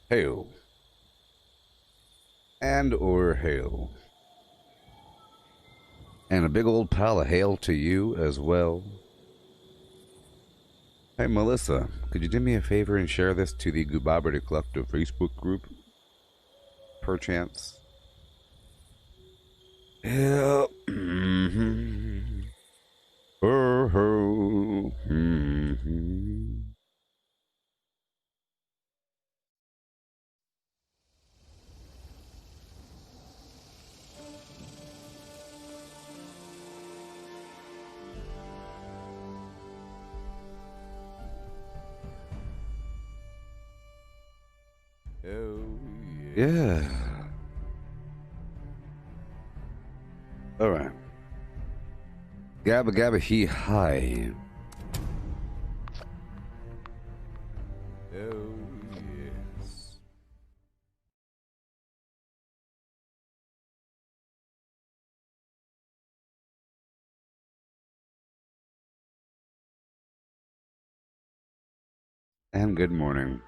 Hail. And or hail. And a big old pile of hail to you as well. Hey Melissa, could you do me a favor and share this to the Gooboberti Collective Facebook group? Perchance. Yeah. Mm-hmm. Oh, mm-hmm. Oh, yeah. All right. Gabba gabba he hi. Oh, yes. And good morning.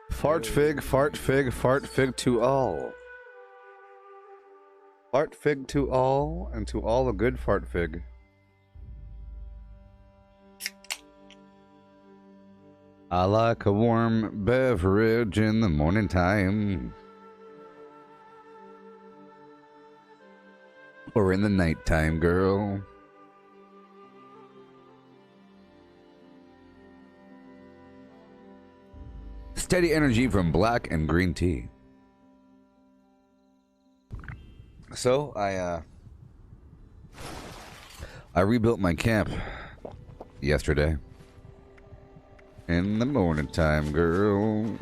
Fart fig, fart fig, fart fig to all. Fart fig to all, and to all a good fart fig. I like a warm beverage in the morning time. Or in the nighttime, girl. Steady energy from black and green tea. So, I rebuilt my camp yesterday. In the morning time, girl.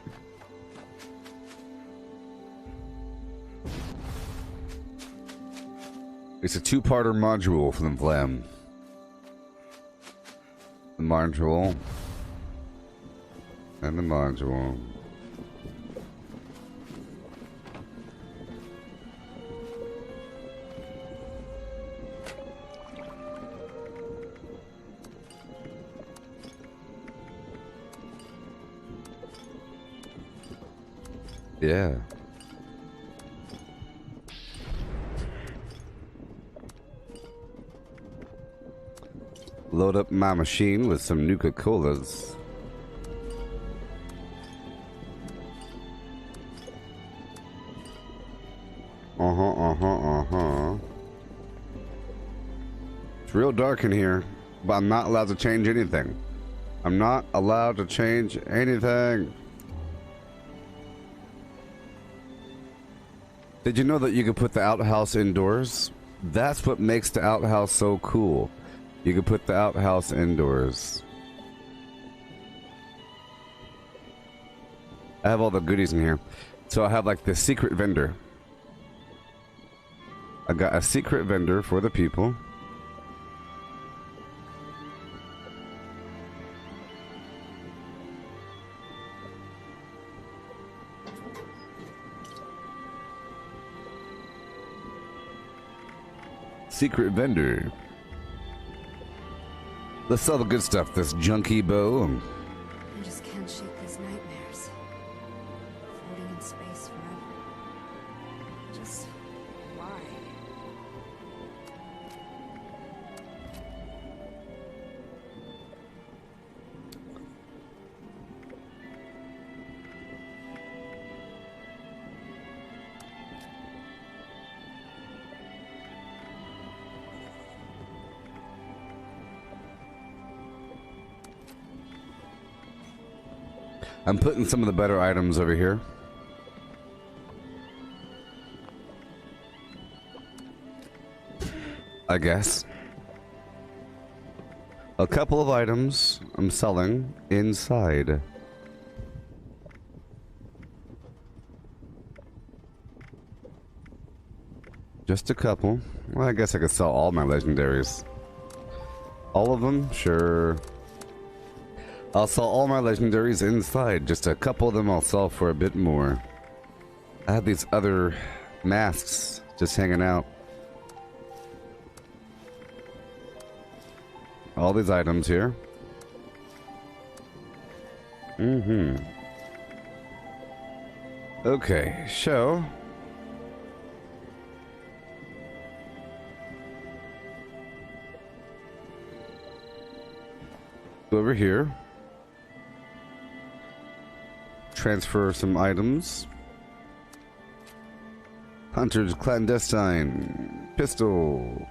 It's a two-parter module for the Flam. The module. And the module. Yeah. Load up my machine with some Nuka-Colas. It's real dark in here, but I'm not allowed to change anything. I'm not allowed to change anything. Did you know that you could put the outhouse indoors? That's what makes the outhouse so cool. You could put the outhouse indoors. I have all the goodies in here. So I have like the secret vendor. I got a secret vendor for the people. Secret vendor. Let's sell the good stuff. This junky bow. I just can't shake these nightmares. Floating in space forever. Just why? I'm putting some of the better items over here. I guess. A couple of items I'm selling inside. Just a couple. Well, I guess I could sell all my legendaries. All of them? Sure. I'll sell all my legendaries inside. Just a couple of them I'll sell for a bit more. I have these other masks just hanging out. All these items here. Okay, so go over here. Transfer some items. Hunter's clandestine pistol.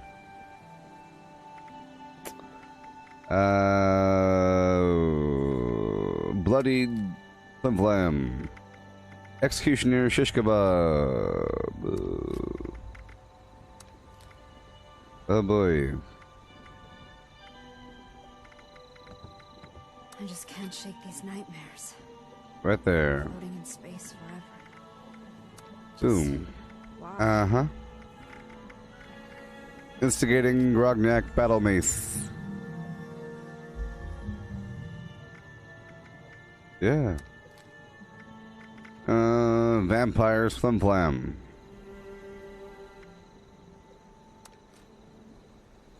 Bloodied flim flam. Executioner shish kebab. Oh boy. I just can't shake these nightmares. Right there. Floating in space forever. Boom. Why? Uh-huh. Instigating Grognak battle mace. Yeah. Vampires flim flam.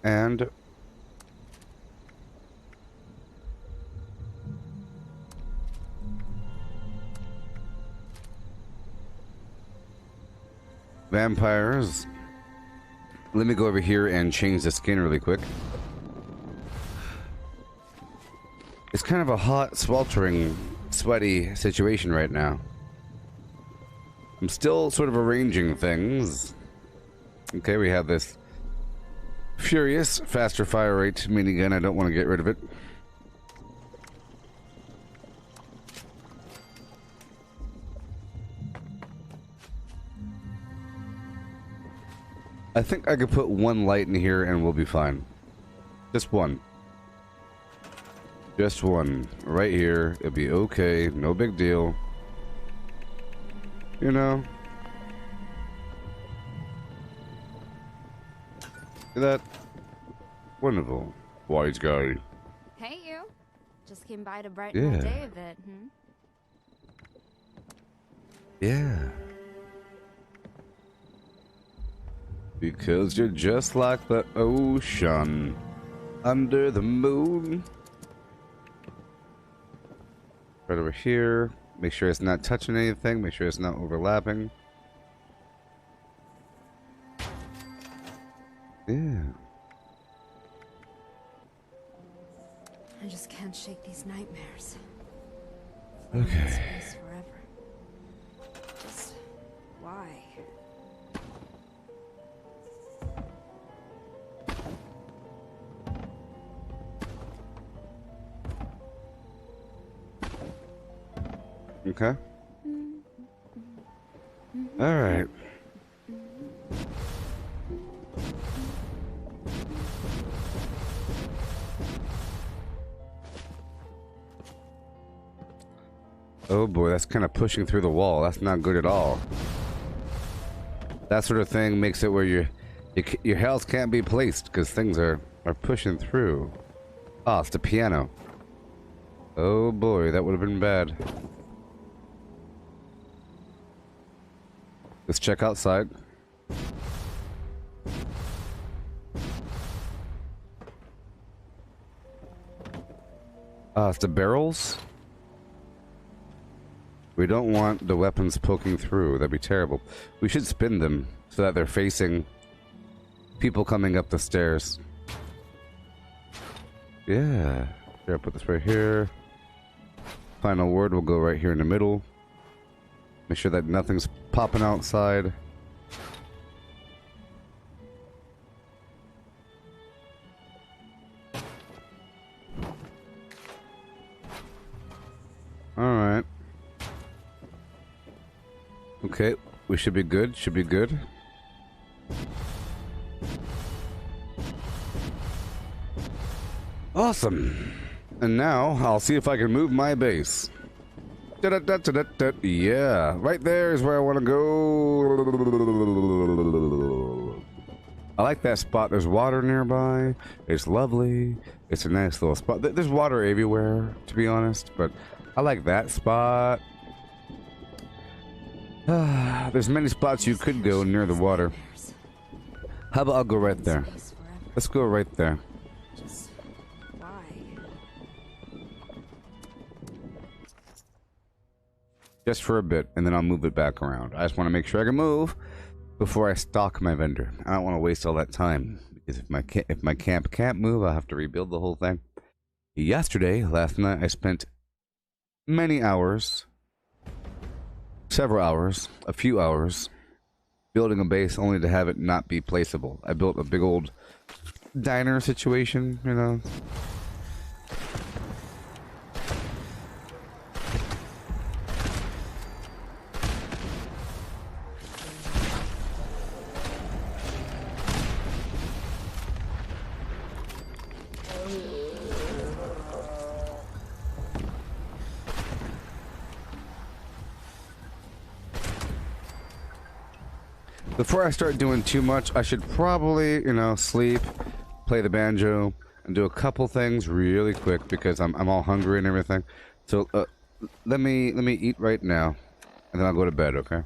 And vampires. Let me go over here and change the skin really quick. It's kind of a hot, sweltering, sweaty situation right now. I'm still sort of arranging things. Okay, we have this Furious, faster fire rate minigun. I don't want to get rid of it. I think I could put one light in here and we'll be fine. Just one. Just one. Right here. It'll be okay. No big deal. You know? See that? Wonderful. Wise guy. Hey, you. Just came by to brighten my day a bit, hmm? Yeah. Because you're just like the ocean under the moon. Right over here. Make sure it's not touching anything. Make sure it's not overlapping. Yeah. I just can't shake these nightmares. Okay. Floating in space forever. Just why? Okay. All right. Oh boy, that's kind of pushing through the wall. That's not good at all. That sort of thing makes it where your health can't be placed because things are pushing through. Ah, it's the piano. Oh boy, that would have been bad. Let's check outside. Ah, it's the barrels. We don't want the weapons poking through. That'd be terrible. We should spin them so that they're facing people coming up the stairs. Yeah. Here, I'll put this right here. Final word will go right here in the middle. Make sure that nothing's popping outside. Alright. Okay, we should be good. Should be good. Awesome. And now I'll see if I can move my base. Yeah, right there is where I want to go. I like that spot. There's water nearby. It's lovely. It's a nice little spot. There's water everywhere, to be honest, but I like that spot. There's many spots you could go near the water. How about I'll go right there? Let's go right there. just for a bit, and then I'll move it back around. I just want to make sure I can move before I stock my vendor. I don't want to waste all that time, because if my camp can't move, I'll have to rebuild the whole thing. Last night, I spent many hours, several hours, a few hours, building a base only to have it not be placeable. I built a big old diner situation, you know. Before I start doing too much, I should probably, you know, sleep, play the banjo, and do a couple things really quick because I'm all hungry and everything. So let me eat right now, and then I'll go to bed. Okay?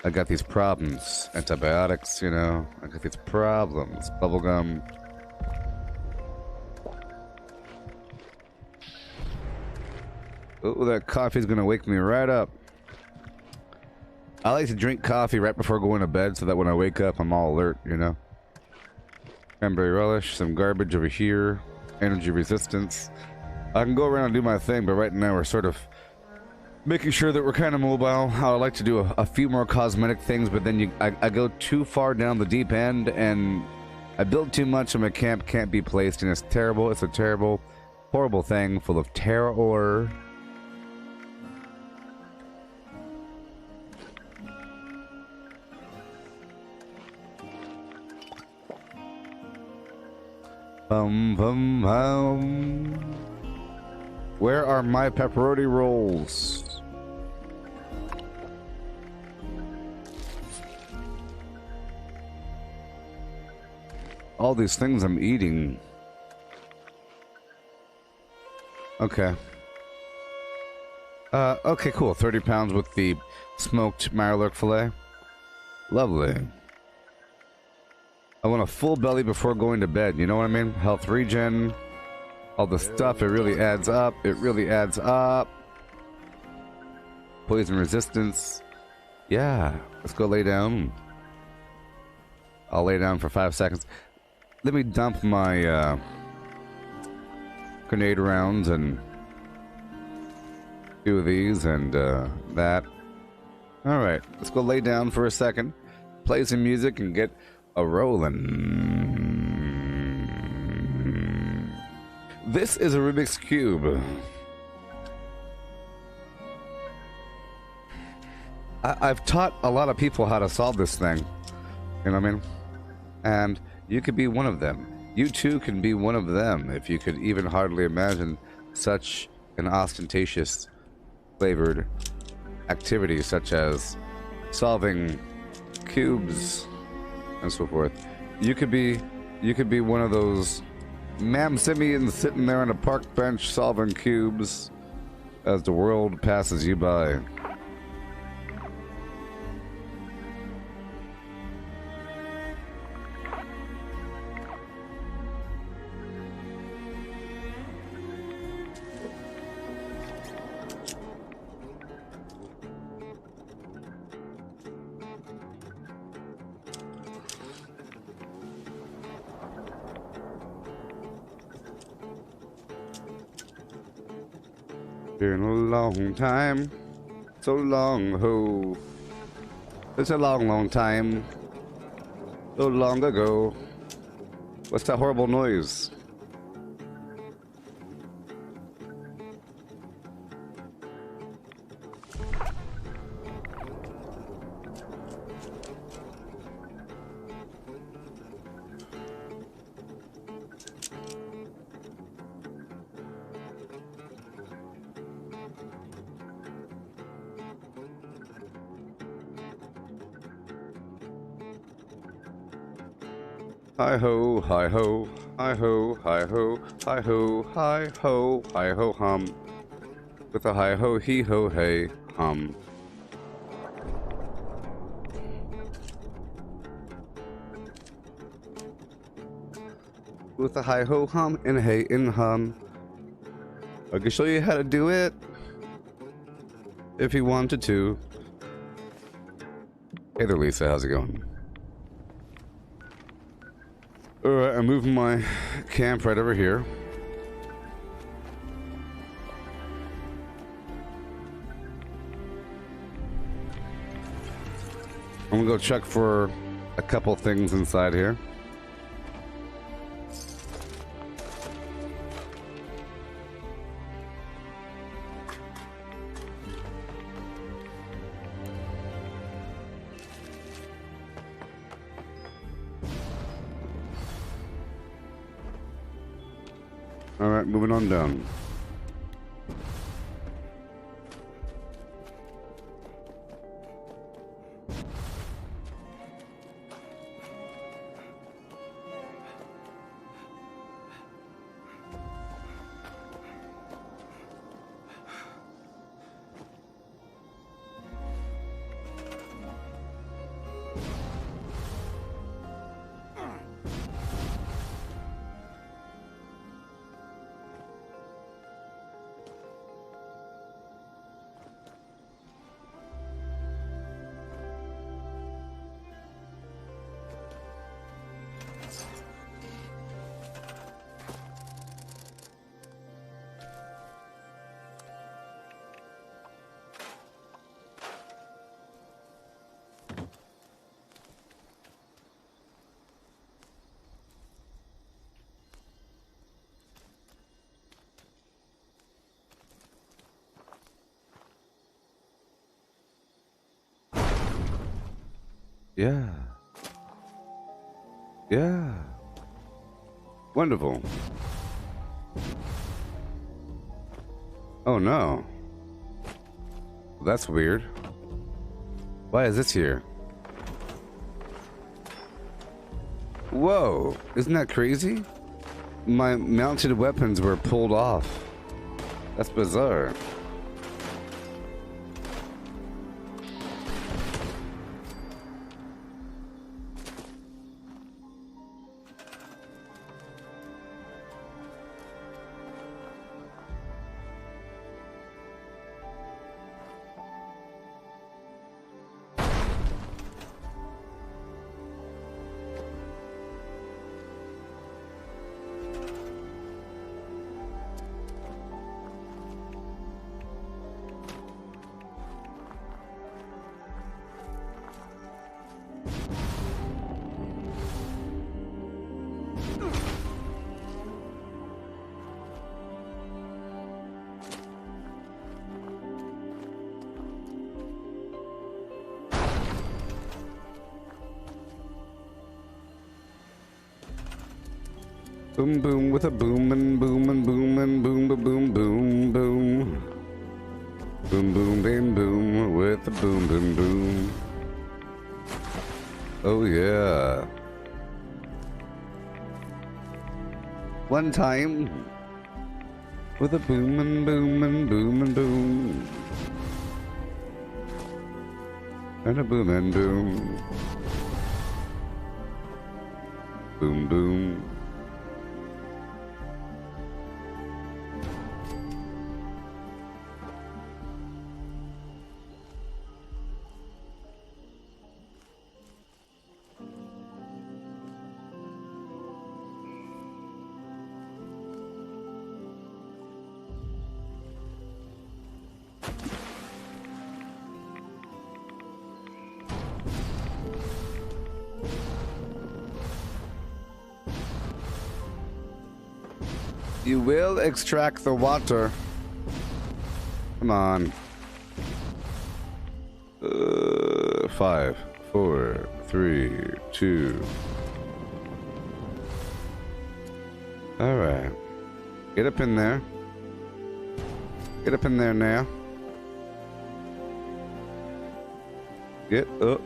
I got these problems, antibiotics, you know. I got these problems, bubblegum. Oh, that coffee's gonna wake me right up. I like to drink coffee right before going to bed so that when I wake up, I'm all alert, you know? Cranberry relish, some garbage over here, energy resistance. I can go around and do my thing, but right now we're sort of making sure that we're kind of mobile. I would like to do a few more cosmetic things, but then I go too far down the deep end, and I build too much, and my camp can't be placed, and it's terrible. It's a terrible, horrible thing full of terror. Where are my pepperoni rolls? All these things I'm eating. Okay. Okay, cool. 30 pounds with the smoked Mirelurk fillet. Lovely. I want a full belly before going to bed, you know what I mean? Health regen, all the stuff, it really adds up. It really adds up. Poison resistance. Yeah, let's go lay down. I'll lay down for 5 seconds. Let me dump my grenade rounds and two of these and that. Alright, let's go lay down for a second. Play some music and get a rolling. This is a Rubik's Cube. I've taught a lot of people how to solve this thing. You know what I mean? And you could be one of them. You too can be one of them if you could even hardly imagine such an ostentatious flavored activity such as solving cubes and so forth. You could be one of those Mamsimians sitting there on a park bench solving cubes as the world passes you by. Been a long time, so long ho. It's a long, long time, so long ago. What's that horrible noise? Hi ho, hi ho, hi ho, hi ho, hi ho, hi ho, hi ho hum. With a hi ho, he ho, hey hum. With a hi ho hum and a hey and hum. I can show you how to do it. if he wanted to. Hey there, Lisa. How's it going? Alright, I'm moving my camp right over here. I'm gonna go check for a couple things inside here. Alright, moving on down. Yeah. Yeah. Wonderful. Oh no. That's weird. Why is this here? Whoa. Isn't that crazy? My mounted weapons were pulled off. That's bizarre. Boom boom with a boom and boom and boom and boom ba boom boom boom. Boom boom bam boom with a boom boom boom. Oh yeah. One time with a boom and boom and boom and boom. And a boom and boom. Boom boom. You will extract the water. Come on. 5, 4, 3, 2. All right. Get up in there. Get up in there now. Get up.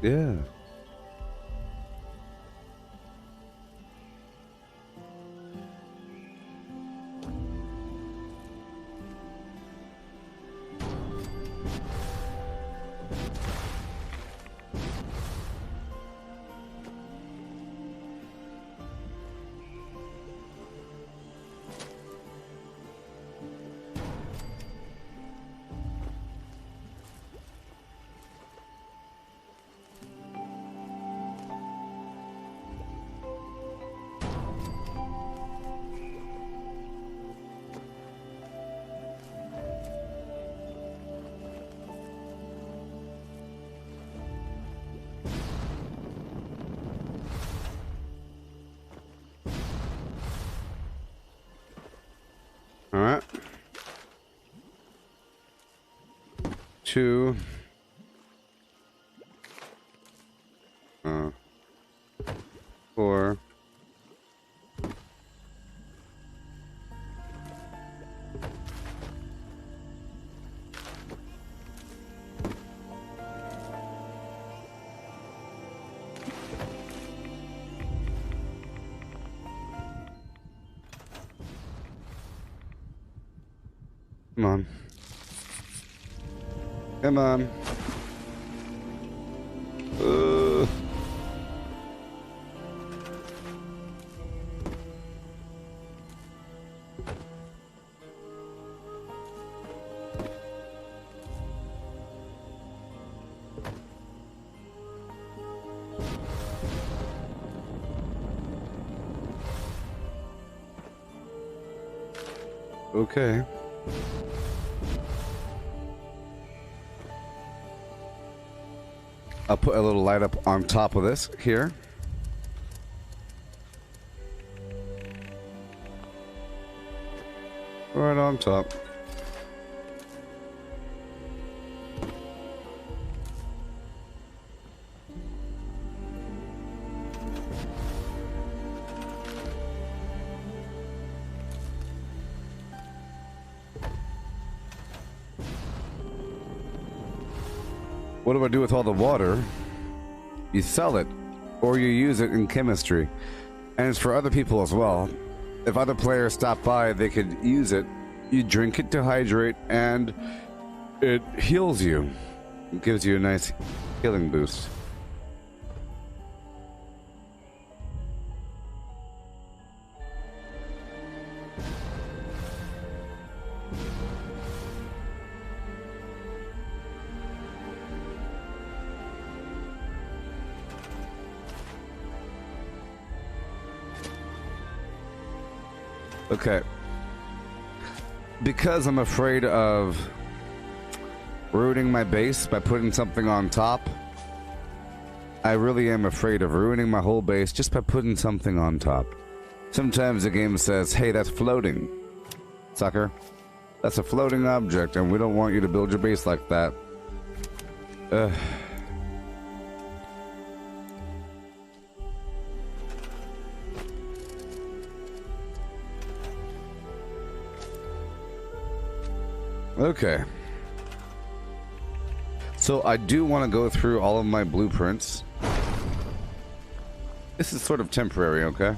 Yeah. All right. 2. 4. Come on. Come on. Okay. I'll put a little light up on top of this here. Right on top. What do I do with all the water? You sell it, or you use it in chemistry. And it's for other people as well. If other players stop by, they could use it. You drink it to hydrate, and it heals you. It gives you a nice healing boost. Okay. Because I'm afraid of ruining my base by putting something on top, I really am afraid of ruining my whole base just by putting something on top. Sometimes the game says, hey, that's floating, sucker. That's a floating object, and we don't want you to build your base like that. Ugh. Okay. So I do want to go through all of my blueprints. This is sort of temporary, okay?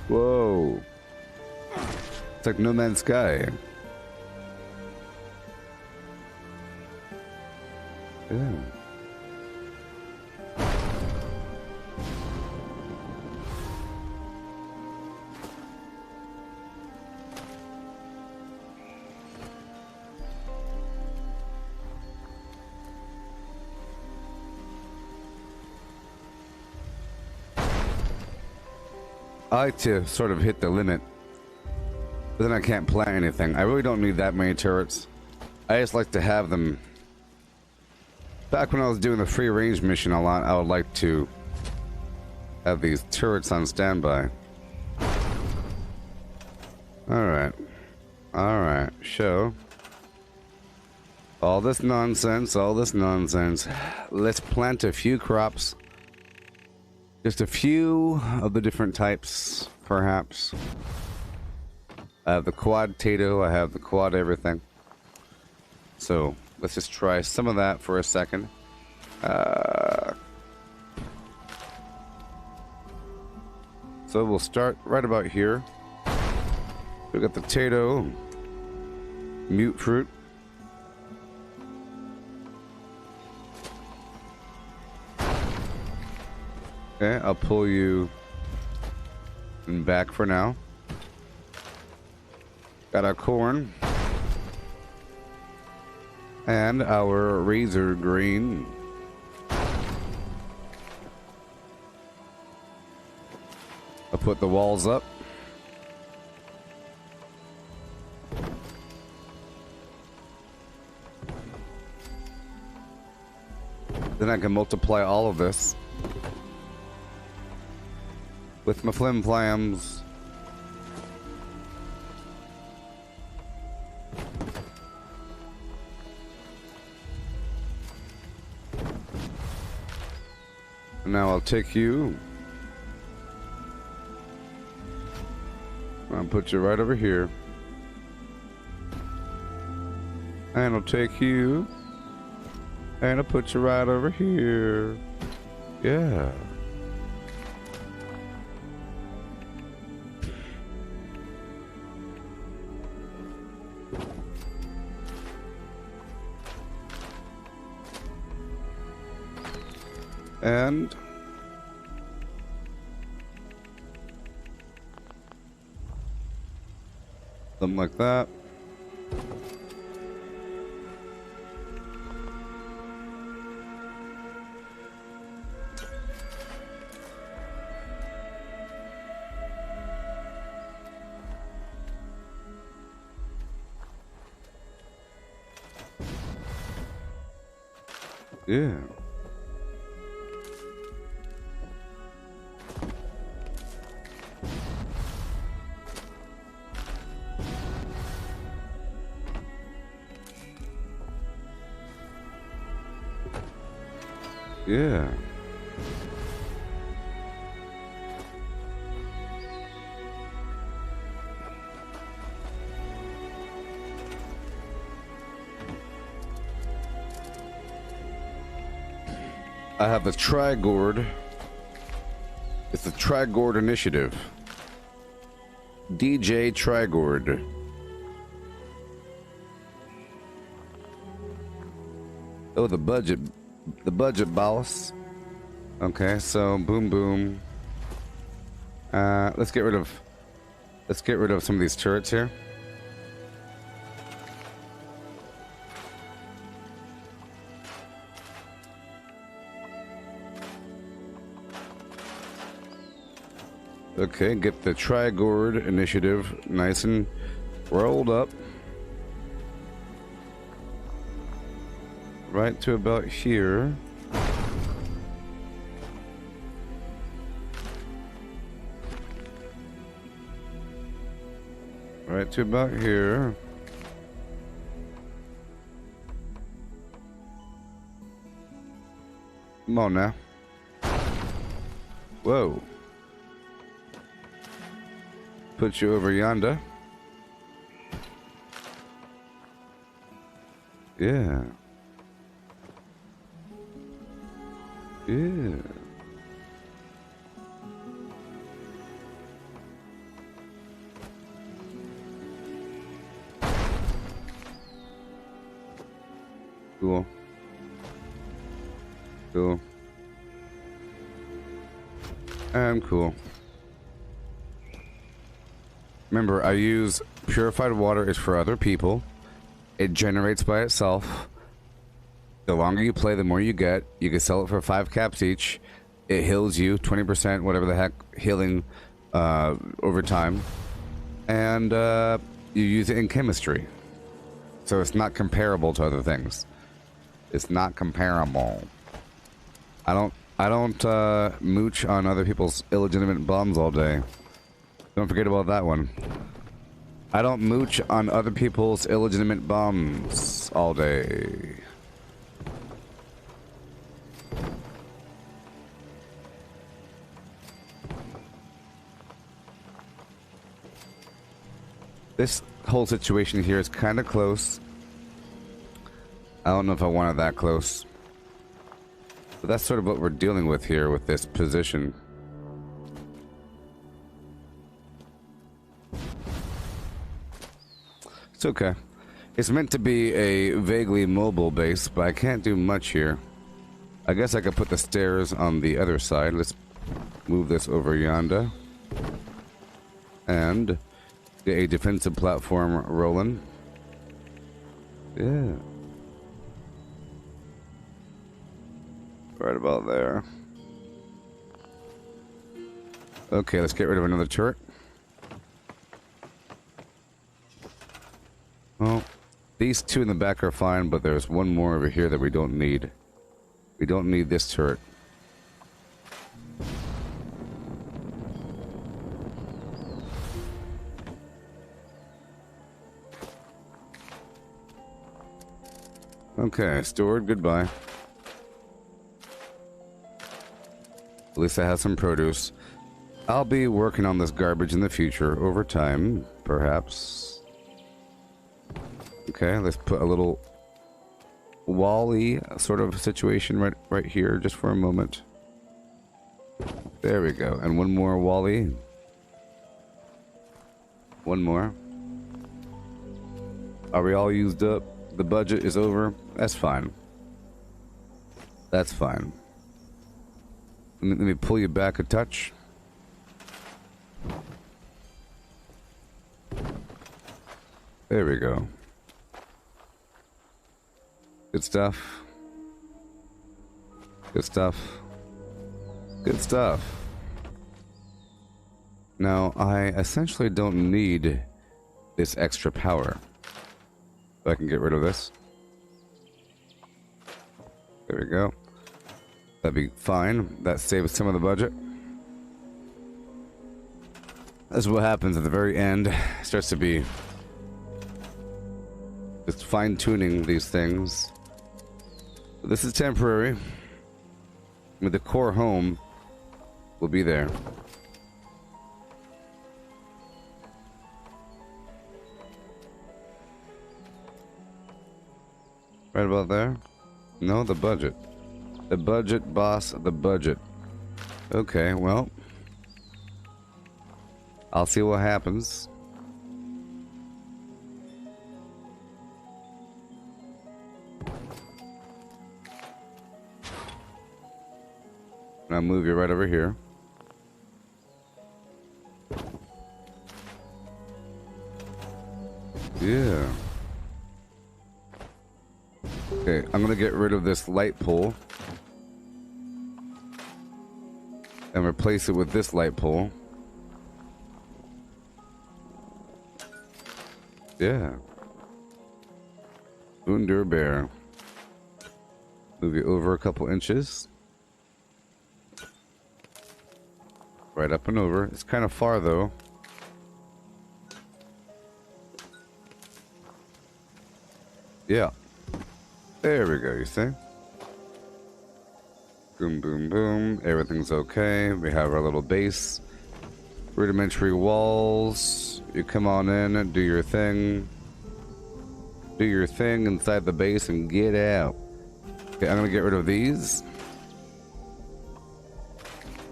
Whoa. It's like No Man's Sky. Yeah. I like to sort of hit the limit, but then I can't plant anything. I really don't need that many turrets. I just like to have them. Back when I was doing the free range mission a lot, I would like to have these turrets on standby. Alright. Alright. Show. All this nonsense, all this nonsense. Let's plant a few crops. Just a few of the different types, perhaps. I have the quad tato, I have the quad everything. So, let's just try some of that for a second. So we'll start right about here. We got the tato, mute fruit. Okay, I'll pull you back for now. Got our corn. And our razor green. I'll put the walls up. Then I can multiply all of this with my flim flams. Now I'll take you. I'll put you right over here. And I'll take you. And I'll put you right over here. Yeah. And something like that. Yeah. Yeah. I have a Trigord. It's the Trigord Initiative. DJ Trigord. Oh, the budget boss. Okay, so boom boom. Let's get rid of some of these turrets here. Okay, get the Trigord Initiative nice and rolled up. Right to about here. Right to about here. Come on now. Whoa. Put you over yonder. Yeah. Yeah. Cool. Cool. And cool. Remember, I use purified water is for other people. It generates by itself. The longer you play, the more you get. You can sell it for 5 caps each. It heals you 20%, whatever the heck, healing over time. And you use it in chemistry. So it's not comparable to other things. It's not comparable. I don't mooch on other people's illegitimate bombs all day. Don't forget about that one. I don't mooch on other people's illegitimate bombs all day. This whole situation here is kind of close. I don't know if I want it that close. But that's sort of what we're dealing with here with this position. It's okay. It's meant to be a vaguely mobile base, but I can't do much here. I guess I could put the stairs on the other side. Let's move this over yonder. And get a defensive platform rolling. Yeah. Right about there. Okay, let's get rid of another turret. Well, these two in the back are fine, but there's one more over here that we don't need. We don't need this turret. Okay, stored, goodbye. At least I have some produce. I'll be working on this garbage in the future, over time, perhaps. Okay, let's put a little Wall-E sort of situation right here, just for a moment. There we go, and one more Wall-E. One more. Are we all used up? The budget is over? That's fine. That's fine. Let me pull you back a touch. There we go. Good stuff. Good stuff. Good stuff. Now, I essentially don't need this extra power. So I can get rid of this. There we go. That'd be fine. That saves some of the budget. That's what happens at the very end. It starts to be just fine-tuning these things. But this is temporary. With the core home, we'll be there. Right about there? No, the budget. The budget, boss, the budget. Okay, well. I'll see what happens. And I'll move you right over here. Yeah. Okay, I'm gonna get rid of this light pole and replace it with this light pole. Yeah. Wunderbar. Move you over a couple inches. Right up and over. It's kind of far though. Yeah. There we go, you see? Boom, boom, boom. Everything's okay. We have our little base. Rudimentary walls. You come on in, do your thing. Do your thing inside the base and get out. Okay, I'm gonna get rid of these.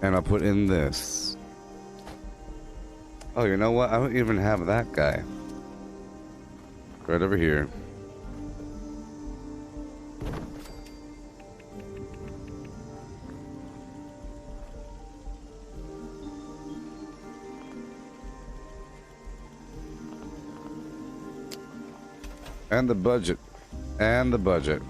And I'll put in this. Oh, you know what? I don't even have that guy. Right over here. And the budget. And the budget.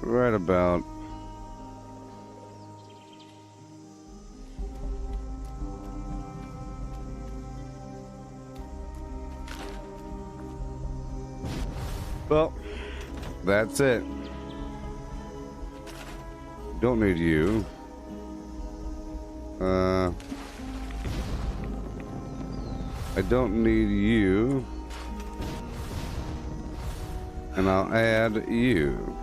right about. Well, that's it. Don't need you. I don't need you. And I'll add you.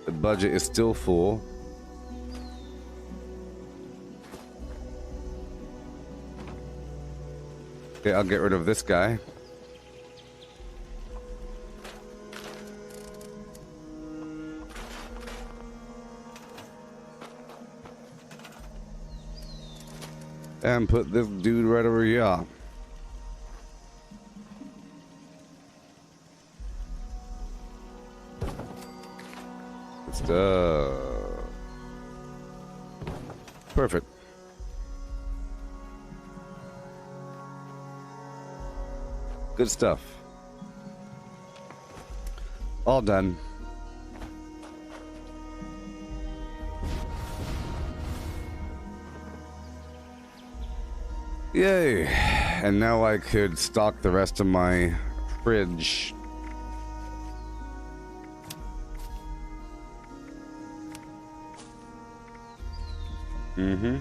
The budget is still full. Okay, I'll get rid of this guy. And put this dude right over here. Good stuff. Perfect. Good stuff. All done. Yay. And now I could stock the rest of my fridge. Mm-hmm.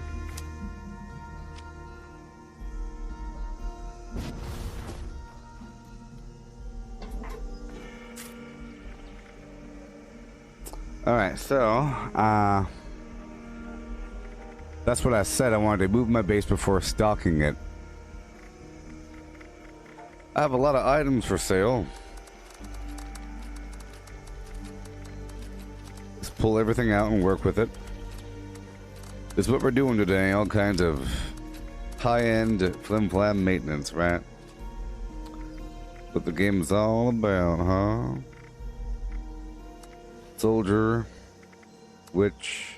Alright, so, that's what I said. I wanted to move my base before stocking it. I have a lot of items for sale. Just pull everything out and work with it. This is what we're doing today. All kinds of high-end flim-flam maintenance, right? What the game's all about, huh? Soldier, witch,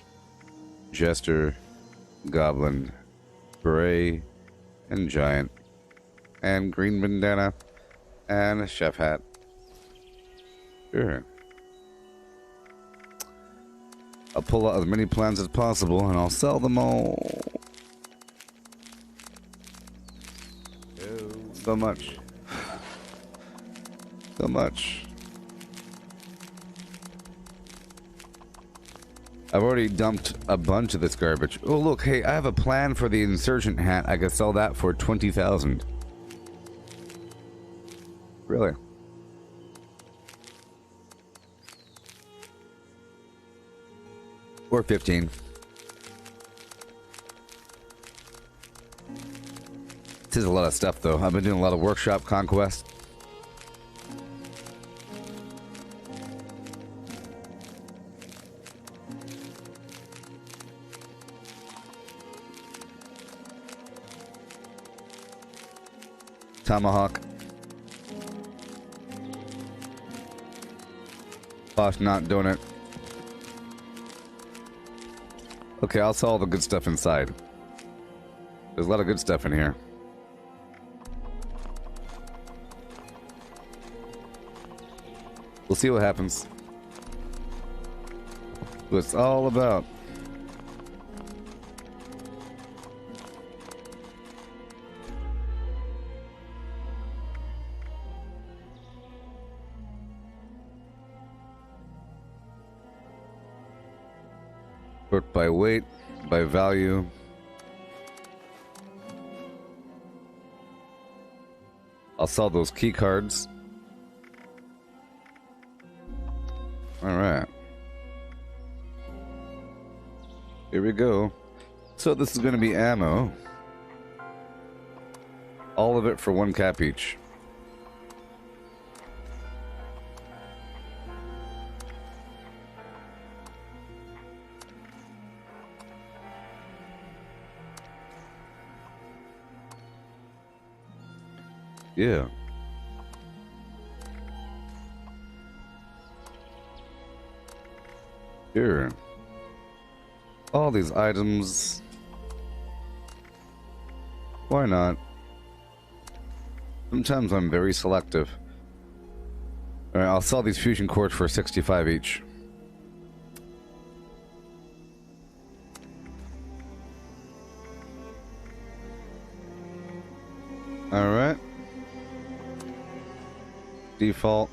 jester, goblin, beret, and giant, and green bandana, and a chef hat. Sure. I'll pull out as many plans as possible, and I'll sell them all. So much. So much. I've already dumped a bunch of this garbage. Oh, look, hey, I have a plan for the insurgent hat. I could sell that for 20,000. Really? Or 15. This is a lot of stuff, though. I've been doing a lot of workshop conquest. Tomahawk. Boss not doing it. Okay, I'll sell all the good stuff inside. There's a lot of good stuff in here. We'll see what happens. What it's all about. Sort by weight, by value. I'll sell those key cards. Alright. Here we go. So this is going to be ammo. All of it for 1 cap each. Yeah. Sure. All these items. Why not? Sometimes I'm very selective. Alright, I'll sell these fusion cores for 65 each. Alright. Default.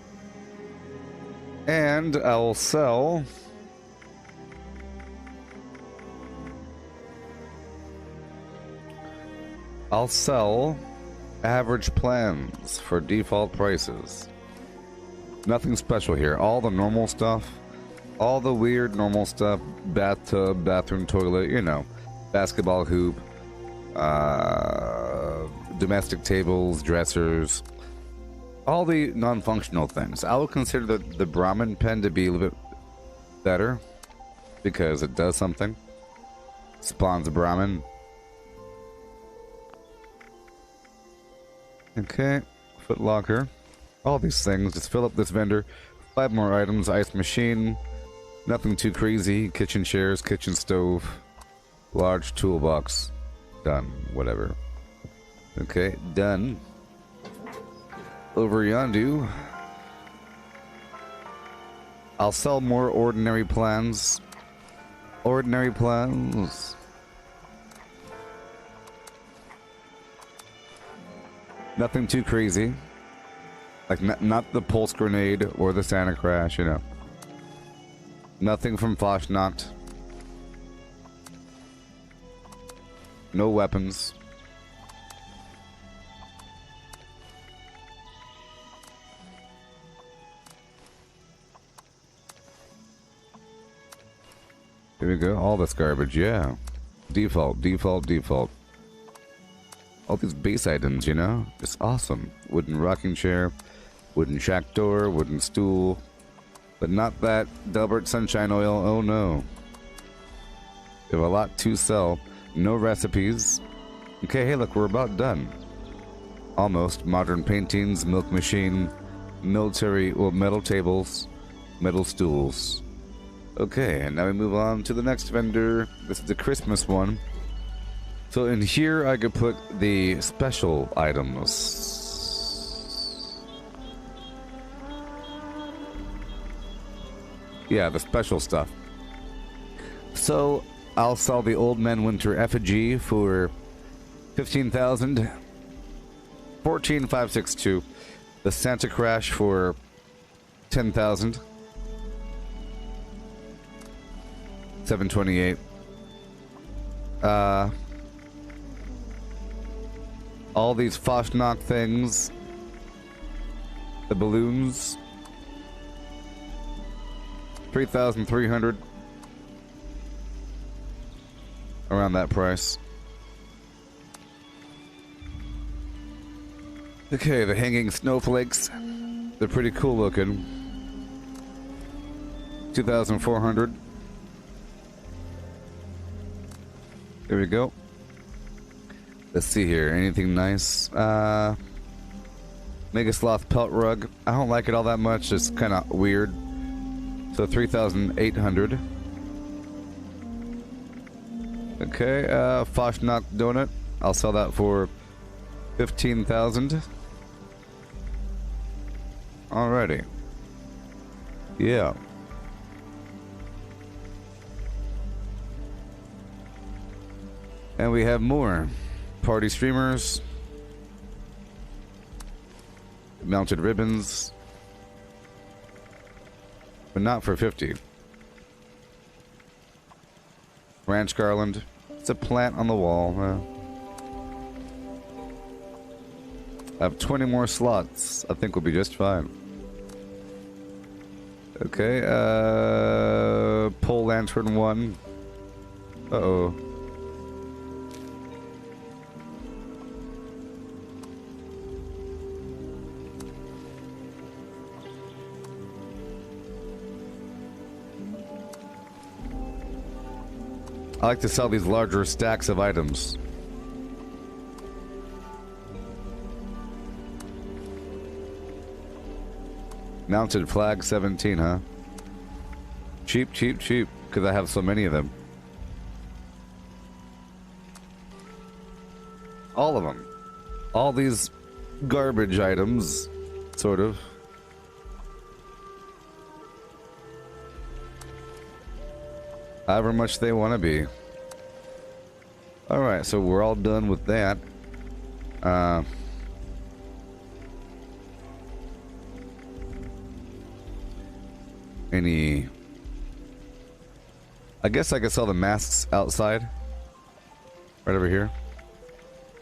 And I'll sell... average plans for default prices. Nothing special here. All the normal stuff. All the weird normal stuff. Bathtub, bathroom, toilet, you know. Basketball hoop. Domestic tables, dressers. All the non-functional things. I would consider the Brahmin pen to be a little bit better. Because it does something. Spawns a Brahmin. Okay, Foot Locker. All these things. Just fill up this vendor. 5 more items. Ice machine. Nothing too crazy. Kitchen chairs. Kitchen stove. Large toolbox. Done. Whatever. Okay, done. Over yondu. I'll sell more ordinary plans. Ordinary plans. Nothing too crazy. Like, not the pulse grenade or the Santa Crash, you know. Nothing from Foshnacht. No weapons. Here we go. All this garbage, yeah. Default, default, default. All these base items, you know? Just awesome. Wooden rocking chair, wooden shack door, wooden stool. But not that Delbert Sunshine Oil, oh no. We have a lot to sell. No recipes. Okay, hey look, we're about done. Almost. Modern paintings, milk machine, military, well, metal tables, metal stools. Okay, and now we move on to the next vendor. This is the Christmas one. So in here I could put the special items. Yeah, the special stuff. So I'll sell the Old Man Winter effigy for 15,000. 14,562. The Santa Crash for 10,000. 728. All these Foshnacht things. The balloons. 3,300. Around that price. Okay, the hanging snowflakes. They're pretty cool looking. 2,400. There we go. Let's see here. Anything nice? Mega Sloth pelt rug. I don't like it all that much. It's kind of weird. So 3,800. Okay. Foshnacht donut. I'll sell that for 15,000. Alrighty. Yeah. And we have more party streamers, mounted ribbons, but not for 50. Ranch garland. It's a plant on the wall. I have 20 more slots. I think we'll be just fine. Okay, pole lantern 1. Uh-oh. I like to sell these larger stacks of items. Mounted flag 17, huh? Cheap, cheap, cheap. Because I have so many of them. All of them. All these garbage items, sort of. However much they want to be. Alright, so we're all done with that. Any... I guess I could sell the masks outside. Right over here.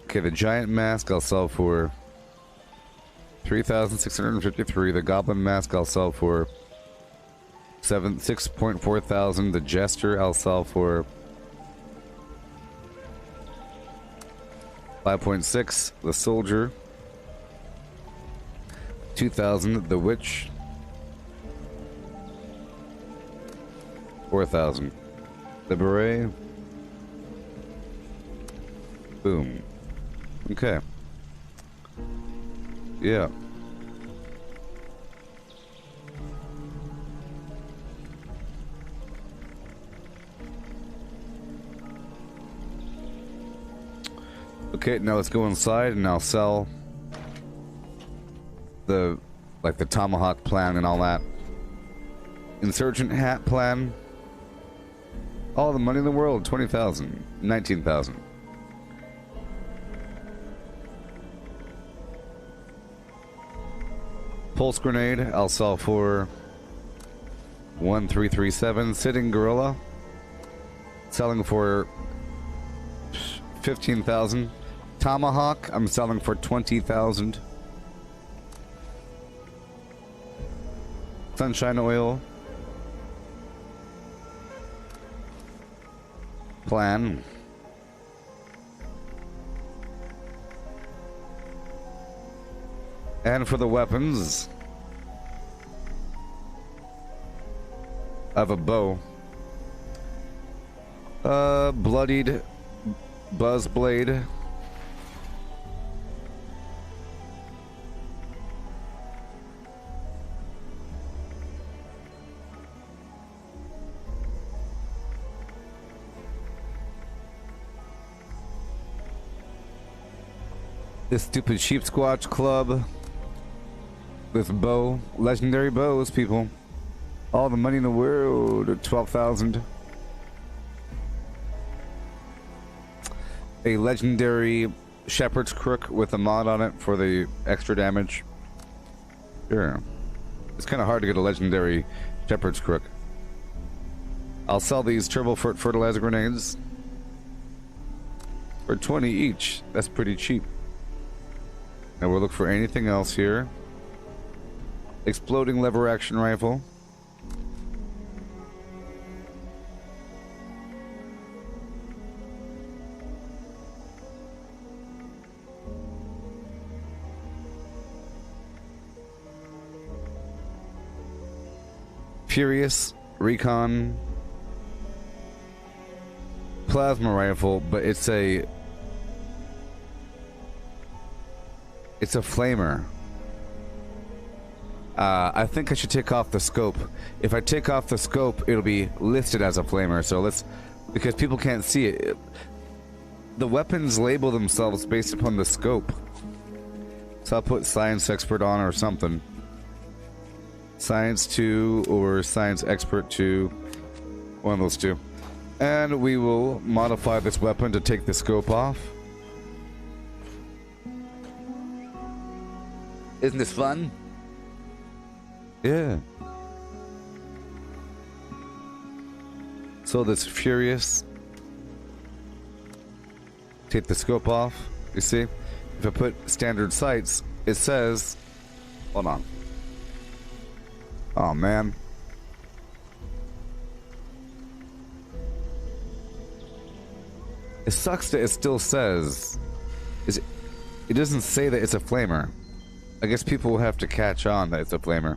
Okay, the giant mask I'll sell for 3,653. The goblin mask I'll sell for 6.4 thousand. The jester I'll sell for 5.6. The soldier 2,000. The witch 4,000. The beret. Boom. Okay. Yeah. Okay, now let's go inside and I'll sell the tomahawk plan and all that. Insurgent hat plan. All the money in the world, 20,000, 19,000. Pulse grenade, I'll sell for 1,337. Sitting gorilla, selling for 15,000. Tomahawk, I'm selling for 20,000. Sunshine oil. Plan. And for the weapons, I have a bow. Bloodied buzz blade. This stupid sheep squatch club with bow, legendary bows, people. All the money in the world, 12,000. A legendary shepherd's crook with a mod on it for the extra damage. Sure. It's kind of hard to get a legendary shepherd's crook. I'll sell these turbo fertilizer grenades for 20 each. That's pretty cheap. Now we'll look for anything else here. Exploding lever action rifle. Furious recon plasma rifle, but it's a flamer. I think I should take off the scope. If I take off the scope, it'll be listed as a flamer. So because people can't see it. The weapons label themselves based upon the scope. So I'll put science expert on or something. Science 2 or science expert 2. One of those two. And we will modify this weapon to take the scope off. Isn't this fun? Yeah. So this Furious. Take the scope off. You see? If I put standard sights, it says... Hold on. Oh, man. It sucks that it still says... It doesn't say that it's a flamer. I guess people will have to catch on that it's a flamer.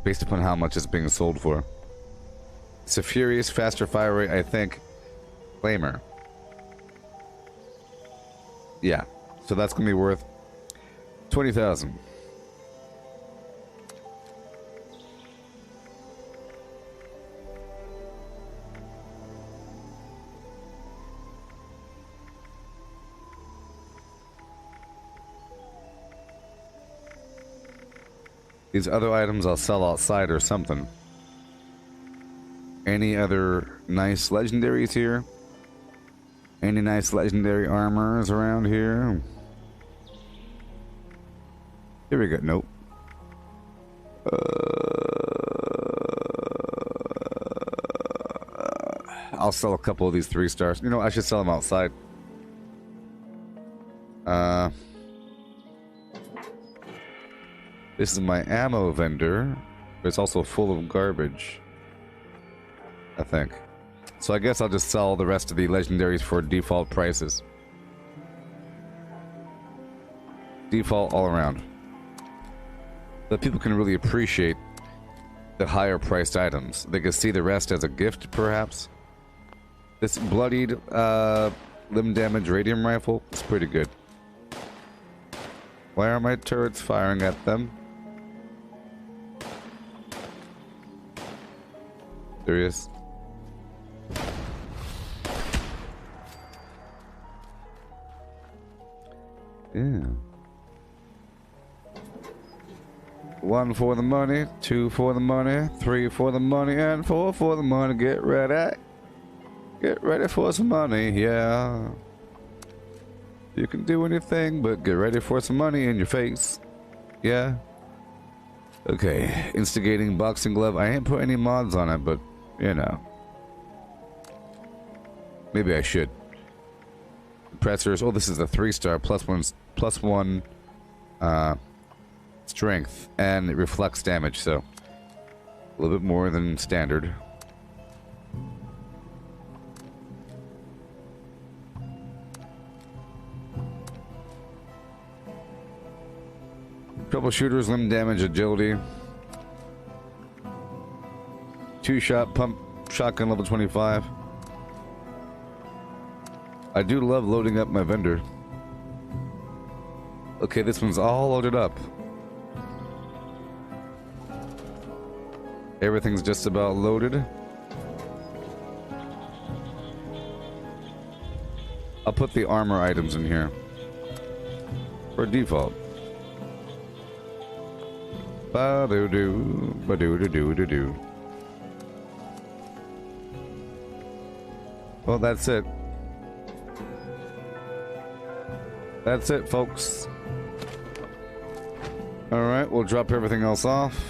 Based upon how much it's being sold for. It's a Furious, faster fire rate, I think. Flamer. Yeah. So that's going to be worth 20,000. These other items I'll sell outside or something. Any other nice legendaries here? Any nice legendary armors around here? Here we go. Nope. I'll sell a couple of these 3 stars. You know, I should sell them outside. This is my ammo vendor. But it's also full of garbage, I think. So I guess I'll just sell the rest of the legendaries for default prices. Default all around. But people can really appreciate the higher priced items. They can see the rest as a gift, perhaps. This bloodied limb damage radium rifle is pretty good. Why are my turrets firing at them? Serious? Yeah. 1 for the money, 2 for the money, 3 for the money, and 4 for the money. Get ready. Get ready for some money, yeah. You can do anything, but get ready for some money in your face. Yeah. Okay, instigating boxing glove. I ain't put any mods on it, but, you know. Maybe I should. Pressers. Oh, this is a 3-star plus one strength, and it reflects damage, so a little bit more than standard. Troubleshooters, limb damage, agility. 2-shot pump shotgun level 25. I do love loading up my vendor. Okay, this one's all loaded up. Everything's just about loaded. I'll put the armor items in here for default. Ba-do-do, ba-do-do-do-do-do. Well, that's it. That's it, folks. Alright, we'll drop everything else off.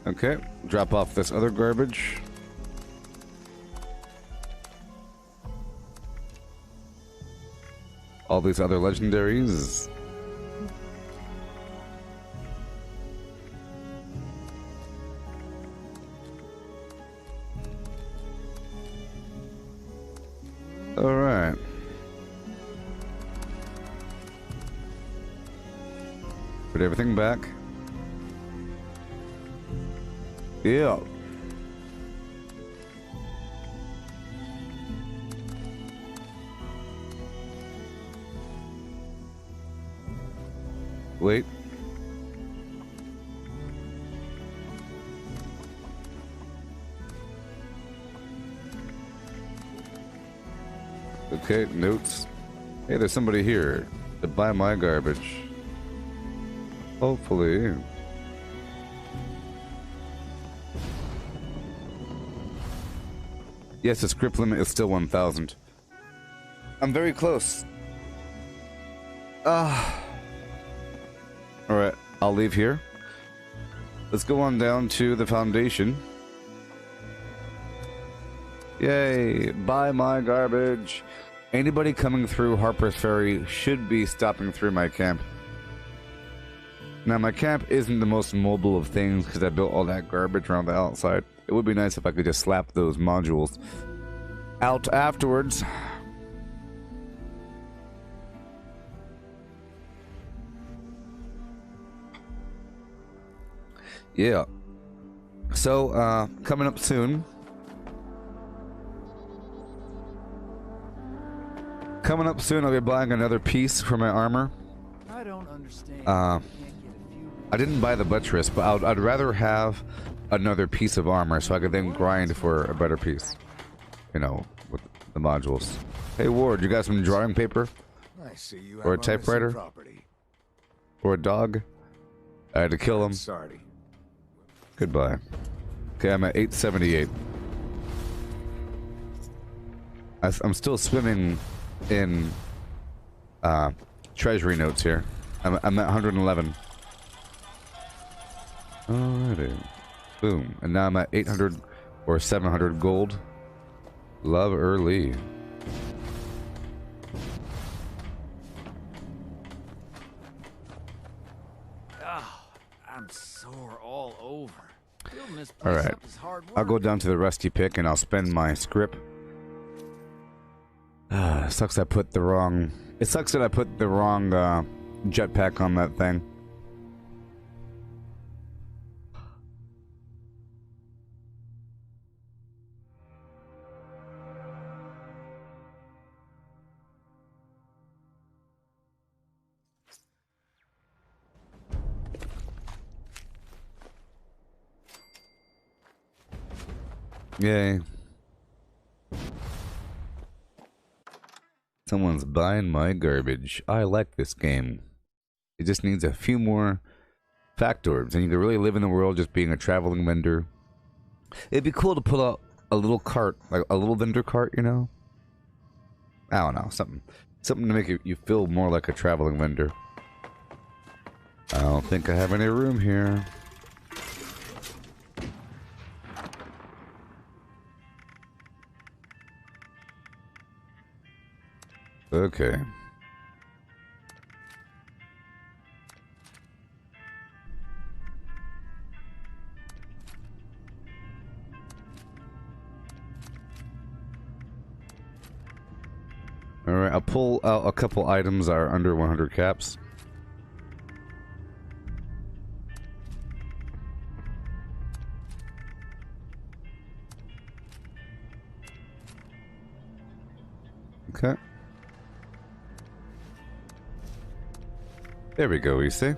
Okay, drop off this other garbage. All these other legendaries. All right. Put everything back. Yeah. Wait. Okay, notes. Hey, there's somebody here to buy my garbage. Hopefully. Yes, the script limit is still 1,000. I'm very close. Alright, I'll leave here. Let's go on down to the Foundation. Yay, buy my garbage. Anybody coming through Harper's Ferry should be stopping through my camp. Now, my camp isn't the most mobile of things because I built all that garbage around the outside. It would be nice if I could just slap those modules out afterwards. Yeah. So, coming up soon. Coming up soon, I'll be buying another piece for my armor. I don't understand. You can't get a few I didn't buy the buttress, but I'd rather have another piece of armor so I could then grind for a better piece. You know, with the modules. Hey Ward, you got some drawing paper? I see you Or a have typewriter? property. Or a dog? I had to kill him. Sorry. Goodbye. Okay, I'm at 878. I'm still swimming in treasury notes here. I'm at 111. Alrighty. Boom. And now I'm at 800 or 700 gold. Love early. I'm sore all over. Alright. I'll go down to the rusty pick and I'll spend my script. Sucks I put the wrong... It sucks that I put the wrong jetpack on that thing. Yay. Someone's buying my garbage. I like this game. It just needs a few more factors, and you can really live in the world just being a traveling vendor. It'd be cool to pull out a little cart, like a little vendor cart, you know? I don't know, something to make you feel more like a traveling vendor. I don't think I have any room here. Okay. Alright, I'll pull out a couple items that are under 100 caps. Okay. There we go, you see?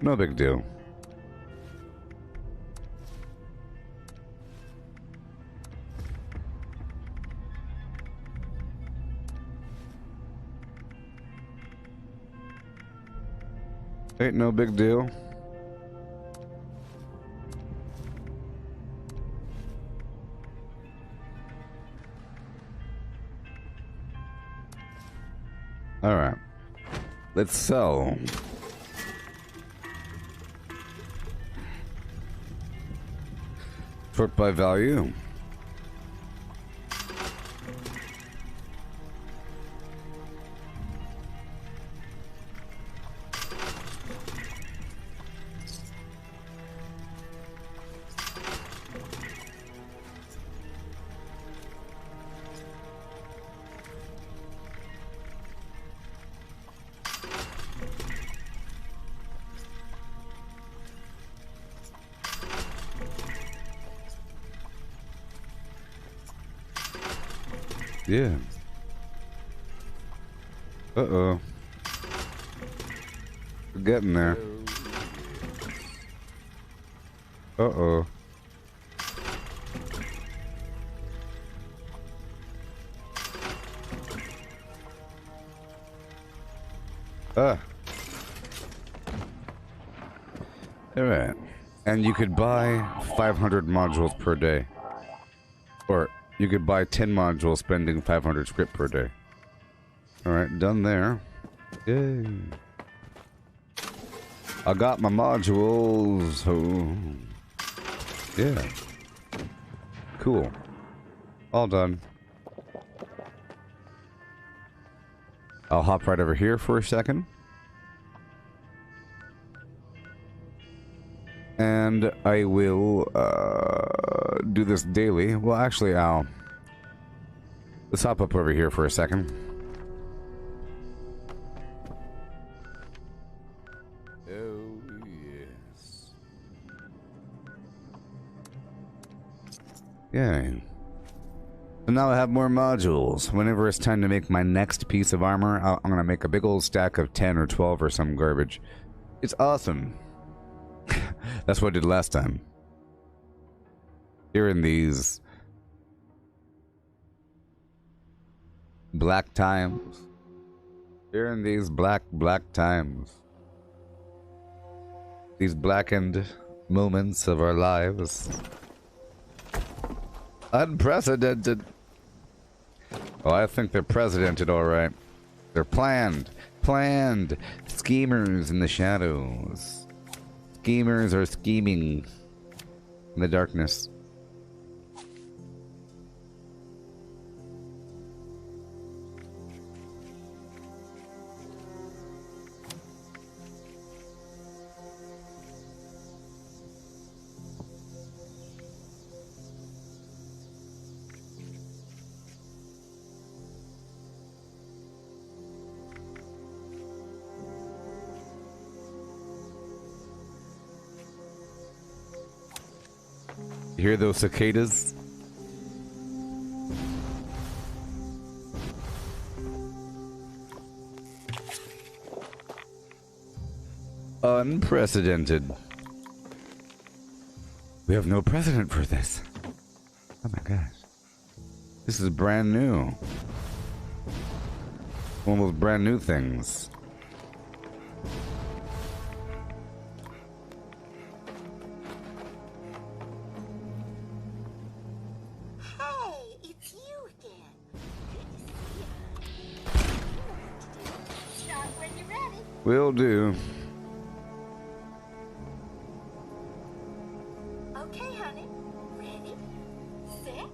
No big deal. Ain't no big deal. Alright. Let's sell. Sort by value. Yeah. Uh-oh. We're getting there. Uh-oh. Ah. Alright. And you could buy 500 modules per day. Or you could buy 10 modules spending 500 script per day. Alright, done there. Yay. I got my modules. Oh. Yeah. Cool. All done. I'll hop right over here for a second. And I will do this daily. Well, actually, let's hop up over here for a second. Oh, yes. Yay. So now I have more modules. Whenever it's time to make my next piece of armor, I'm going to make a big old stack of 10 or 12 or some garbage. It's awesome. That's what I did last time. Here in these black times. Here in these black times. These blackened moments of our lives. Unprecedented. Oh, I think they're precedented, alright. They're planned. Planned. Schemers in the shadows. Schemers are scheming in the darkness. You hear those cicadas? Unprecedented. We have no precedent for this. Oh my gosh. This is brand new. One of those brand new things. Will do. Okay, honey. Ready, set,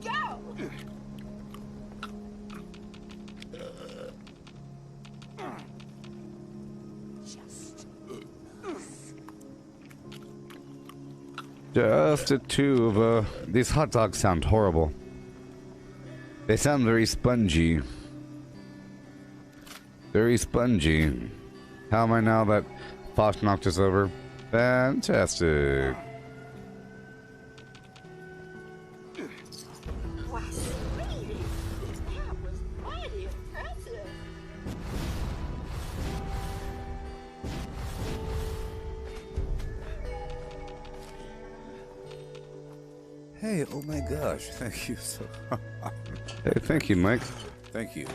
go! Just the two of these hot dogs sound horrible. They sound very spongy. Very spongy. How am I now that Fosh knocked us over? Fantastic. Why, sweetie, that was mighty impressive. Hey, oh my gosh, thank you so much. Hey, thank you, Mike. Thank you.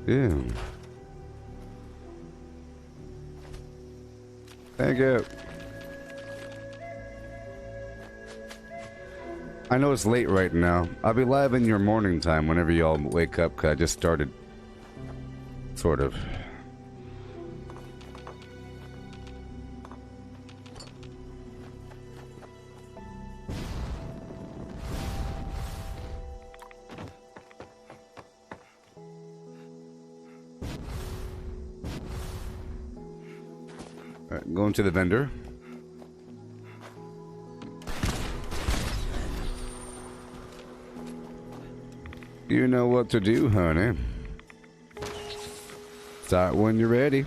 Yeah. Thank you. I know it's late right now. I'll be live in your morning time whenever y'all wake up, because I just started. Sort of. Alright, going to the vendor. You know what to do, honey. Start when you're ready.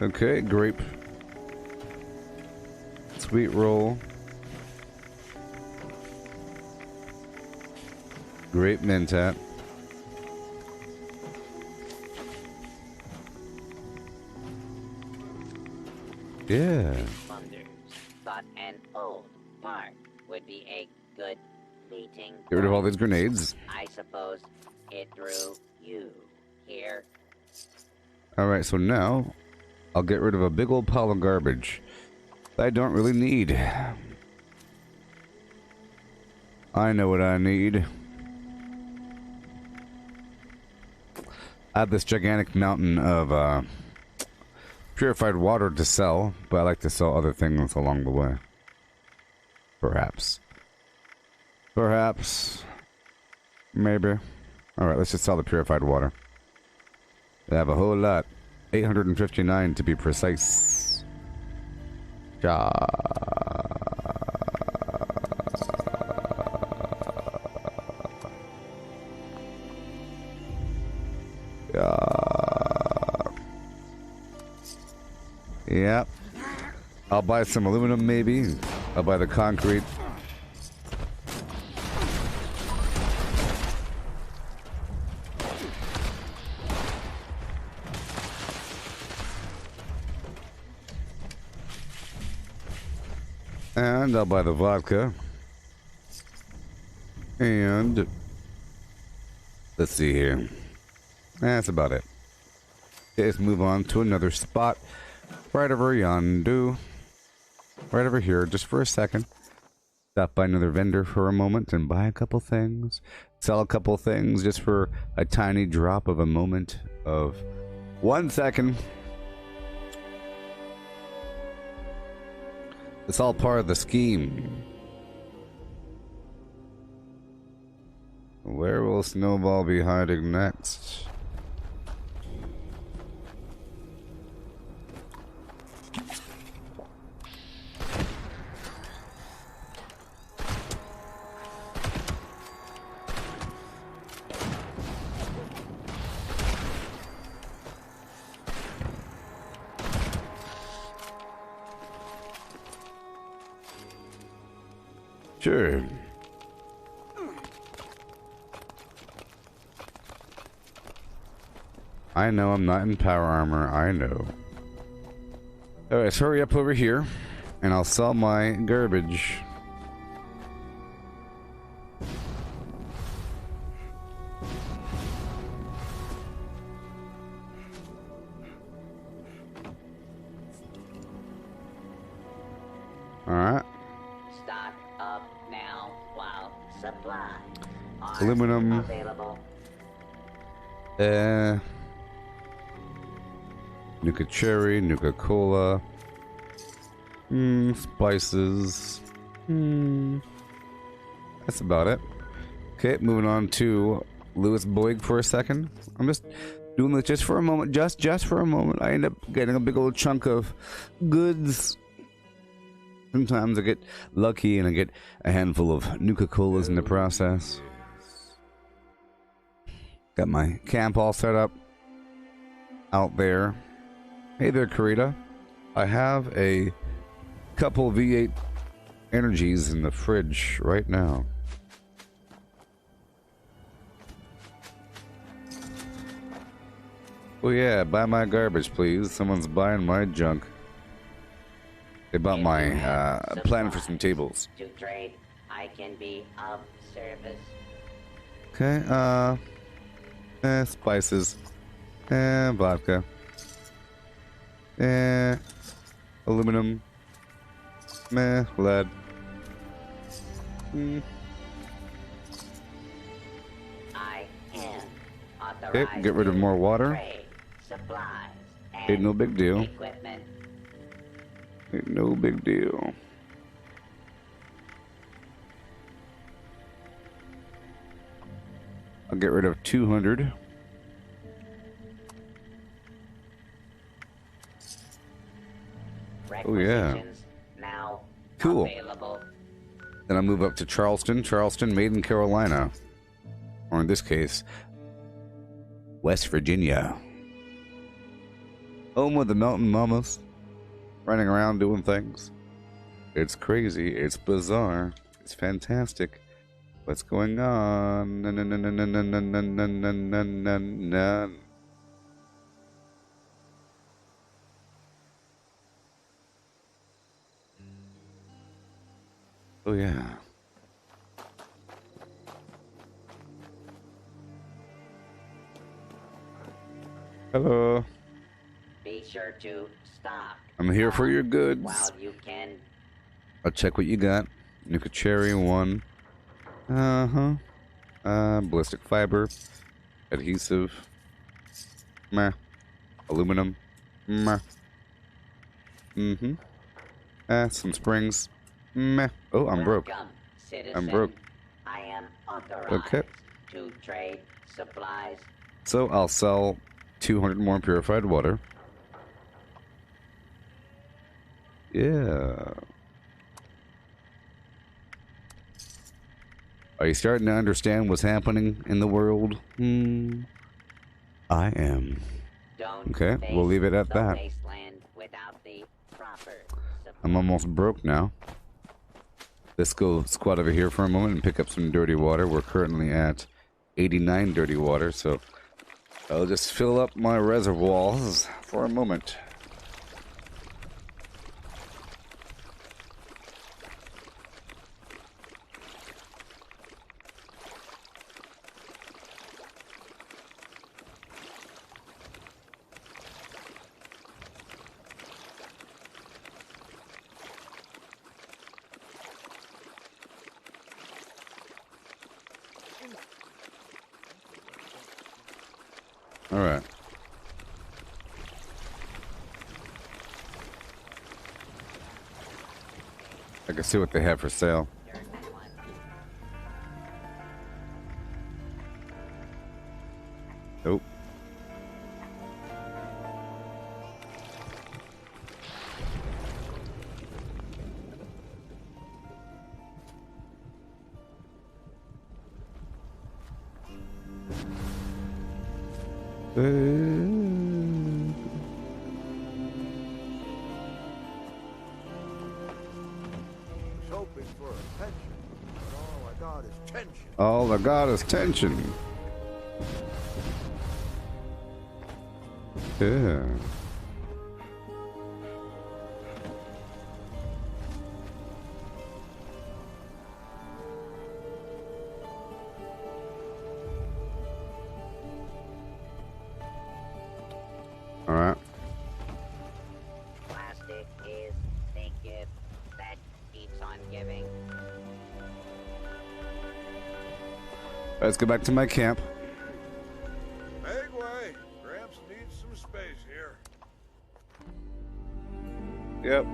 Okay, grape. Sweet roll. Grape mentat. Yeah. Wonders thought an old park would be a good meeting. Get rid of all these point. grenades. I suppose it drew you here. Alright, so now I'll get rid of a big old pile of garbage that I don't really need. I know what I need. I have this gigantic mountain of purified water to sell, but I like to sell other things along the way. Perhaps. Perhaps. Maybe. Alright, let's just sell the purified water. I have a whole lot. 859 to be precise. Ja. Yep. I'll buy some aluminum maybe. I'll buy the concrete. And I'll buy the vodka. And let's see here. That's about it. Okay, let's move on to another spot. Right over yonder. Right over here, just for a second. Stop by another vendor for a moment and buy a couple things. Sell a couple things just for a tiny drop of a moment of 1 second. It's all part of the scheme. Where will Snowball be hiding next? Sure. I know I'm not in power armor, I know. Alright, let's hurry up over here, and I'll sell my garbage. Alright. Stock up now while supply are Aluminum. available. Nuka Cherry, Nuka Cola. Spices. That's about it. Okay, moving on to Louis Boyd for a second. I'm just doing this just for a moment. Just for a moment. I end up getting a big old chunk of goods. Sometimes I get lucky and I get a handful of Nuka Colas in the process. Got my camp all set up out there. Hey there, Karita. I have a couple V8 energies in the fridge right now. Oh yeah, buy my garbage, please. Someone's buying my junk. They bought my plan for some tables. To trade, I can be of service. Okay, spices. Vodka. Aluminum. Lead. I am authorized. Okay, get rid of more water. Trade, supplies, and Ain't no big deal. equipment. Ain't no big deal. I'll get rid of 200. Oh yeah. Requisitions now Cool. available. Then I move up to Charleston. Charleston, made in Carolina. Or in this case, West Virginia. Home of the Mountain Mamas. Running around doing things. It's crazy. It's bizarre. It's fantastic. What's going on? Oh yeah. Hello. Be sure to stock I'm here for your goods. while you can. I'll check what you got. Nuka Cherry 1. Ballistic fiber. Adhesive. Meh. Aluminum. Meh. Some springs. Meh. Oh, I'm broke. Welcome, citizen. I'm broke. I am authorized Okay. to trade supplies. So I'll sell 200 more purified water. Yeah. Are you starting to understand what's happening in the world? I am. Don't Okay, face we'll leave it at the that. wasteland without the proper I'm almost broke now. Let's go squat over here for a moment and pick up some dirty water. We're currently at 89 dirty water, so I'll just fill up my reservoirs for a moment. All right. I can see what they have for sale. Nope. Hoping for attention, but all I got is tension. All I got is tension. Yeah. All right. Plastic is the gift that keeps on giving. Let's go back to my camp. Make way. Gramps needs some space here. Yep.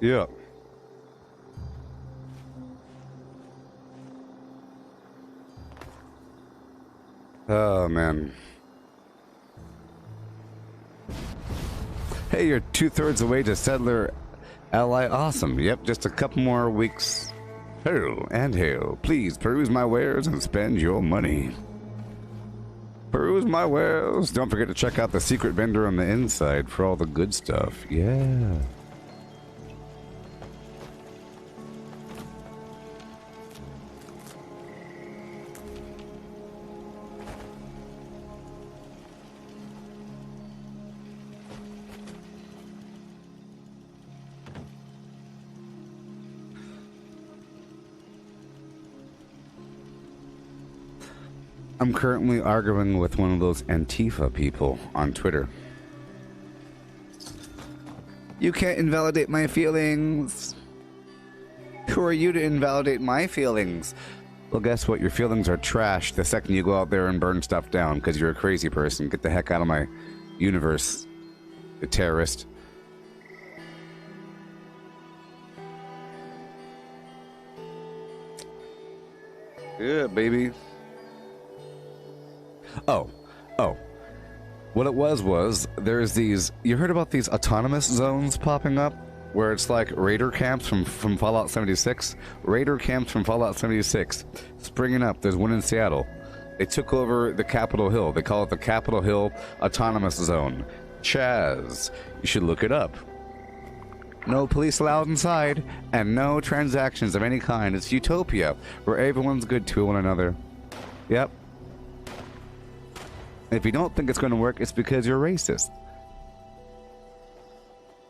Yeah. Oh, man. Hey, you're 2/3 away to Settler Ally Awesome. Yep, just a couple more weeks. Hail and hail. Please peruse my wares and spend your money. Peruse my wares. Don't forget to check out the secret vendor on the inside for all the good stuff. Yeah. I'm currently arguing with one of those Antifa people on Twitter. You can't invalidate my feelings. Who are you to invalidate my feelings? Well, guess what? Your feelings are trash the second you go out there and burn stuff down because you're a crazy person. Get the heck out of my universe, you terrorist. Yeah, baby. Oh. What it was there's these, you heard about these autonomous zones popping up? Where it's like raider camps from Fallout 76? Raider camps from Fallout 76. Springing up, there's one in Seattle. They took over the Capitol Hill. They call it the Capitol Hill Autonomous Zone. Chaz. You should look it up. No police allowed inside, and no transactions of any kind. It's utopia, where everyone's good to one another. Yep. If you don't think it's going to work, it's because you're racist.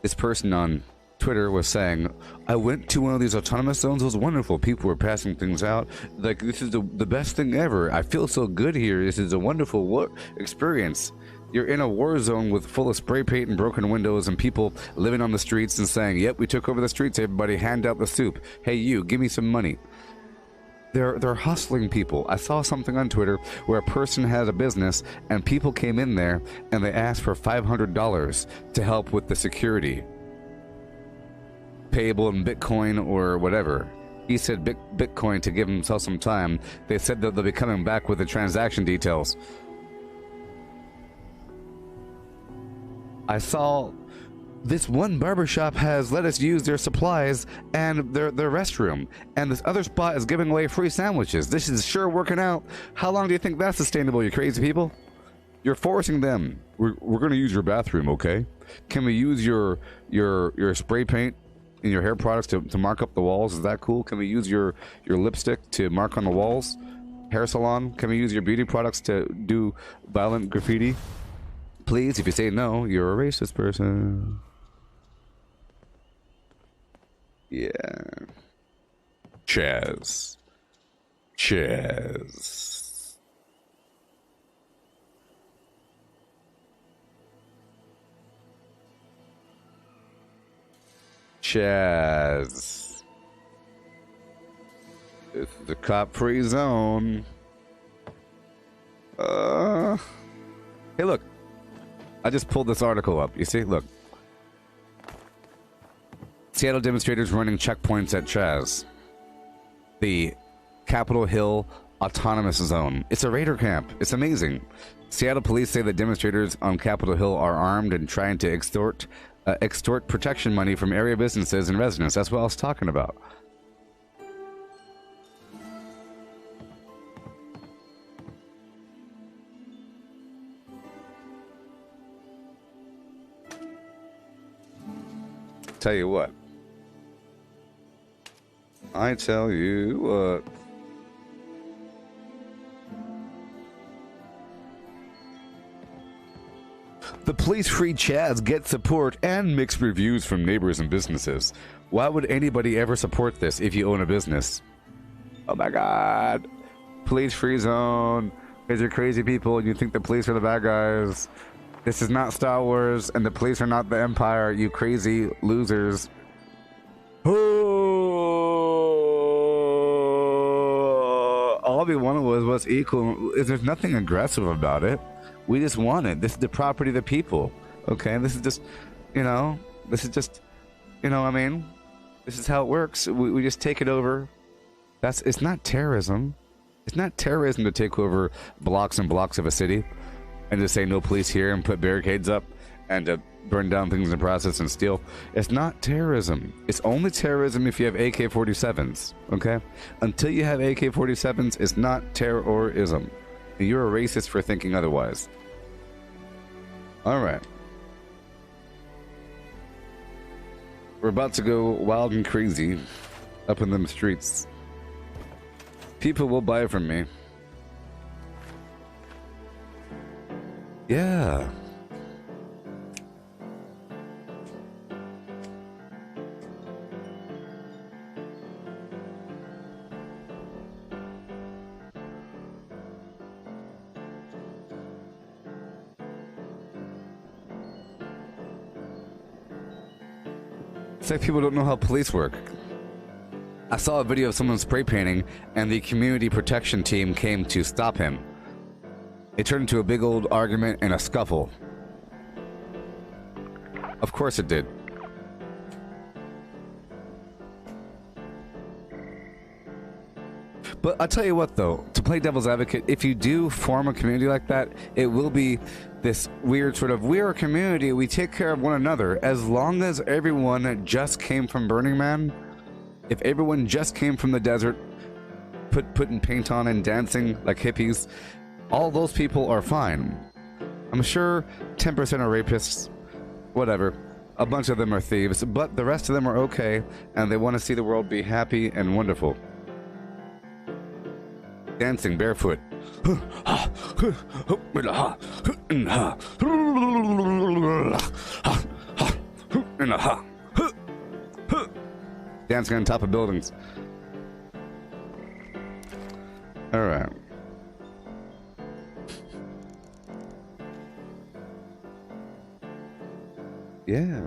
This person on Twitter was saying, I went to one of these autonomous zones. It was wonderful. People were passing things out. Like, this is the best thing ever. I feel so good here. This is a wonderful experience. You're in a war zone with full of spray paint and broken windows and people living on the streets and saying, yep, we took over the streets. Everybody hand out the soup. Hey, you, give me some money. They're hustling people. I saw something on Twitter where a person had a business and people came in there and they asked for $500 to help with the security, payable in Bitcoin or whatever. He said Bitcoin to give himself some time. They said that they'll be coming back with the transaction details. I saw this one barbershop has let us use their supplies and their restroom, and this other spot is giving away free sandwiches. This is sure working out. How long do you think that's sustainable, you crazy people? You're forcing them. We're going to use your bathroom, okay? Can we use your spray paint and your hair products to mark up the walls? Is that cool? Can we use your lipstick to mark on the walls? Hair salon? Can we use your beauty products to do violent graffiti? Please, if you say no, you're a racist person. Yeah. Chaz. Chaz. Chaz. It's the cop-free zone. Hey, look. I just pulled this article up. You see? Look. Seattle demonstrators running checkpoints at Chaz. The Capitol Hill Autonomous Zone. It's a raider camp. It's amazing. Seattle police say that demonstrators on Capitol Hill are armed and trying to extort protection money from area businesses and residents. That's what I was talking about. Tell you what. I tell you what. The police freed Chaz get support and mixed reviews from neighbors and businesses. Why would anybody ever support this if you own a business? Oh my god. Police free zone. Because you're crazy people and you think the police are the bad guys. This is not Star Wars and the police are not the Empire, you crazy losers. All we wanted was equal. There's nothing aggressive about it. We just want it. This is the property of the people. Okay? This is just, this is just, I mean? This is how it works. We just take it over. It's not terrorism. It's not terrorism to take over blocks and blocks of a city and to say no police here and put barricades up and to burn down things in the process and steal. It's not terrorism. It's only terrorism if you have AK-47s, okay? Until you have AK-47s, it's not terrorism. And you're a racist for thinking otherwise. All right. We're about to go wild and crazy up in them streets. People will buy from me. Yeah. It's like people don't know how police work. I saw a video of someone spray painting and the community protection team came to stop him. It turned into a big old argument and a scuffle. Of course it did. But I'll tell you what though, to play devil's advocate, if you do form a community like that, it will be this weird sort of, we're a community, we take care of one another. As long as everyone just came from Burning Man, if everyone just came from the desert, putting paint on and dancing like hippies, all those people are fine. I'm sure 10% are rapists, whatever. A bunch of them are thieves, but the rest of them are okay, and they want to see the world be happy and wonderful. Dancing barefoot. Dancing on top of buildings. All right. Yeah.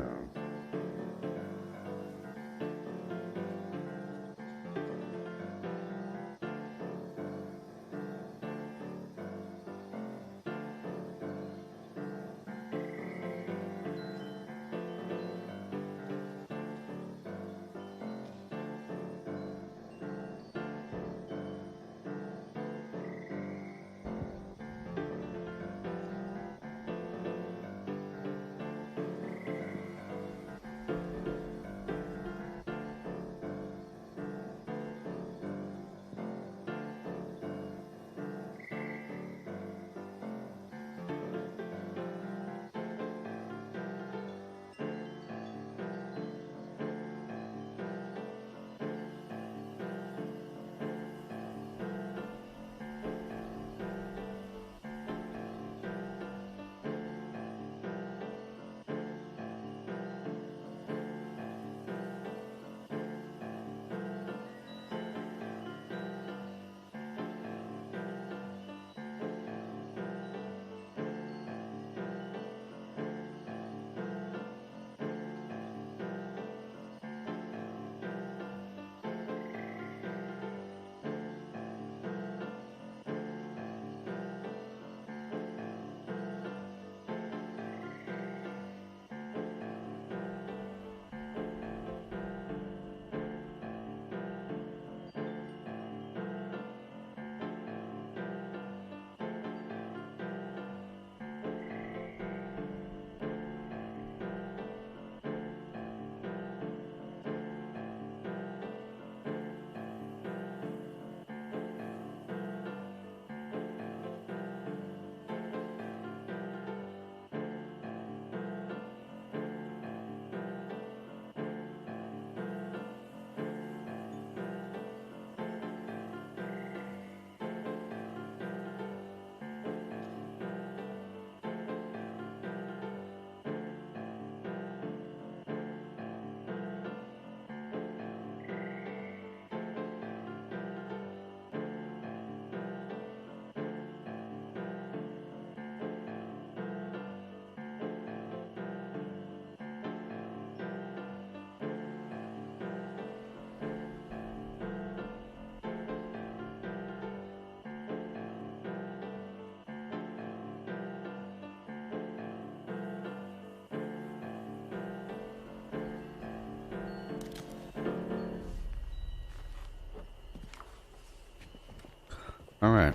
Alright.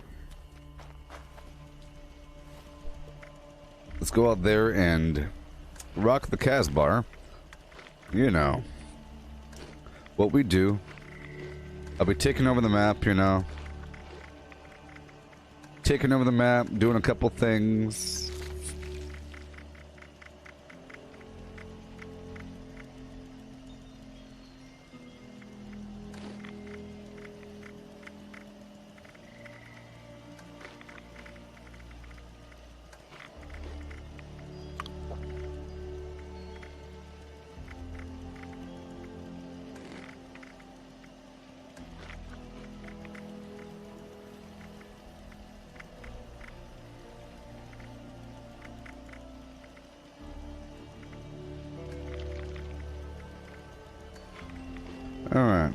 Let's go out there and rock the Casbar. You know. What we do. I'll be taking over the map, you know. Taking over the map, doing a couple things. All right.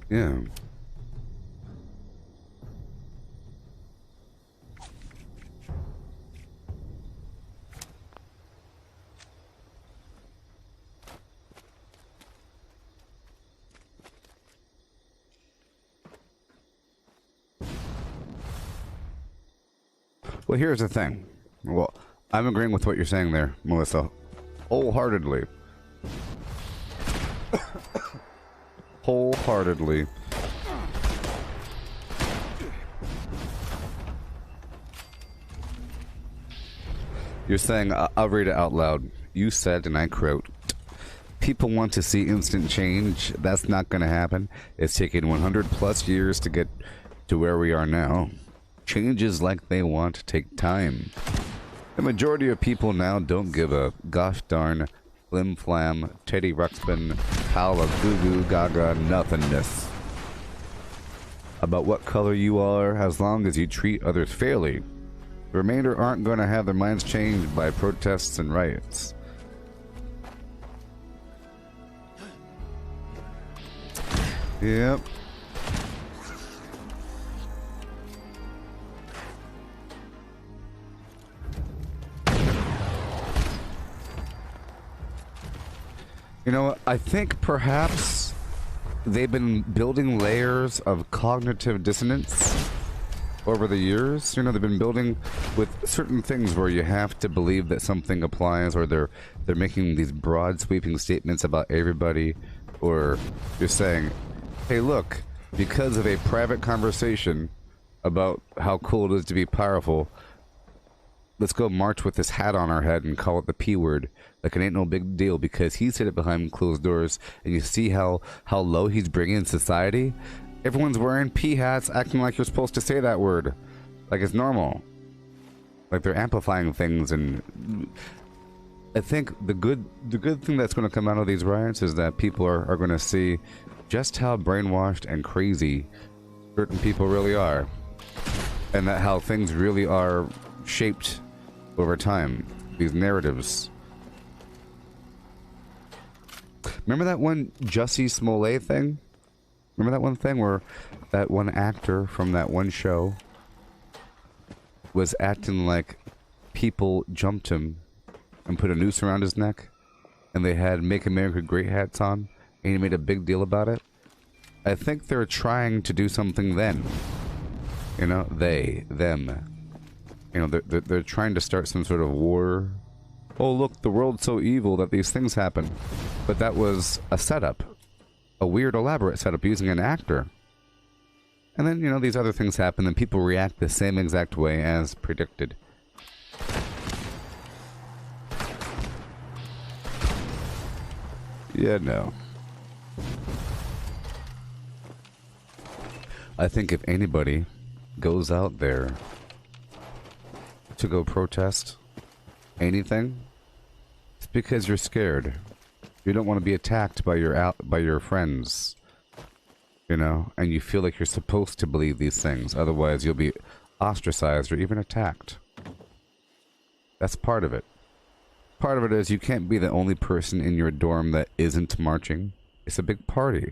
Yeah. Well, here's the thing. Well, I'm agreeing with what you're saying there, Melissa. Wholeheartedly. Wholeheartedly. You're saying, I'll read it out loud. You said, and I quote, people want to see instant change. That's not going to happen. It's taken 100 plus years to get to where we are now. Changes like they want take time. The majority of people now don't give a gosh darn flim flam, Teddy Ruxpin, pal of goo goo gaga nothingness about what color you are as long as you treat others fairly. The remainder aren't going to have their minds changed by protests and riots. Yep. You know, I think perhaps they've been building layers of cognitive dissonance over the years. You know, they've been building with certain things where you have to believe that something applies, or they're making these broad sweeping statements about everybody, or you're saying, hey look, because of a private conversation about how cool it is to be powerful, let's go march with this hat on our head and call it the P word. Like it ain't no big deal because he said it behind closed doors, and you see how low he's bringing society. Everyone's wearing P hats, acting like you're supposed to say that word, like it's normal. Like they're amplifying things, and I think the good thing that's going to come out of these riots is that people are going to see just how brainwashed and crazy certain people really are, and that how things really are shaped over time. These narratives. Remember that one Jussie Smollett thing? Remember that one thing where that one actor from that one show was acting like people jumped him and put a noose around his neck, and they had Make America Great hats on, and he made a big deal about it? I think they're trying to do something then. You know, them. You know, they're trying to start some sort of war. Oh, look, the world's so evil that these things happen. But that was a setup. A weird, elaborate setup using an actor. And then, you know, these other things happen and people react the same exact way as predicted. Yeah, no. I think if anybody goes out there to go protest anything, it's because you're scared. You don't want to be attacked by your friends. you know, and you feel like you're supposed to believe these things. Otherwise, you'll be ostracized or even attacked. That's part of it. Part of it is you can't be the only person in your dorm that isn't marching. It's a big party.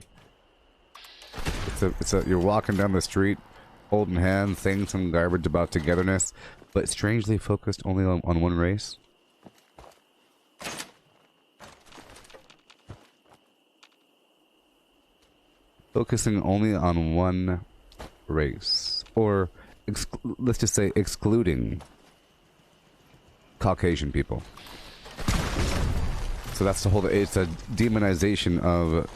You're walking down the street, holding hands, saying some garbage about togetherness, but strangely focused only on one race. Focusing only on one race. Or, let's just say, excluding Caucasian people. So that's the whole... It's a demonization of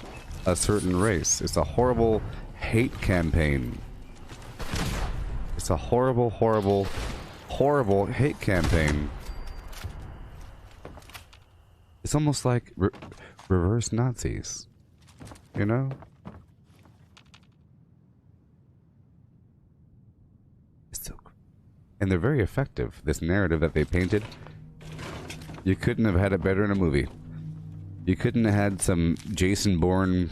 a certain race. It's a horrible hate campaign. It's a horrible, horrible, horrible hate campaign. It's almost like reverse Nazis. You know? And they're very effective. This narrative that they painted, you couldn't have had it better in a movie. You couldn't have had some Jason Bourne,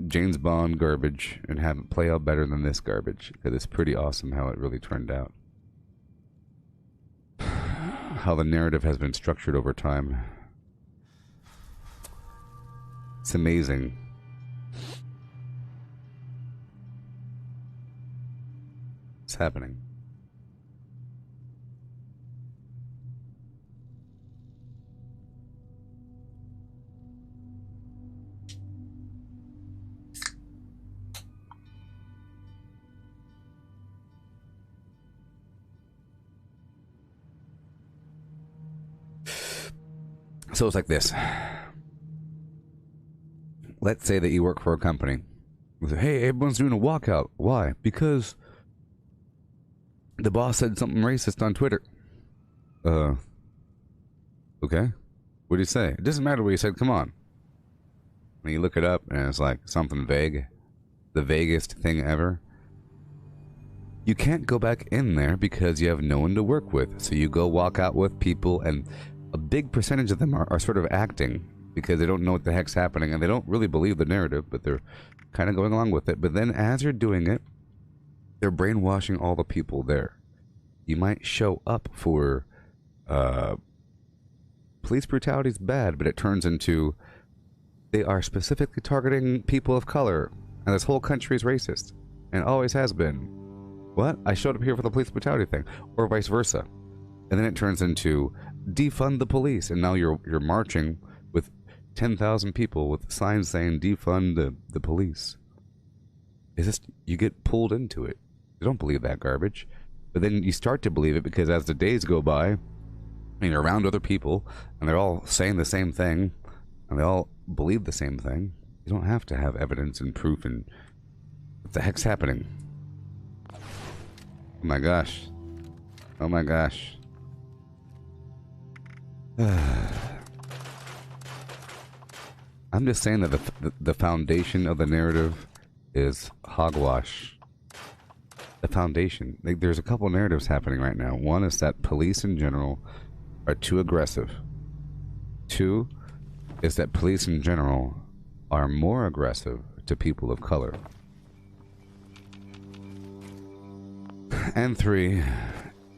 James Bond garbage and have it play out better than this garbage. Because it's pretty awesome how it really turned out. How the narrative has been structured over time. It's amazing. It's happening. So it's like this. Let's say that you work for a company. You say, hey, everyone's doing a walkout. Why? Because the boss said something racist on Twitter. Okay. What do you say? It doesn't matter what you said. Come on. And you look it up and it's like something vague. The vaguest thing ever. You can't go back in there because you have no one to work with. So you go walk out with people, and a big percentage of them are sort of acting because they don't know what the heck's happening and they don't really believe the narrative, but they're kind of going along with it. But then as you're doing it, they're brainwashing all the people there. You might show up for police brutality is bad, but it turns into they are specifically targeting people of color, and this whole country is racist and always has been. What? I showed up here for the police brutality thing, or vice versa. And then it turns into defund the police, and now you're marching with 10,000 people with signs saying defund the police. It's just, you get pulled into it. You don't believe that garbage, but then you start to believe it because as the days go by, and you're around other people, and they're all saying the same thing, and they all believe the same thing. You don't have to have evidence and proof and what the heck's happening. Oh my gosh. Oh my gosh. I'm just saying that the foundation of the narrative is hogwash. The foundation. Like, there's a couple narratives happening right now. One is that police in general are too aggressive. Two is that police in general are more aggressive to people of color. And three,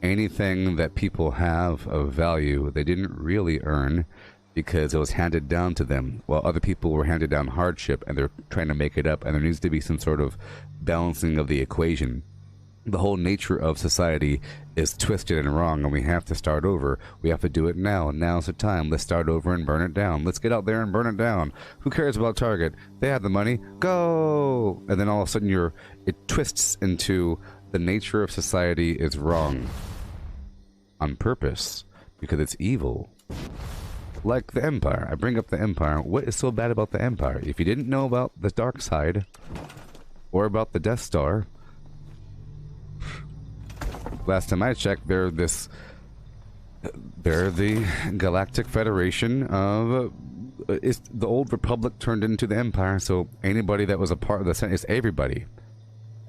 anything that people have of value they didn't really earn because it was handed down to them, while other people were handed down hardship and they're trying to make it up, and there needs to be some sort of balancing of the equation. The whole nature of society is twisted and wrong, and we have to start over. We have to do it now. Now's the time. Let's start over and burn it down. Let's get out there and burn it down. Who cares about Target? They have the money. Go! And then all of a sudden it twists into the nature of society is wrong. On purpose. Because it's evil. Like the Empire. I bring up the Empire. What is so bad about the Empire? If you didn't know about the dark side, or about the Death Star, last time I checked, they're the Galactic Federation of... It's the old Republic turned into the Empire, so anybody that was a part of the Senate, it's everybody.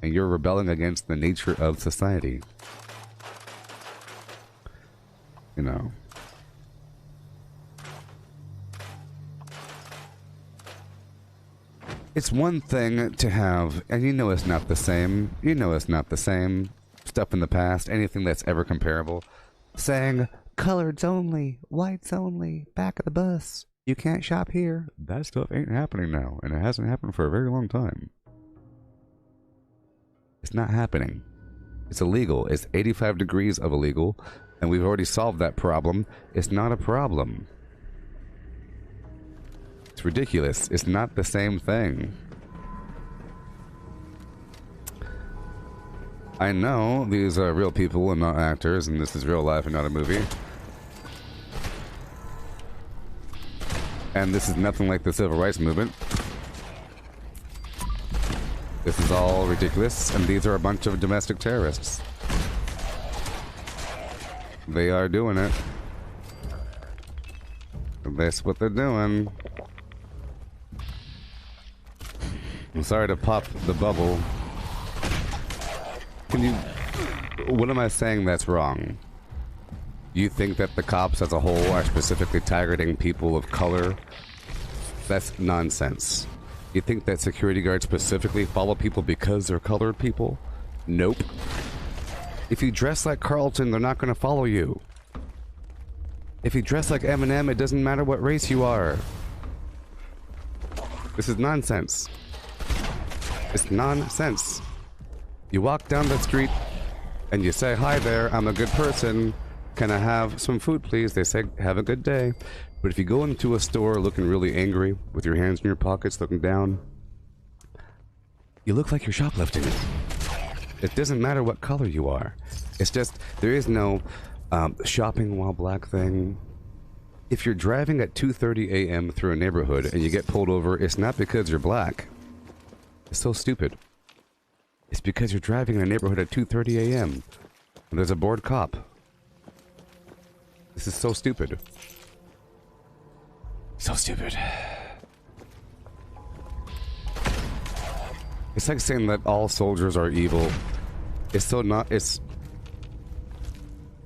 And you're rebelling against the nature of society. You know. It's one thing to have, and you know it's not the same. You know it's not the same. Stuff in the past, anything that's ever comparable. Saying, coloreds only, whites only, back of the bus. You can't shop here. That stuff ain't happening now, and it hasn't happened for a very long time. It's not happening. It's illegal. It's 85 degrees of illegal, and we've already solved that problem. It's not a problem. It's ridiculous. It's not the same thing. I know these are real people and not actors, and this is real life and not a movie. And this is nothing like the civil rights movement. This is all ridiculous, and these are a bunch of domestic terrorists. They are doing it. That's what they're doing. I'm sorry to pop the bubble. Can you... What am I saying that's wrong? You think that the cops as a whole are specifically targeting people of color? That's nonsense. You think that security guards specifically follow people because they're colored people? Nope. If you dress like Carlton, they're not going to follow you. If you dress like Eminem, it doesn't matter what race you are. This is nonsense. It's nonsense. You walk down the street and you say, hi there, I'm a good person. Can I have some food, please? They say, have a good day. But if you go into a store looking really angry, with your hands in your pockets looking down, you look like you're shoplifting. It doesn't matter what color you are. It's just, there is no shopping while black thing. If you're driving at 2:30 a.m. through a neighborhood and you get pulled over, it's not because you're black. It's so stupid. It's because you're driving in a neighborhood at 2:30 a.m. and there's a bored cop. This is so stupid. So stupid. It's like saying that all soldiers are evil. It's so not... It's...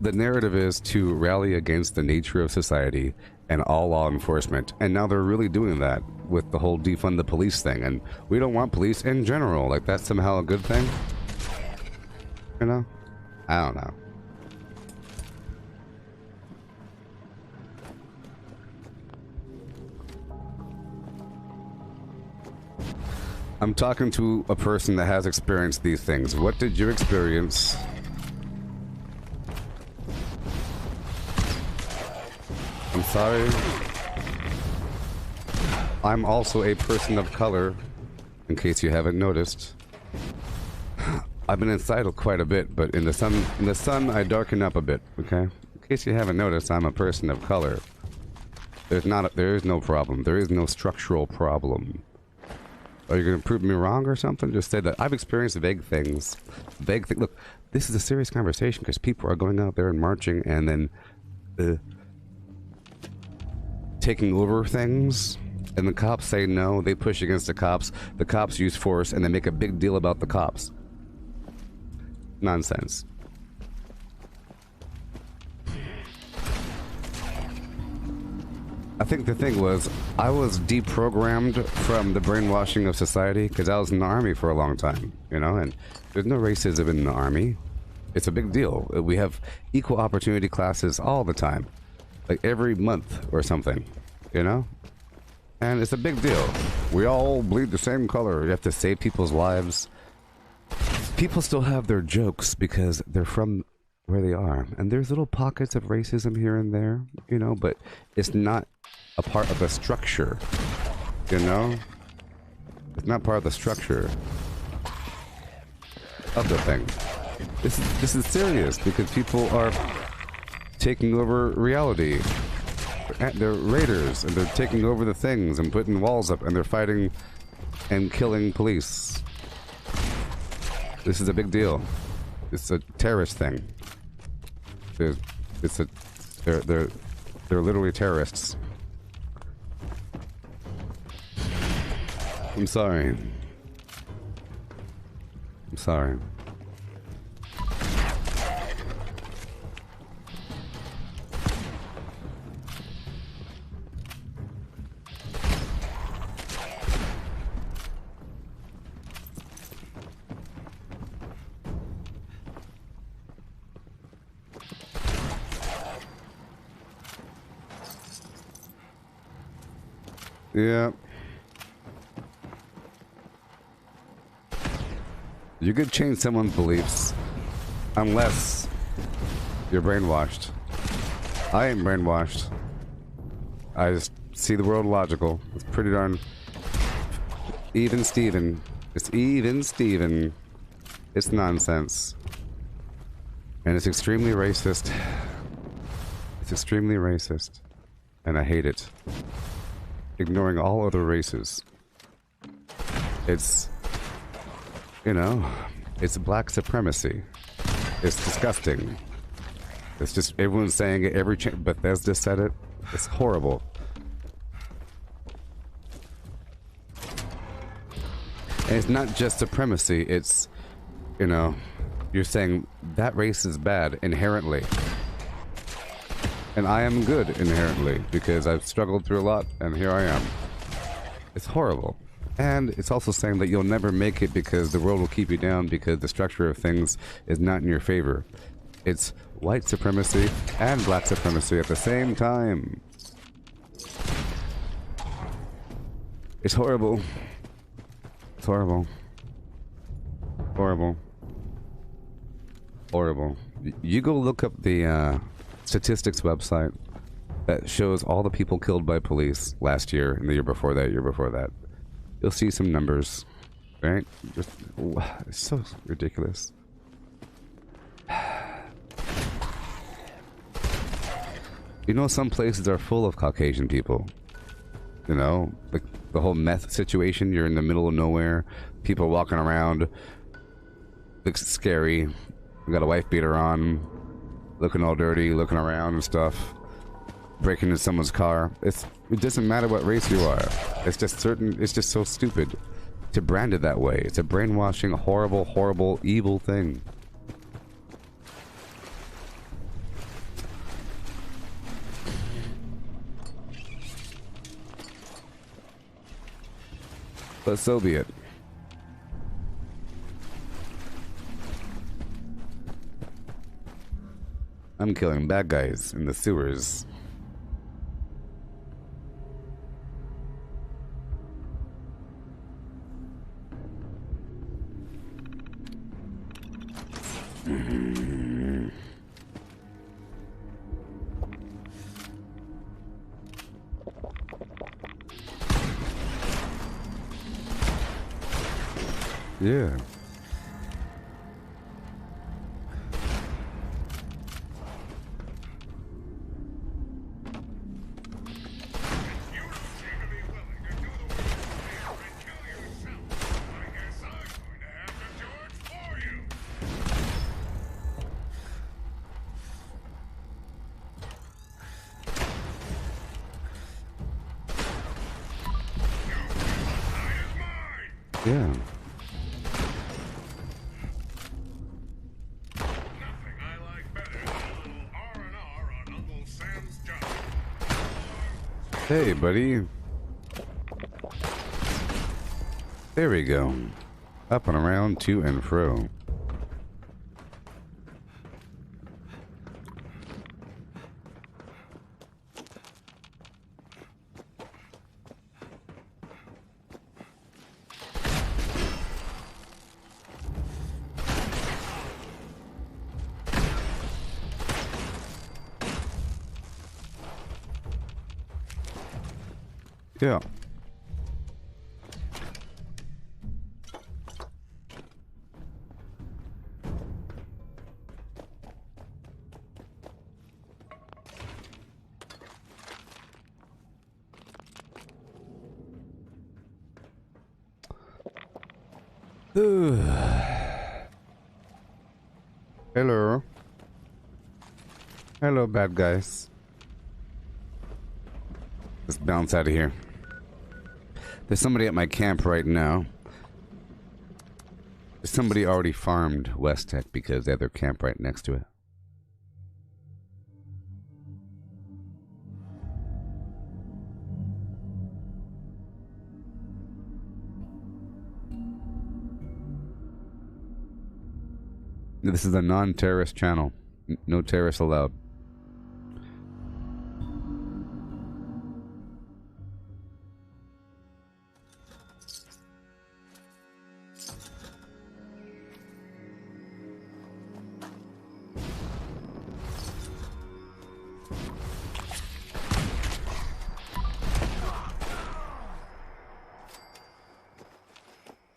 The narrative is to rally against the nature of society and all law enforcement. And now they're really doing that with the whole defund the police thing. And we don't want police in general. Like, that's somehow a good thing? You know? I don't know. I'm talking to a person that has experienced these things. What did you experience? I'm sorry. I'm also a person of color, in case you haven't noticed. I've been inside quite a bit, but in the sun I darken up a bit, okay? In case you haven't noticed, I'm a person of color. There is no problem. There is no structural problem. Are you going to prove me wrong or something? Just say that I've experienced vague things. Look, this is a serious conversation because people are going out there and marching and then taking over things. And the cops say no. They push against the cops use force and they make a big deal about the cops. Nonsense. I think the thing was, I was deprogrammed from the brainwashing of society because I was in the army for a long time, you know, and there's no racism in the army. It's a big deal. We have equal opportunity classes all the time, like every month or something, you know, and it's a big deal. We all bleed the same color. You have to save people's lives. People still have their jokes because they're from where they are, and there's little pockets of racism here and there, you know, but it's not a part of the structure, you know? It's not part of the structure of the thing. This is serious because people are taking over reality. They're raiders and they're taking over the things and putting walls up and they're fighting and killing police. This is a big deal. It's a terrorist thing. They're literally terrorists. I'm sorry. I'm sorry. Yeah. You could change someone's beliefs. Unless you're brainwashed. I ain't brainwashed. I just see the world logical. It's pretty darn... Even Steven. It's even Steven. It's nonsense. And it's extremely racist. It's extremely racist. And I hate it. Ignoring all other races. It's... You know... It's black supremacy. It's disgusting. It's just... Everyone's saying it every... Bethesda said it. It's horrible. And it's not just supremacy, it's... You know... You're saying that race is bad inherently. And I am good inherently because I've struggled through a lot and here I am. It's horrible. And it's also saying that you'll never make it because the world will keep you down because the structure of things is not in your favor. It's white supremacy and black supremacy at the same time. It's horrible. It's horrible. Horrible. Horrible. You go look up the statistics website that shows all the people killed by police last year and the year before that. You'll see some numbers, right? It's so ridiculous. You know, some places are full of Caucasian people. You know, like the whole meth situation. You're in the middle of nowhere. People walking around. Looks scary. We got a wife beater on, looking all dirty, looking around and stuff, breaking into someone's car. It doesn't matter what race you are. It's just so stupid to brand it that way. It's a brainwashing, horrible, horrible, evil thing. But so be it. I'm killing bad guys in the sewers. Yeah. Yeah. Hey, buddy. There we go. Up and around, to and fro. Yeah. Hello. Hello, bad guys. Let's bounce out of here. There's somebody at my camp right now. Somebody already farmed West Tech because they have their camp right next to it. This is a non-terrorist channel. No terrorists allowed.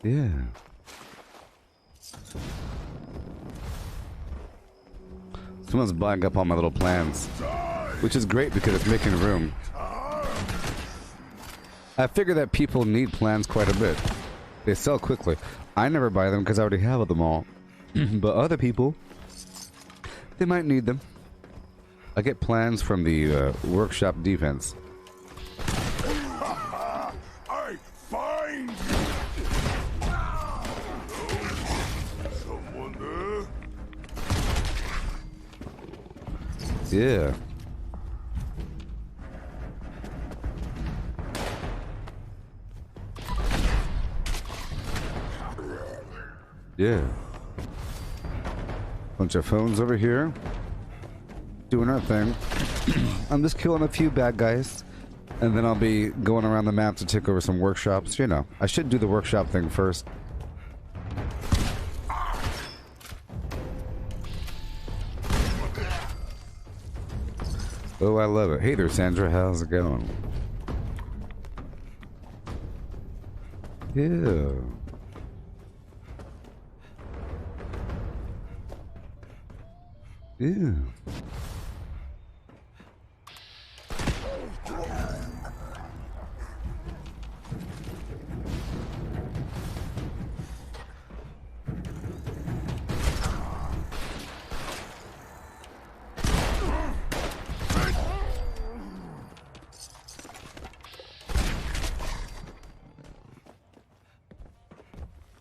Yeah. Someone's buying up all my little plans, which is great because it's making room. I figure that people need plans quite a bit. They sell quickly. I never buy them because I already have them all. But other people, they might need them. I get plans from the workshop defense. I find someone there. Yeah. Yeah. Bunch of phones over here. Doing our thing. I'm just killing a few bad guys. And then I'll be going around the map to take over some workshops. You know, I should do the workshop thing first. Oh, I love it. Hey there, Sandra. How's it going? Yeah. Yeah.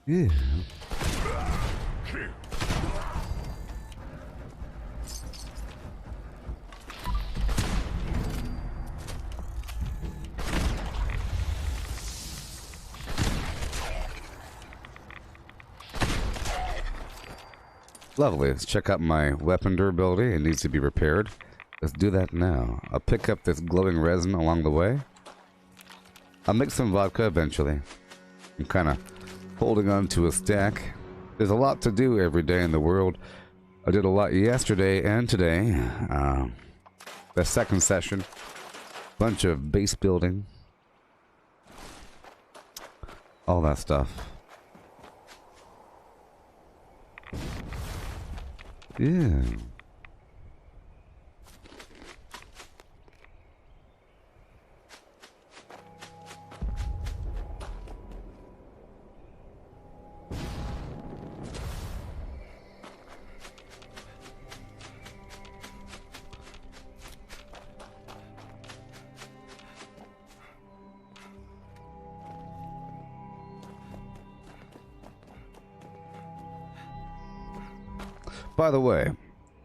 Yeah. Lovely. Let's check out my weapon durability. It needs to be repaired. Let's do that now. I'll pick up this glowing resin along the way. I'll make some vodka eventually. I'm kind of holding on to a stack. There's a lot to do every day in the world. I did a lot yesterday and today. The second session. Bunch of base building. All that stuff. Yeah. By the way,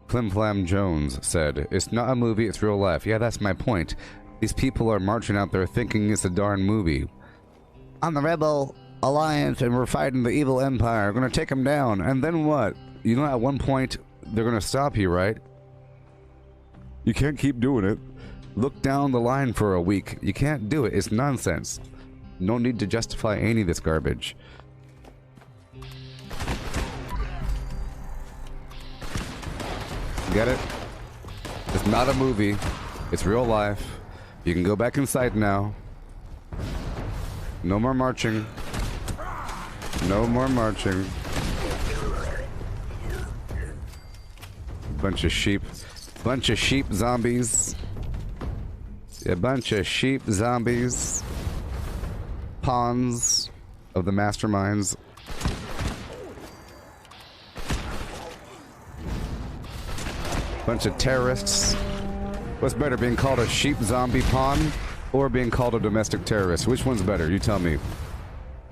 Flim Flam Jones said, "It's not a movie, it's real life." Yeah, that's my point. These people are marching out there thinking it's a darn movie. I'm the Rebel Alliance and we're fighting the evil empire. We're gonna take them down. And then what? You know, at one point, they're gonna stop you, right? You can't keep doing it. Look down the line for a week. You can't do it. It's nonsense. No need to justify any of this garbage. Get it? It's not a movie. It's real life. You can go back inside now. No more marching. No more marching. Bunch of sheep. Bunch of sheep zombies. A bunch of sheep zombies. Pawns of the masterminds. Bunch of terrorists. What's better, being called a sheep zombie pawn or being called a domestic terrorist? Which one's better? You tell me.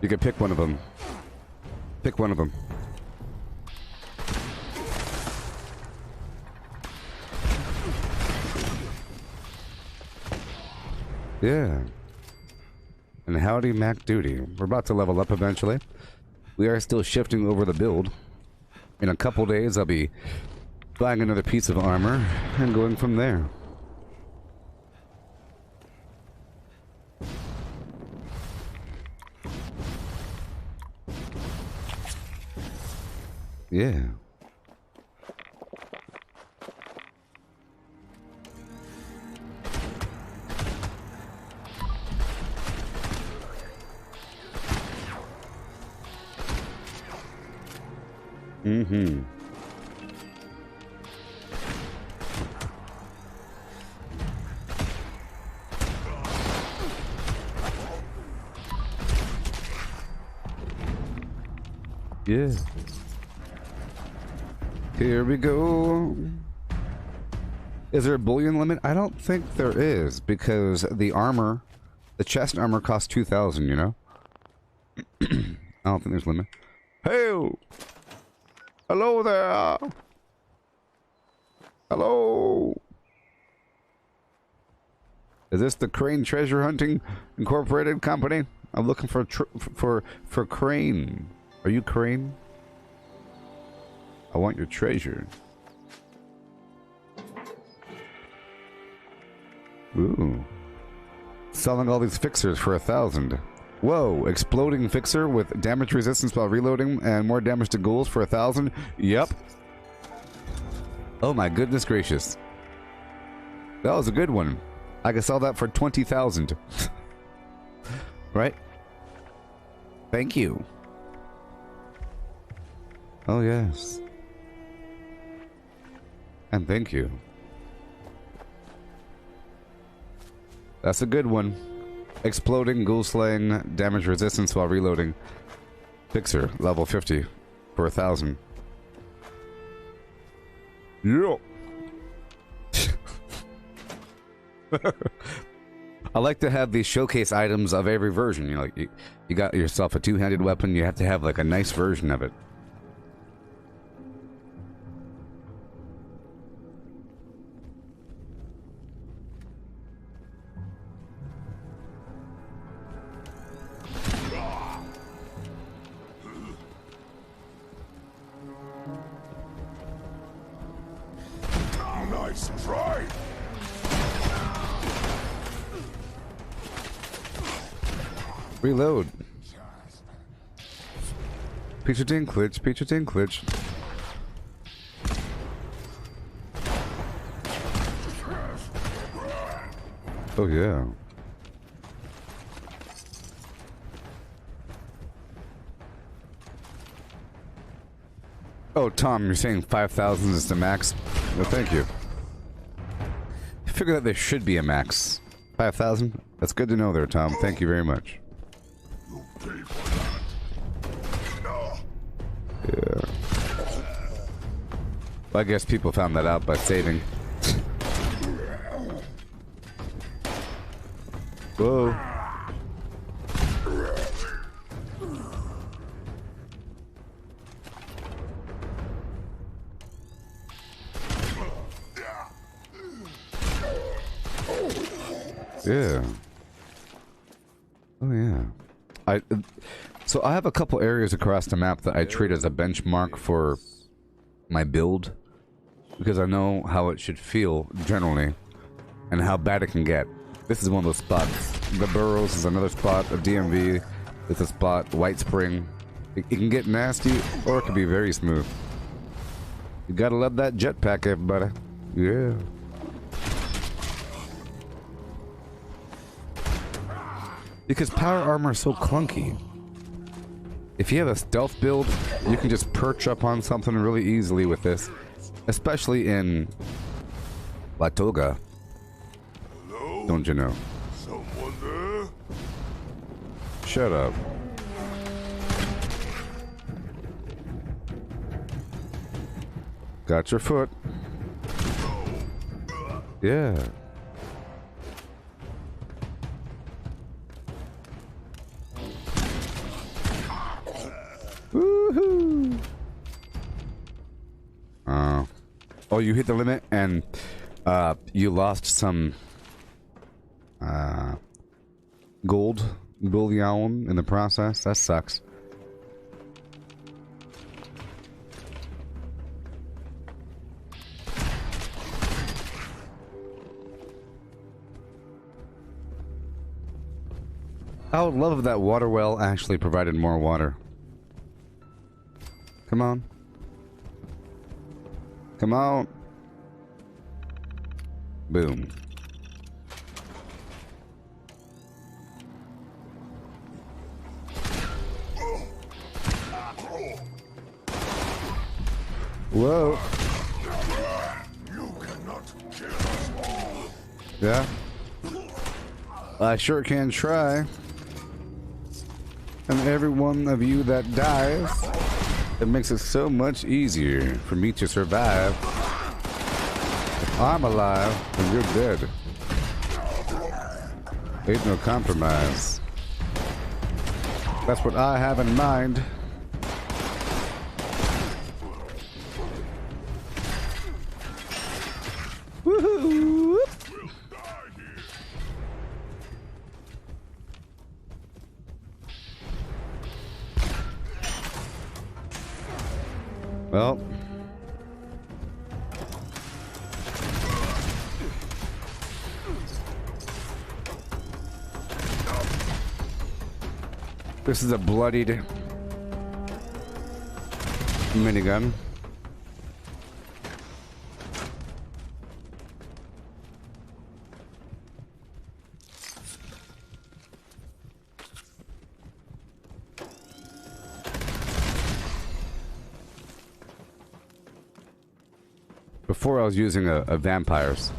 You can pick one of them. Pick one of them. Yeah. And howdy Mac Duty. We're about to level up eventually. We are still shifting over the build. In a couple days I'll be buying another piece of armor and going from there. Yeah. Mm-hmm. Yeah. Here we go. Is there a bullion limit? I don't think there is, because the armor, the chest armor costs 2,000, you know? I don't think there's a limit. Hey! Hello there! Hello! Is this the Crane Treasure Hunting Incorporated Company? I'm looking for Crane. Are you Crane? I want your treasure. Ooh. Selling all these fixers for 1,000. Whoa, exploding fixer with damage resistance while reloading and more damage to ghouls for 1,000? Yep. Oh my goodness gracious. That was a good one. I could sell that for 20,000. Right? Thank you. Oh yes. And thank you. That's a good one. Exploding, ghoul slaying, damage resistance while reloading. Fixer, level 50 for 1,000. Yeah. I like to have these showcase items of every version. You know, like you got yourself a two-handed weapon, you have to have like a nice version of it. Nice try. Reload. Peter Dinklage, Peter Dinklage. Oh yeah. Oh, Tom, you're saying 5,000 is the max? Well, thank you. I figure that there should be a max. 5,000? That's good to know there, Tom. Thank you very much. Yeah. Well, I guess people found that out by saving. Whoa. Yeah. Oh yeah. So I have a couple areas across the map that I treat as a benchmark for my build, because I know how it should feel generally and how bad it can get. This is one of those spots. The Burrows is another spot. A DMV is a spot. White Spring. It can get nasty or it can be very smooth. You gotta love that jetpack, everybody. Yeah. Because power armor is so clunky. If you have a stealth build, you can just perch up on something really easily with this. Especially in Latoga. Hello? Don't you know? Someone there? Shut up. Got your foot. Yeah. Woohoo! Oh, you hit the limit and you lost some gold bullion in the process. That sucks. I would love if that water well actually provided more water. Come on. Come on. Boom. Whoa. You cannot kill us all. Yeah. I sure can try. And every one of you that dies, it makes it so much easier for me to survive. If I'm alive and you're dead, ain't no compromise. That's what I have in mind. Woohoo! Well, this is a bloodied minigun. Before I was using a vampires.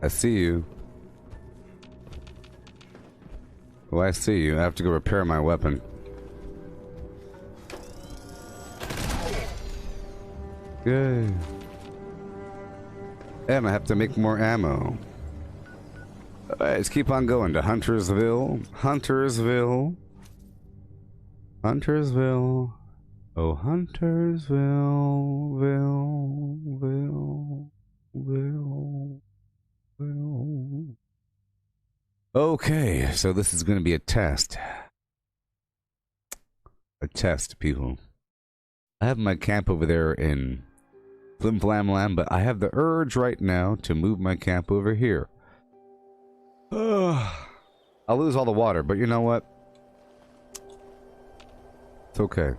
I see you. Oh, I see you. I have to go repair my weapon. Yay. And I have to make more ammo. Alright, let's keep on going to Huntersville. Huntersville. Huntersville. Oh, Huntersville, Ville. Okay, so this is going to be a test. A test, people. I have my camp over there in Flim Flam Lam, but I have the urge right now to move my camp over here. I'll lose all the water, but you know what? It's okay.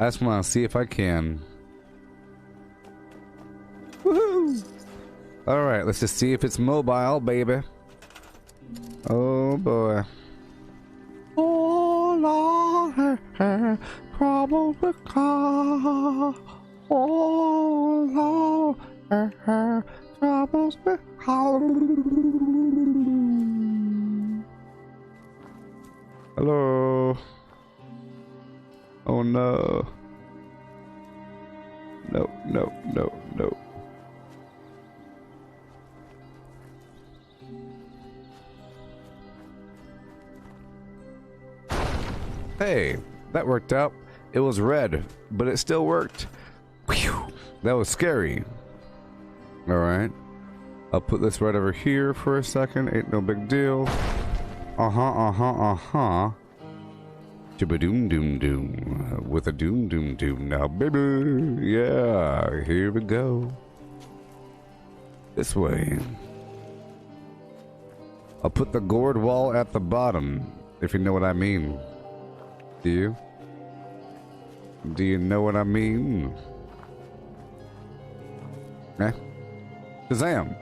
I just want to see if I can. Woohoo! Alright, let's just see if it's mobile, baby. Oh boy. Oh Lord, trouble with car. Oh Lord, troubles with car. Hello. Oh no. No, no, no, no. Hey, that worked out. It was red, but it still worked. Whew, that was scary. Alright. I'll put this right over here for a second. Ain't no big deal. Doom doom doom with a doom doom doom now, baby. Yeah, here we go. This way. I'll put the gourd wall at the bottom, if you know what I mean. Do you? Do you know what I mean? Eh? Shazam!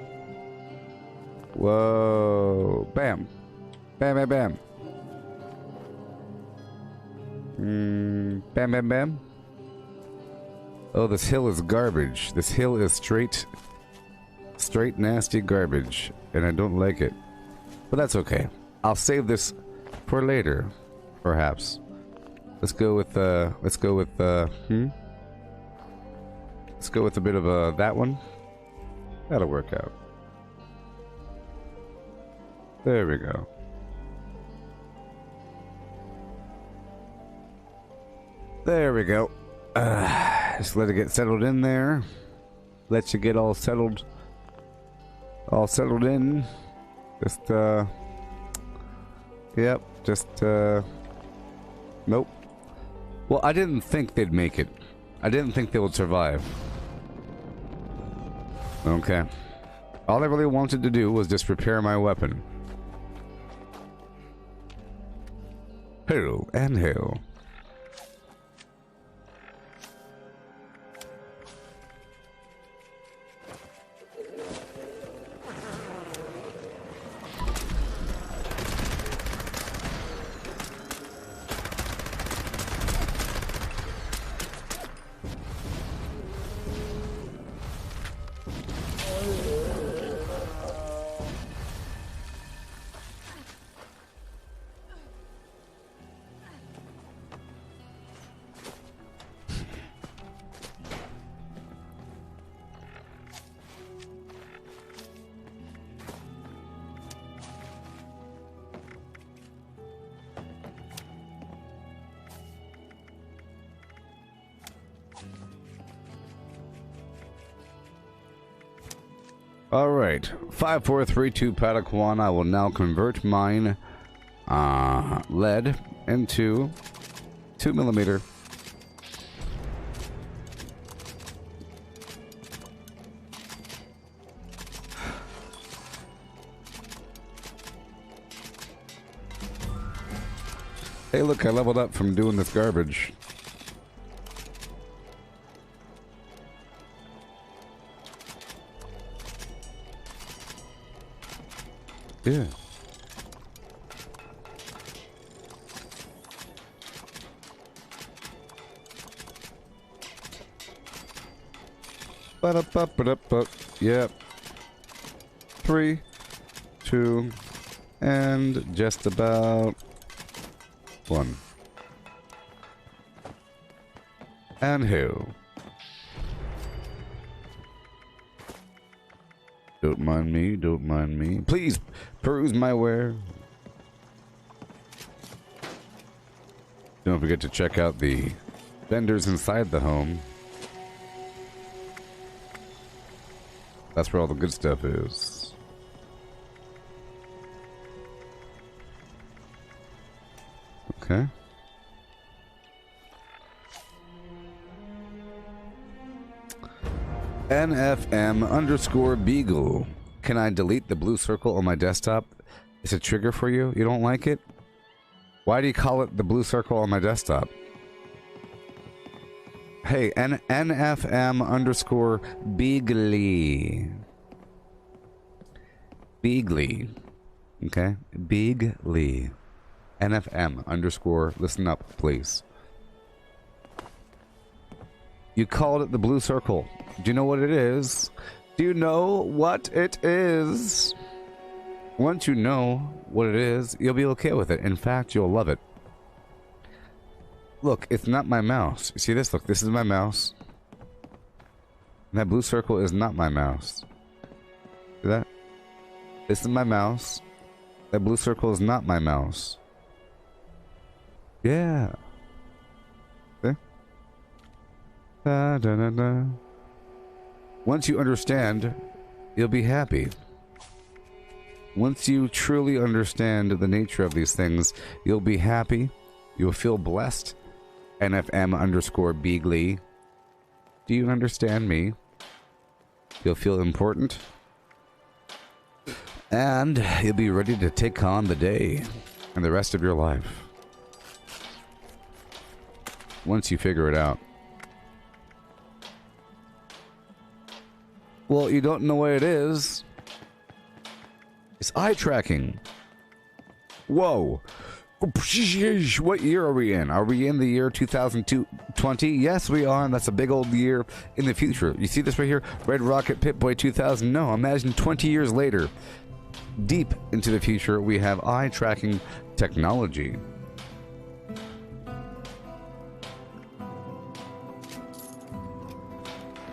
Whoa! Bam! Bam! Bam! Bam! Bam, bam, bam. Oh, this hill is garbage. This hill is straight nasty garbage, and I don't like it. But that's okay. I'll save this for later, perhaps. Let's go with a bit of that one. That'll work out. There we go. There we go. Just let it get settled in there. Let you get all settled in. Just, yep, just, nope. Well, I didn't think they'd make it. I didn't think they would survive. Okay. All I really wanted to do was just repair my weapon. Hail and hail. Alright, 5432 Padawan. I will now convert mine lead into 2mm. Hey look, I leveled up from doing this garbage. Yeah. Ba-da-ba-ba-da-ba. Yep. 3, 2, and just about 1. And who? Don't mind me, don't mind me. Please peruse my ware. Don't forget to check out the vendors inside the home. That's where all the good stuff is. Okay. NFM_Beagle. Can I delete the blue circle on my desktop? It's a trigger for you? You don't like it? Why do you call it the blue circle on my desktop? Hey, NFM_Beagley. Beagley. Okay? Beagley. NFM_. Listen up, please. You called it the blue circle. Do you know what it is? Do you know what it is? Once you know what it is, you'll be okay with it. In fact, you'll love it. Look, it's not my mouse. You see this? Look, this is my mouse. And that blue circle is not my mouse. See that? This is my mouse. That blue circle is not my mouse. Yeah. See? Da, da, da, da. Once you understand, you'll be happy. Once you truly understand the nature of these things, you'll be happy. You'll feel blessed. NFM_Beagley. Do you understand me? You'll feel important. And you'll be ready to take on the day and the rest of your life. Once you figure it out. Well, you don't know what it is. It's eye tracking. Whoa. What year are we in? Are we in the year 2020? Yes, we are, and that's a big old year in the future. You see this right here? Red Rocket Pip-Boy 2000. No, imagine 20 years later. Deep into the future, we have eye tracking technology.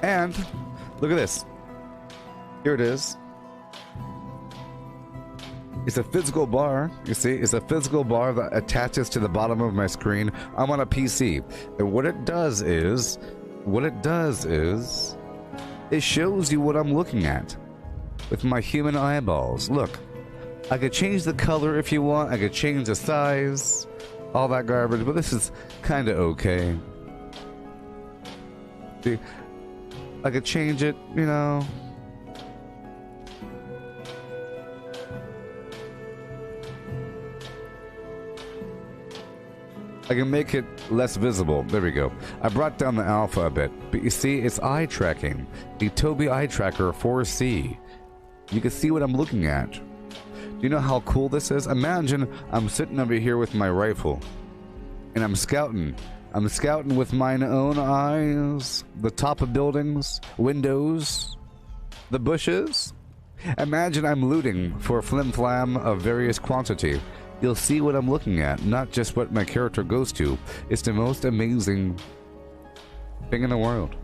And look at this. Here it is. It's a physical bar. You see, it's a physical bar that attaches to the bottom of my screen. I'm on a PC. And what it does is, it shows you what I'm looking at with my human eyeballs. Look, I could change the color if you want. I could change the size, all that garbage, but this is kind of okay. See, I could change it, you know. I can make it less visible. There we go. I brought down the alpha a bit, but you see, it's eye tracking. The Tobii Eye Tracker 4C. You can see what I'm looking at. Do you know how cool this is? Imagine I'm sitting over here with my rifle, and I'm scouting. I'm scouting with mine own eyes, the top of buildings, windows, the bushes. Imagine I'm looting for flim-flam of various quantity. You'll see what I'm looking at, not just what my character goes to. It's the most amazing thing in the world.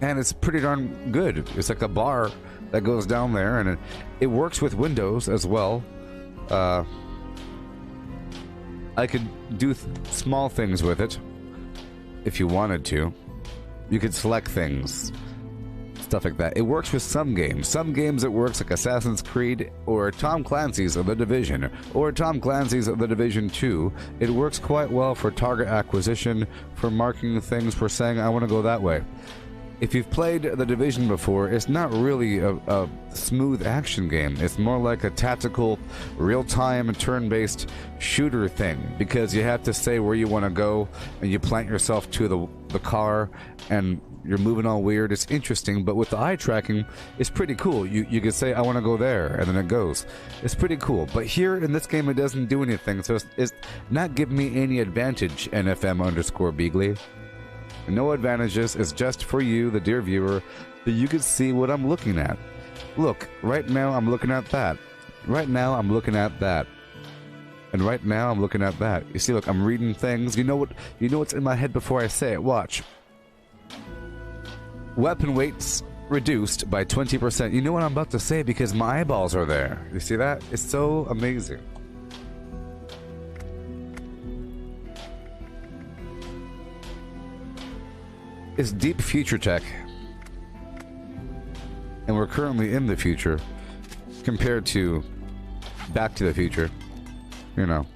And it's pretty darn good. It's like a bar that goes down there, and it works with Windows as well. I could do small things with it if you wanted to. You could select things. stuff like that. It works with some games. Some games it works, like Assassin's Creed or Tom Clancy's The Division or Tom Clancy's The Division 2. It works quite well for target acquisition, for marking things, for saying, I want to go that way. If you've played The Division before, it's not really a smooth action game. It's more like a tactical, real-time, turn-based shooter thing, because you have to say where you want to go, and you plant yourself to the car, and you're moving all weird. It's interesting, but with the eye tracking, it's pretty cool. You could say, I want to go there, and then it goes. It's pretty cool. But here in this game, it doesn't do anything, so it's not giving me any advantage, NFM_Beagley. No advantages. It's just for you, the dear viewer, that you can see what I'm looking at. Look, right now I'm looking at that. Right now I'm looking at that. And right now I'm looking at that. You see, look, I'm reading things. You know what's in my head before I say it. Watch. Weapon weights reduced by 20%. You know what I'm about to say because my eyeballs are there. You see that? It's so amazing. It's deep future tech, and we're currently in the future compared to Back to the Future. You know,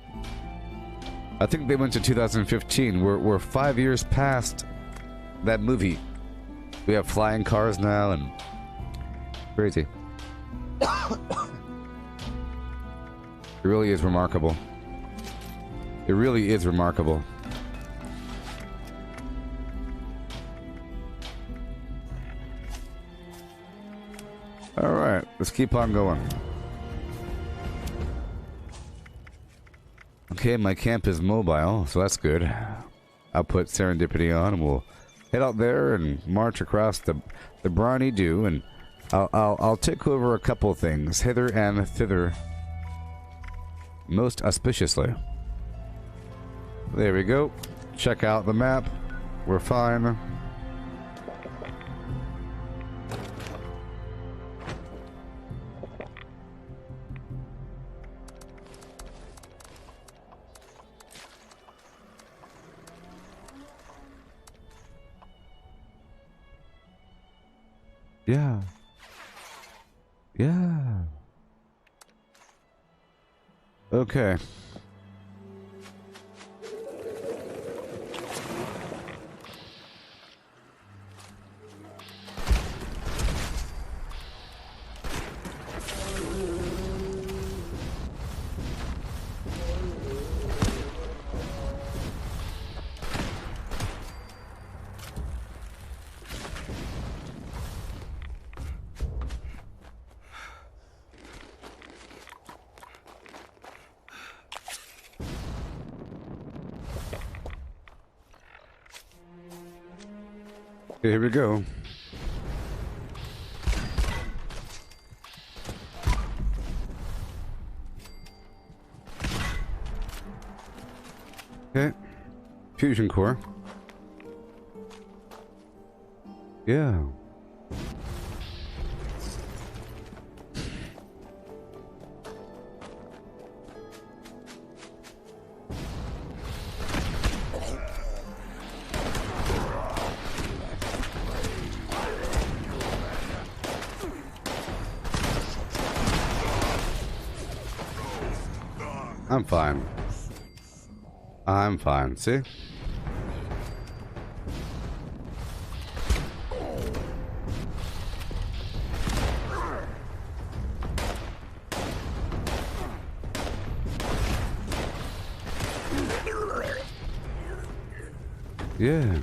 I think they went to 2015. We're 5 years past that movie. We have flying cars now and crazy. It really is remarkable. It really is remarkable. Alright, let's keep on going. Okay, my camp is mobile, so that's good. I'll put Serendipity on and we'll head out there and march across the briny dew, and I'll tick over a couple things, hither and thither, most auspiciously. There we go. Check out the map. We're fine. Yeah. Yeah. Okay. Here we go. Okay. Fusion core. Yeah. I'm fine. I'm fine. See? Yeah.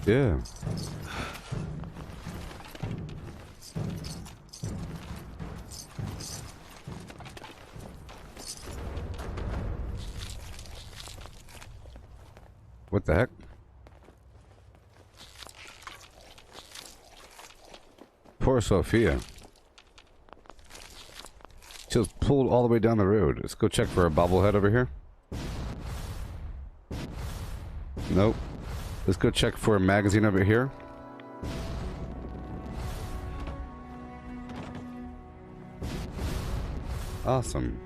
Yeah. What the heck? Poor Sophia. She was pulled all the way down the road. Let's go check for a bobblehead over here. Nope. Let's go check for a magazine over here. Awesome.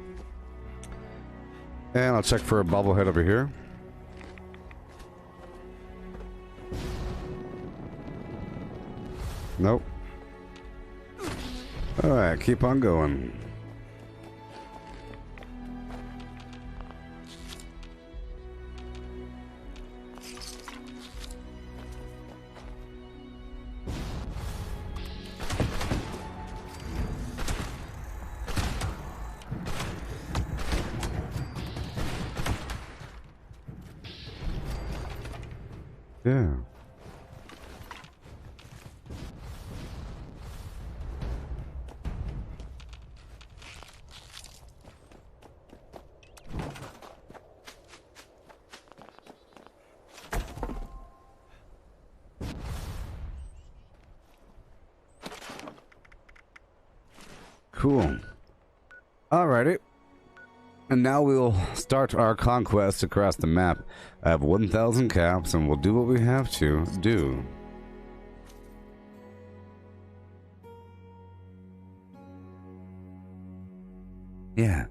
And I'll check for a bobblehead over here. Nope. Alright, keep on going. Yeah. Cool. Alrighty. And now we'll start our conquest across the map. I have 1,000 caps and we'll do what we have to do. Yeah.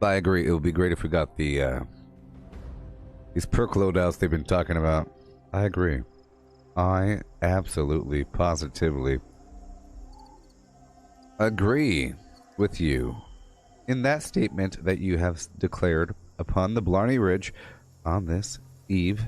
I agree. It would be great if we got the these perk loadouts they've been talking about. I agree. I absolutely, positively agree with you in that statement that you have declared upon the Blarney Ridge on this eve.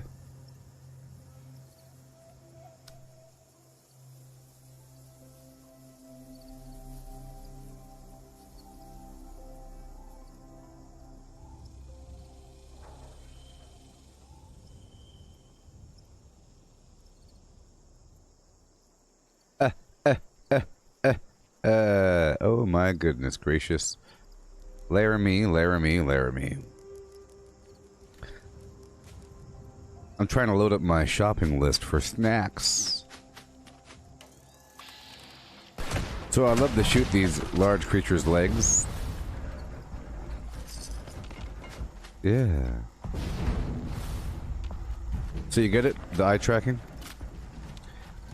Oh my goodness gracious. Laramie. I'm trying to load up my shopping list for snacks. So I love to shoot these large creatures' legs. Yeah. So you get it? The eye tracking?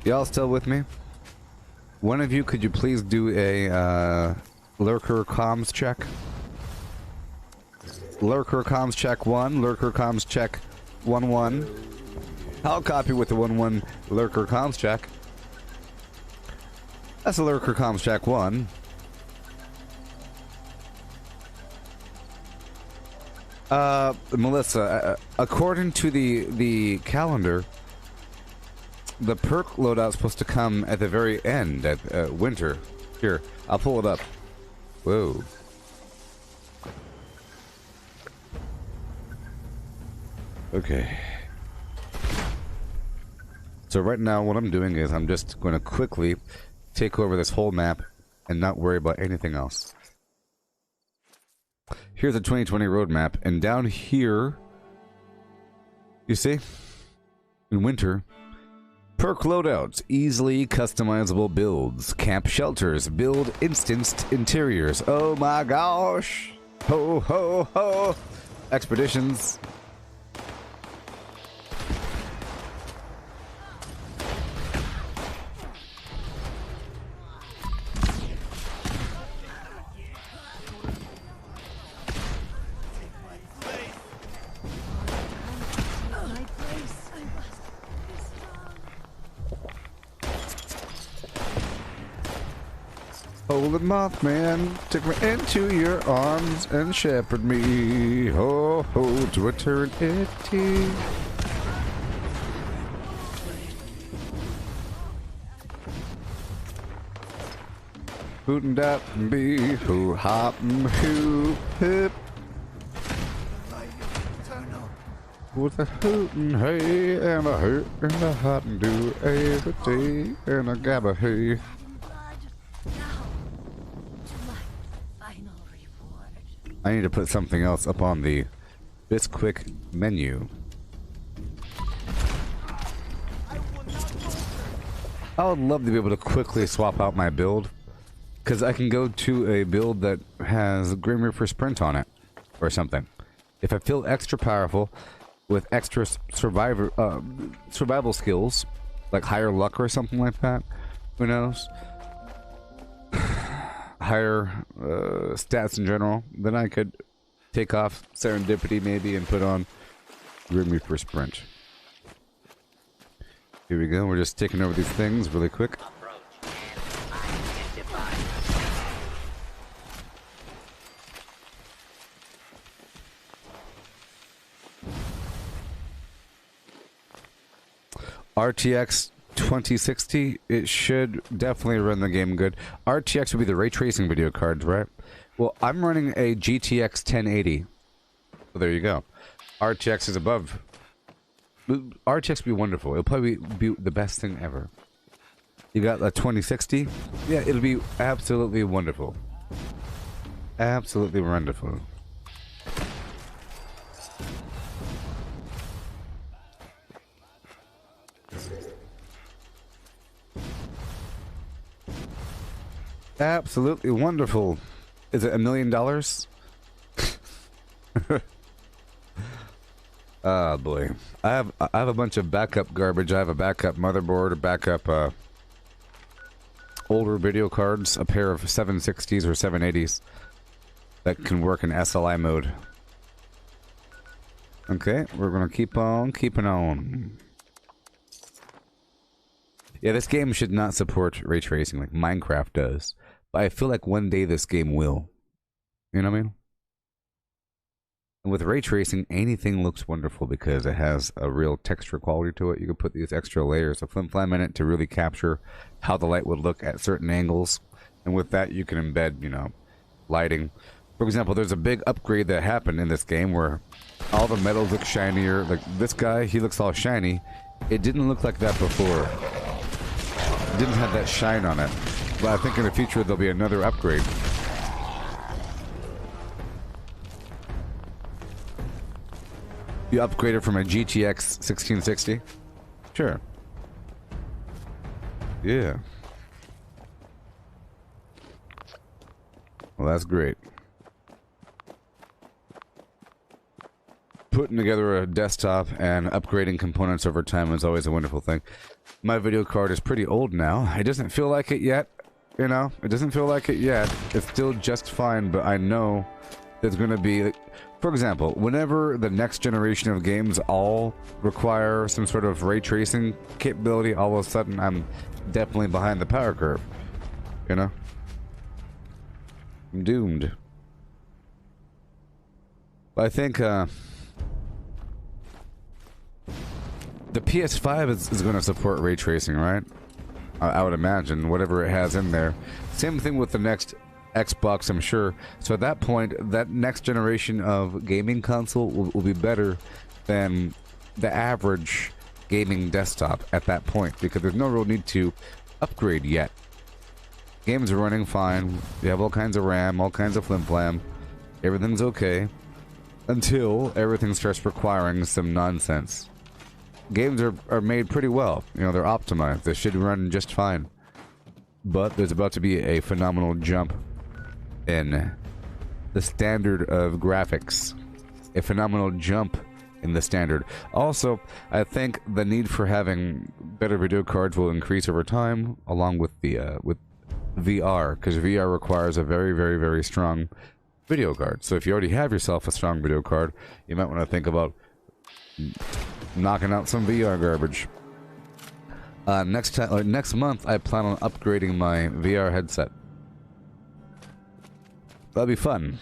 Y'all still with me? One of you, could you please do a lurker comms check? Lurker comms check 1, lurker comms check 1-1. I'll copy with the 1-1 lurker comms check. That's a lurker comms check 1. Melissa, according to the calendar, the perk loadout's supposed to come at the very end, at winter. Here, I'll pull it up. Whoa. Okay. So right now what I'm doing is I'm just going to quickly take over this whole map and not worry about anything else. Here's a 2020 roadmap, and down here, you see, in winter, perk loadouts, easily customizable builds, camp shelters, build instanced interiors. Oh my gosh! Ho ho ho! Expeditions. Holy Mothman, take me into your arms and shepherd me, ho ho, to eternity. Hootin' dap and be hoo hop and hoo hip. With a hootin' hey and a hoot and a hot and do a tea and a gabba hey. I need to put something else up on the Bisquick menu. I would love to be able to quickly swap out my build, because I can go to a build that has Grim Reaper Sprint on it, or something. If I feel extra powerful with extra survival skills, like higher luck or something like that. Who knows? Higher stats in general, then I could take off Serendipity maybe and put on Grim Reaper Sprint. Here we go, we're just taking over these things really quick. RTX 2060, it should definitely run the game good. RTX would be the ray tracing video cards, right? Well, I'm running a GTX 1080. So there you go. RTX is above. RTX would be wonderful. It'll probably be the best thing ever. You got a 2060? Yeah, it'll be absolutely wonderful. Absolutely wonderful. Absolutely wonderful. Is it $1 million? Oh boy. I have a bunch of backup garbage. I have a backup motherboard, a backup older video cards, a pair of 760s or 780s that can work in SLI mode. Okay, we're gonna keep on keeping on. Yeah, this game should not support ray tracing like Minecraft does. But I feel like one day this game will. You know what I mean? And with ray tracing, anything looks wonderful because it has a real texture quality to it. You can put these extra layers of flim-flam in it to really capture how the light would look at certain angles. And with that, you can embed, you know, lighting. For example, there's a big upgrade that happened in this game where all the metals look shinier. Like this guy, he looks all shiny. It didn't look like that before. It didn't have that shine on it. But I think in the future there'll be another upgrade. You upgraded from a GTX 1660? Sure. Yeah. Well, that's great. Putting together a desktop and upgrading components over time is always a wonderful thing. My video card is pretty old now. It doesn't feel like it yet. You know, it doesn't feel like it yet. It's still just fine, but I know there's going to be... For example, whenever the next generation of games all require some sort of ray tracing capability, all of a sudden I'm definitely behind the power curve. You know? I'm doomed. But I think, the PS5 is going to support ray tracing, right? I would imagine, whatever it has in there. Same thing with the next Xbox, I'm sure. So at that point, that next generation of gaming console will be better than the average gaming desktop at that point, because there's no real need to upgrade yet. Games are running fine. You have all kinds of RAM, all kinds of flim-flam. Everything's okay. Until everything starts requiring some nonsense. Games are made pretty well. You know, they're optimized. They should run just fine. But there's about to be a phenomenal jump in the standard of graphics. A phenomenal jump in the standard. Also, I think the need for having better video cards will increase over time, along with the with VR, because VR requires a very, very, very strong video card. So if you already have yourself a strong video card, you might want to think about knocking out some VR garbage. Next month, I plan on upgrading my VR headset. That'll be fun.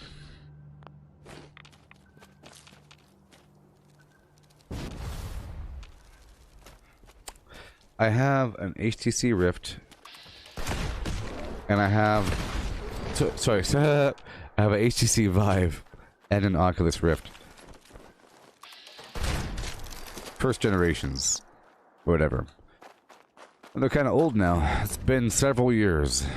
I have an HTC Rift, and I have... Sorry, I have an HTC Vive and an Oculus Rift. First generations. Whatever. They're kind of old now. It's been several years.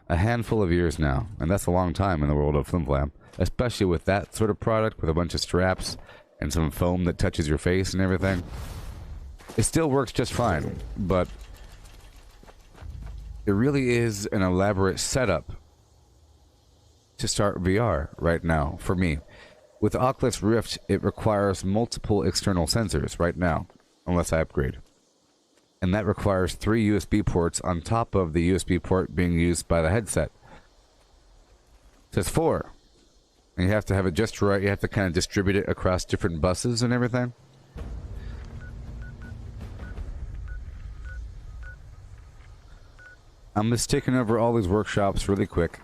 A handful of years now. And that's a long time in the world of flim-flam. Especially with that sort of product, with a bunch of straps and some foam that touches your face and everything. It still works just fine, but it really is an elaborate setup to start VR right now, for me. With the Oculus Rift, it requires multiple external sensors right now, unless I upgrade. and that requires 3 USB ports on top of the USB port being used by the headset. It says 4. And you have to have it just right. You have to kind of distribute it across different buses and everything. I'm just taking over all these workshops really quick.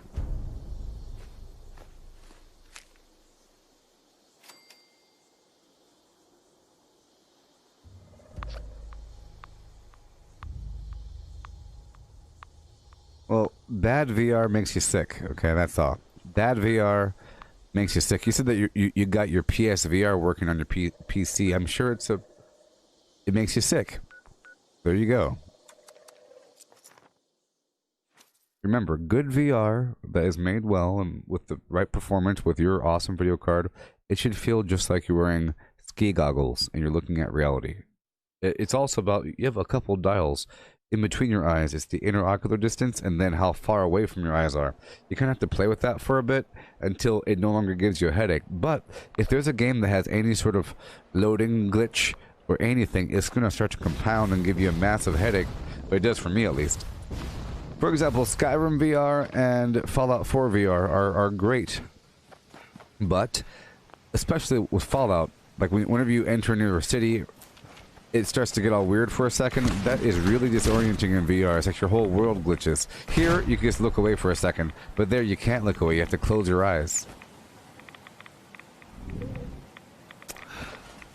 Well, bad VR makes you sick. Okay, that's all. Bad VR makes you sick. You said that you got your PSVR working on your PC. I'm sure it makes you sick. There you go. Remember, good VR that is made well and with the right performance with your awesome video card, it should feel just like you're wearing ski goggles and you're looking at reality. It's also about, you have a couple dials in between your eyes. It's the interocular distance and then how far away from your eyes are. You kind of have to play with that for a bit until it no longer gives you a headache. But if there's a game that has any sort of loading glitch or anything, it's going to start to compound and give you a massive headache. But it does for me, at least. For example, Skyrim VR and Fallout 4 VR are great. But, especially with Fallout, like whenever you enter near a city, it starts to get all weird for a second. That is really disorienting in VR. It's like your whole world glitches. Here, you can just look away for a second. But there, you can't look away. You have to close your eyes.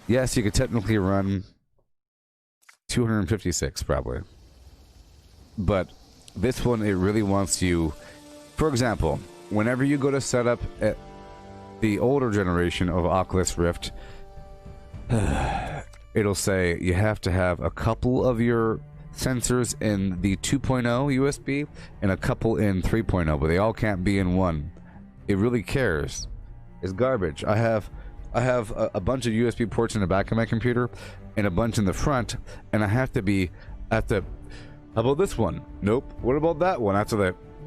Yes, you could technically run 256, probably. But this one, it really wants you... For example, whenever you go to set up at the older generation of Oculus Rift, it'll say you have to have a couple of your sensors in the 2.0 USB and a couple in 3.0, but they all can't be in one. It really cares. It's garbage. I have a bunch of USB ports in the back of my computer and a bunch in the front, and I have to be at the... How about this one? Nope. What about that one?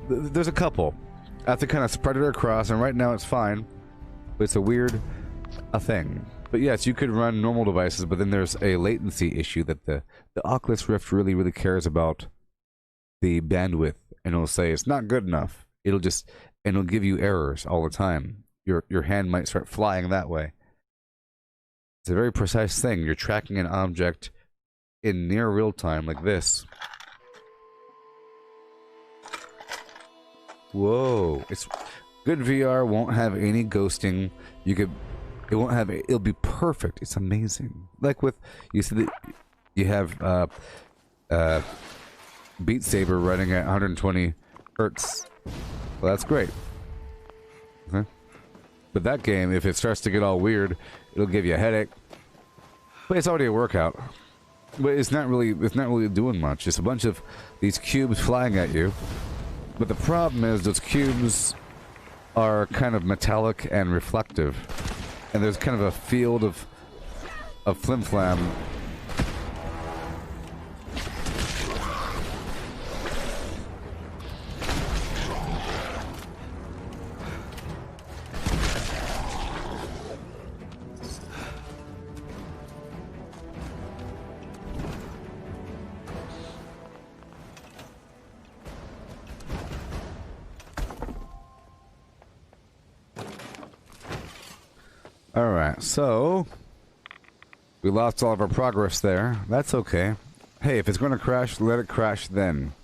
There's a couple. I have to kind of spread it across, and right now it's fine. But it's a thing. But yes, you could run normal devices, but then there's a latency issue that the Oculus Rift really, really cares about the bandwidth, and it'll say it's not good enough. It'll give you errors all the time. Your hand might start flying that way. It's a very precise thing. You're tracking an object in near real time like this. Whoa. It's good VR won't have any ghosting. It'll be perfect. It's amazing. Like with, you said that you have Beat Saber running at 120 hertz. Well, that's great. Okay. But that game, if it starts to get all weird, it'll give you a headache. But it's already a workout. But it's not really doing much. It's a bunch of these cubes flying at you. But the problem is those cubes are kind of metallic and reflective. And there's kind of a field of flim-flam. Alright, so we lost all of our progress there. That's okay. Hey, if it's going to crash, let it crash then.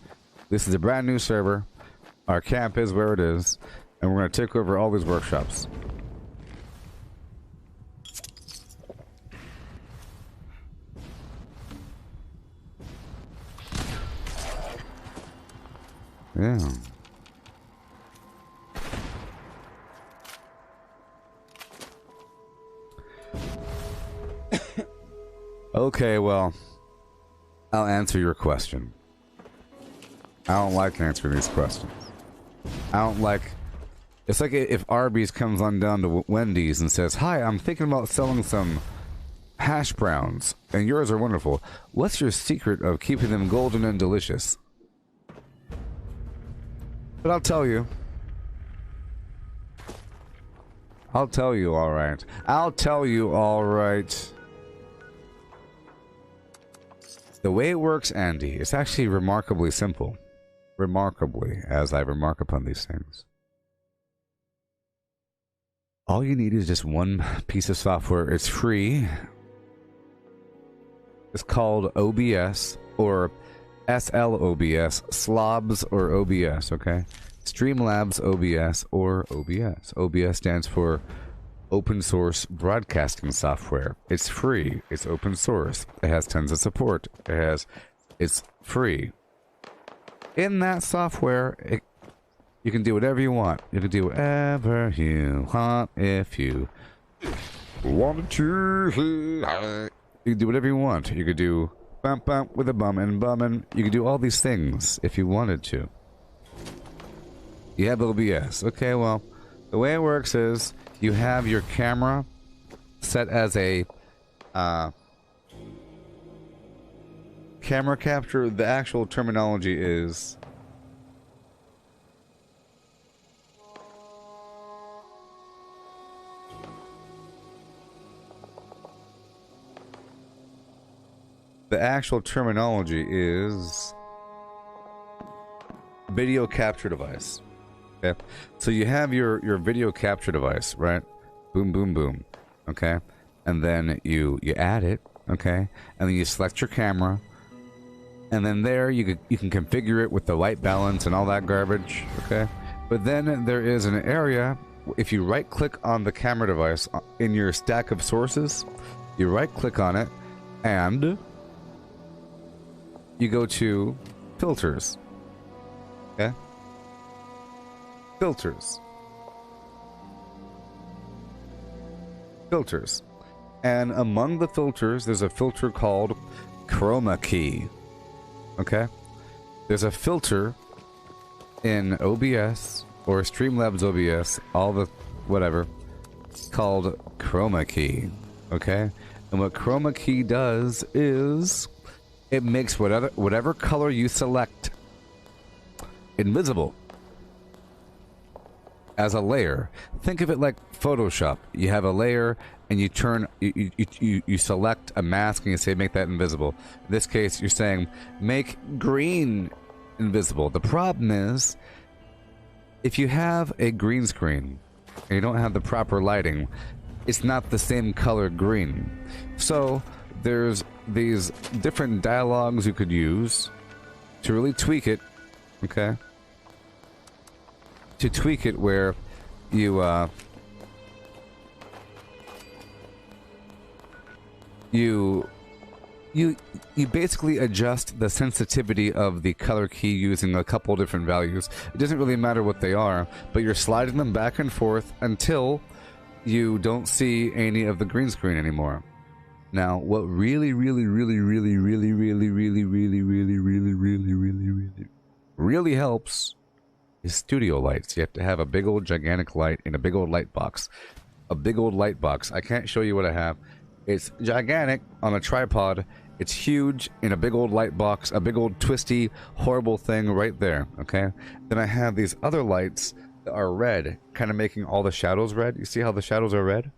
This is a brand new server. Our camp is where it is. And we're going to take over all these workshops. Yeah. Okay, well, I'll answer your question. I don't like answering these questions. I don't like... It's like if Arby's comes on down to Wendy's and says, "Hi, I'm thinking about selling some hash browns, and yours are wonderful. What's your secret of keeping them golden and delicious?" But I'll tell you. I'll tell you, alright. I'll tell you, alright. The way it works, Andy, it's actually remarkably simple. Remarkably, as I remark upon these things. All you need is just one piece of software. It's free. It's called OBS or SLOBS, Slobs or OBS, okay? Streamlabs OBS or OBS. OBS stands for Open Source Broadcasting Software. It's free. It's open source. It has tons of support. It's free. In that software, you can do whatever you want. You can do whatever you want if you want to. You can do whatever you want. You could do bump bump with a bum and bumming. You could do all these things if you wanted to. You have OBS. Okay, well, the way it works is you have your camera set as a camera capture. The actual terminology is video capture device. Okay, so you have your video capture device, right? Boom, boom, boom. Okay, and then you add it. Okay, and then you select your camera, and then there you can configure it with the light balance and all that garbage. Okay, but then there is an area. If you right click on the camera device in your stack of sources, you right click on it, and you go to filters. Okay. Filters. Filters. And among the filters, there's a filter called chroma key. Okay? There's a filter in OBS or Streamlabs OBS, all the whatever, called chroma key. Okay? And what chroma key does is it makes whatever color you select invisible as a layer. Think of it like Photoshop. You have a layer and you turn you select a mask and you say make that invisible. In this case you're saying make green invisible. The problem is if you have a green screen and you don't have the proper lighting, it's not the same color green. So there's these different dialogues you could use to really tweak it. Okay, to tweak it where you basically adjust the sensitivity of the color key using a couple different values. It doesn't really matter what they are, but you're sliding them back and forth until you don't see any of the green screen anymore. Now, what really helps is studio lights. You have to have a big old gigantic light in a big old light box. A big old light box. I can't show you what I have. It's gigantic on a tripod. It's huge in a big old light box. A big old twisty, horrible thing right there. Okay? Then I have these other lights that are red, kind of making all the shadows red. You see how the shadows are red?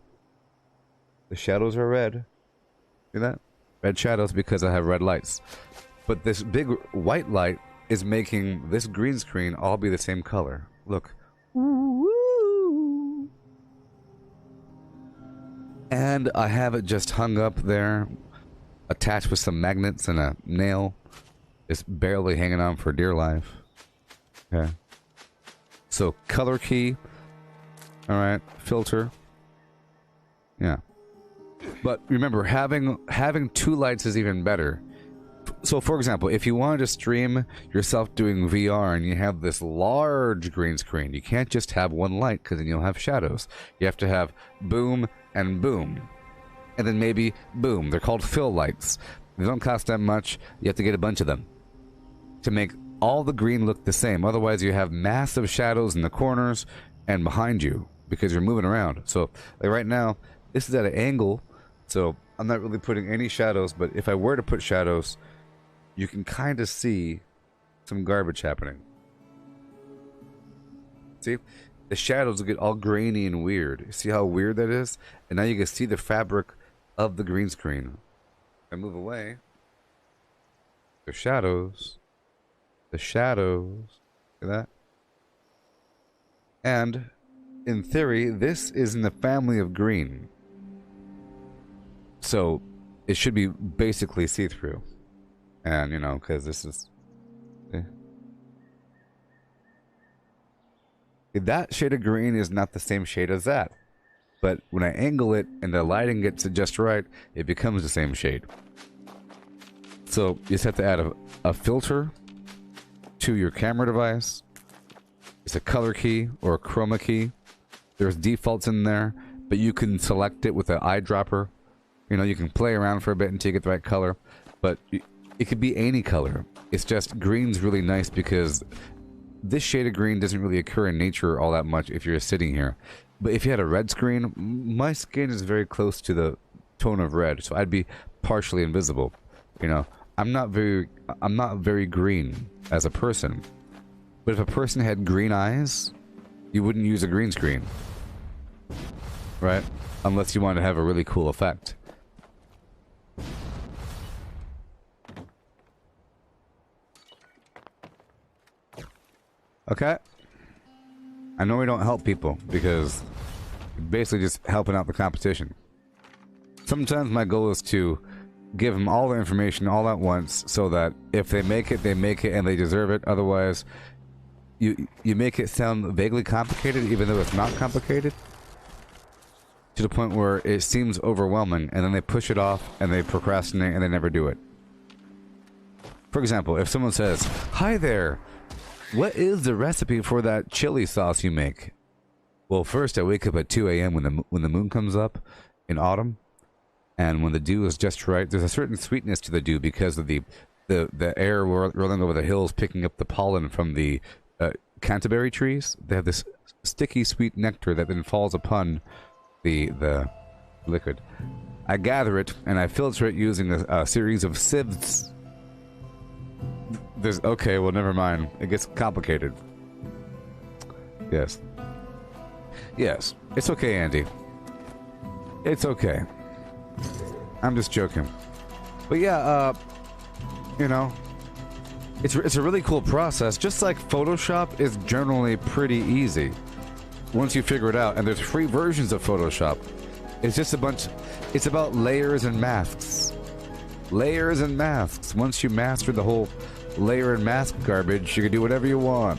The shadows are red. See that? Red shadows because I have red lights. But this big white light is making this green screen all be the same color. Look. And I have it just hung up there, attached with some magnets and a nail. It's barely hanging on for dear life. Okay. So color key. Alright. Filter. Yeah. But remember, having two lights is even better. So, for example, if you wanted to stream yourself doing VR and you have this large green screen, you can't just have one light because then you'll have shadows. You have to have boom and boom. And then maybe boom. They're called fill lights. They don't cost that much. You have to get a bunch of them to make all the green look the same. Otherwise, you have massive shadows in the corners and behind you because you're moving around. So, like right now, this is at an angle, so I'm not really putting any shadows, but if I were to put shadows, you can kind of see some garbage happening. See? The shadows will get all grainy and weird. See how weird that is? And now you can see the fabric of the green screen. If I move away, The shadows. The shadows. Look at that. And, in theory, this is in the family of green. So, it should be basically see-through. And, you know, because this is... That shade of green is not the same shade as that. But when I angle it and the lighting gets it just right, it becomes the same shade. So you just have to add a filter to your camera device. It's a color key or a chroma key. There's defaults in there, but you can select it with an eyedropper. You know, you can play around for a bit until you get the right color. But it could be any color. It's just green's really nice because this shade of green doesn't really occur in nature all that much if you're sitting here. But if you had a red screen, my skin is very close to the tone of red, so I'd be partially invisible. You know, I'm not very green as a person. But if a person had green eyes, you wouldn't use a green screen. Right? Unless you want to have a really cool effect. Okay. I know we don't help people because we're basically just helping out the competition. Sometimes my goal is to give them all the information all at once so that if they make it and they deserve it. Otherwise, you make it sound vaguely complicated even though it's not complicated. To the point where it seems overwhelming and then they push it off and they procrastinate and they never do it. For example, if someone says, "Hi there, what is the recipe for that chili sauce you make?" Well, first I wake up at 2 a.m. when the moon comes up in autumn, and when the dew is just right. There's a certain sweetness to the dew because of the air rolling over the hills, picking up the pollen from the canterbury trees. They have this sticky, sweet nectar that then falls upon the liquid. I gather it and I filter it using a series of sieves. Okay, well, never mind. It gets complicated. Yes. Yes. It's okay, Andy. It's okay. I'm just joking. But yeah, you know, it's a really cool process. Just like Photoshop is generally pretty easy once you figure it out. And there's free versions of Photoshop. It's just it's about layers and masks. Layers and masks. Once you master the whole layer and mask garbage, you can do whatever you want.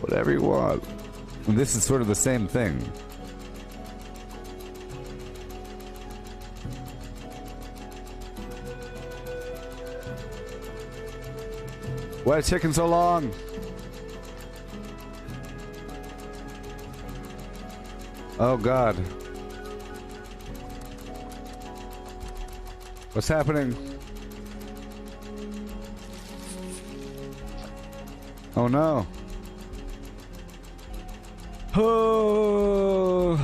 Whatever you want. And this is sort of the same thing. Why is it taking so long? Oh God. What's happening? Oh no. Oh.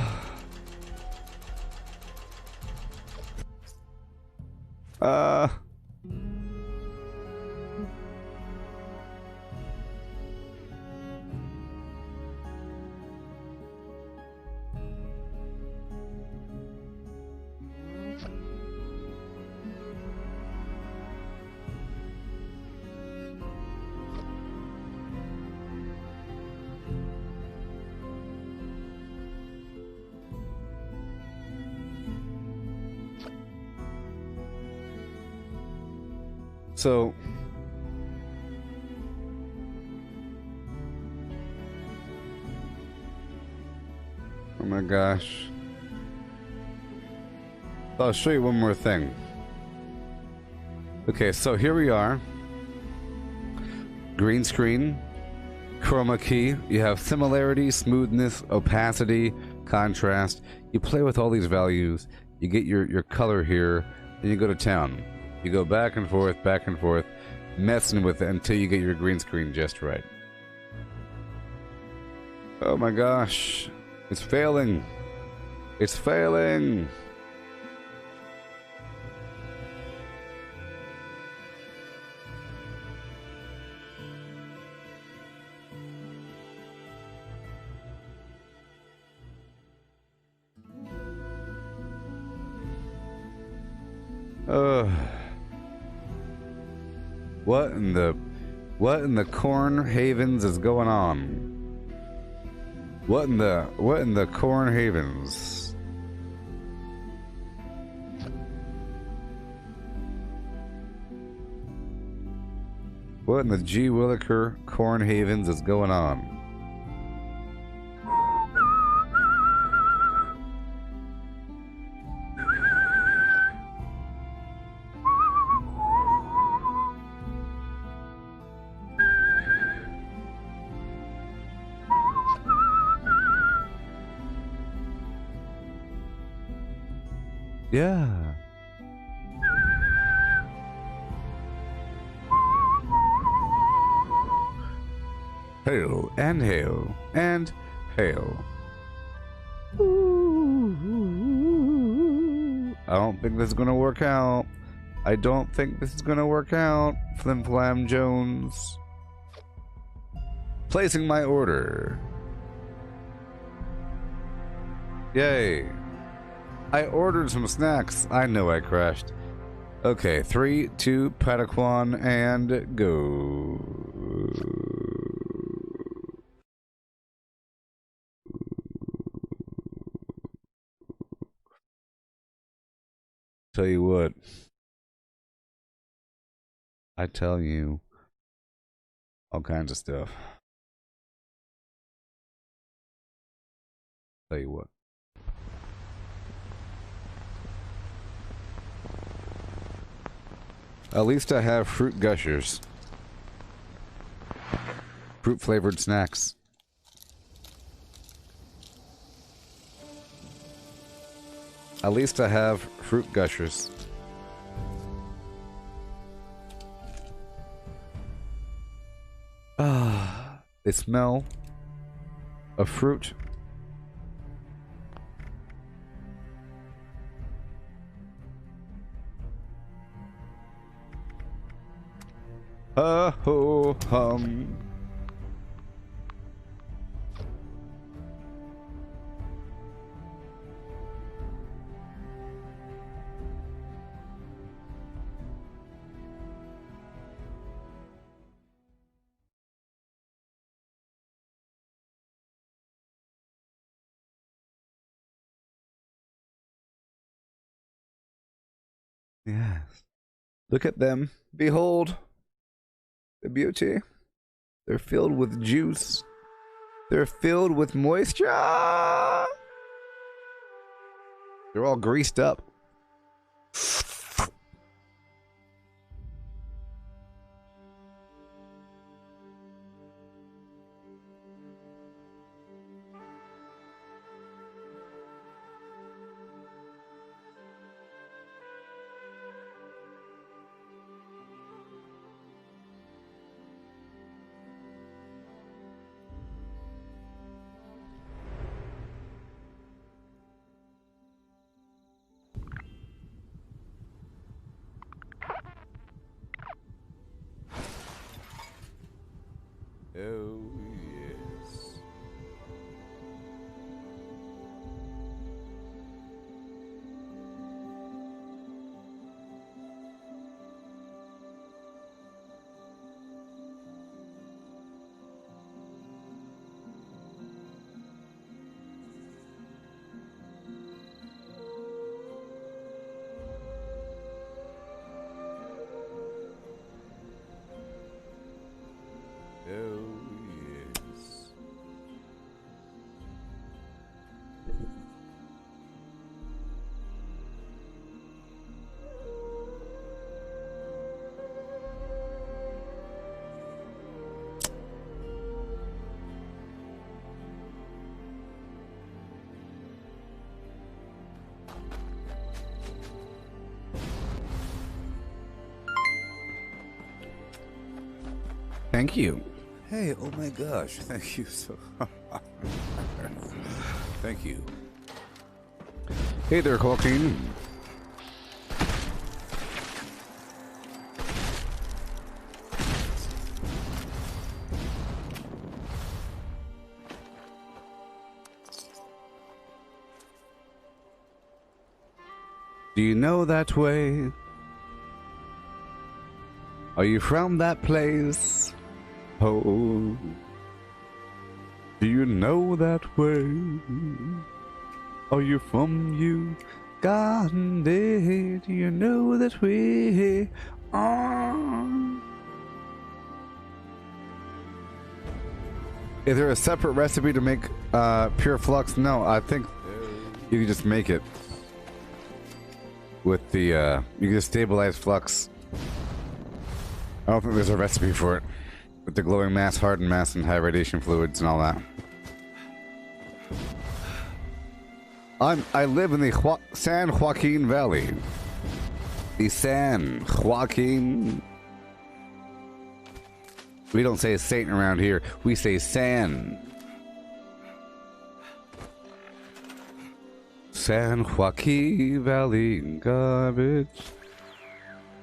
So, oh my gosh. I'll show you one more thing. Okay, so here we are. Green screen, chroma key. You have similarity, smoothness, opacity, contrast. You play with all these values. You get your color here, and you go to town. You go back and forth, messing with it until you get your green screen just right. Oh my gosh. It's failing. It's failing. What in the Corn Havens is going on? What in the Corn Havens? What in the G. Williker Corn Havens is going on? Yeah. Hail and hail and hail. I don't think this is gonna work out. I don't think this is gonna work out. Flim Flam Jones. Placing my order. Yay. I ordered some snacks. I know I crashed. Okay, 3, 2, Pataquan, and go. Tell you what. I tell you all kinds of stuff. Tell you what. At least I have fruit gushers. Fruit flavored snacks. At least I have fruit gushers. Ah, they smell of fruit. Ho hum. Yes. Look at them. Behold the beauty. They're filled with juice. They're filled with moisture. They're all greased up. Oh, yes. Oh, yes. Thank you. Hey, oh my gosh, thank you so Thank you. Hey there, Colteen. Do you know that way? Are you from that place? Oh, do you know that way? Are you from Uganda? Do you know that way? Is there a separate recipe to make pure flux? No, I think you can just make it with the you can just stabilize flux. I don't think there's a recipe for it with the glowing mass, hardened mass, and high radiation fluids and all that. I live in the San Joaquin Valley. The San Joaquin. We don't say Saint around here. We say San. San Joaquin Valley garbage.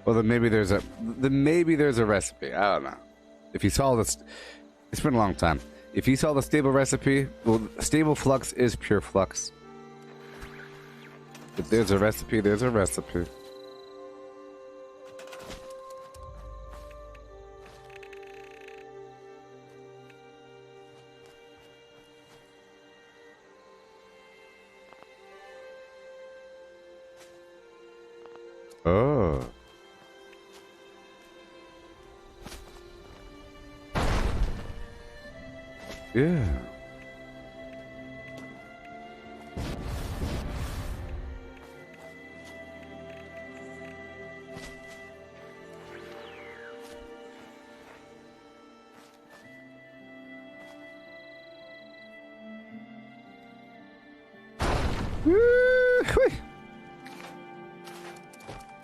Well, then maybe there's a recipe. I don't know. If you saw this, it's been a long time. If you saw the stable recipe, well, stable flux is pure flux. If there's a recipe, there's a recipe. Oh. Yeah.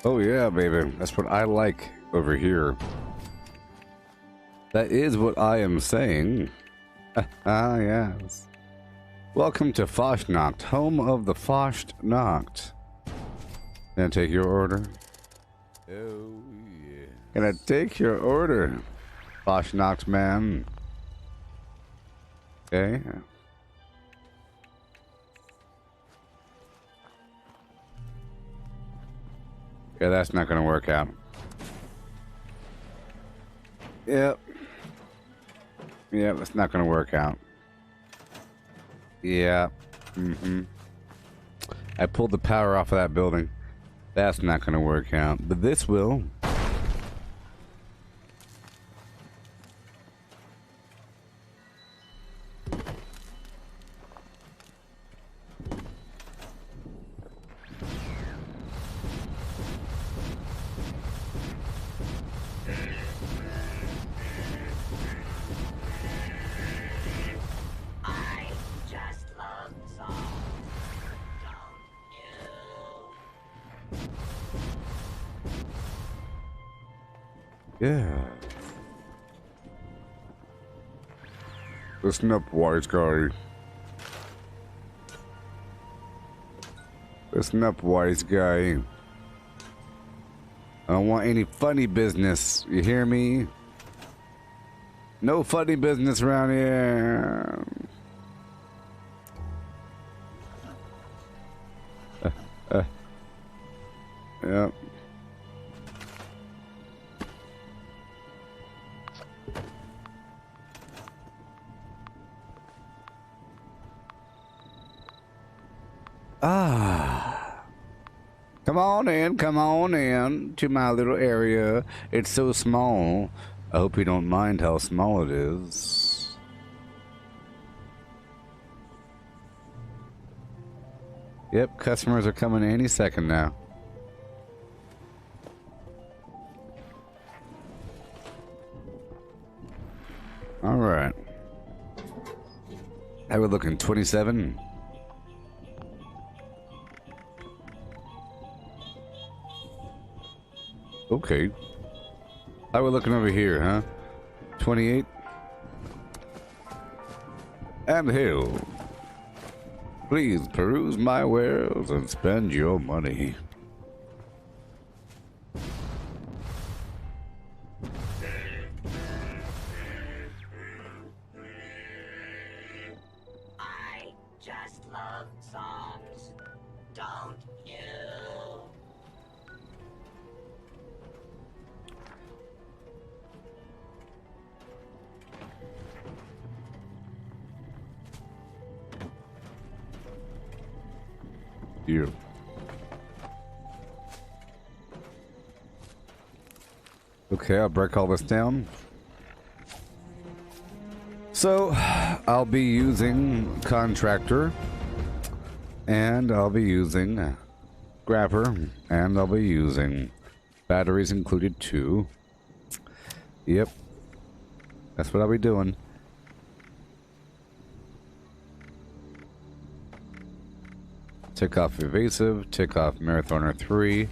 Oh yeah, baby. That's what I like over here. That is what I am saying. Ah, yes. Welcome to Fosnacht, home of the Fosnacht. Can I take your order? Oh, yeah. Can I take your order, Fosnacht man? Okay. Yeah, that's not gonna work out. Yep. Yeah, that's not gonna work out. Yeah. I pulled the power off of that building. That's not gonna work out. But this will. Yeah. Listen up, wise guy. Listen up, wise guy. I don't want any funny business. You hear me? No funny business around here. Yep. Ah. Come on in to my little area. It's so small. I hope you don't mind how small it is. Yep, customers are coming any second now. All right. How we looking? 27? Okay. How we looking over here, huh? 28? And hell. Please peruse my wares and spend your money. I just love songs, don't you? You. Okay, I'll break all this down. So, I'll be using Contractor, and I'll be using Grabber, and I'll be using batteries included too. Yep. That's what I'll be doing. Take off Evasive, take off Marathoner 3,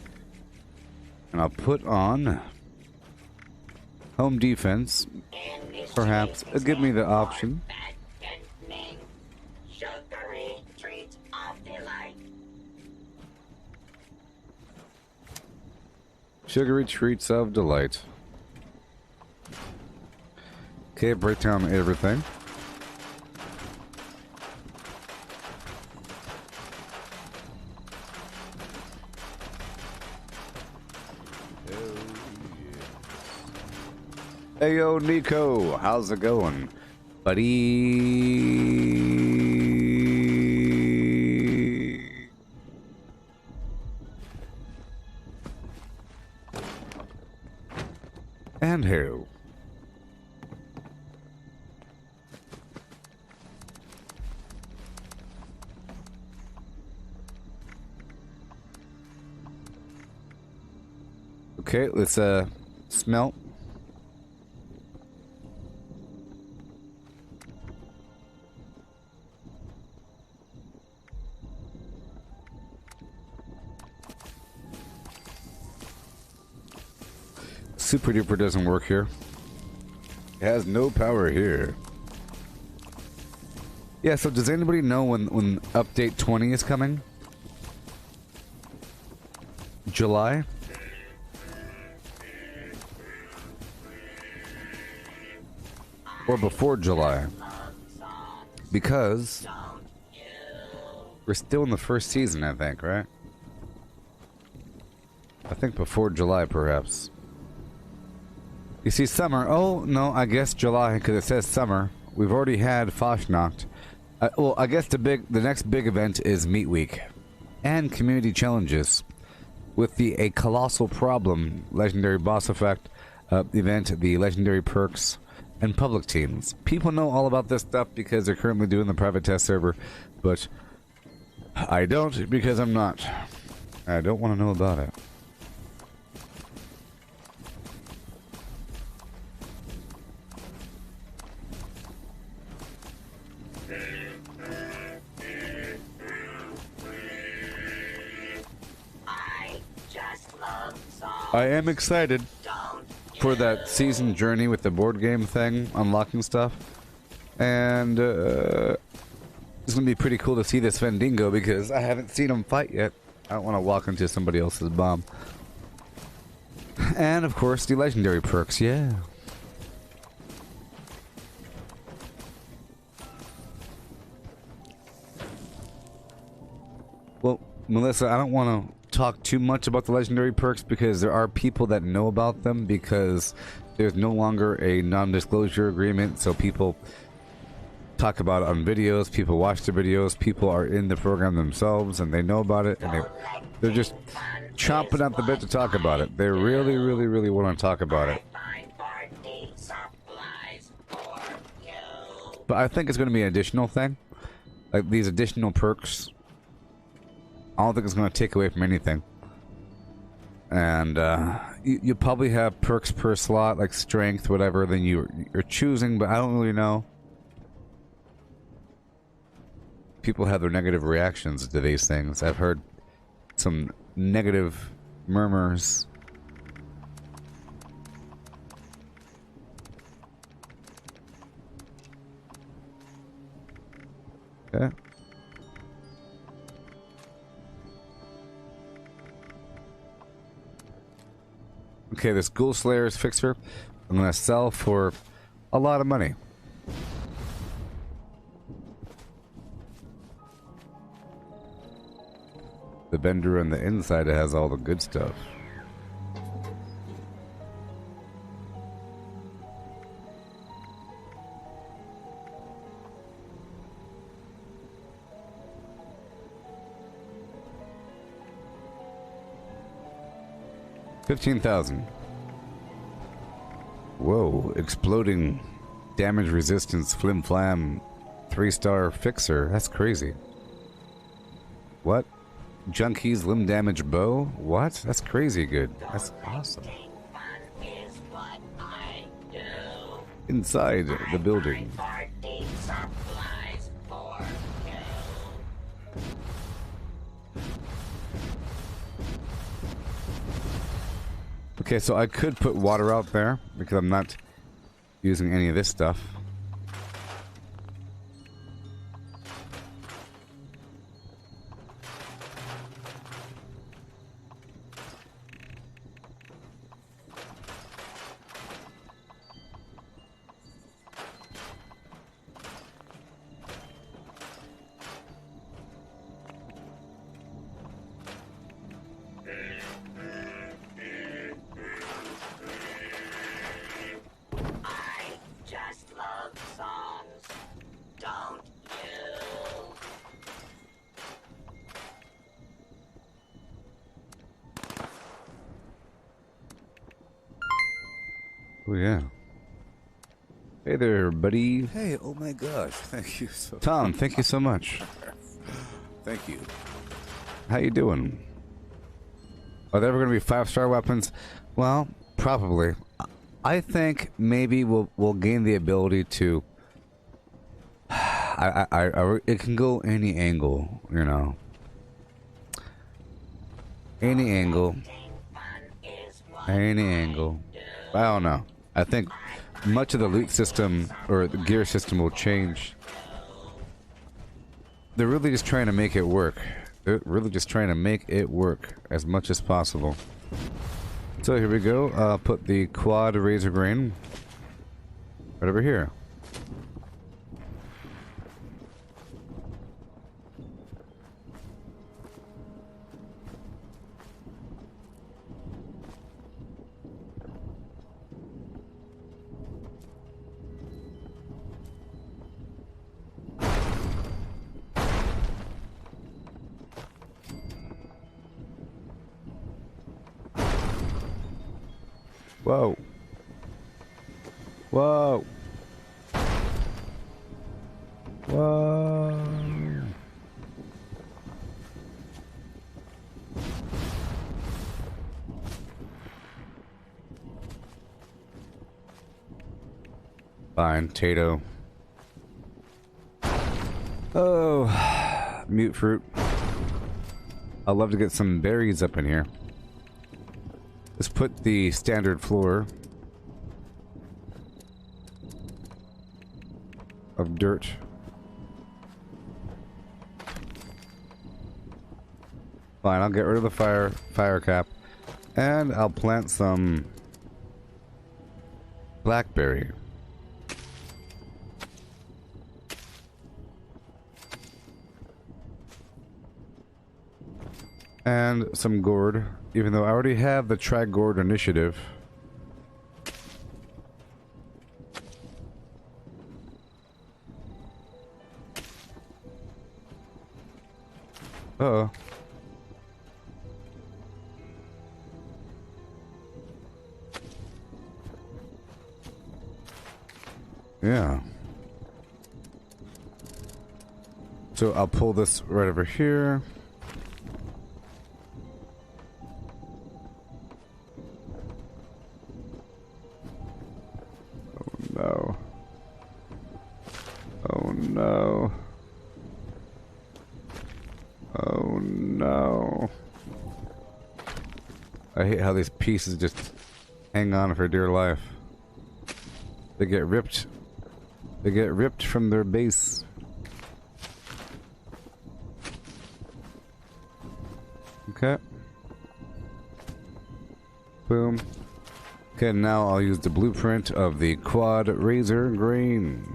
and I'll put on Home Defense. Perhaps give me the option. Sugary treats of delight. Sugary treats of delight. Okay, break down everything. Hey yo, Nico, how's it going, buddy? And who? Okay, let's smelt. Super duper doesn't work here. It has no power here. Yeah, so does anybody know when update 20 is coming? July? Or before July? Because we're still in the first season, I think, right? I think before July, perhaps. You see, summer. Oh no, I guess July because it says summer. We've already had Fashnacht. Well, I guess the next big event is Meat Week, and community challenges, with the A Colossal Problem legendary boss effect event, the legendary perks, and public teams. People know all about this stuff because they're currently doing the private test server, but I don't because I'm not. I don't want to know about it. I am excited for that season journey with the board game thing, unlocking stuff. And it's going to be pretty cool to see this Vendingo because I haven't seen him fight yet. I don't want to walk into somebody else's bomb. And of course, the legendary perks, yeah. Well, Melissa, I don't want to talk too much about the legendary perks because there are people that know about them because there's no longer a non-disclosure agreement, so people talk about it on videos, people watch the videos, people are in the program themselves and they know about it, and they're just chomping at the bit to talk about it. They really, really, really want to talk about it. But I think it's going to be an additional thing, like these additional perks. I don't think it's going to take away from anything. And you probably have perks per slot, like strength, whatever, than you're choosing, but I don't really know. People have their negative reactions to these things. I've heard some negative murmurs. Okay. Okay, this Ghoul Slayer's fixer, I'm gonna sell for a lot of money. The bender on the inside has all the good stuff. 15,000. Whoa, exploding damage resistance flim flam 3-star fixer. That's crazy. What? Junkie's limb damage bow? What? That's crazy good. That's awesome. Is what I do. Inside the building. Party supplies for you. Okay, so I could put water out there because I'm not using any of this stuff. Just love songs, don't you? Oh yeah. Hey there, buddy. Hey, oh my gosh, thank you so Tom, thank you so much. Thank you. How you doing? Are there ever going to be 5-star weapons? Well, probably. I think maybe we'll gain the ability to. It can go any angle, you know. Any angle. Any angle. I don't know. I think much of the loot system or the gear system will change. They're really just trying to make it work. They're really just trying to make it work as much as possible. So here we go. Put the quad razor grain right over here. Whoa. Whoa. Whoa. Fine, Tato. Oh, mute fruit. I'd love to get some berries up in here. Let's put the standard floor of dirt. Fine, I'll get rid of the fire cap, and I'll plant some blackberry. And some gourd, even though I already have the try gourd initiative. Uh-oh. Yeah. So I'll pull this right over here. No. Oh no. Oh no. I hate how these pieces just hang on for dear life. They get ripped. They get ripped from their base. Okay. Boom. Okay, now I'll use the blueprint of the quad razor grain.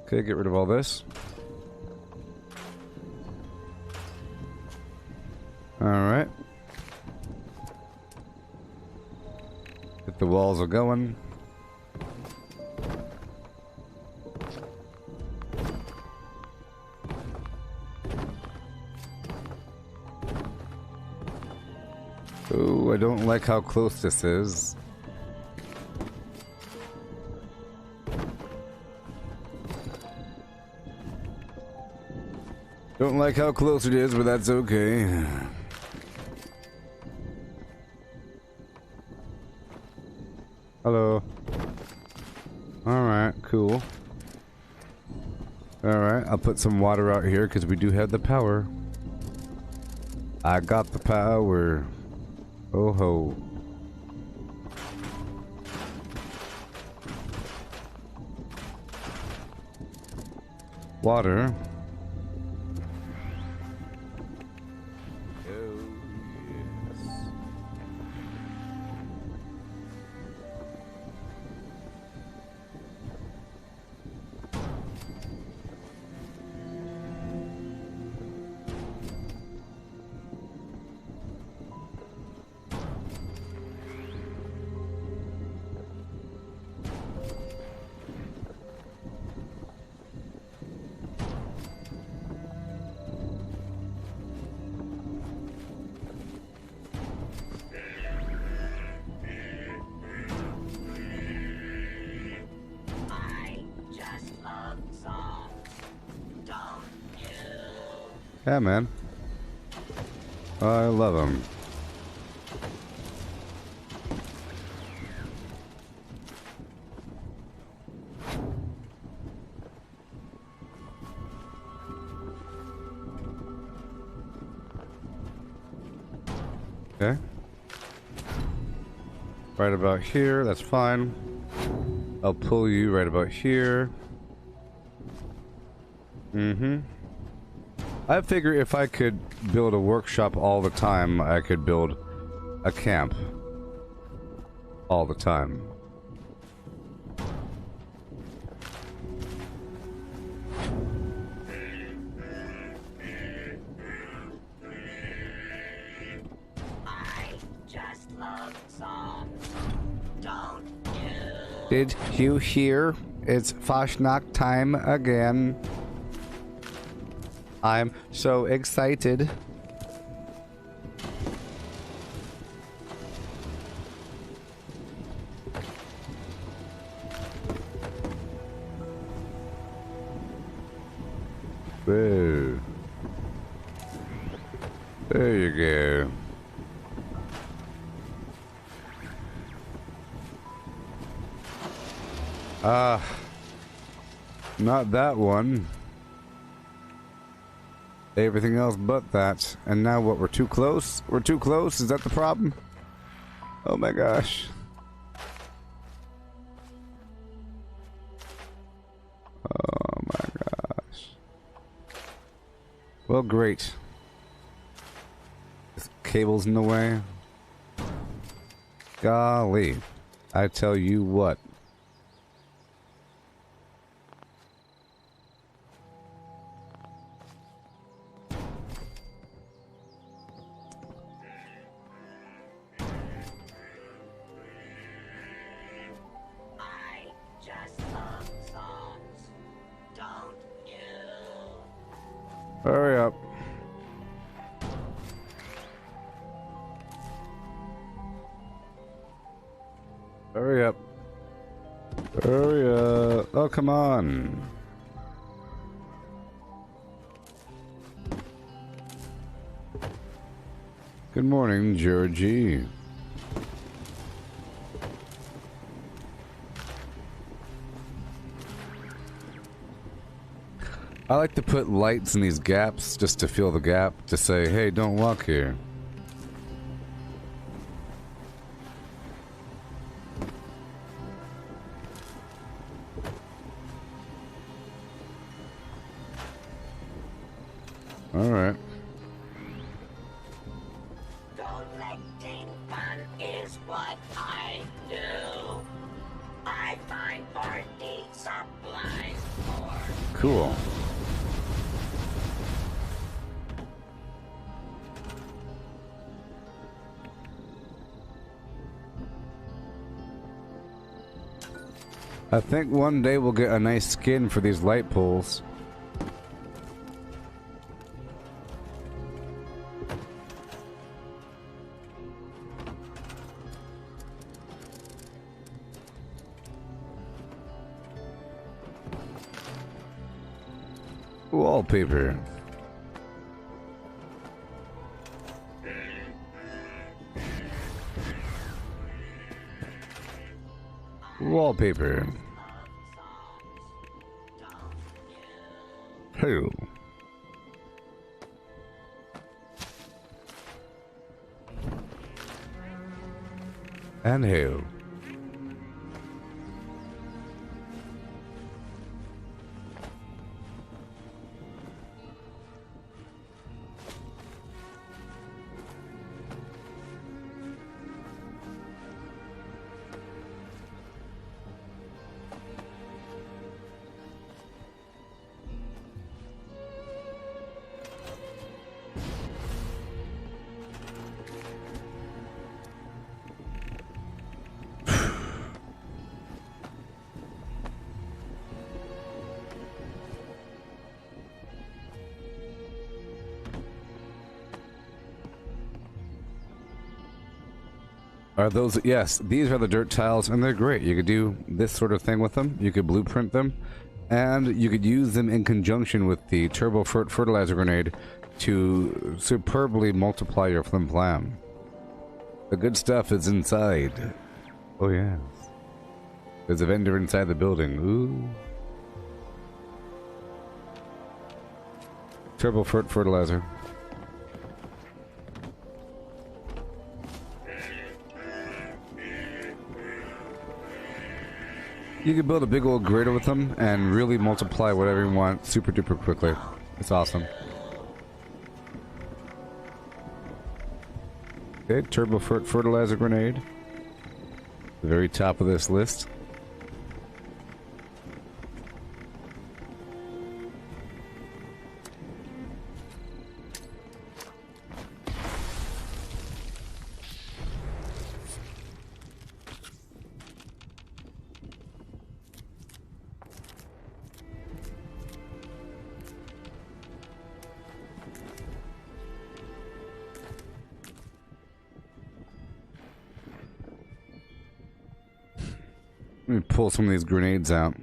Okay, get rid of all this. Alright. Get the walls are going. Oh, I don't like how close this is. Don't like how close it is, but that's okay. Hello. Alright, cool. Alright, I'll put some water out here because we do have the power. I got the power. Oh ho. Water. Yeah, man. I love them. Okay. Right about here, that's fine. I'll pull you right about here. Mm-hmm. I figure if I could build a workshop all the time, I could build a camp all the time. I just love songs. Don't you? Did you hear? It's Fashnacht time again. I'm so excited. Whoa. There you go. Not that one. Everything else but that. And now what? We're too close? We're too close? Is that the problem? Oh my gosh. Oh my gosh. Well, great. This cable's in the way. Golly. I tell you what. Hurry up. Hurry up. Hurry up. Oh, come on. Good morning, Georgie. I like to put lights in these gaps just to fill the gap, to say, hey, don't walk here. Alright. Collecting fun is what I do. I find party supplies more. Cool. I think one day we'll get a nice skin for these light poles. Wallpaper. Wallpaper. Who? And who? Are those, yes, these are the dirt tiles, and they're great. You could do this sort of thing with them. You could blueprint them, and you could use them in conjunction with the turbo fertilizer grenade to superbly multiply your flim flam. The good stuff is inside. Oh yes. There's a vendor inside the building. Ooh. Turbo fertilizer. You can build a big old grader with them and really multiply whatever you want super duper quickly. It's awesome. Okay, turbo fertilizer grenade. The very top of this list. Let me pull some of these grenades out.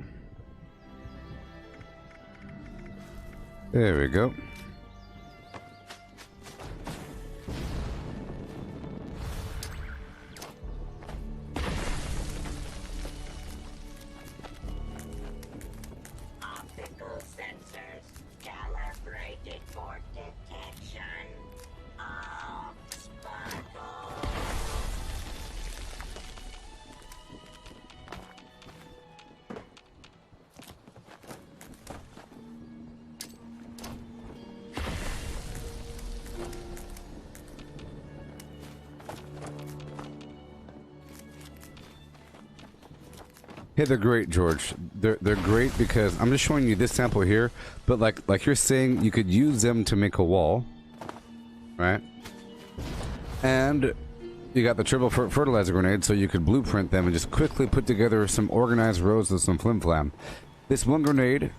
There we go. Optical sensors calibrated for detection of sparkle. Hey, they're great, George. They're great because I'm just showing you this sample here, but like you're saying, you could use them to make a wall, right? And you got the triple fertilizer grenade, so you could blueprint them and just quickly put together some organized rows of some flim flam. This one grenade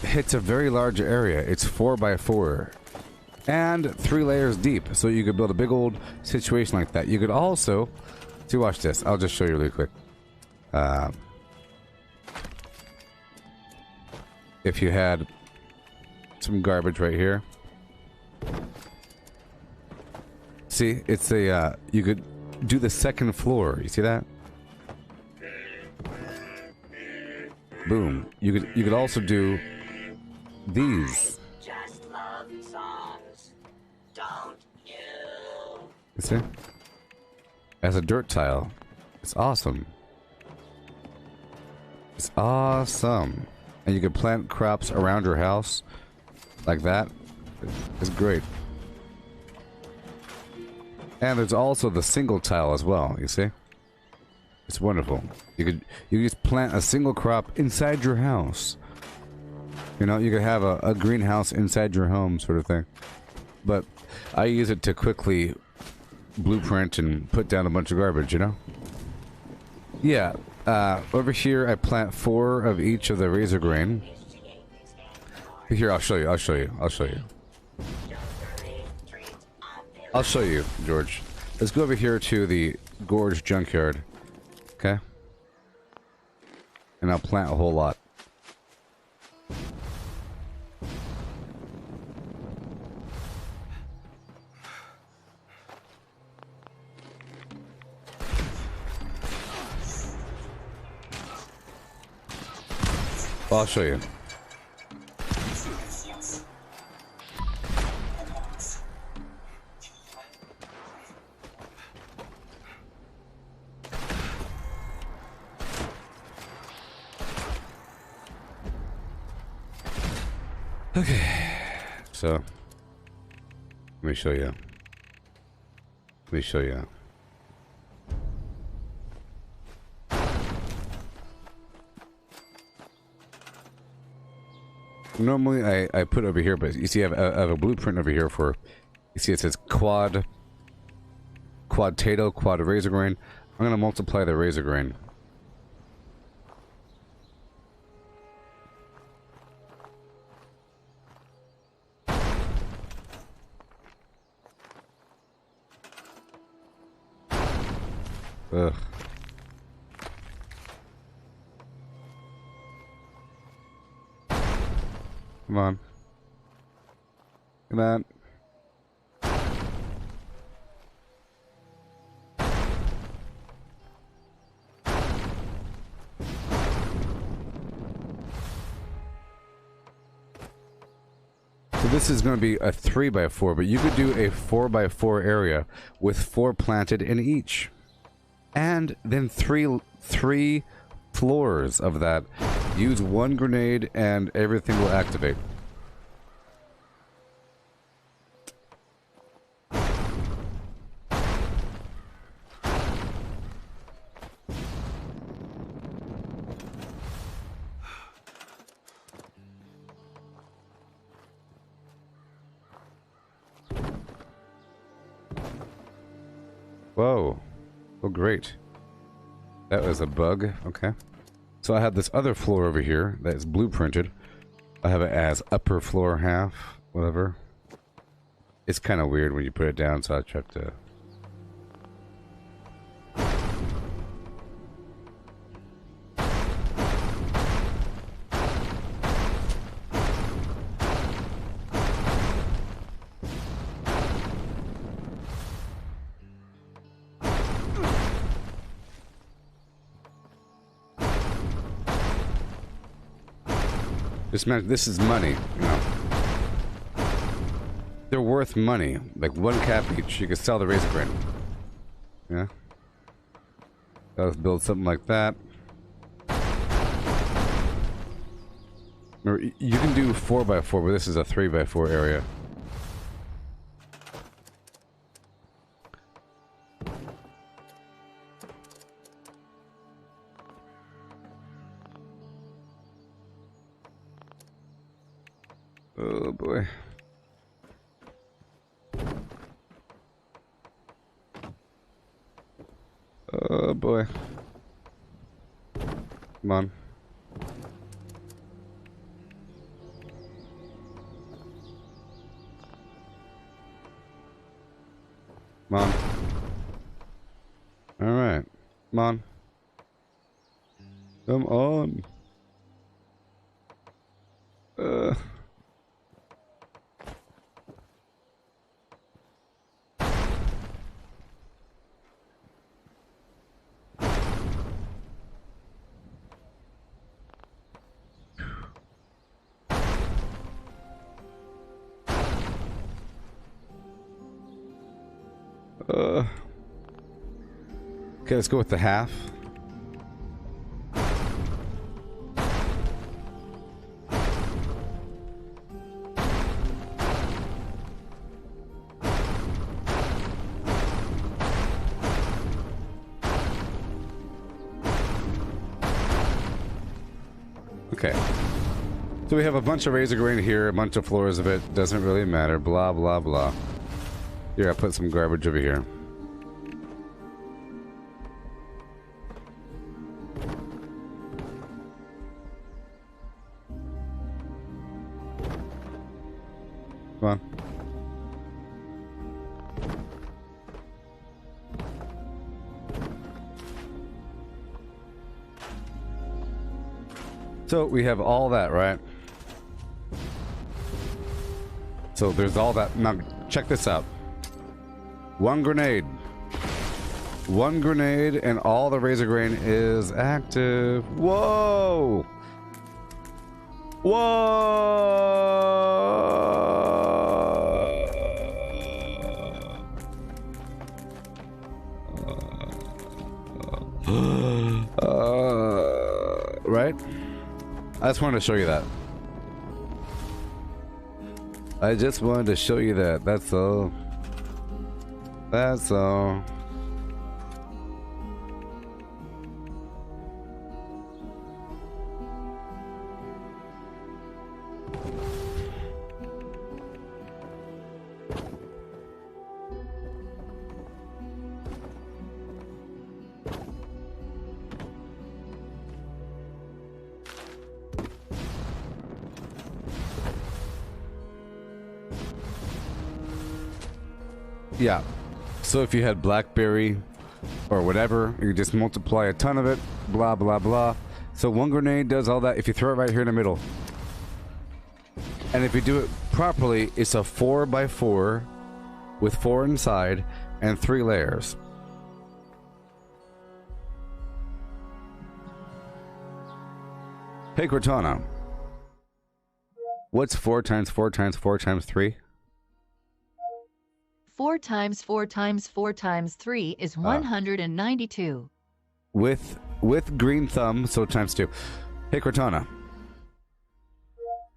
hits a very large area. It's 4x4 and 3 layers deep, so you could build a big old situation like that. You could also see. Watch this. I'll just show you really quick. If you had some garbage right here, see, it's a you could do the second floor. You see that? Boom. You could also do these. Just love songs, don't you? You see? As a dirt tile. It's awesome. It's awesome. And you can plant crops around your house like that. It's great. And there's also the single tile as well, you see? It's wonderful. You just plant a single crop inside your house. You know, you could have a greenhouse inside your home sort of thing. But I use it to quickly blueprint and put down a bunch of garbage, you know? Yeah. Over here, I plant 4 of each of the razor grain. Here, I'll show you. I'll show you. I'll show you, George. Let's go over here to the Gorge Junkyard. Okay? And I'll plant a whole lot. Well, I'll show you. Okay, so let me show you. Let me show you. Normally I put it over here, but you see I have a blueprint over here for, you see it says quad tato, quad razor grain. I'm gonna multiply the razor grain. Ugh. Come on. Come on. So this is going to be a 3x4, but you could do a 4x4 area with 4 planted in each. And then three floors of that. Use 1 grenade and everything will activate. Whoa. Oh, great. That was a bug. Okay. So I have this other floor over here that's blueprinted. I have it as upper floor half, whatever. It's kind of weird when you put it down, so I tried to... This is money, you know. They're worth money. Like 1 cap each. You can sell the razor grain. Yeah. Let's build something like that. Remember, you can do 4x4, but this is a 3x4 area. Oh boy. Oh boy. Come on. Come on. Alright. Come on. Come on. Okay, let's go with the half. Okay. So we have a bunch of razor grain here, a bunch of floors of it. Doesn't really matter. Blah, blah, blah. Here, I put some garbage over here. Come on. So we have all that, right? So there's all that. Now check this out. 1 grenade. 1 grenade and all the razor grain is active. Whoa! Right? I just wanted to show you that. I just wanted to show you that. That's all. That's all. Yeah. So if you had BlackBerry or whatever, you just multiply a ton of it, blah, blah, blah. So one grenade does all that if you throw it right here in the middle. And if you do it properly, it's a 4x4 with 4 inside and 3 layers. Hey, Cortana. What's 4 times 4 times 4 times 3? 4 times 4 times 4 times 3 is 192. With green thumb, so times 2. Hey, Cortana.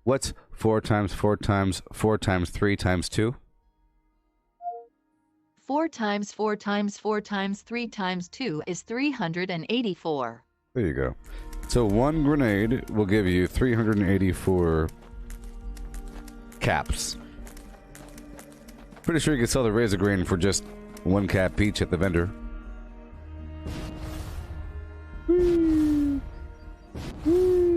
What's 4 times 4 times 4 times 3 times 2? 4 times 4 times 4 times 3 times 2 is 384. There you go. So one grenade will give you 384 caps. Pretty sure you can sell the razor grain for just 1 cap each at the vendor. Woo. Woo.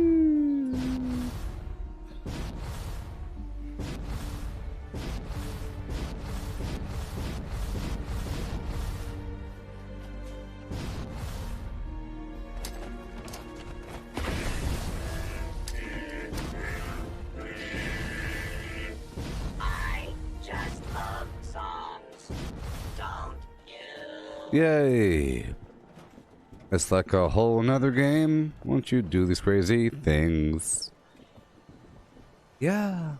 Yay! It's like a whole nother game. Won't you do these crazy things? Yeah.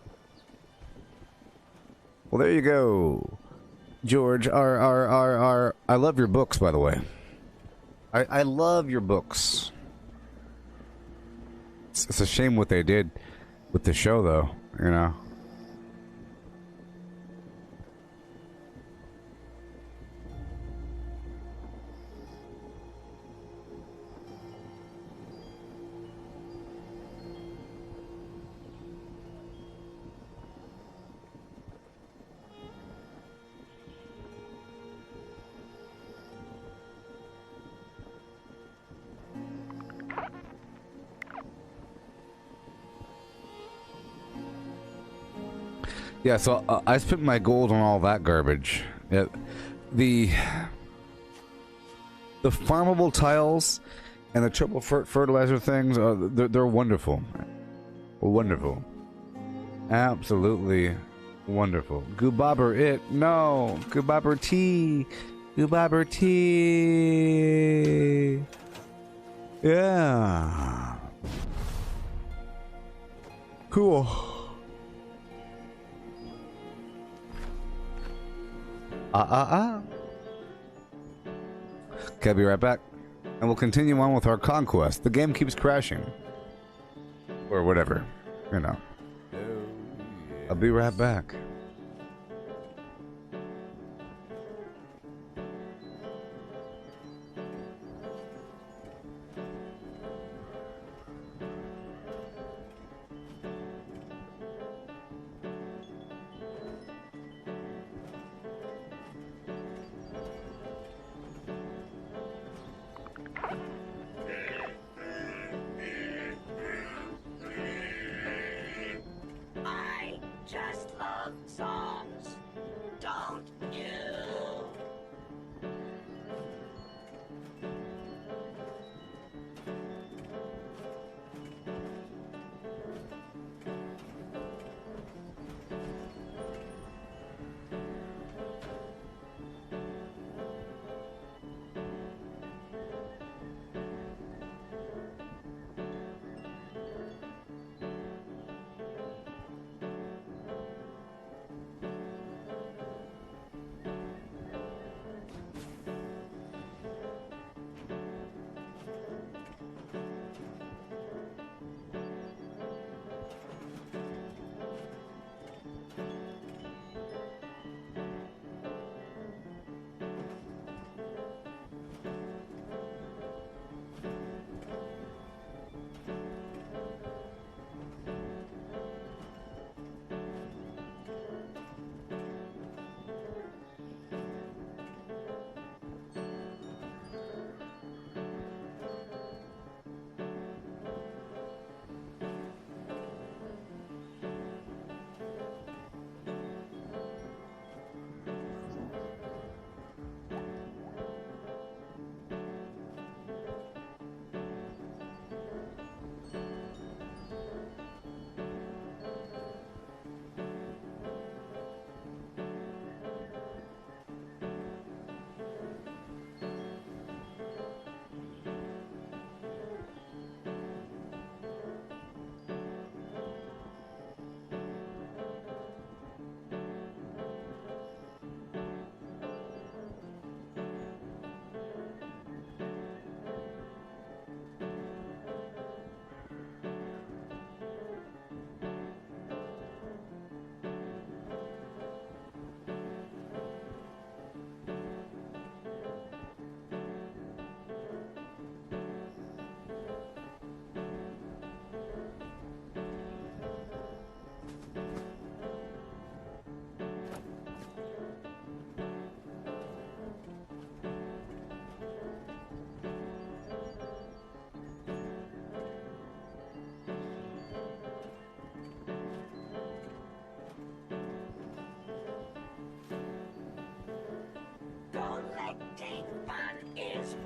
Well, there you go. George, R. I love your books, by the way. I love your books. It's a shame what they did with the show, though, you know? Yeah, so I spent my gold on all that garbage. Yeah, the farmable tiles and the triple fertilizer things, they're wonderful. Wonderful. Absolutely wonderful. Gooboberti. No. Gooboberti. Gooboberti. Yeah. Cool. Okay, I'll be right back. And we'll continue on with our conquest. The game keeps crashing. Or whatever. You know. I'll be right back.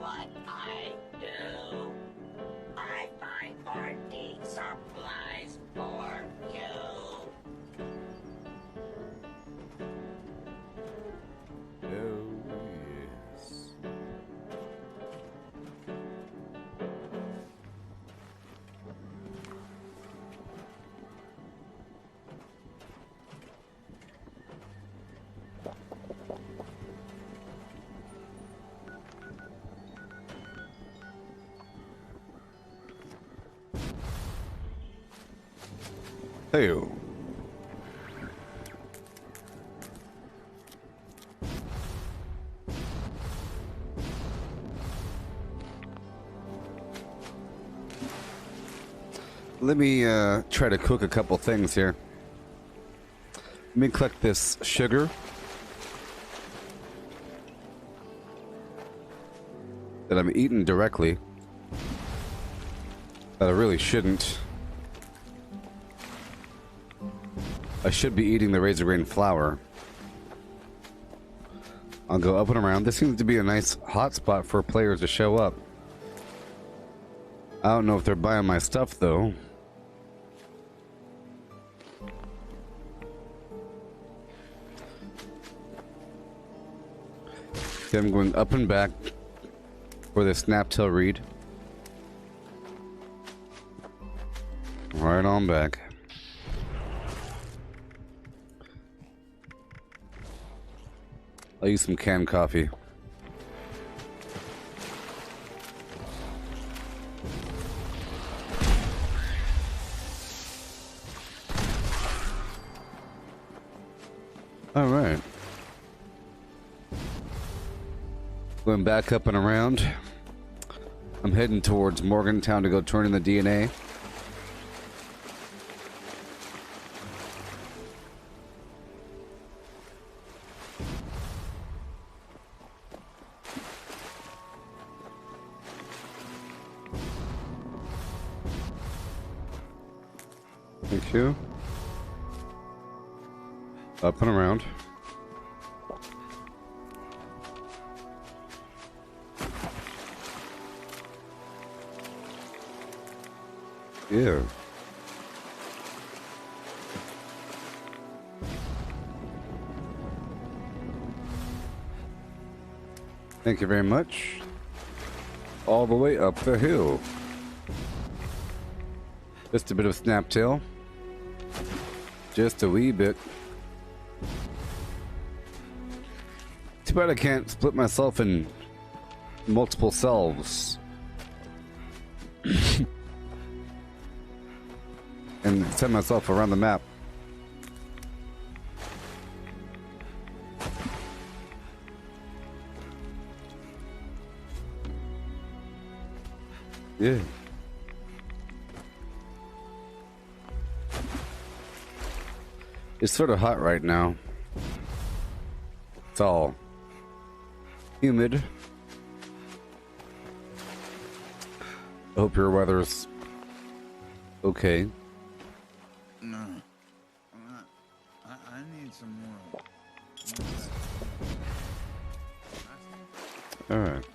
what I do. I find party supplies for you. Oh, yes. Hey. Let me try to cook a couple things here. Let me collect this sugar. That I'm eating directly. That I really shouldn't. I should be eating the razor grain flour. I'll go up and around. This seems to be a nice hot spot for players to show up. I don't know if they're buying my stuff though. Okay, I'm going up and back for the snaptail read. Right on back. I'll use some canned coffee. All right. Going back up and around. I'm heading towards Morgantown to go turn in the DNA. Thank you. Up and around. Yeah. Thank you very much. All the way up the hill. Just a bit of snaptail. Just a wee bit. Too bad I can't split myself in multiple selves. And send myself around the map. Yeah. It's sort of hot right now. It's all humid. I hope your weather's okay. No. I need some more. Alright.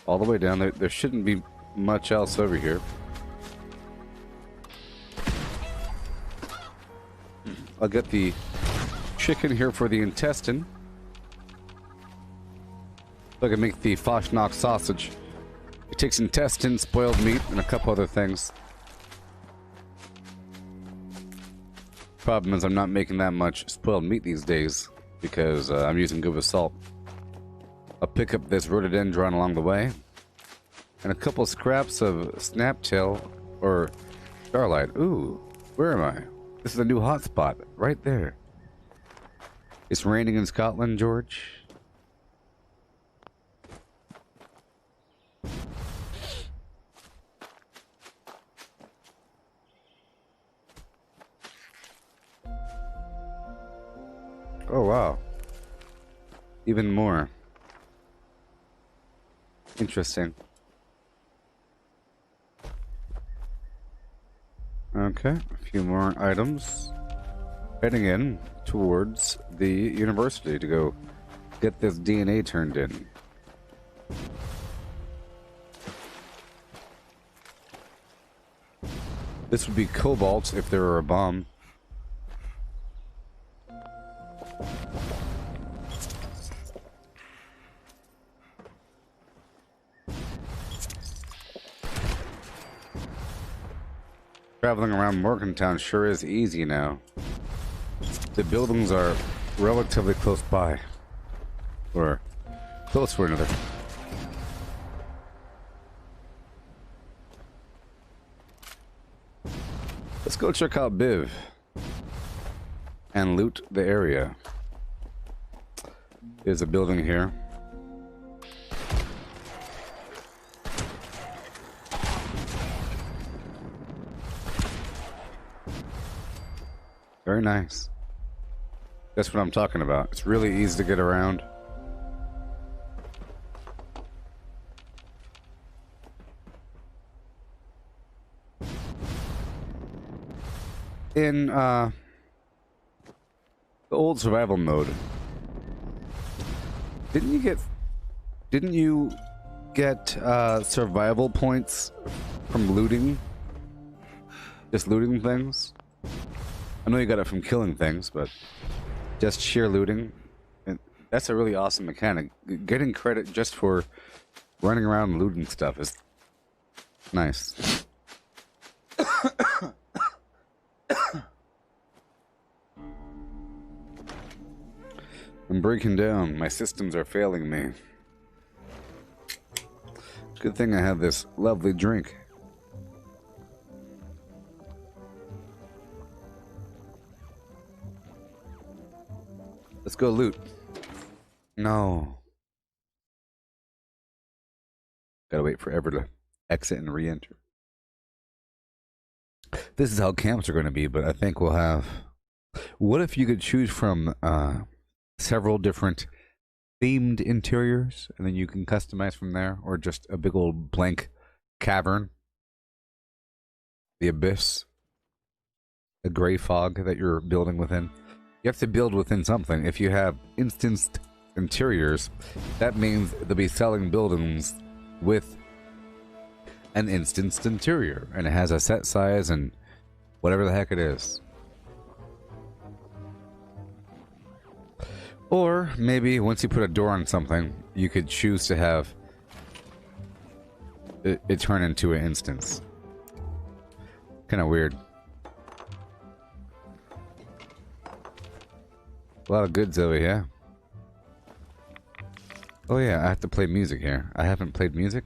All the way down there. There shouldn't be much else over here. I'll get the chicken here for the intestine. So I can make the Fashnock sausage. It takes intestine, spoiled meat, and a couple other things. Problem is I'm not making that much spoiled meat these days because I'm using Gooba salt. I'll pick up this rhododendron along the way. And a couple scraps of snaptail or starlight. Ooh, where am I? This is a new hotspot right there. It's raining in Scotland, George. Oh, wow. Even more. Interesting. Okay, a few more items. Heading in towards the university to go get this DNA turned in. This would be cobalt if there were a bomb. Traveling around Morgantown sure is easy now. The buildings are relatively close by. Or close to another. Let's go check out Biv. And loot the area. There's a building here. Very nice. That's what I'm talking about. It's really easy to get around. In the old survival mode, didn't you get survival points from looting? Just looting things? I know you got it from killing things, but just sheer looting. And that's a really awesome mechanic. Getting credit just for running around and looting stuff is nice. I'm breaking down. My systems are failing me. Good thing I have this lovely drink. Let's go loot. No. Gotta wait forever to exit and re-enter. This is how camps are going to be, but I think we'll have... What if you could choose from several different themed interiors, and then you can customize from there, or just a big old blank cavern? The abyss. A gray fog that you're building within. You have to build within something. If you have instanced interiors, that means they'll be selling buildings with an instanced interior, and it has a set size and whatever the heck it is. Or maybe once you put a door on something, you could choose to have it turn into an instance. Kind of weird. A lot of goods over here. Oh yeah, I have to play music here. I haven't played music.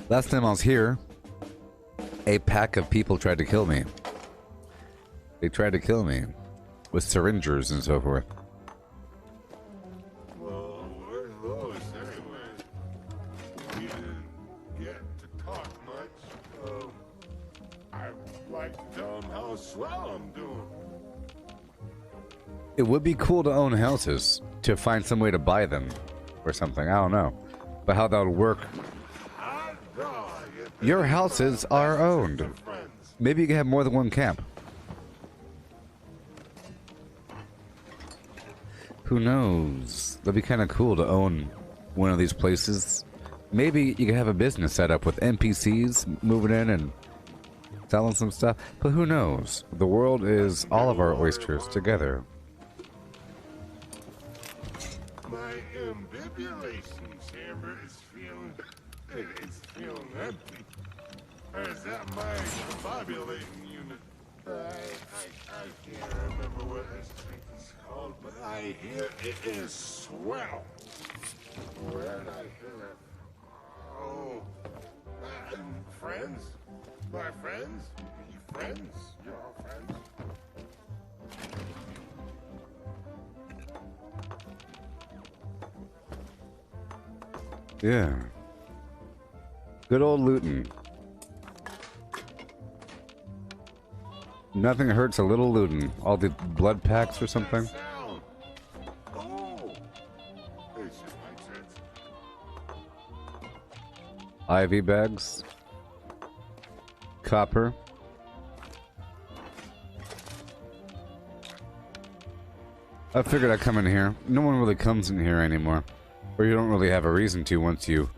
Last time I was here, a pack of people tried to kill me. They tried to kill me with syringers and so forth. Well, where's Lois anyway? We didn't get to talk much. I'd like to tell him how swell I'm doing. It would be cool to own houses, to find some way to buy them or something. I don't know. But how that would work. Your houses are owned. Maybe you can have more than one camp. Who knows? That'd be kind of cool to own one of these places. Maybe you can have a business set up with NPCs moving in and selling some stuff. But who knows? The world is all of our oysters together. My ambibulation chamber is feeling... It's feeling empty. Or is that my combobulating unit? I can't remember what this thing is called, but I hear it is swell. Where did I hear it? Oh, friends? My friends? You friends? You're all friends? Yeah. Good old looting. Nothing hurts a little looting. All the blood packs or something. Oh. It's just my chance. IV bags. Copper. I figured I'd come in here. No one really comes in here anymore. Or you don't really have a reason to once you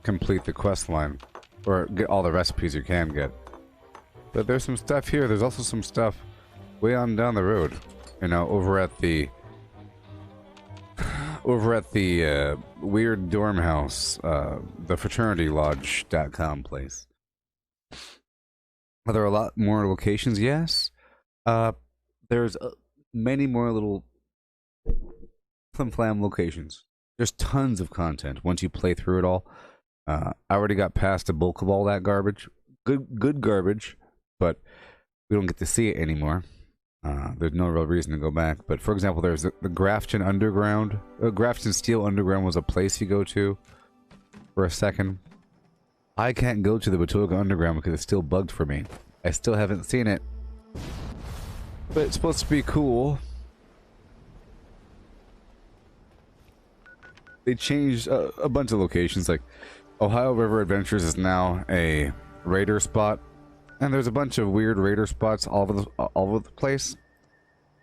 complete the quest line. Or get all the recipes you can get. But there's some stuff here. There's also some stuff way on down the road. You know, over at the weird dorm house, the fraternitylodge.com place. Are there a lot more locations? Yes. There's many more little flim-flam locations. There's tons of content once you play through it all. I already got past the bulk of all that garbage. Good garbage, but we don't get to see it anymore. There's no real reason to go back. But for example, there's the Grafton Underground. Grafton Steel Underground was a place you go to for a second. I can't go to the Batoga Underground because it's still bugged for me. I still haven't seen it. But it's supposed to be cool. They changed a bunch of locations. Like Ohio River Adventures is now a raider spot, and there's a bunch of weird raider spots all over the place.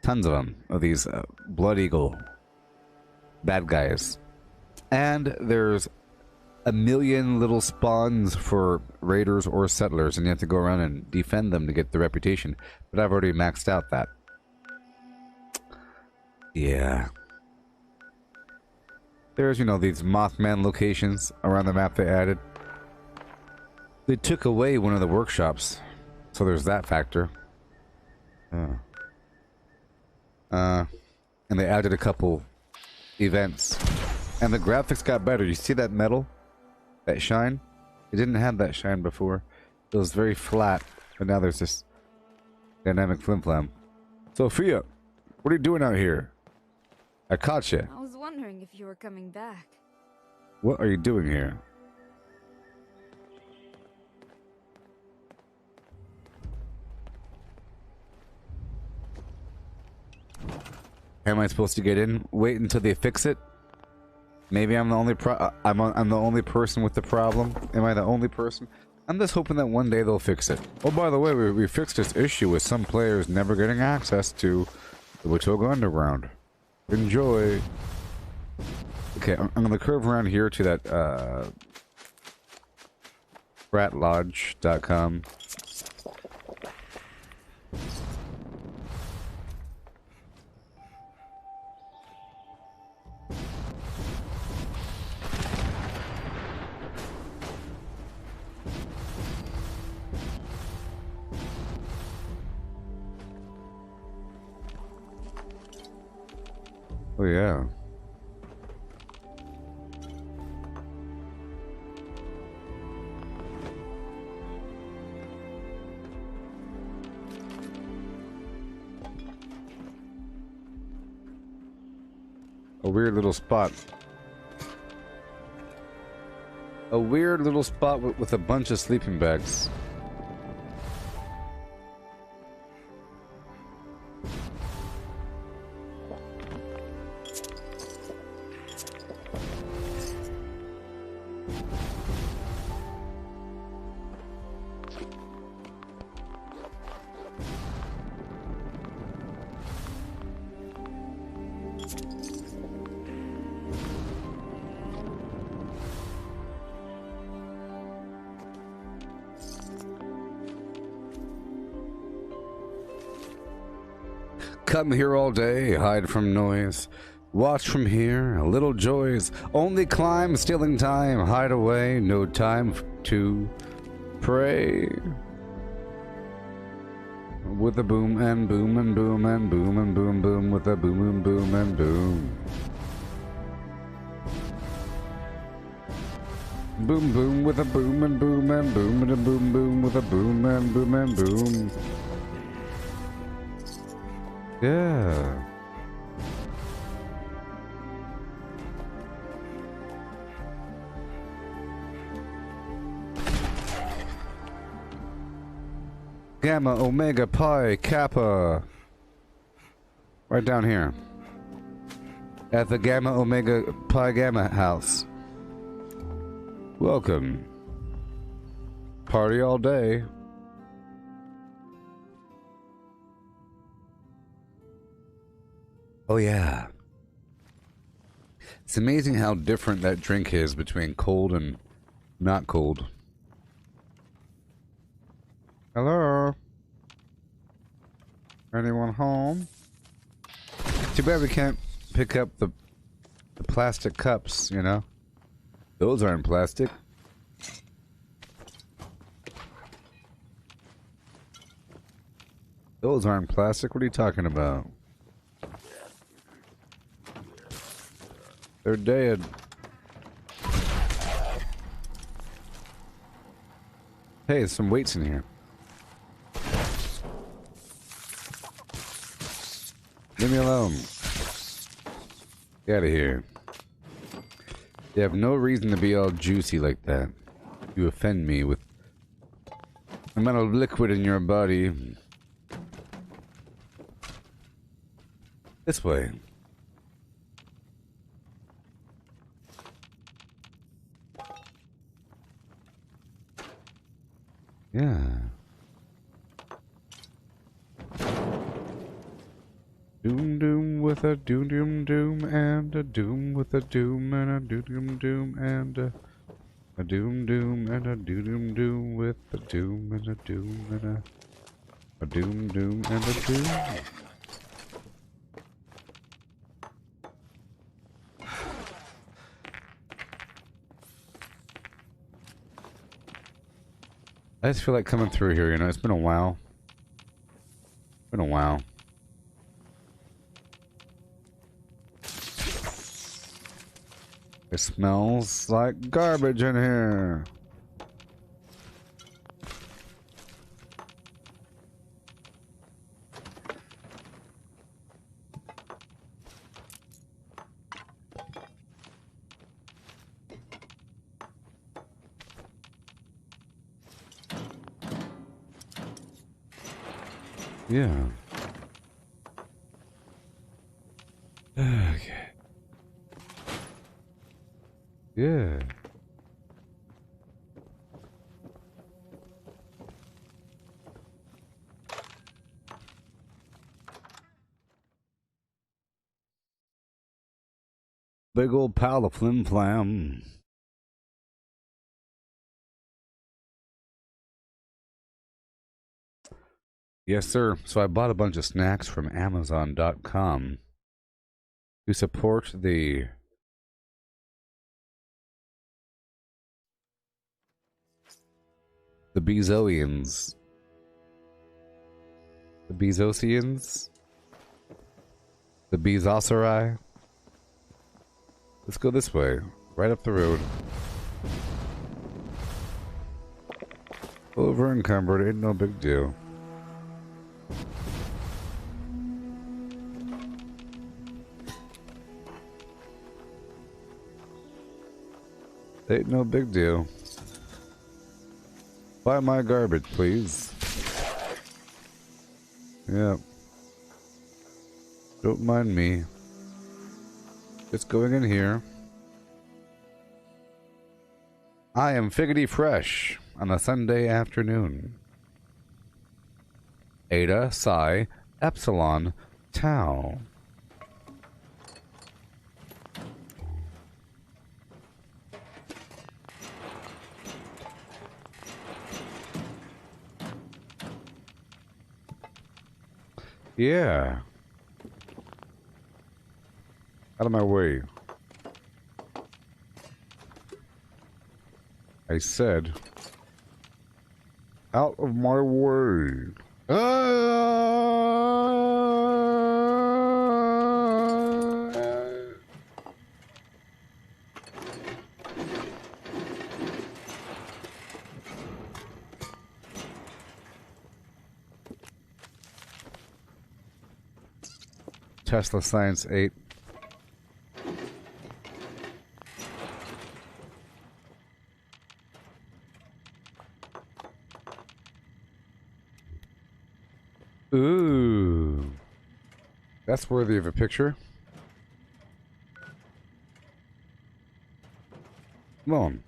Tons of them, of these Blood Eagle bad guys, and there's a million little spawns for raiders or settlers, and you have to go around and defend them to get the reputation. But I've already maxed out that. Yeah. There's, you know, these Mothman locations around the map they added. They took away one of the workshops, so there's that factor. And they added a couple events. And the graphics got better. You see that metal? That shine? It didn't have that shine before. It was very flat, but now there's this dynamic flim-flam. Sophia, what are you doing out here? I caught you. I was wondering if you were coming back. What are you doing here? How am I supposed to get in? Wait until they fix it? Maybe I'm the only I'm the only person with the problem. Am I the only person? I'm just hoping that one day they'll fix it. Oh, by the way, we fixed this issue with some players never getting access to the Watoga Underground. Enjoy. Okay, I'm gonna curve around here to that fratlodge.com. Oh yeah. A weird little spot. A weird little spot with a bunch of sleeping bags. Come here all day, hide from noise. Watch from here, little joys. Only climb, stealing time. Hide away, no time to pray. With a boom and boom and boom and boom and boom boom. With a boom and boom and boom. Boom boom with a boom and boom and boom and a boom boom with a boom and boom and boom. Yeah. Gamma, Omega, Pi, Kappa. Right down here. At the Gamma, Omega, Pi, Gamma house. Welcome. Party all day. Oh yeah. It's amazing how different that drink is between cold and not cold. Hello? Anyone home? Too bad we can't pick up the plastic cups, you know? Those aren't plastic. Those aren't plastic. What are you talking about? They're dead. Hey, there's some weights in here. Leave me alone. Get out of here. You have no reason to be all juicy like that. You offend me with the amount of liquid in your body. This way. Yeah. Doom doom with a doom doom doom and a doom with a doom and a doom doom doom and a doom doom and a doom doom doom with a doom and a doom and a doom doom and a doom. I just feel like coming through here, you know, it's been a while. Been a while. It smells like garbage in here. Yeah. Okay. Yeah. Big old pile of flim flam. Yes, sir. So I bought a bunch of snacks from Amazon.com to support the Bezosians. The Bezosians? The Bezosari? Let's go this way. Right up the road. Over encumbered, ain't no big deal. Ain't no big deal. Buy my garbage, please. Yeah. Don't mind me. Just going in here. I am figgity fresh on a Sunday afternoon. Ada, Psi, Epsilon, Tau. Yeah. Out of my way. I said, out of my way. Tesla Science 8. Ooh. That's worthy of a picture. Come on.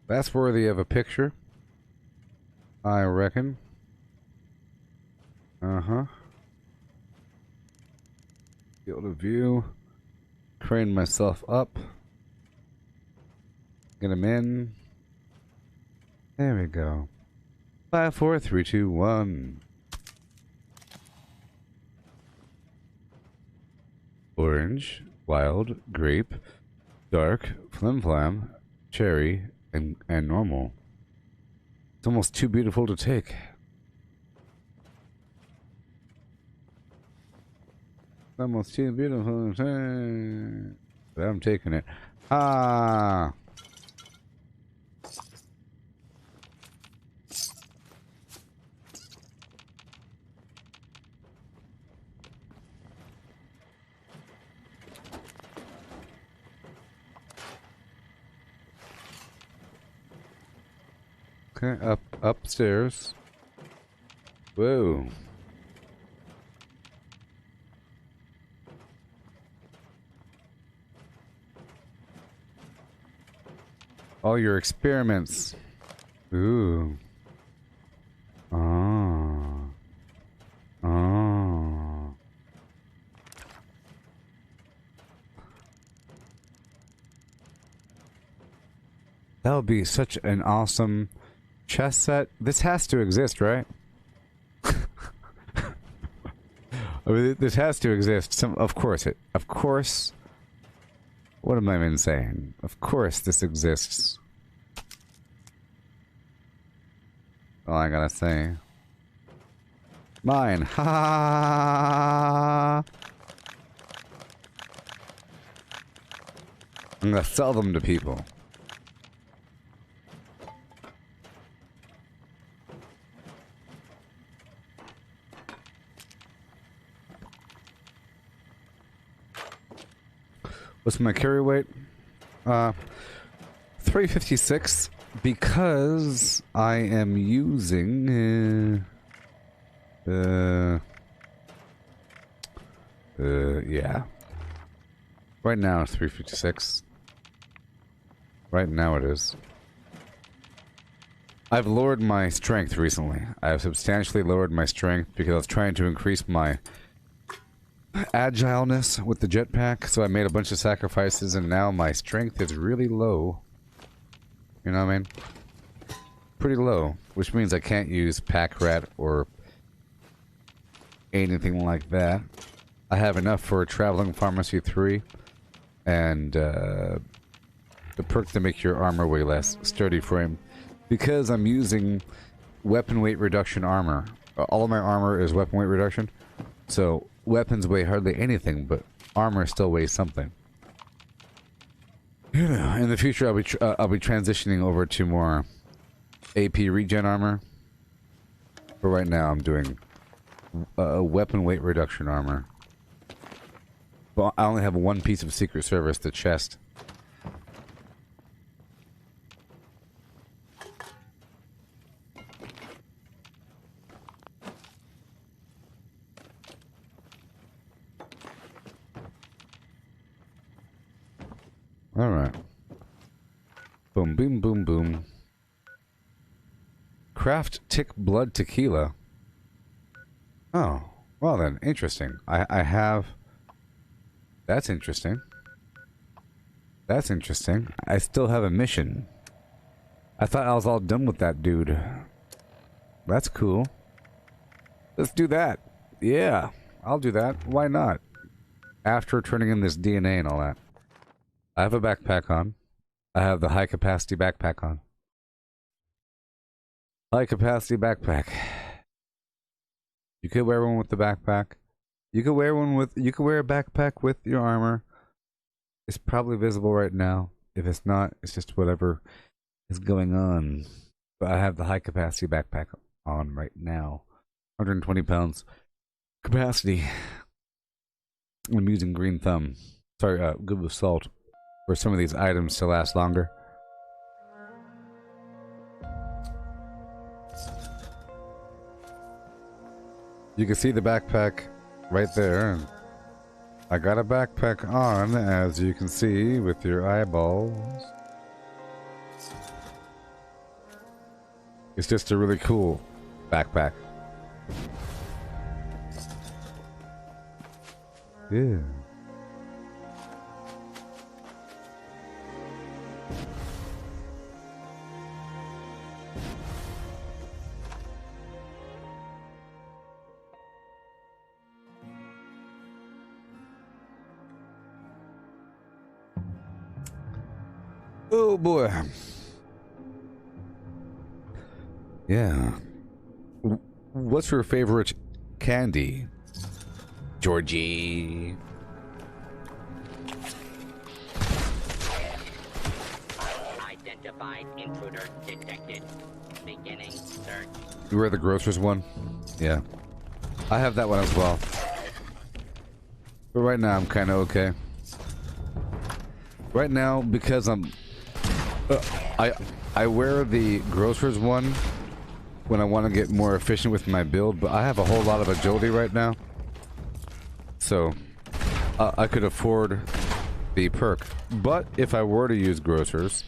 That's worthy of a picture, I reckon. Uh-huh. Field of view. Crane myself up. Get him in. There we go. 5, 4, 3, 2, 1. Orange, wild, grape, dark, flim flam, cherry, and normal. It's almost too beautiful to take. It's almost too beautiful to take. But I'm taking it. Ah! Okay, upstairs. Whoa. All your experiments. Ooh. Ah. Ah. That would be such an awesome chess set. This has to exist, right? I mean, this has to exist. Of course. What am I even saying? Of course this exists. All I gotta say. Mine. Ha! I'm gonna sell them to people. What's my carry weight? 356 because I am using yeah. Right now it's 356. Right now it is. I've lowered my strength recently. I have substantially lowered my strength because I was trying to increase my agileness with the jetpack, so I made a bunch of sacrifices and now my strength is really low. You know what I mean? Pretty low, which means I can't use pack rat or anything like that. I have enough for a traveling pharmacy 3 and the perk to make your armor way less sturdy frame because I'm using weapon weight reduction armor. All of my armor is weapon weight reduction, so weapons weigh hardly anything, but armor still weighs something. In the future, I'll be transitioning over to more AP regen armor. But right now, I'm doing weapon weight reduction armor. But I only have one piece of Secret Service, the chest. Alright. Boom, boom, boom, boom. Craft tick blood tequila. Oh, well then, interesting. I have... That's interesting. That's interesting. I still have a mission. I thought I was all done with that dude. That's cool. Let's do that. Yeah, I'll do that. Why not? After turning in this DNA and all that. I have a backpack on. I have the high capacity backpack on. High capacity backpack. You could wear one with the backpack. You could wear a backpack with your armor. It's probably visible right now. If it's not, it's just whatever is going on. But I have the high capacity backpack on right now. 120 pounds capacity. I'm using green thumb. Sorry, good with salt. For some of these items to last longer. You can see the backpack right there. I got a backpack on, as you can see with your eyeballs. It's just a really cool backpack. Yeah. Oh boy. Yeah. What's your favorite candy, Georgie? Identified intruder detected. Beginning search. You were the grocer's one? Yeah. I have that one as well. But right now I'm kind of okay. Right now, because I'm... I wear the grocer's one when I want to get more efficient with my build, but I have a whole lot of agility right now. So, I could afford the perk. But if I were to use grocers,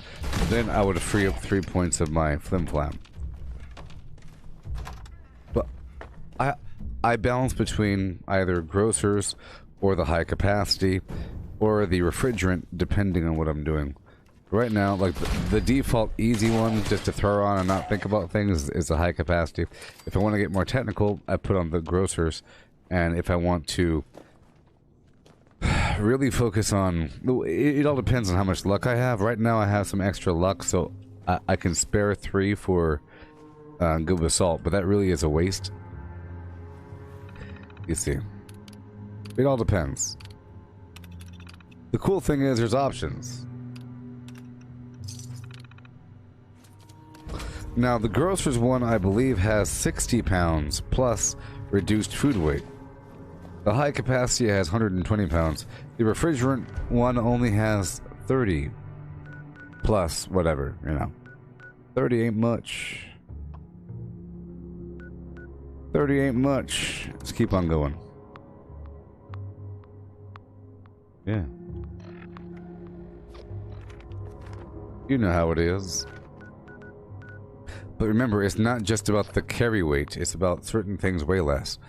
then I would free up 3 points of my flim-flam. But I balance between either grocers or the high capacity or the refrigerant, depending on what I'm doing. Right now, like the default easy one, just to throw on and not think about things, is the high capacity. If I want to get more technical, I put on the grocers. And if I want to really focus on... It all depends on how much luck I have. Right now I have some extra luck, so I can spare 3 for good assault, but that really is a waste. You see. It all depends. The cool thing is there's options. Now, the grocer's one, I believe, has 60 pounds plus reduced food weight. The high capacity has 120 pounds. The refrigerant one only has 30 plus whatever, you know. 30 ain't much. 30 ain't much. Let's keep on going. Yeah. You know how it is. But remember, it's not just about the carry weight, it's about certain things way less.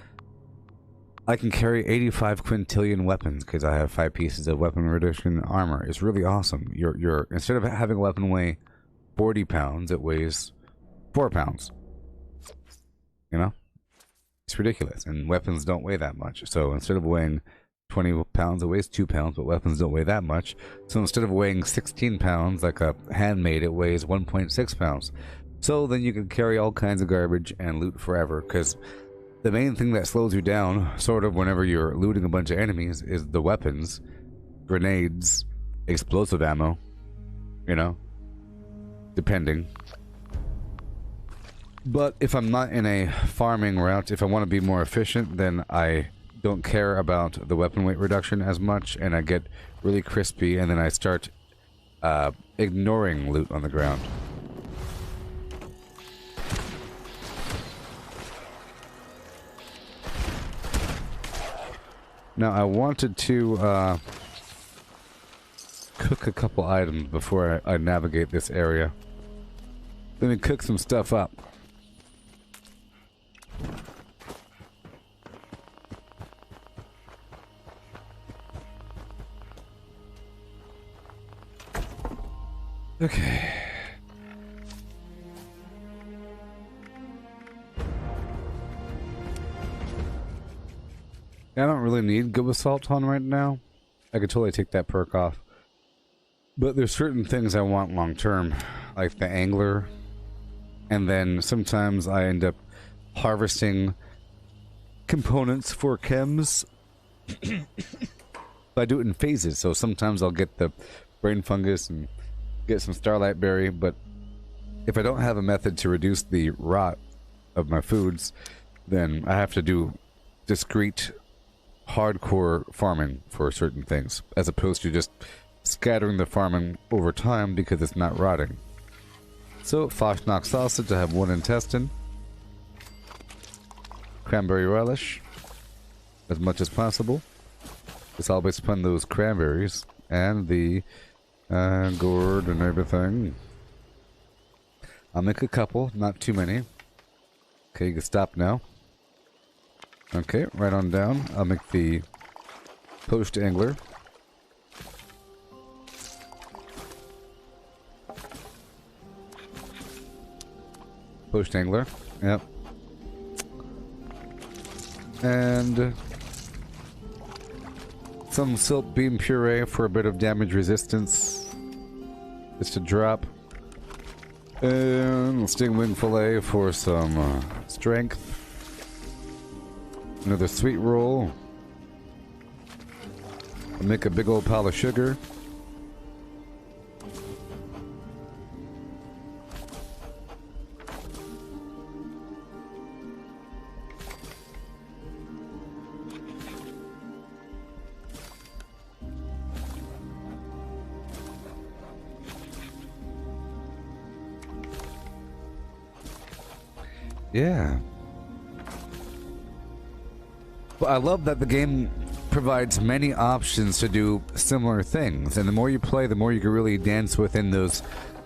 I can carry 85 quintillion weapons because I have 5 pieces of weapon reduction armor. It's really awesome. You're instead of having a weapon weigh 40 pounds, it weighs 4 pounds. You know? It's ridiculous. And weapons don't weigh that much. So instead of weighing 20 pounds, it weighs 2 pounds, but weapons don't weigh that much. So instead of weighing 16 pounds like a handmade, it weighs 1.6 pounds. So then you can carry all kinds of garbage and loot forever, because the main thing that slows you down, sort of, whenever you're looting a bunch of enemies, is the weapons, grenades, explosive ammo, you know, depending. But if I'm not in a farming route, if I want to be more efficient, then I don't care about the weapon weight reduction as much, and I get really crispy, and then I start ignoring loot on the ground. Now, I wanted to cook a couple items before I navigate this area. Let me cook some stuff up. Okay. I don't really need good assault on right now. I could totally take that perk off. But there's certain things I want long term, like the angler. And then sometimes I end up harvesting components for chems. I do it in phases, so sometimes I'll get the brain fungus and get some starlight berry, but if I don't have a method to reduce the rot of my foods, then I have to do discrete hardcore farming for certain things, as opposed to just scattering the farming over time because it's not rotting. So, Fashnock sausage, I have 1 intestine. Cranberry relish, as much as possible. It's all based upon those cranberries and the gourd and everything. I'll make a couple, not too many. Okay, you can stop now. Okay, right on down. I'll make the post angler. Post angler, yep. And some silk beam puree for a bit of damage resistance. Just a drop. And stingwing fillet for some strength. Another sweet roll. I'll make a big old pile of sugar. Yeah. Well, I love that the game provides many options to do similar things, and the more you play, the more you can really dance within those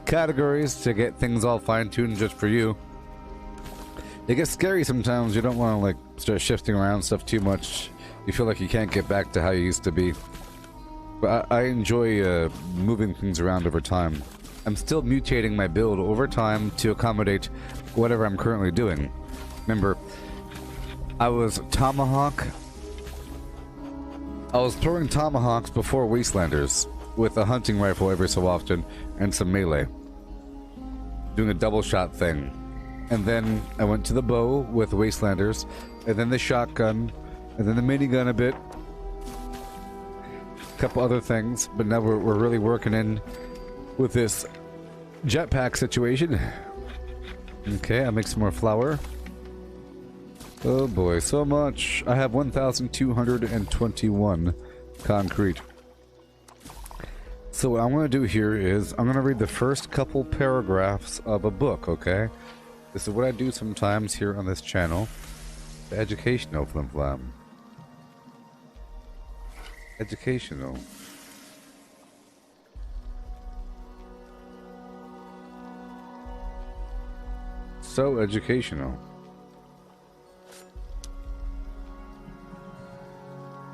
categories to get things all fine-tuned just for you. It gets scary sometimes. You don't want to like start shifting around stuff too much. You feel like you can't get back to how you used to be. But I enjoy moving things around over time. I'm still mutating my build over time to accommodate whatever I'm currently doing. Remember, I was throwing tomahawks before Wastelanders with a hunting rifle every so often and some melee. Doing a double shot thing. And then I went to the bow with Wastelanders, and then the shotgun, and then the minigun a bit. A couple other things, but now we're really working in with this jetpack situation. Okay, I'll make some more flour. Oh boy, so much. I have 1,221 concrete. So what I'm going to do here is I'm going to read the first couple paragraphs of a book, okay? This is what I do sometimes here on this channel. The educational flim flam. Educational. So educational.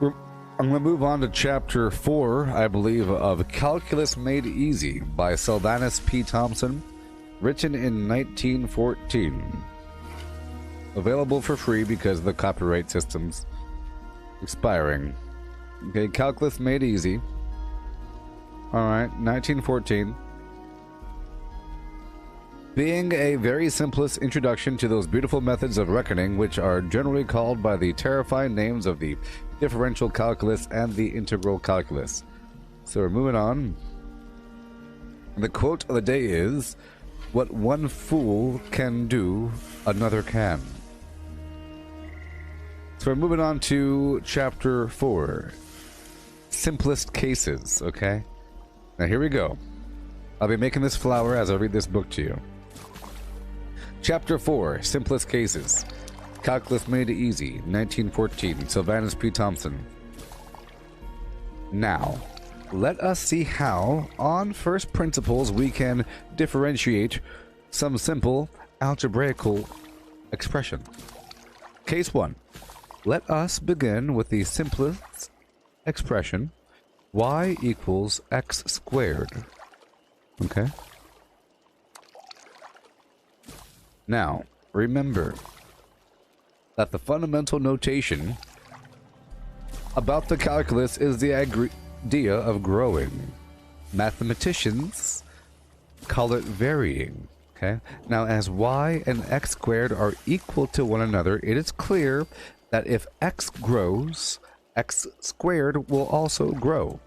I'm going to move on to chapter 4, I believe, of Calculus Made Easy by Sylvanus P. Thompson, written in 1914. Available for free because the copyright system's expiring. Okay, Calculus Made Easy. Alright, 1914. Being a very simplest introduction to those beautiful methods of reckoning which are generally called by the terrifying names of the differential calculus and the integral calculus. So we're moving on. The quote of the day is, "What one fool can do, another can." So we're moving on to chapter 4. Simplest cases, okay? Now here we go. I'll be making this flour as I read this book to you. Chapter 4, Simplest Cases. Calculus Made Easy, 1914, Sylvanus P. Thompson. Now, let us see how, on first principles, we can differentiate some simple algebraical expression. Case 1. Let us begin with the simplest expression, y equals x squared. Okay? Now, remember that the fundamental notation about the calculus is the idea of growing. Mathematicians call it varying. Okay? Now, as y and x squared are equal to one another, it is clear that if x grows, x squared will also grow.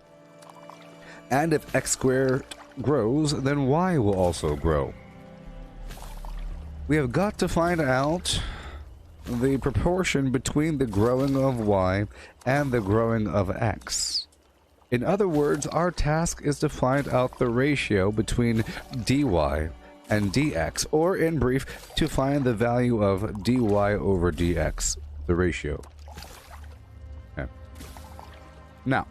And if x squared grows, then y will also grow. We have got to find out the proportion between the growing of y and the growing of x. In other words, our task is to find out the ratio between dy and dx, or in brief, to find the value of dy over dx, the ratio. Okay. Now,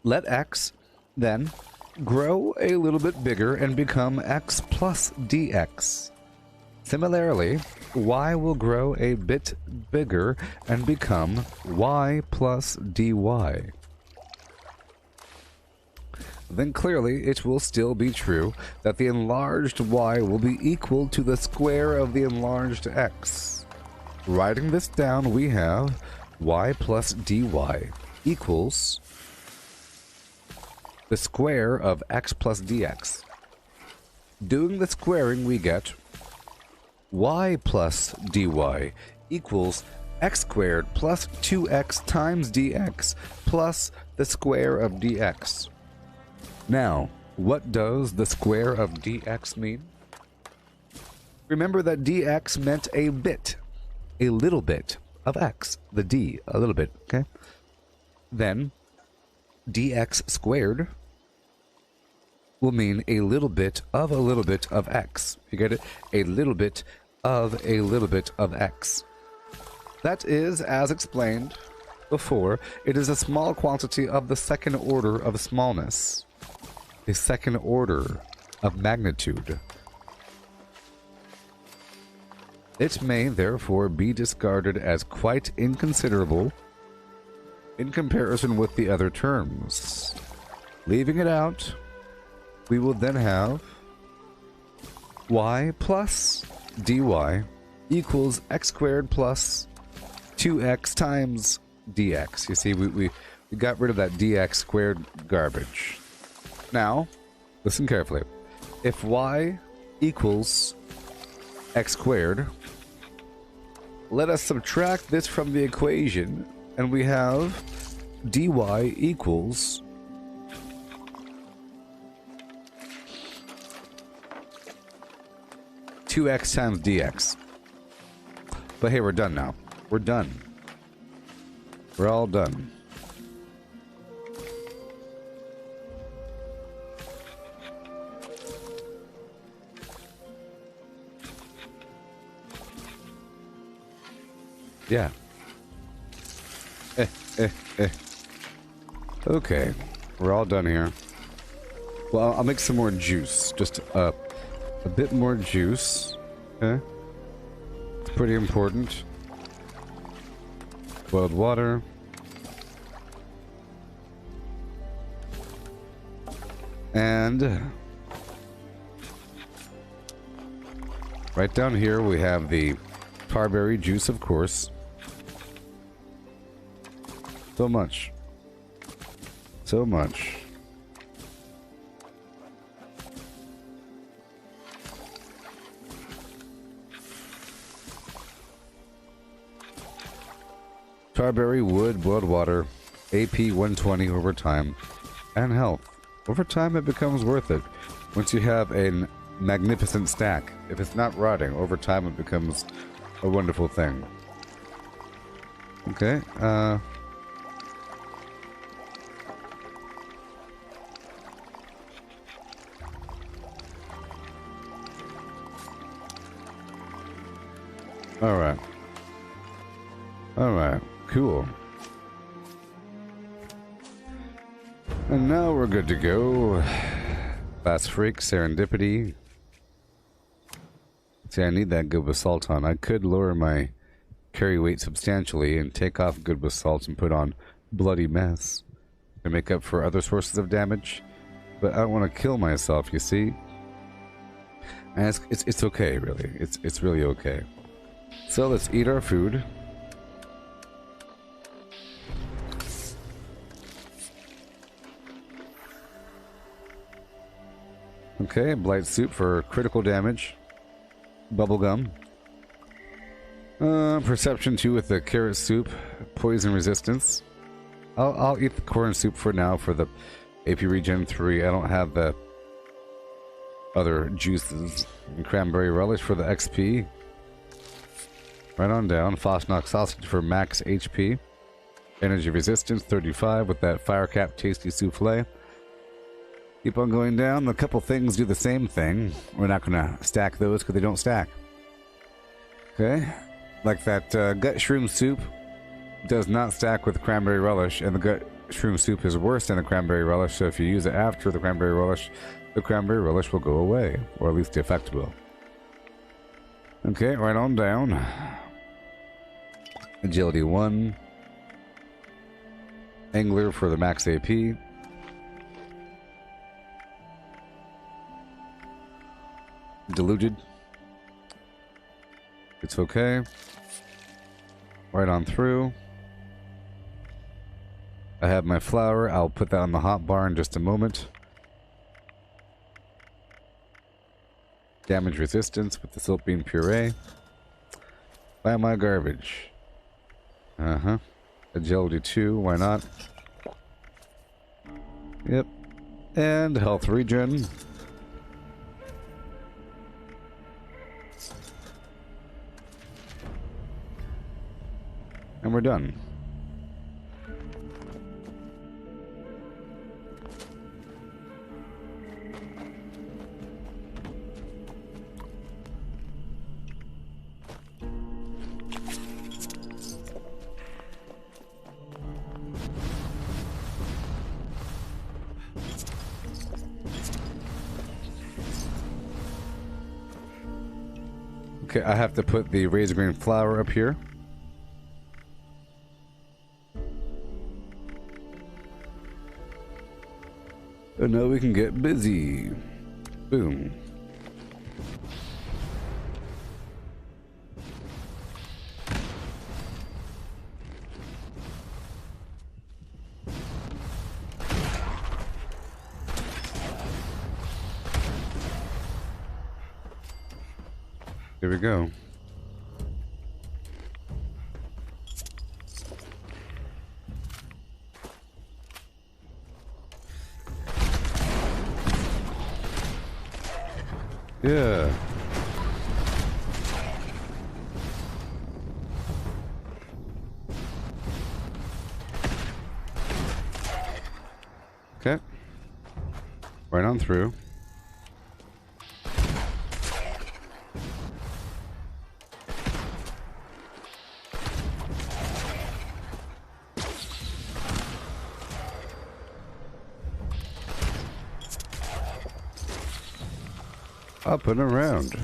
let x then grow a little bit bigger and become x plus dx. Similarly, y will grow a bit bigger and become y plus dy. Then clearly it will still be true that the enlarged y will be equal to the square of the enlarged x. Writing this down, we have y plus dy equals the square of x plus dx. Doing the squaring, we get y plus dy equals x squared plus 2x times dx plus the square of dx. Now, what does the square of dx mean? Remember that dx meant a bit, a little bit of x, the d, a little bit, okay? Then, dx squared will mean a little bit of x. You get it? A little bit of x. That is, as explained before, it is a small quantity of the second order of smallness. A second order of magnitude. It may therefore be discarded as quite inconsiderable in comparison with the other terms. Leaving it out, we will then have y plus dy equals x squared plus 2x times dx. You see, we got rid of that dx squared garbage. Now, listen carefully. If y equals x squared, let us subtract this from the equation, and we have dy equals 2x times dx. But hey, we're done now. We're done. We're all done. Yeah. Okay. We're all done here. Well, I'll make some more juice. Just a bit more juice. Okay. It's pretty important. Boiled water. And right down here we have the tarberry juice, of course. So much. So much. Tarberry, wood, boiled water, AP 120 over time, and health. Over time it becomes worth it. Once you have a magnificent stack. If it's not rotting, over time it becomes a wonderful thing. Okay, Alright. Alright, cool. And now we're good to go. Last freak, serendipity. See, I need that good basalt on. I could lower my carry weight substantially and take off good basalt and put on bloody mess to make up for other sources of damage. But I don't want to kill myself, you see? And it's okay, really. It's really okay. So let's eat our food. Okay, blight soup for critical damage. Bubblegum. Perception 2 with the carrot soup. Poison resistance. I'll eat the corn soup for now for the AP regen 3. I don't have the other juices. And cranberry relish for the XP. Right on down. Fosnock sausage for max HP. Energy resistance 35 with that fire cap tasty souffle. Keep on going down. A couple things do the same thing. We're not going to stack those because they don't stack. Okay. Like that gut shroom soup does not stack with cranberry relish, and the gut Shroom soup is worse than the cranberry relish, so if you use it after the cranberry relish will go away, or at least the effect will. Okay, right on down. Agility 1. Angler for the max AP. Deluded. It's okay. Right on through. I have my flour. I'll put that on the hot bar in just a moment. Damage resistance with the silk bean puree. Buy my garbage. Uh-huh. Agility 2, why not? Yep. And health regen. And we're done. Okay, I have to put the razor green flour up here. And now we can get busy. Boom. Here we go. Yeah. Okay. Right on through. Up and around.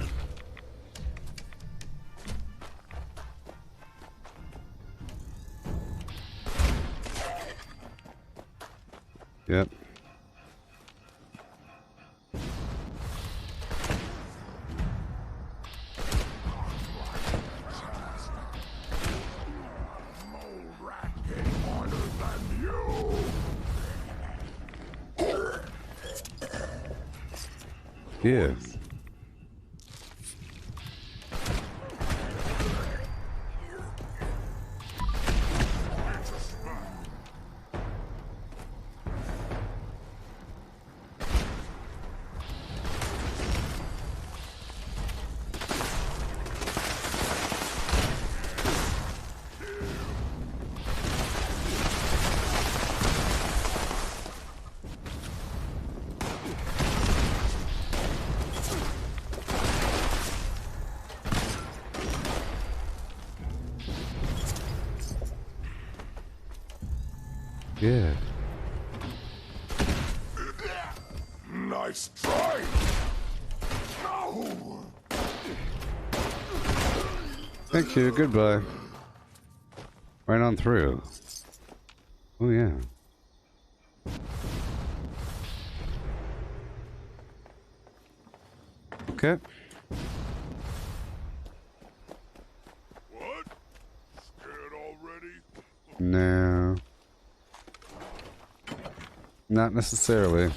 Yep. Yes. Yeah. Nice try. No. Thank you. Goodbye. Right on through. Oh, yeah. Okay. What? Scared already? No. Not necessarily.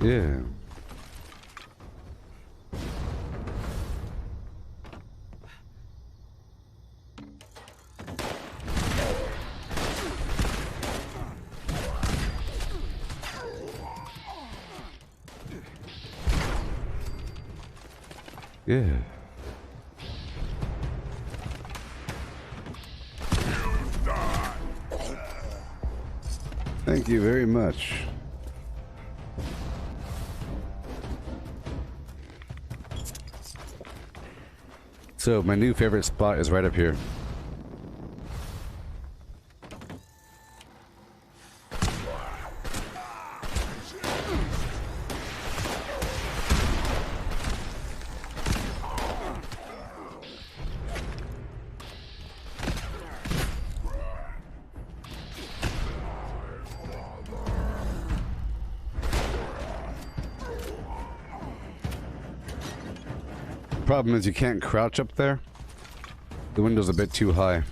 Yeah. Yeah. Thank you very much. So my new favorite spot is right up here. Problem is you can't crouch up there. The window's a bit too high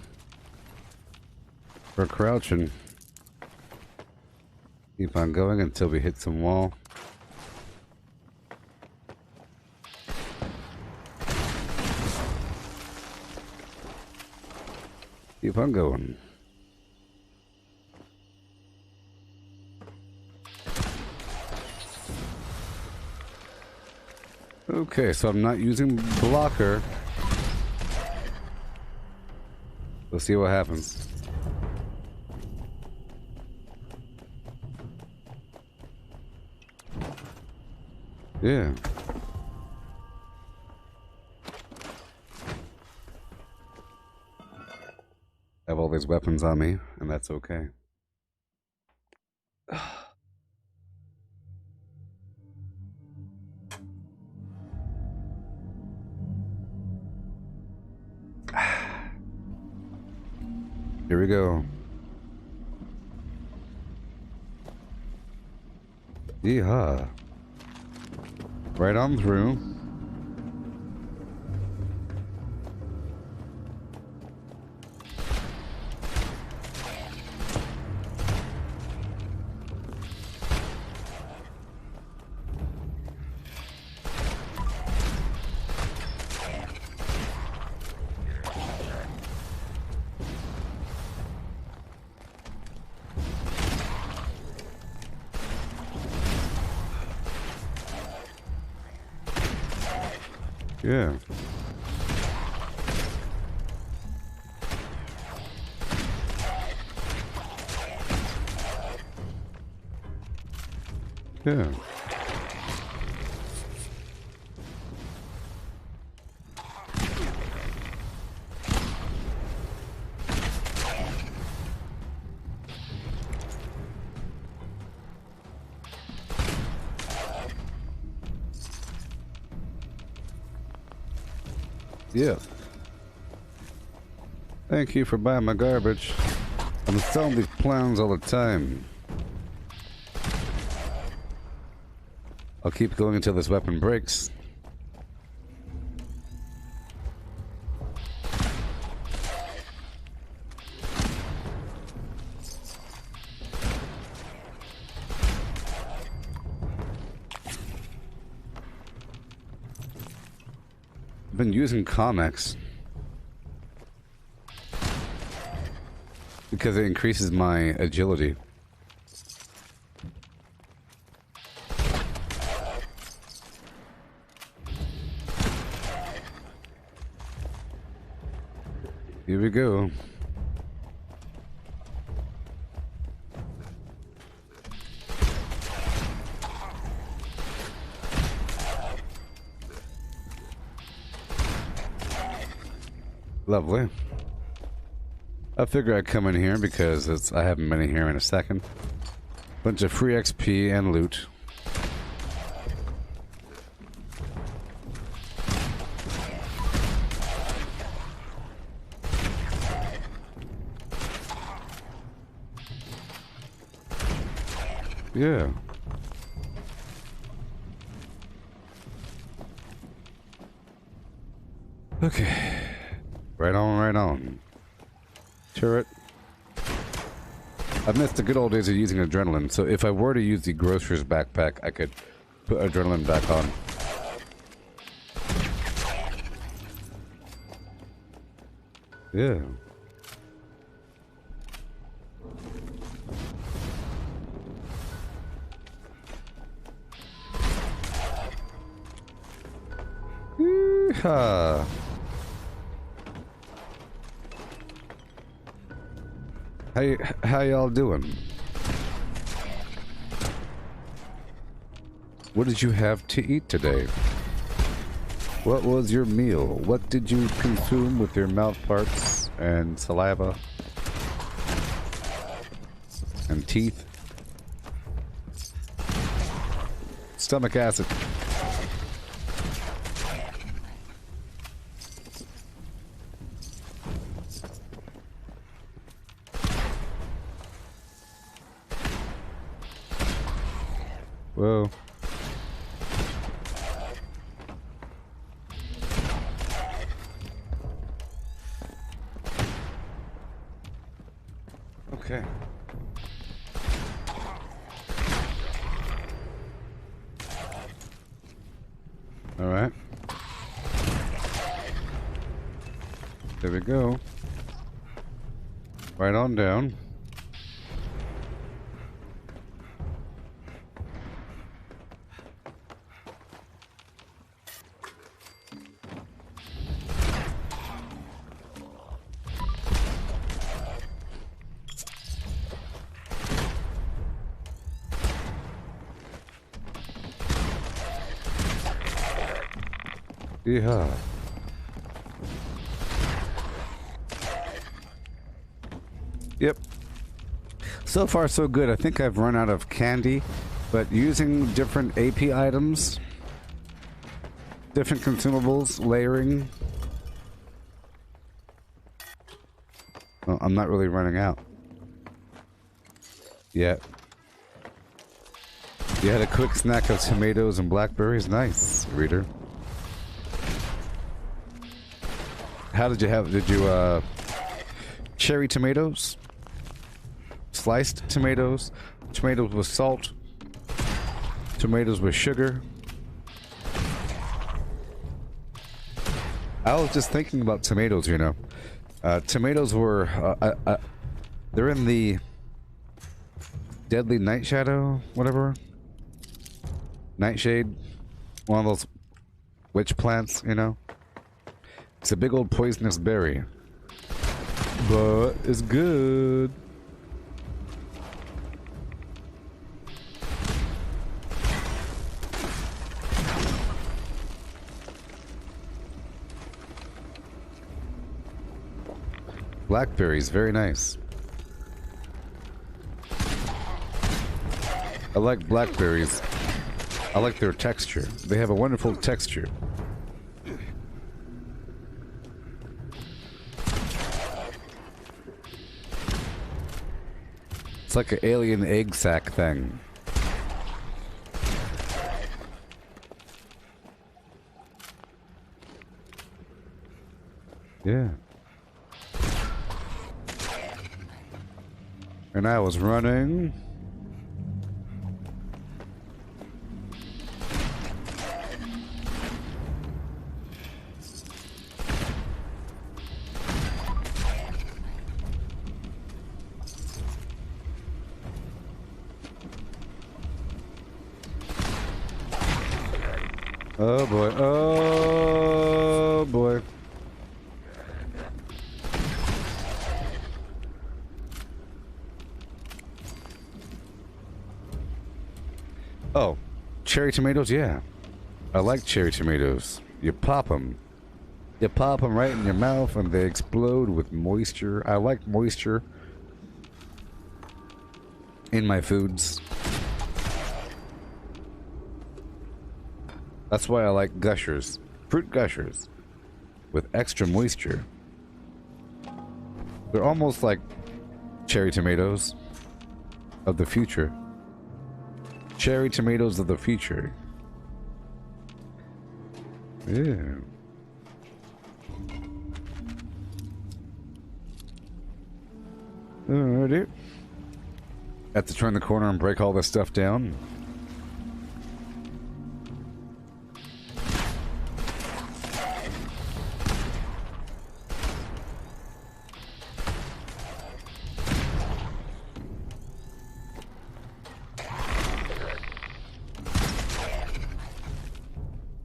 for crouching. Keep on going until we hit some wall. Keep on going. Okay, so I'm not using blocker. We'll see what happens. Yeah. I have all these weapons on me, and that's okay. Here we go. Yeehaw. Right on through. Yeah. Yeah. Yeah. Thank you for buying my garbage. I'm selling these plans all the time. I'll keep going until this weapon breaks. I've been using comics because it increases my agility. Here we go. Lovely. I figure I'd come in here because I haven't been in here in a second. Bunch of free XP and loot. Yeah. Okay. Right on, right on. Turret. I've missed the good old days of using adrenaline, so if I were to use the grocer's backpack, I could put adrenaline back on. Yeah. Yeehaw. How y'all doing? What did you have to eat today? What was your meal? What did you consume with your mouth parts and saliva and teeth? Stomach acid. Whoa. Okay. All right. There we go. Right on down. Yeah. Yep. So far, so good. I think I've run out of candy, but using different AP items, different consumables, layering. Well, I'm not really running out yet. You had a quick snack of tomatoes and blackberries. Nice, reader. How did you have? Did you cherry tomatoes, sliced tomatoes, tomatoes with salt, tomatoes with sugar? I was just thinking about tomatoes. You know, tomatoes were they're in the deadly night shadow, whatever, nightshade, one of those witch plants. You know. It's a big old poisonous berry, but it's good. Blackberries, very nice. I like blackberries. I like their texture. They have a wonderful texture. It's like an alien egg sac thing. Yeah. And I was running. Oh boy, oh boy. Oh, cherry tomatoes, yeah. I like cherry tomatoes. You pop them. You pop them right in your mouth and they explode with moisture. I like moisture in my foods. That's why I like gushers. Fruit gushers. With extra moisture. They're almost like cherry tomatoes of the future. Cherry tomatoes of the future. Yeah. Alrighty. Have to turn the corner and break all this stuff down.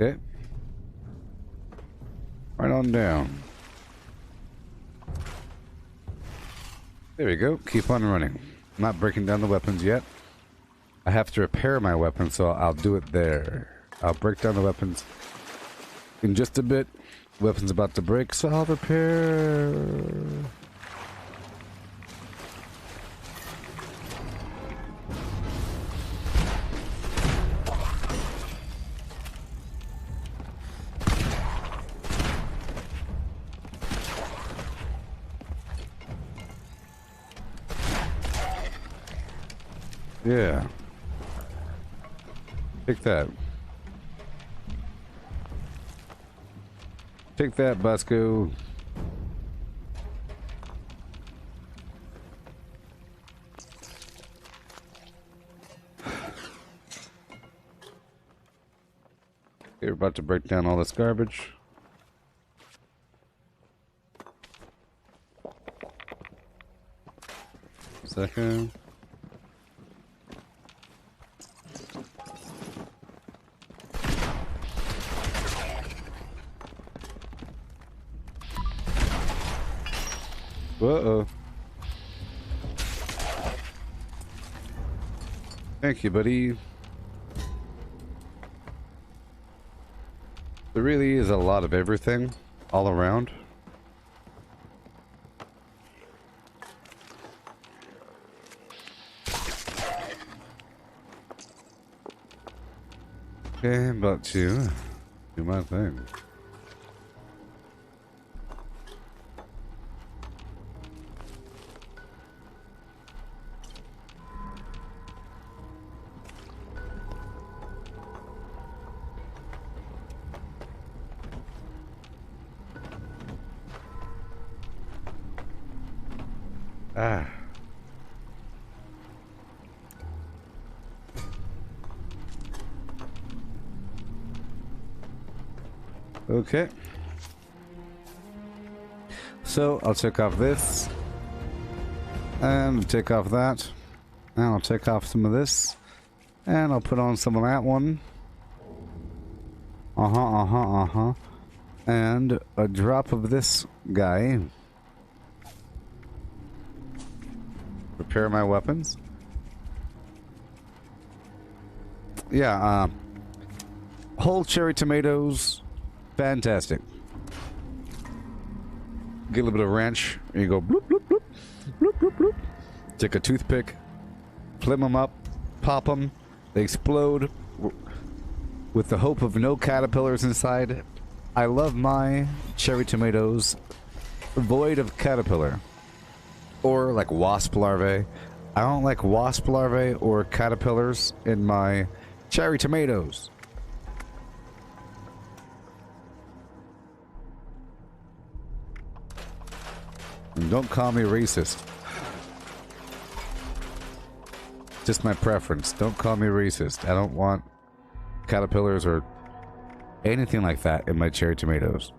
Okay. Right on down. There we go. Keep on running. I'm not breaking down the weapons yet. I have to repair my weapon, so I'll do it there. I'll break down the weapons in just a bit. Weapon's about to break, so I'll repair. Yeah. Take that. Take that, Busco. We're about to break down all this garbage. Second. Uh-oh. Thank you, buddy. There really is a lot of everything all around. Okay, I'm about to do my thing. Ah. Okay. So I'll take off this. And take off that. And I'll take off some of this. And I'll put on some of that one. And a drop of this guy. Repair my weapons. Yeah, whole cherry tomatoes. Fantastic. Get a little bit of ranch. And you go bloop, bloop, bloop. Bloop, bloop, bloop. Take a toothpick. Flim them up. Pop them. They explode. With the hope of no caterpillars inside. I love my cherry tomatoes void of caterpillar. Or like wasp larvae. I don't like wasp larvae or caterpillars in my cherry tomatoes. And don't call me racist. Just my preference. Don't call me racist. I don't want caterpillars or anything like that in my cherry tomatoes.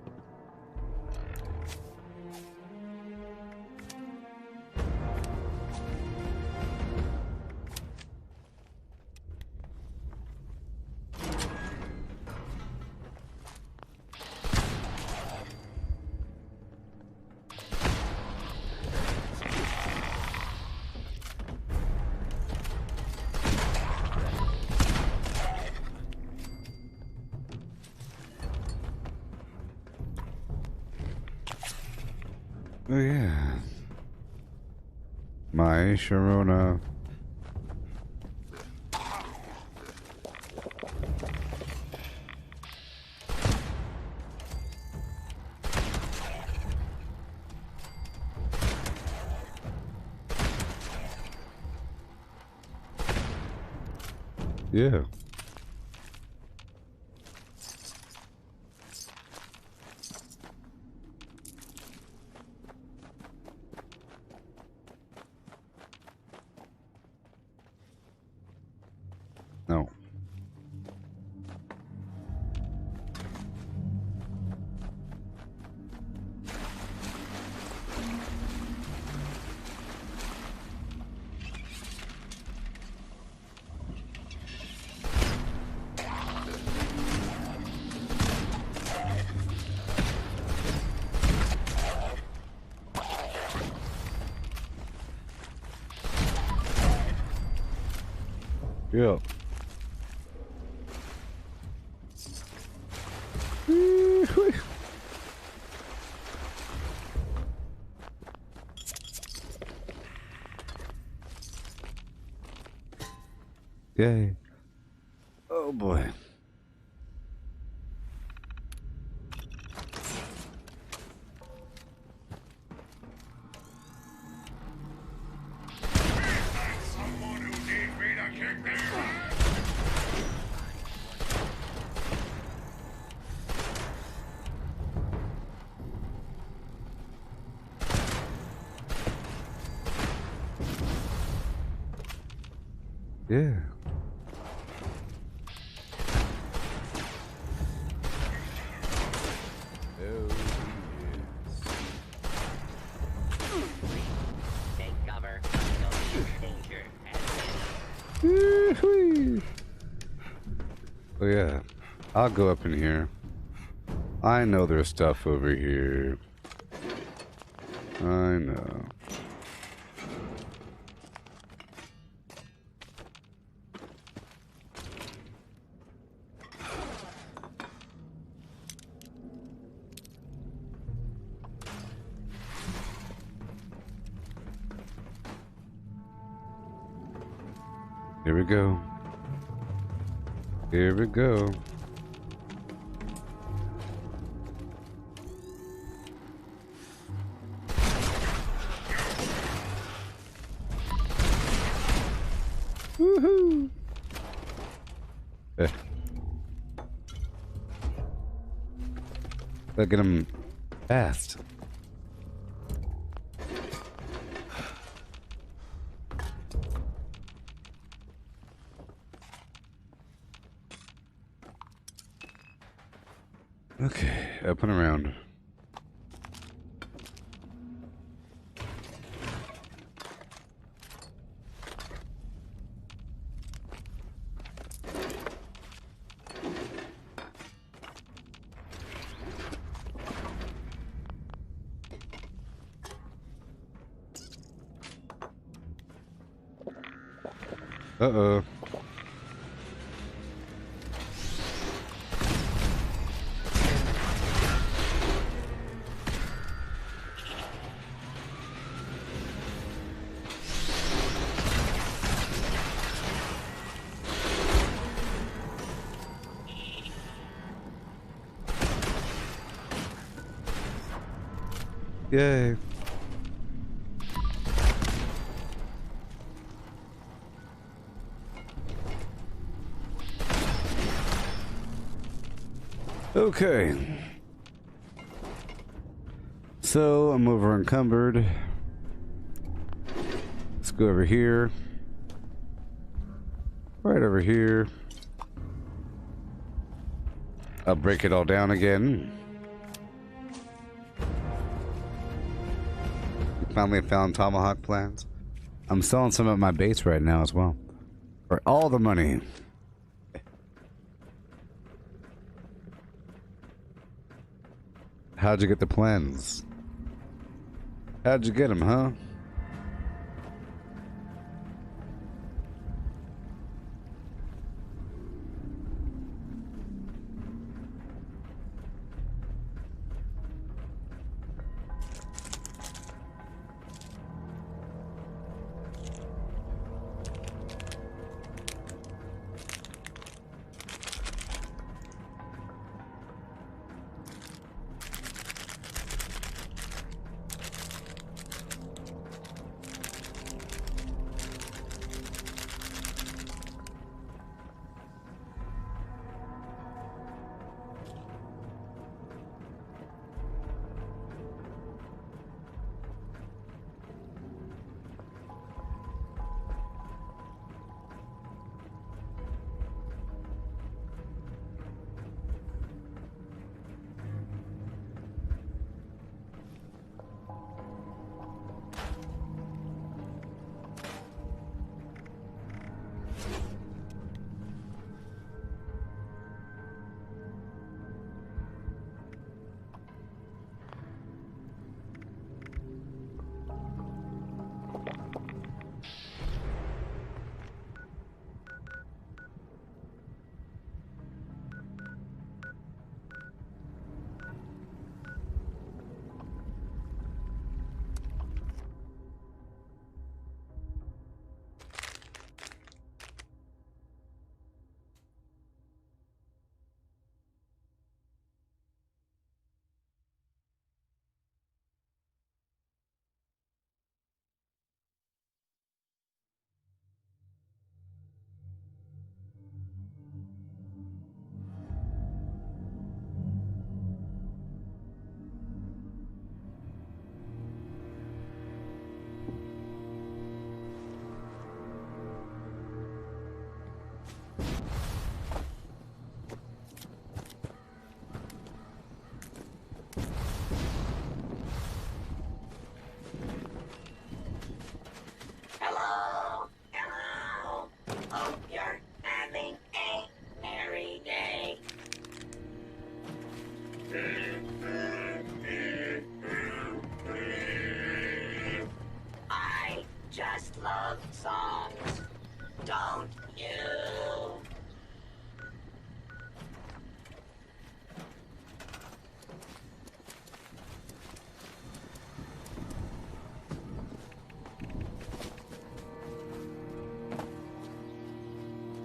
Oh yeah. My Sharona. Yeah. No. Yeah. Yay. Oh boy. Someone who need me to kick their ass. Yeah. Take cover until the danger has been. Woo-hoo. Oh yeah. I'll go up in here. I know there's stuff over here. I know. Here we go. Here we go. Woohoo! Gotta get him fast. Okay, up and around. Uh-oh. Yay. Okay. So I'm over encumbered. Let's go over here. Right over here. I'll break it all down again. Finally found tomahawk plants. I'm selling some at my base right now as well. For all the money. How'd you get the plans? How'd you get them, huh? Don't you?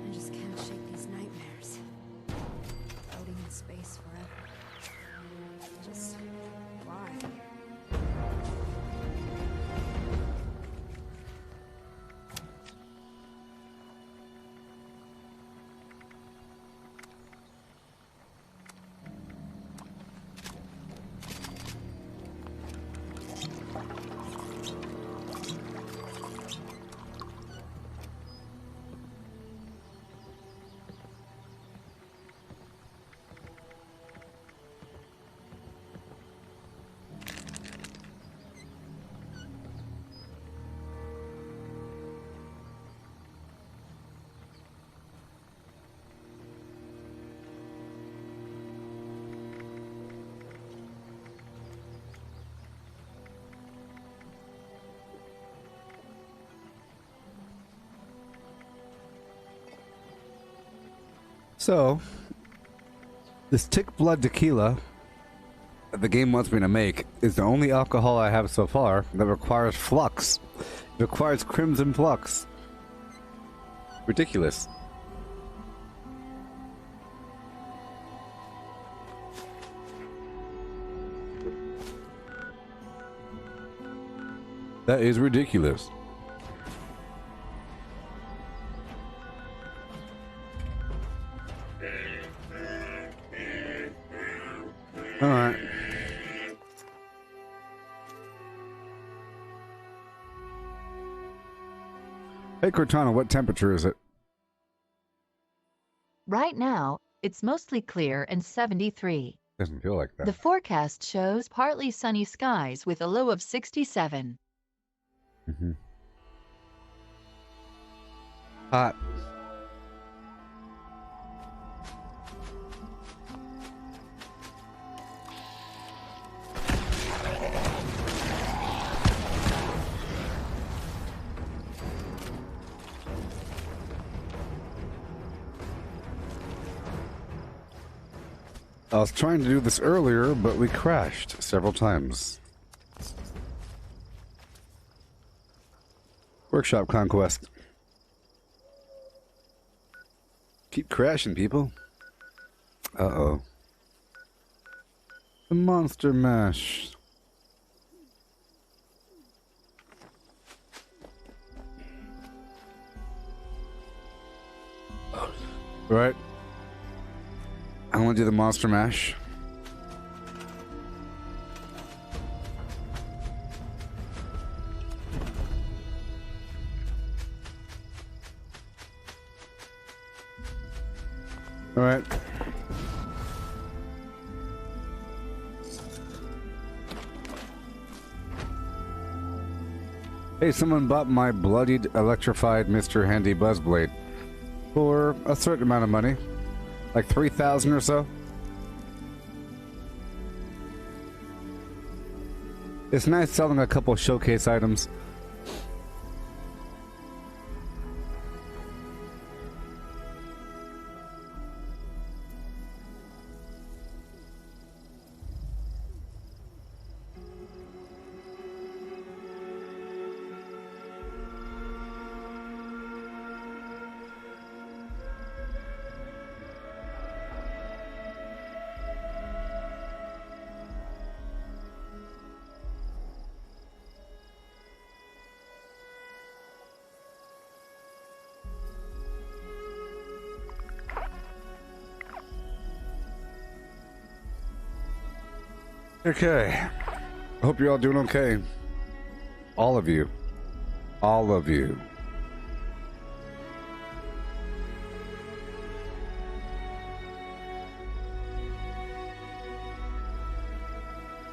I just can't shake these nightmares. Floating in space forever. Just why? So, this Tick Blood Tequila that the game wants me to make is the only alcohol I have so far that requires flux. It requires crimson flux. Ridiculous. That is ridiculous. Alright. Hey Cortana, what temperature is it? Right now, it's mostly clear and 73. Doesn't feel like The that. forecast shows partly sunny skies with a low of 67. Mm-hmm. Hot. I was trying to do this earlier, but we crashed several times. Workshop Conquest. Keep crashing, people. Uh-oh. The Monster Mash. Right. I'm gonna do the Monster Mash. All right. Hey, someone bought my bloodied, electrified Mr. Handy Buzzblade for a certain amount of money. Like 3,000 or so. It's nice selling a couple showcase items. Okay. I hope you're all doing okay. All of you. All of you.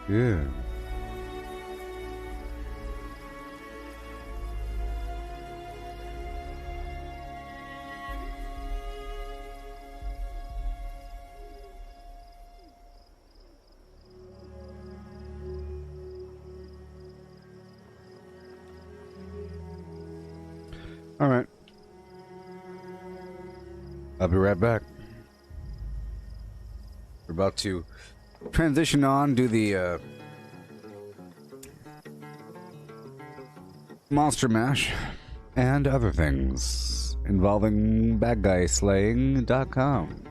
Yeah. All right. I'll be right back. We're about to transition on to the Monster Mash and other things involving badguyslaying.com.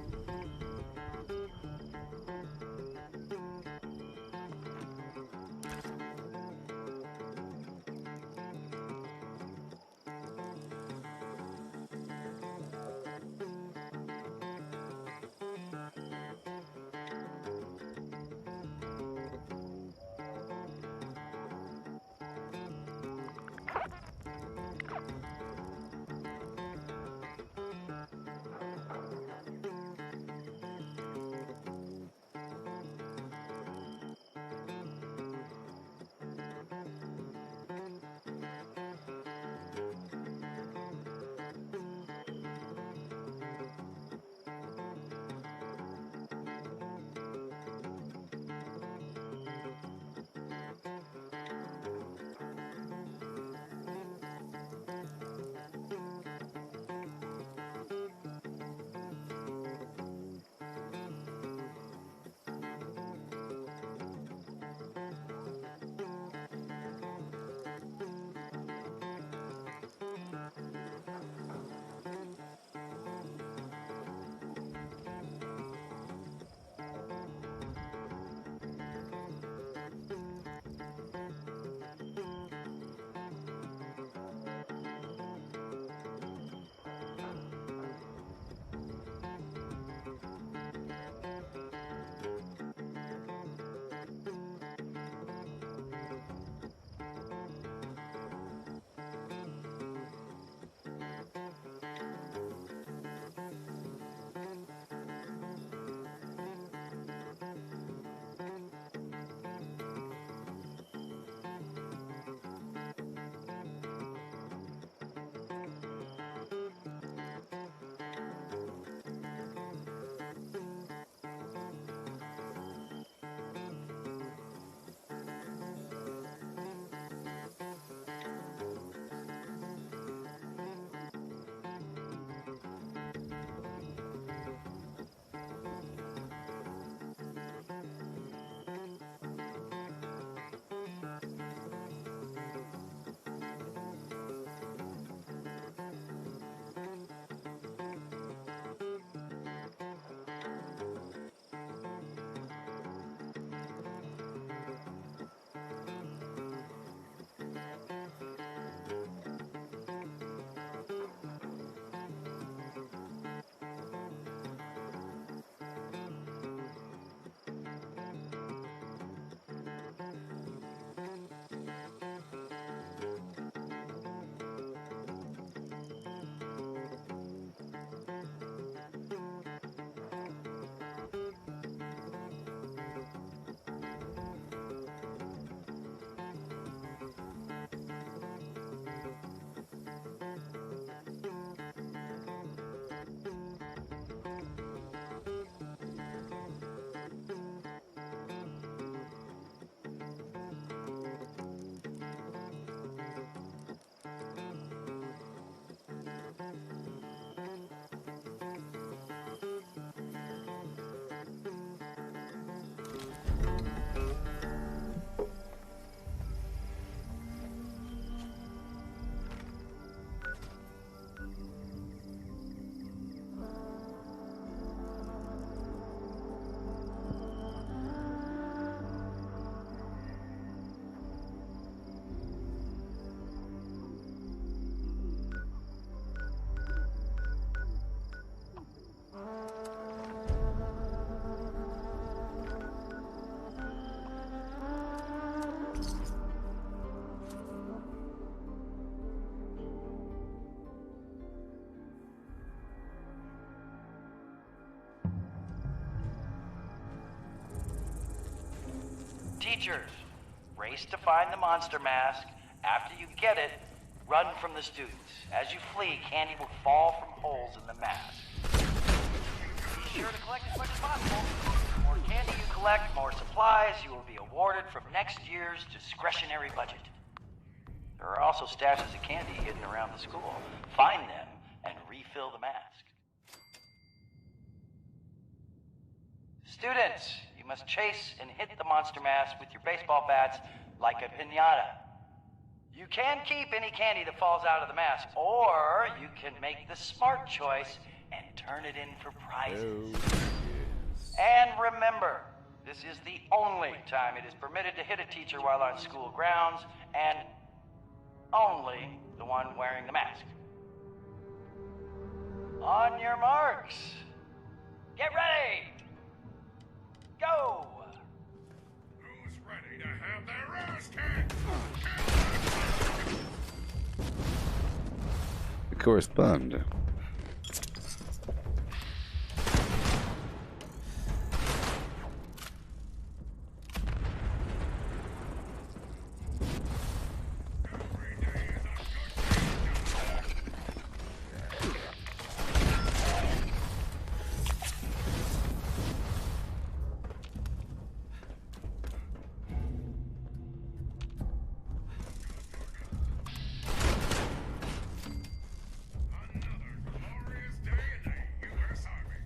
Teachers, race to find the monster mask. After you get it, run from the students. As you flee, candy will fall from holes in the mask. Be sure to collect as much as possible. The more candy you collect, more supplies you will be awarded from next year's discretionary budget. There are also stashes of candy hidden around the school. Find them and refill the mask. must chase and hit the monster mask with your baseball bats like a piñata. You can keep any candy that falls out of the mask, or you can make the smart choice and turn it in for prizes. And remember, this is the only time it is permitted to hit a teacher while on school grounds, and only the one wearing the mask. On your marks. Get ready! Go! Who's ready to have their ass kicked? Correspond. Glorious day in the U.S. Army.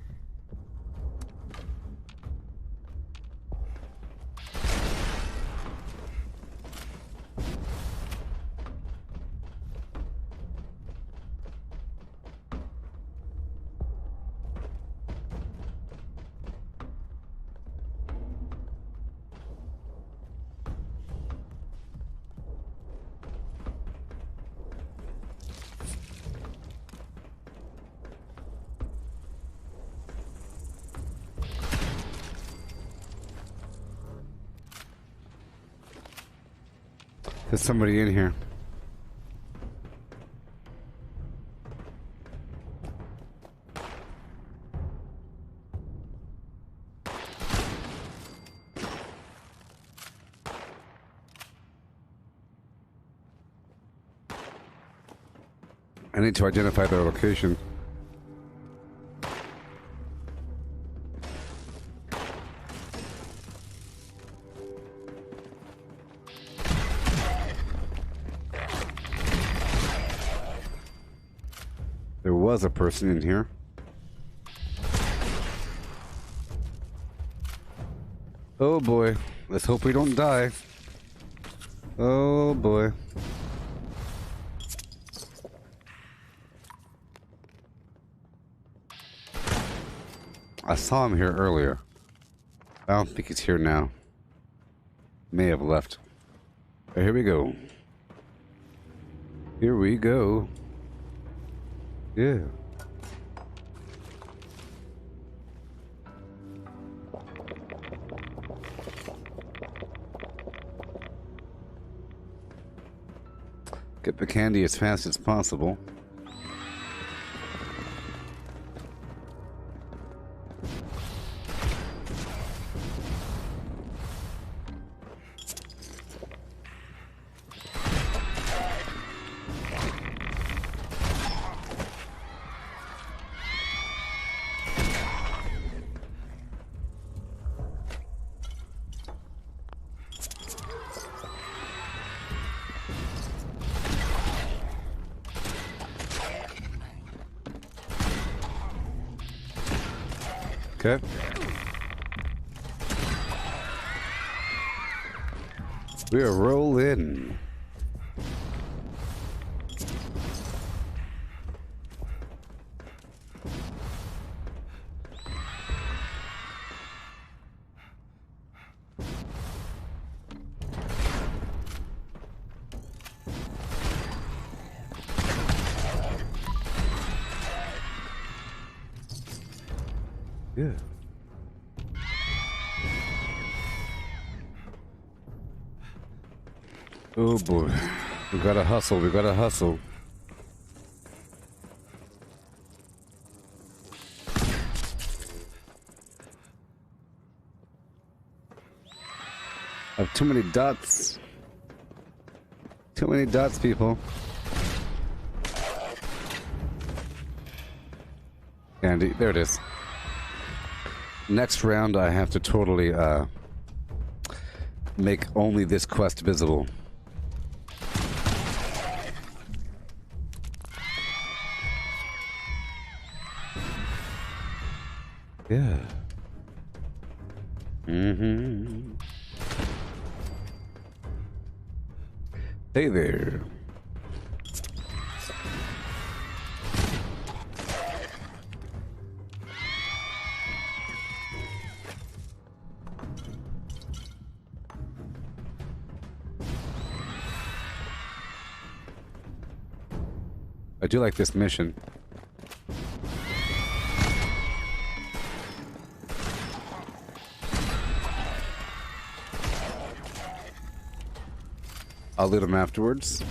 There's somebody in here. I need to identify their location. There was a person in here. Oh boy. Let's hope we don't die. Oh boy. I saw him here earlier. I don't think he's here now. May have left. But here we go. Here we go. Yeah. Get the candy as fast as possible. Okay. We are rolling. Yeah. Oh boy. We gotta hustle, we gotta hustle. I have too many dots. Too many dots, people. Andy, there it is. Next round, I have to totally make only this quest visible. Yeah. Mm-hmm. Hey there. I do like this mission. I'll loot them afterwards.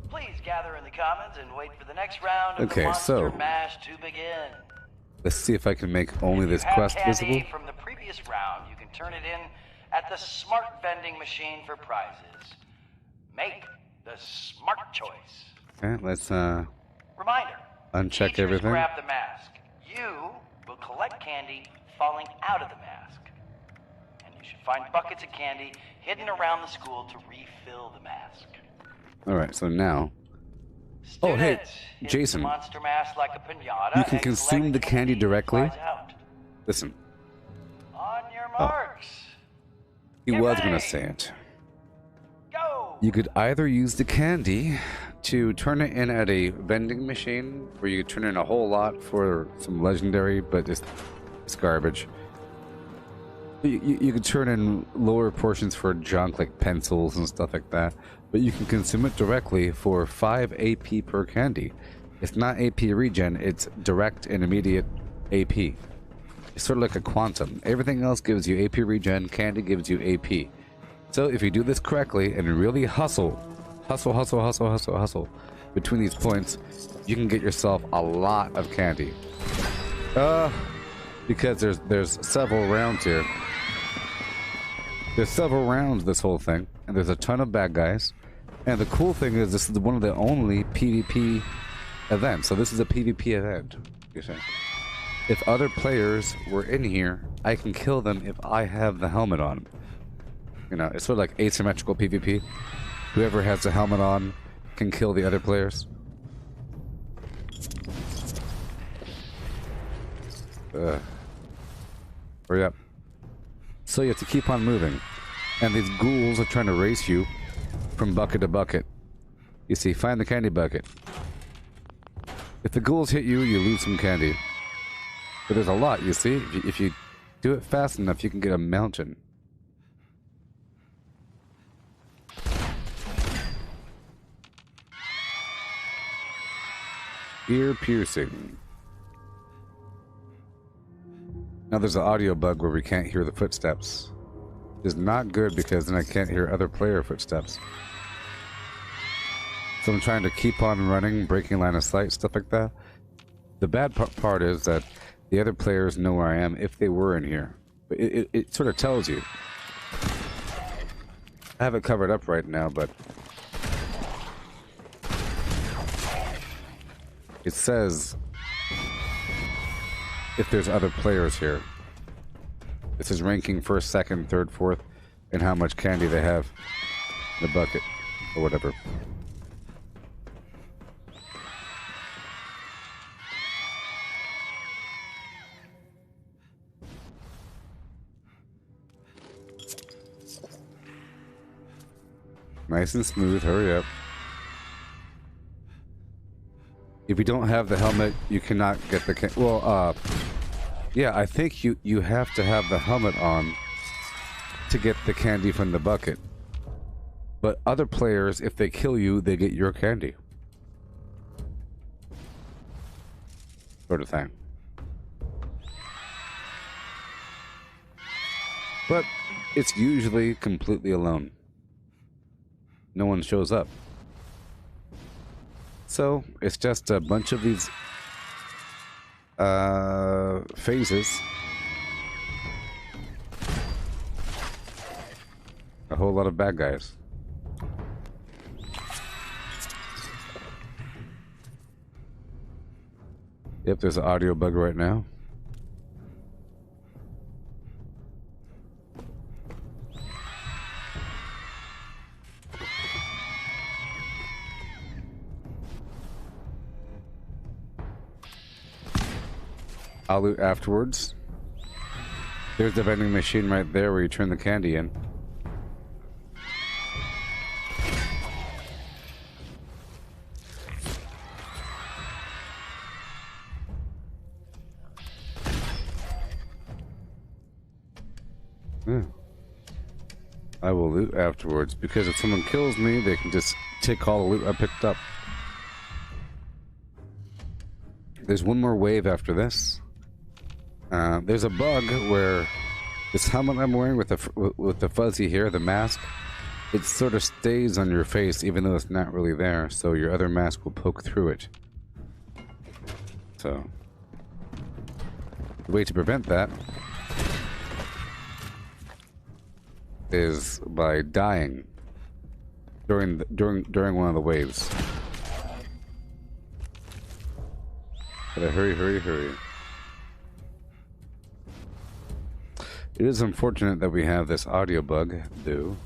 Please gather in the commons and wait for the next round of Okay, the Monster so Mash to begin. let's see if I can make only this If you have quest candy visible. from the previous round, you can turn it in at the smart vending machine for prizes. Make the smart choice. Okay, let's Reminder. uncheck teachers everything. Grab the mask. You will collect candy falling out of the mask. And you should find buckets of candy hidden around the school to refill the mask. Alright, so now. Oh, hey, Students, hit Jason. the monster mask like a piñata You can and consume collect the candy that directly. flies out. Listen, On your marks. he Get was gonna ready. say it. Go. You could either use the candy to turn it in at a vending machine, where you could turn in a whole lot for some legendary, but it's garbage. You could turn in lower portions for junk like pencils and stuff like that, but you can consume it directly for 5 AP per candy. It's not AP regen, it's direct and immediate AP. It's sort of like a quantum. Everything else gives you AP regen, candy gives you AP. So if you do this correctly and really hustle between these points, you can get yourself a lot of candy. Because there's several rounds here. There's several rounds this whole thing, and there's a ton of bad guys. And the cool thing is this is one of the only PvP events. So this is a PvP event, you see. If other players were in here, I can kill them if I have the helmet on. You know, it's sort of like asymmetrical PvP. Whoever has the helmet on can kill the other players. Hurry up. So you have to keep on moving. And these ghouls are trying to race you from bucket to bucket. You see, find the candy bucket. If the ghouls hit you, you lose some candy. But there's a lot, you see? If you do it fast enough, you can get a mountain. Ear piercing. Now there's an audio bug where we can't hear the footsteps. It's not good because then I can't hear other player footsteps. So I'm trying to keep on running, breaking line of sight, stuff like that. The bad part is that the other players know where I am if they were in here. But it sort of tells you. I have it covered up right now, but it says if there's other players here. This is ranking first, second, third, fourth, and how much candy they have in the bucket, or whatever. Nice and smooth, hurry up. If you don't have the helmet, you cannot get the yeah, I think you have to have the helmet on to get the candy from the bucket. But other players, if they kill you, they get your candy. Sort of thing. But it's usually completely alone. No one shows up. So it's just a bunch of these phases. A whole lot of bad guys. Yep, there's an audio bug right now. I'll loot afterwards. There's the vending machine right there where you turn the candy in. Yeah. I will loot afterwards, because if someone kills me, they can just take all the loot I picked up. There's one more wave after this. There's a bug where this helmet I'm wearing with the fuzzy hair, the mask, it sort of stays on your face even though it's not really there, so your other mask will poke through it. So, the way to prevent that is by dying during one of the waves. Gotta hurry, hurry, hurry. It is unfortunate that we have this audio bug, though.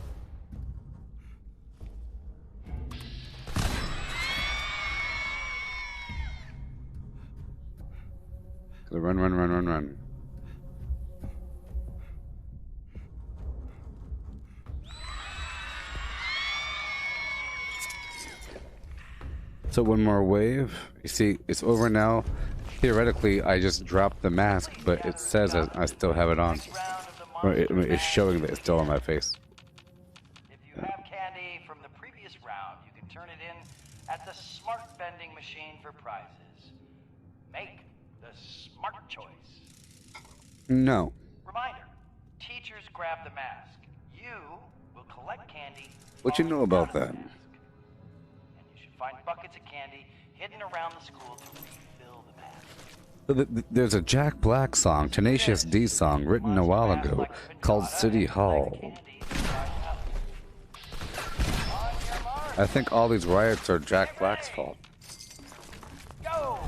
So run, run, run, run, run. So one more wave. You see, it's over now. Theoretically, I just dropped the mask, but it says I still have it on. Or it's showing that it's still on my face. If you have candy from the previous round, you can turn it in at the smart vending machine for prizes. Make the smart choice. No. Reminder, teachers grab the mask. You will collect candy. What you know about that? And you should find buckets of candy hidden around the school to refill the mask. There's a Jack Black song, Tenacious D song, written a while ago, called City Hall. I think all these riots are Jack Black's fault. Go!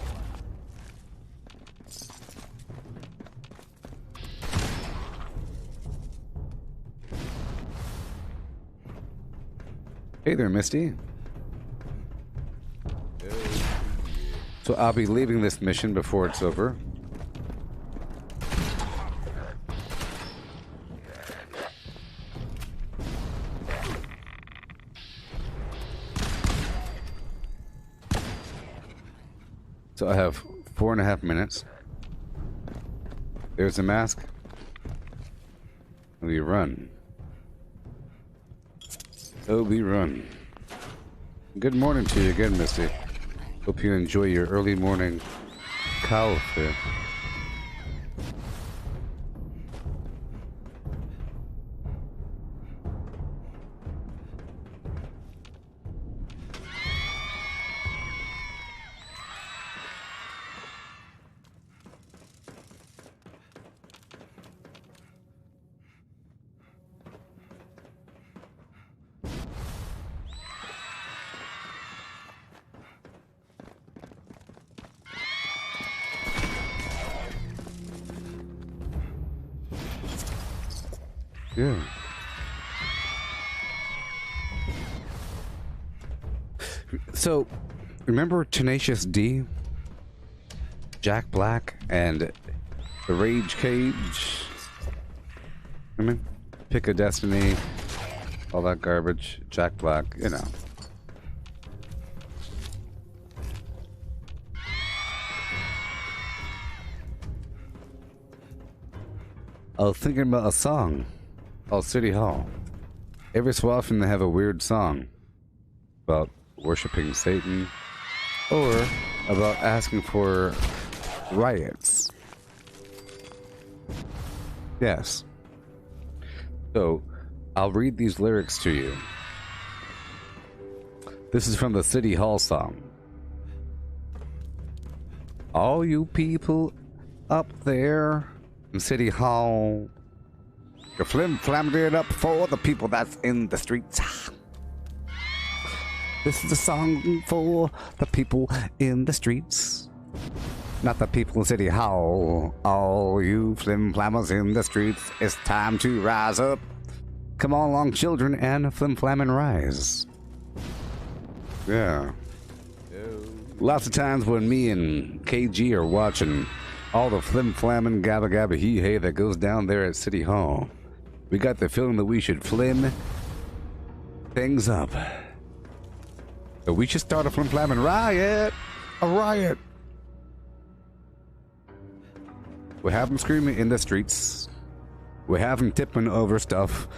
Hey there, Misty. So I'll be leaving this mission before it's over. So I have 4.5 minutes. There's the mask. We run. Oh, we run. Good morning to you again, Misty. Hope you enjoy your early morning coffee. Yeah. So, remember Tenacious D, Jack Black, and the Rage Cage? I mean, Pick a Destiny, all that garbage. Jack Black, you know. I was thinking about a song. Oh, City Hall. Every so often they have a weird song about worshiping Satan or about asking for riots. Yes. So, I'll read these lyrics to you. This is from the City Hall song. All you people up there in City Hall, you're flim-flammed it up for the people that's in the streets. This is a song for the people in the streets, not the people in City Hall. All you flim-flammers in the streets, it's time to rise up. Come on along, children, and flim-flam and rise. Yeah. Lots of times when me and KG are watching all the flim flamming gabba gabba hee hey that goes down there at City Hall. We got the feeling that we should flim things up. That we should start a flim flamming riot. A riot. We have them screaming in the streets. We have them tipping over stuff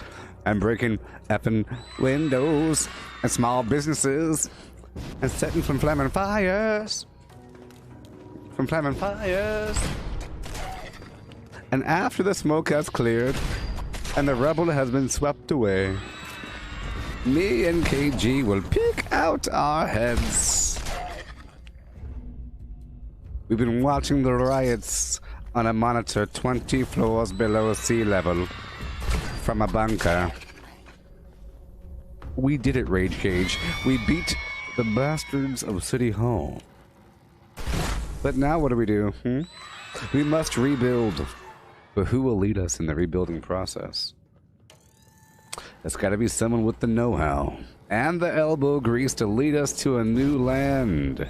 and breaking effing windows and small businesses and setting flim flamming fires. From flamming fires. And after the smoke has cleared and the rubble has been swept away, me and KG will pick out our heads. We've been watching the riots on a monitor 20 floors below sea level from a bunker. We did it, Rage Cage. We beat the bastards of City Hall. But now what do? We must rebuild. But who will lead us in the rebuilding process? It's got to be someone with the know-how and the elbow grease to lead us to a new land.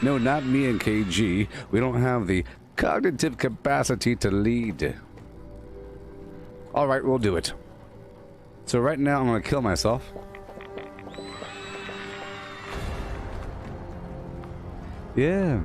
No, not me and KG. We don't have the cognitive capacity to lead. All right, we'll do it. So right now I'm going to kill myself. Yeah.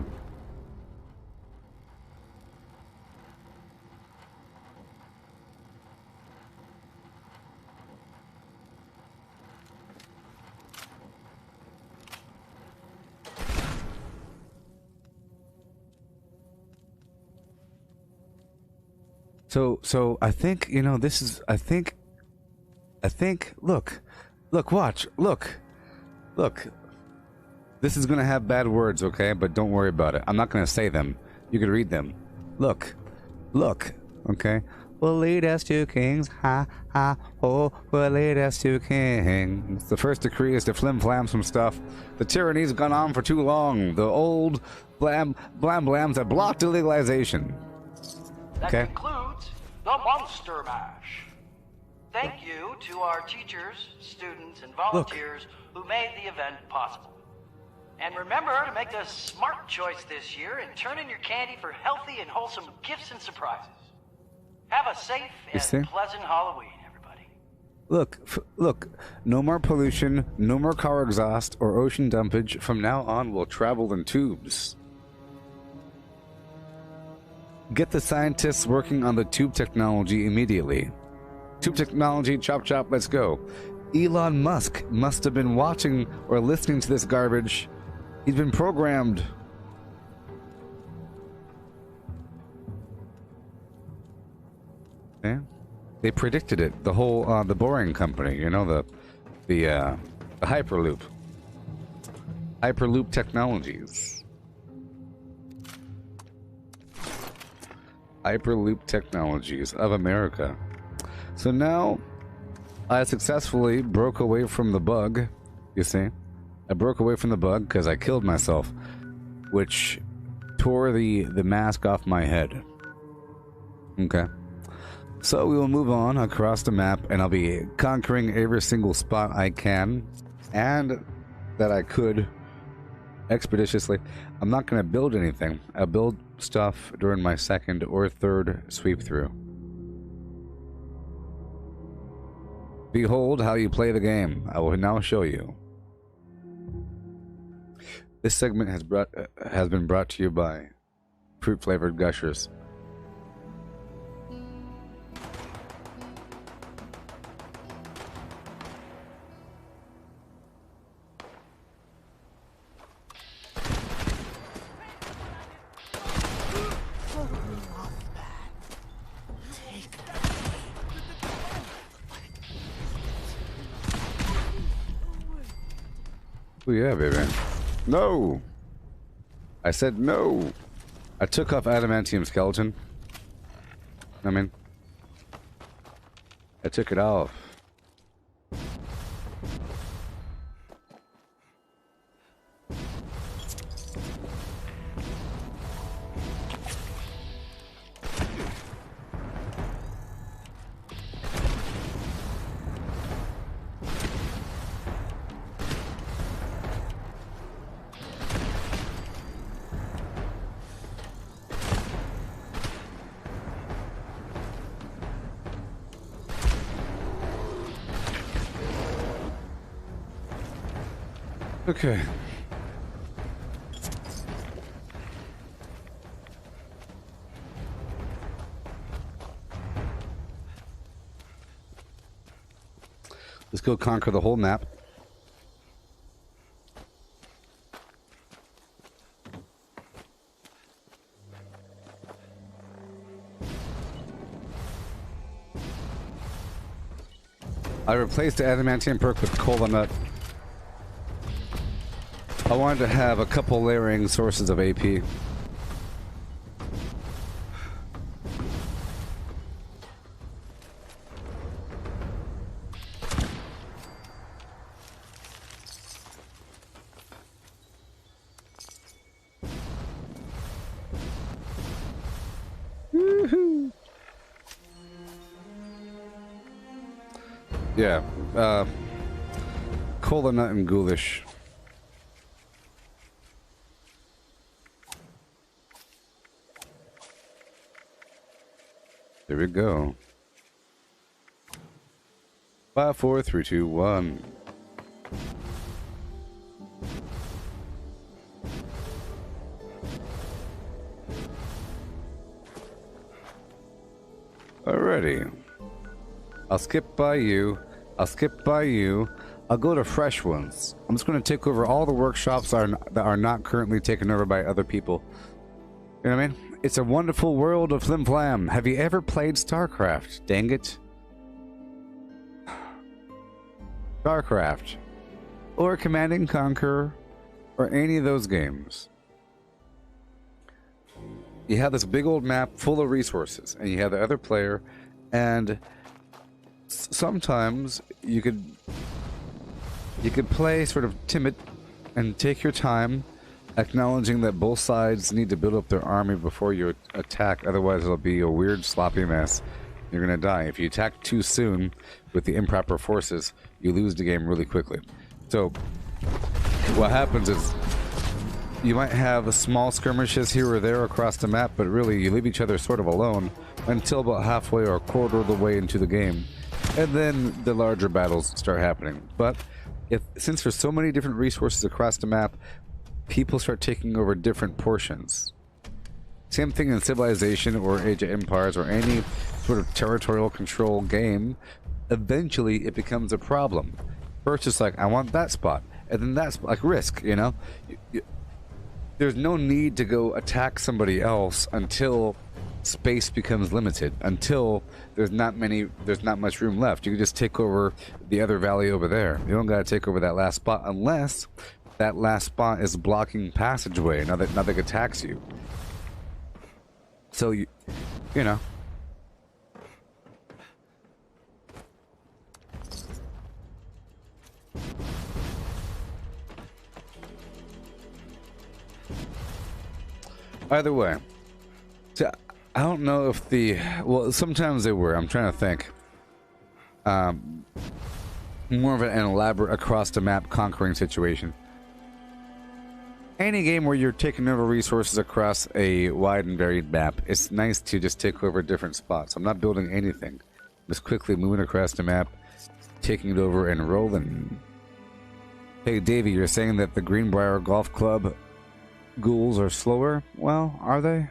So I think, you know, this is, I think, look, watch, look. This is gonna have bad words, okay? But don't worry about it. I'm not gonna say them. You can read them. Look, okay? We'll lead us to kings, ha, ha, oh, we'll lead us to kings. The first decree is to flim-flam some stuff. The tyranny's gone on for too long. The old blams have blocked legalization. That Okay. concludes the Monster Mash. Thank you to our teachers, students, and volunteers who made the event possible. And remember to make the smart choice this year and turn in your candy for healthy and wholesome gifts and surprises. Have a safe and pleasant Halloween, everybody. Look, no more pollution, no more car exhaust or ocean dumpage. From now on, we'll travel in tubes. Get the scientists working on the tube technology immediately. Tube technology, chop chop, let's go. Elon Musk must have been watching or listening to this garbage. He's been programmed. Yeah, they predicted it. The whole the Boring Company, you know, the Hyperloop Technologies. Hyperloop Technologies of America. So now I successfully broke away from the bug. You see, I broke away from the bug because I killed myself, which tore the mask off my head. Okay. So we will move on across the map, and I'll be conquering every single spot I can and that I could expeditiously. I'm not going to build anything. I'll build stuff during my second or third sweep through. Behold how you play the game. I will now show you. This segment has been brought to you by Fruit Flavored Gushers. Oh yeah, baby. No! I said no! I took off adamantium skeleton. I mean, I took it off. Okay. Let's go conquer the whole map. I replaced the adamantium perk with cola nut. I wanted to have a couple layering sources of AP. Woohoo! Yeah, cola nut and ghoulish. There we go. 5, 4, 3, 2, 1. Alrighty. I'll skip by you. I'll skip by you. I'll go to fresh ones. I'm just going to take over all the workshops that are not currently taken over by other people. You know what I mean? It's a wonderful world of flim flam. Have you ever played StarCraft? Dang it. StarCraft. Or Command and Conquer. Or any of those games. You have this big old map full of resources. And you have the other player. And sometimes you could play sort of timid and take your time, acknowledging that both sides need to build up their army before you attack. Otherwise it'll be a weird sloppy mess. You're gonna die. If you attack too soon with the improper forces, you lose the game really quickly. So what happens is you might have small skirmishes here or there across the map, but really you leave each other sort of alone until about halfway or a quarter of the way into the game. And then the larger battles start happening. But since there's so many different resources across the map, people start taking over different portions. Same thing in Civilization or Age of Empires or any sort of territorial control game. Eventually it becomes a problem. First it's like, I want that spot. And then that's like Risk, you know? There's no need to go attack somebody else until space becomes limited, until there's not much room left. You can just take over the other valley over there. You don't gotta take over that last spot unless that last spot is blocking passageway. Nothing attacks you. So you know. Either way. So I don't know if well, sometimes they were. I'm trying to think. More of an elaborate across the map conquering situation. Any game where you're taking over resources across a wide and varied map, it's nice to just take over different spots. I'm not building anything. Just quickly moving across the map, taking it over and rolling. Hey Davey, you're saying that the Greenbrier Golf Club ghouls are slower? Well, are they?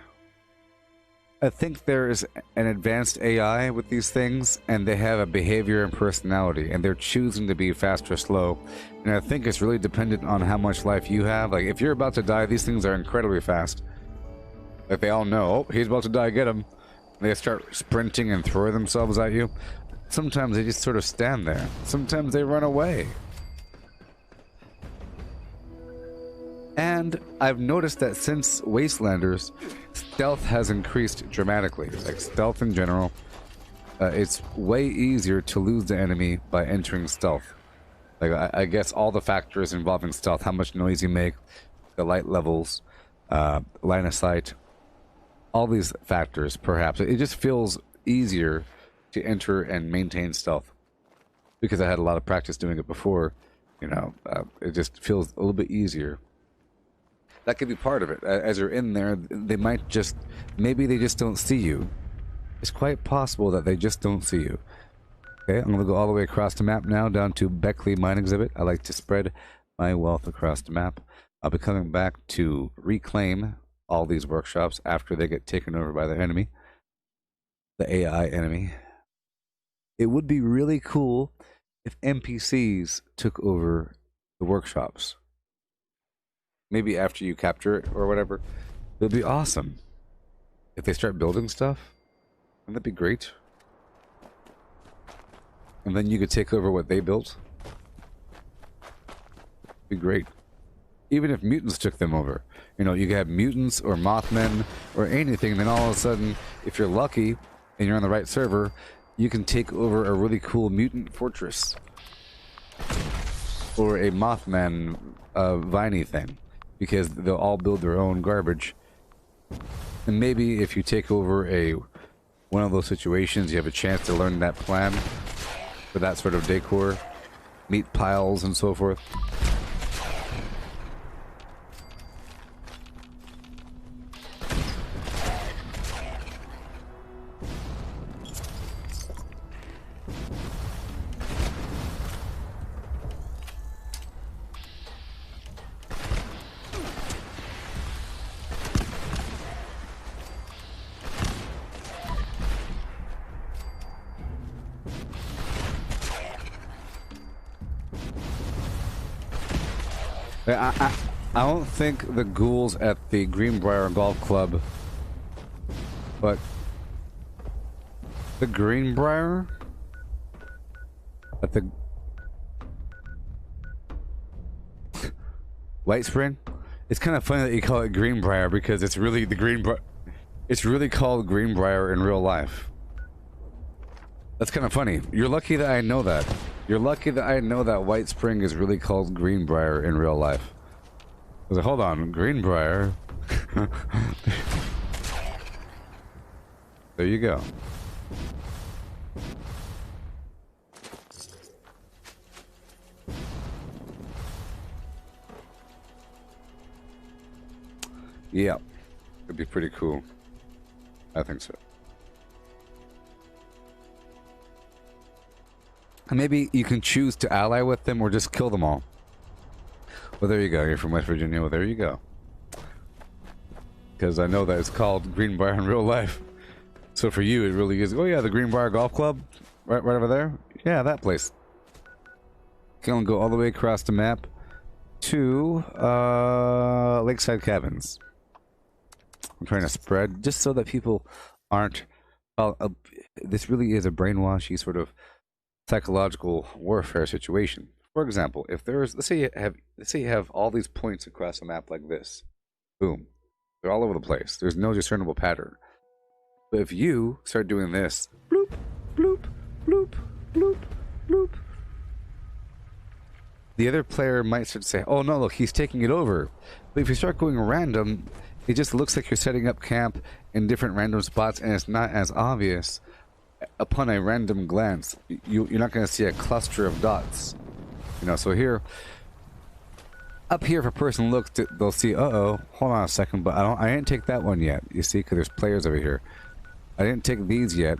I think there is an advanced AI with these things, and they have a behavior and personality, and they're choosing to be fast or slow. And I think it's really dependent on how much life you have. Like, if you're about to die, these things are incredibly fast. Like, they all know, oh, he's about to die, get him. They start sprinting and throwing themselves at you. Sometimes they just sort of stand there. Sometimes they run away. And I've noticed that since Wastelanders, stealth has increased dramatically. Like stealth in general, it's way easier to lose the enemy by entering stealth. Like I guess all the factors involving stealth, how much noise you make, the light levels, line of sight, all these factors perhaps. It just feels easier to enter and maintain stealth. Because I had a lot of practice doing it before, you know, it just feels a little bit easier. That could be part of it. As you're in there, they might just... Maybe they just don't see you. It's quite possible that they just don't see you. Okay, I'm going to go all the way across the map now, down to Beckley Mine Exhibit. I like to spread my wealth across the map. I'll be coming back to reclaim all these workshops after they get taken over by the enemy, the AI enemy. It would be really cool if NPCs took over the workshops. Maybe after you capture it or whatever. It would be awesome. If they start building stuff, wouldn't that be great? And then you could take over what they built. Be great. Even if mutants took them over. You know, you could have mutants or Mothmen or anything, and then all of a sudden, if you're lucky and you're on the right server, you can take over a really cool mutant fortress. Or a Mothman viney thing. Because they'll all build their own garbage. And maybe if you take over one of those situations, you have a chance to learn that plan for that sort of decor, meat piles and so forth. I don't think the ghouls at the Greenbrier Golf Club, but the Greenbrier at the White Spring. It's kind of funny that you call it Greenbrier because it's really the Greenbrier. It's really called Greenbrier in real life. That's kind of funny. You're lucky that I know that. You're lucky that I know that White Spring is really called Greenbrier in real life. I was like, hold on, Greenbrier. There you go. Yeah, it'd be pretty cool. I think so. Maybe you can choose to ally with them or just kill them all. Well, there you go. You're from West Virginia. Well, there you go. Because I know that it's called Greenbrier in real life. So for you, it really is. Oh yeah, the Greenbrier Golf Club, right over there. Yeah, that place. Can go all the way across the map to Lakeside Cabins. I'm trying to spread just so that people aren't. This really is a brainwashy sort of psychological warfare situation. For example, if there's, let's say you have all these points across the map like this, boom, they're all over the place. There's no discernible pattern. But if you start doing this, bloop, bloop, bloop, bloop, bloop, the other player might start to say, "Oh no, look, he's taking it over." But if you start going random, it just looks like you're setting up camp in different random spots, and it's not as obvious upon a random glance. You're not going to see a cluster of dots. You know, so here, up here, if a person looks, they'll see, uh-oh, hold on a second, but I didn't take that one yet. You see, because there's players over here. I didn't take these yet,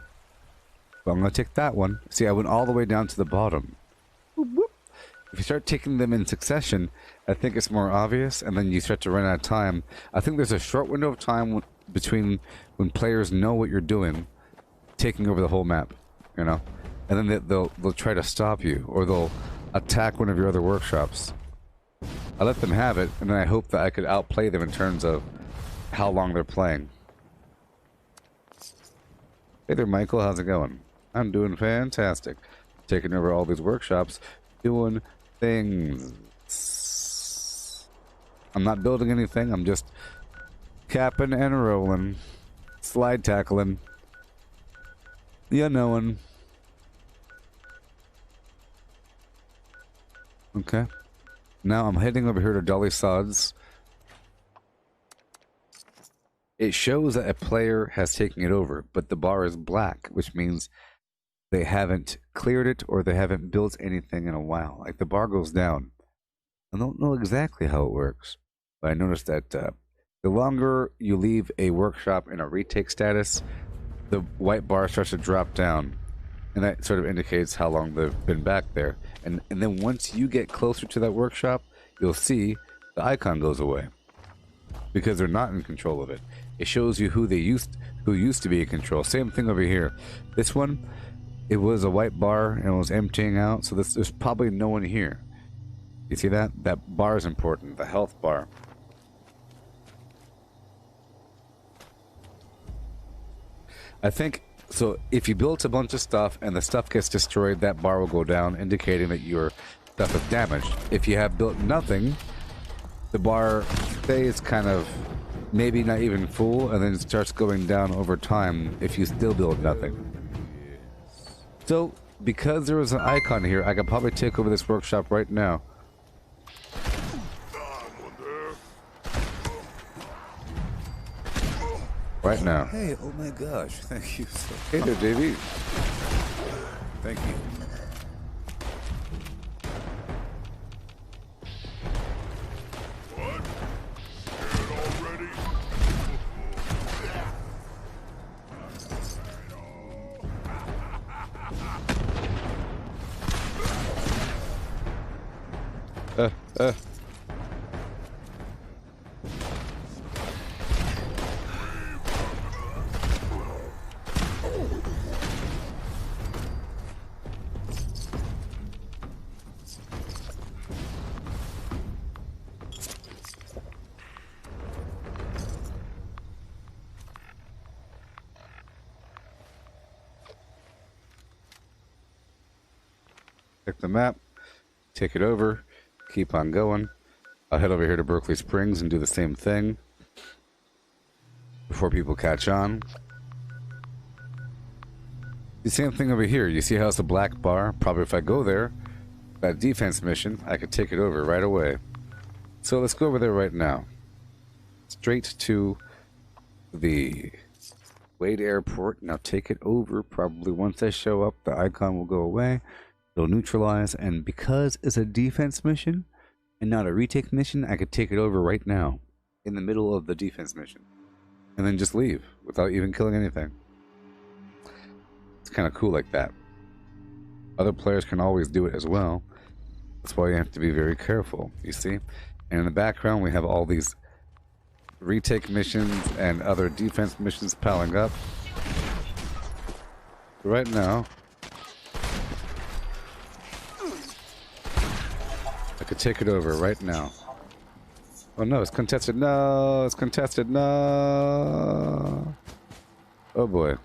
but I'm going to take that one. See, I went all the way down to the bottom. Whoop, whoop. If you start taking them in succession, I think it's more obvious, and then you start to run out of time. I think there's a short window of time between when players know what you're doing, taking over the whole map, you know? And then they'll try to stop you, or they'll attack one of your other workshops. I let them have it, and then I hope that I could outplay them in terms of how long they're playing. Hey there, Michael. How's it going? I'm doing fantastic. Taking over all these workshops, doing things. I'm not building anything. I'm just capping and rolling, slide tackling. You knowin'. Okay. Now I'm heading over here to Dolly Sod's. It shows that a player has taken it over, but the bar is black, which means they haven't cleared it or they haven't built anything in a while. Like the bar goes down. I don't know exactly how it works, but I noticed that the longer you leave a workshop in a retake status, the white bar starts to drop down, and that sort of indicates how long they've been back there. And then once you get closer to that workshop, you'll see the icon goes away because they're not in control of it. It shows you who used to be in control. Same thing over here. This one, it was a white bar and it was emptying out, so there's probably no one here. You see that? That bar is important, the health bar. I think, so if you build a bunch of stuff and the stuff gets destroyed, that bar will go down, indicating that your stuff is damaged. If you have built nothing, the bar stays kind of maybe not even full, and then it starts going down over time if you still build nothing. So, because there was an icon here, I could probably take over this workshop right now. Right now. Hey, oh my gosh, thank you so much. Hey there, JV. Thank you. Check the map, take it over, keep on going. I'll head over here to Berkeley Springs and do the same thing before people catch on. The same thing over here. You see how it's a black bar? Probably if I go there, that defense mission, I could take it over right away. So let's go over there right now. Straight to the Wade Airport. Now take it over. Probably once I show up, the icon will go away. It'll neutralize, and because it's a defense mission and not a retake mission, I could take it over right now in the middle of the defense mission and then just leave without even killing anything. It's kind of cool like that. Other players can always do it as well. That's why you have to be very careful, you see? And in the background, we have all these retake missions and other defense missions piling up. Right now, I could take it over right now. Oh no, it's contested. No, it's contested. No. Oh boy.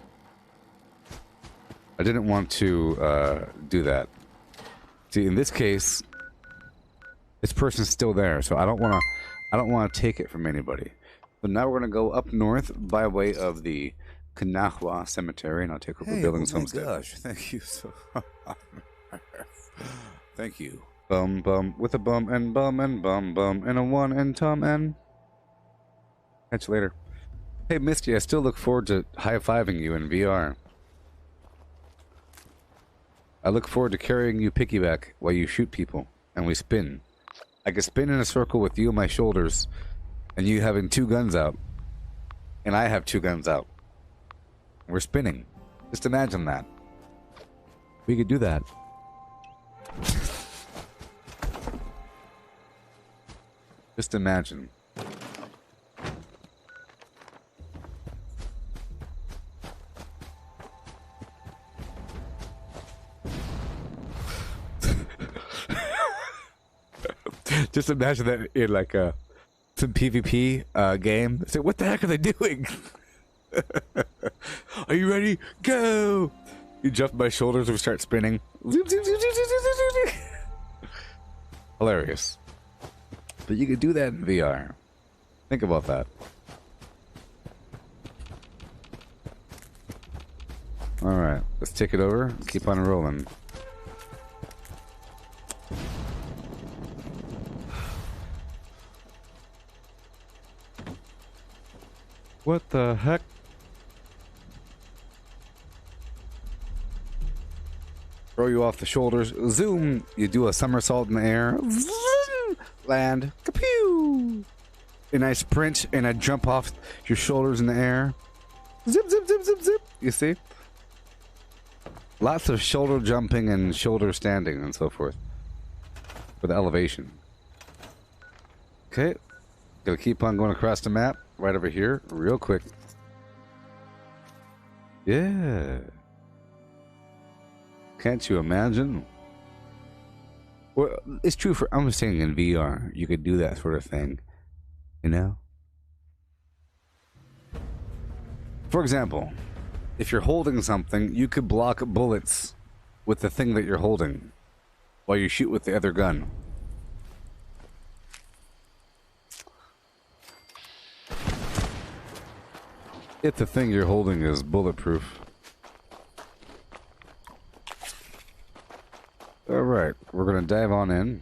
I didn't want to do that. See, in this case, this person's still there, so I don't want to take it from anybody. But now we're gonna go up north by way of the Kanahua Cemetery, and I'll take over Billings Homestead. Oh my gosh, thank you so Thank you. Bum bum with a bum and bum and a one and Tom and catch you later. Hey Misty, I still look forward to high-fiving you in VR. I look forward to carrying you piggyback while you shoot people and we spin. I could spin in a circle with you on my shoulders and you having 2 guns out and I have 2 guns out. We're spinning. Just imagine that. We could do that. Just imagine. Just imagine that in like some PvP game. Say, what the heck are they doing? Are you ready? Go! You jump my shoulders and we start spinning. Hilarious. But you could do that in VR. Think about that. Alright, let's take it over and keep on rolling. What the heck? Throw you off the shoulders. Zoom! You do a somersault in the air. Land. Kapew! And I sprint and I jump off your shoulders in the air. Zip, zip, zip, zip, zip. You see? Lots of shoulder jumping and shoulder standing and so forth. For the elevation. Okay. Gonna keep on going across the map. Right over here. Real quick. Yeah. Can't you imagine? Well, it's true for, I'm saying in VR, you could do that sort of thing. You know? For example, if you're holding something, you could block bullets with the thing that you're holding while you shoot with the other gun. If the thing you're holding is bulletproof. Alright, we're gonna dive on in.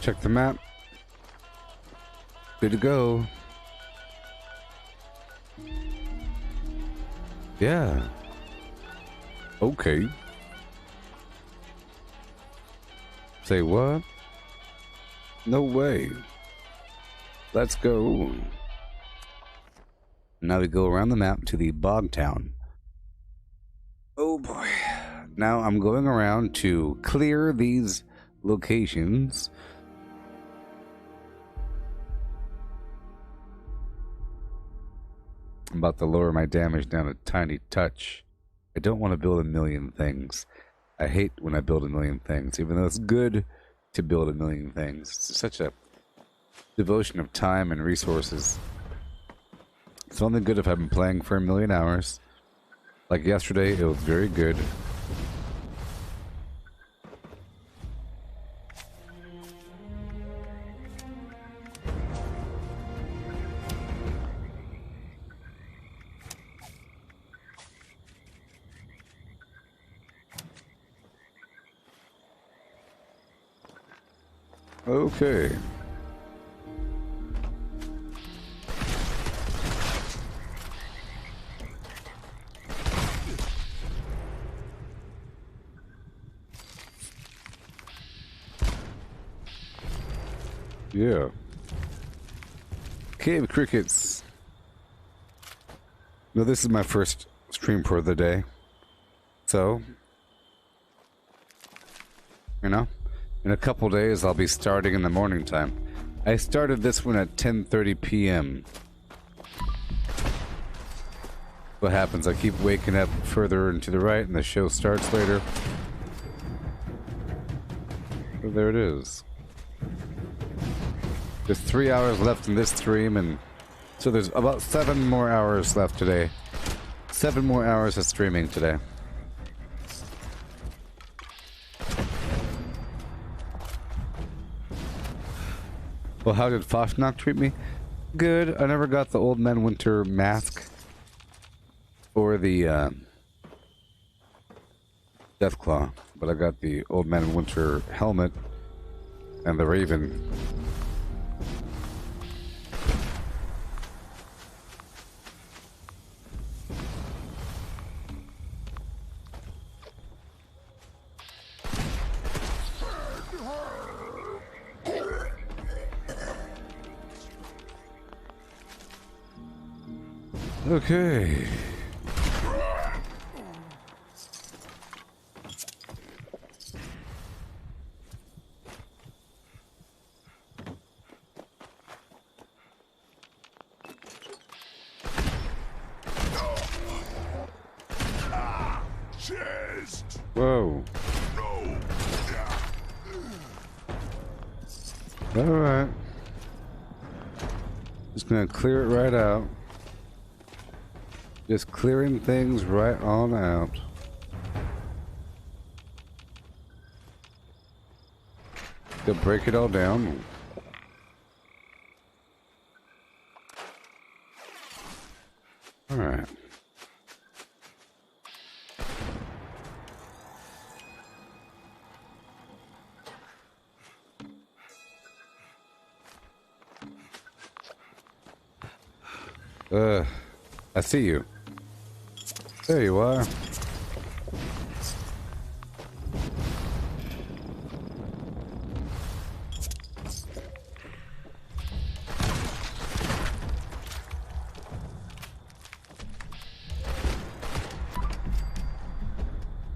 Check the map. Good to go. Yeah. Okay. Say what? No way. Let's go. Now we go around the map to the Bog Town. Oh boy. Now I'm going around to clear these locations. I'm about to lower my damage down a tiny touch. I don't want to build a million things. I hate when I build a million things, even though it's good to build a million things. It's such a devotion of time and resources. It's only good if I've been playing for 1,000,000 hours. Like yesterday, it was very good. Okay. Yeah. Cave crickets. No, this is my first stream for the day. So, you know, in a couple days I'll be starting in the morning time. I started this one at 10:30 p.m. What happens? I keep waking up further and to the right and the show starts later. So there it is. There's 3 hours left in this stream, and so there's about 7 more hours left today. 7 more hours of streaming today. Well, how did Foshnok treat me? Good. I never got the Old Man Winter mask or the Deathclaw, but I got the Old Man Winter helmet and the Raven. Okay. chest. Whoa. No. Alright. Just gonna clear it right out. Just clearing things right on out. Go break it all down. Alright. I see you. There you are.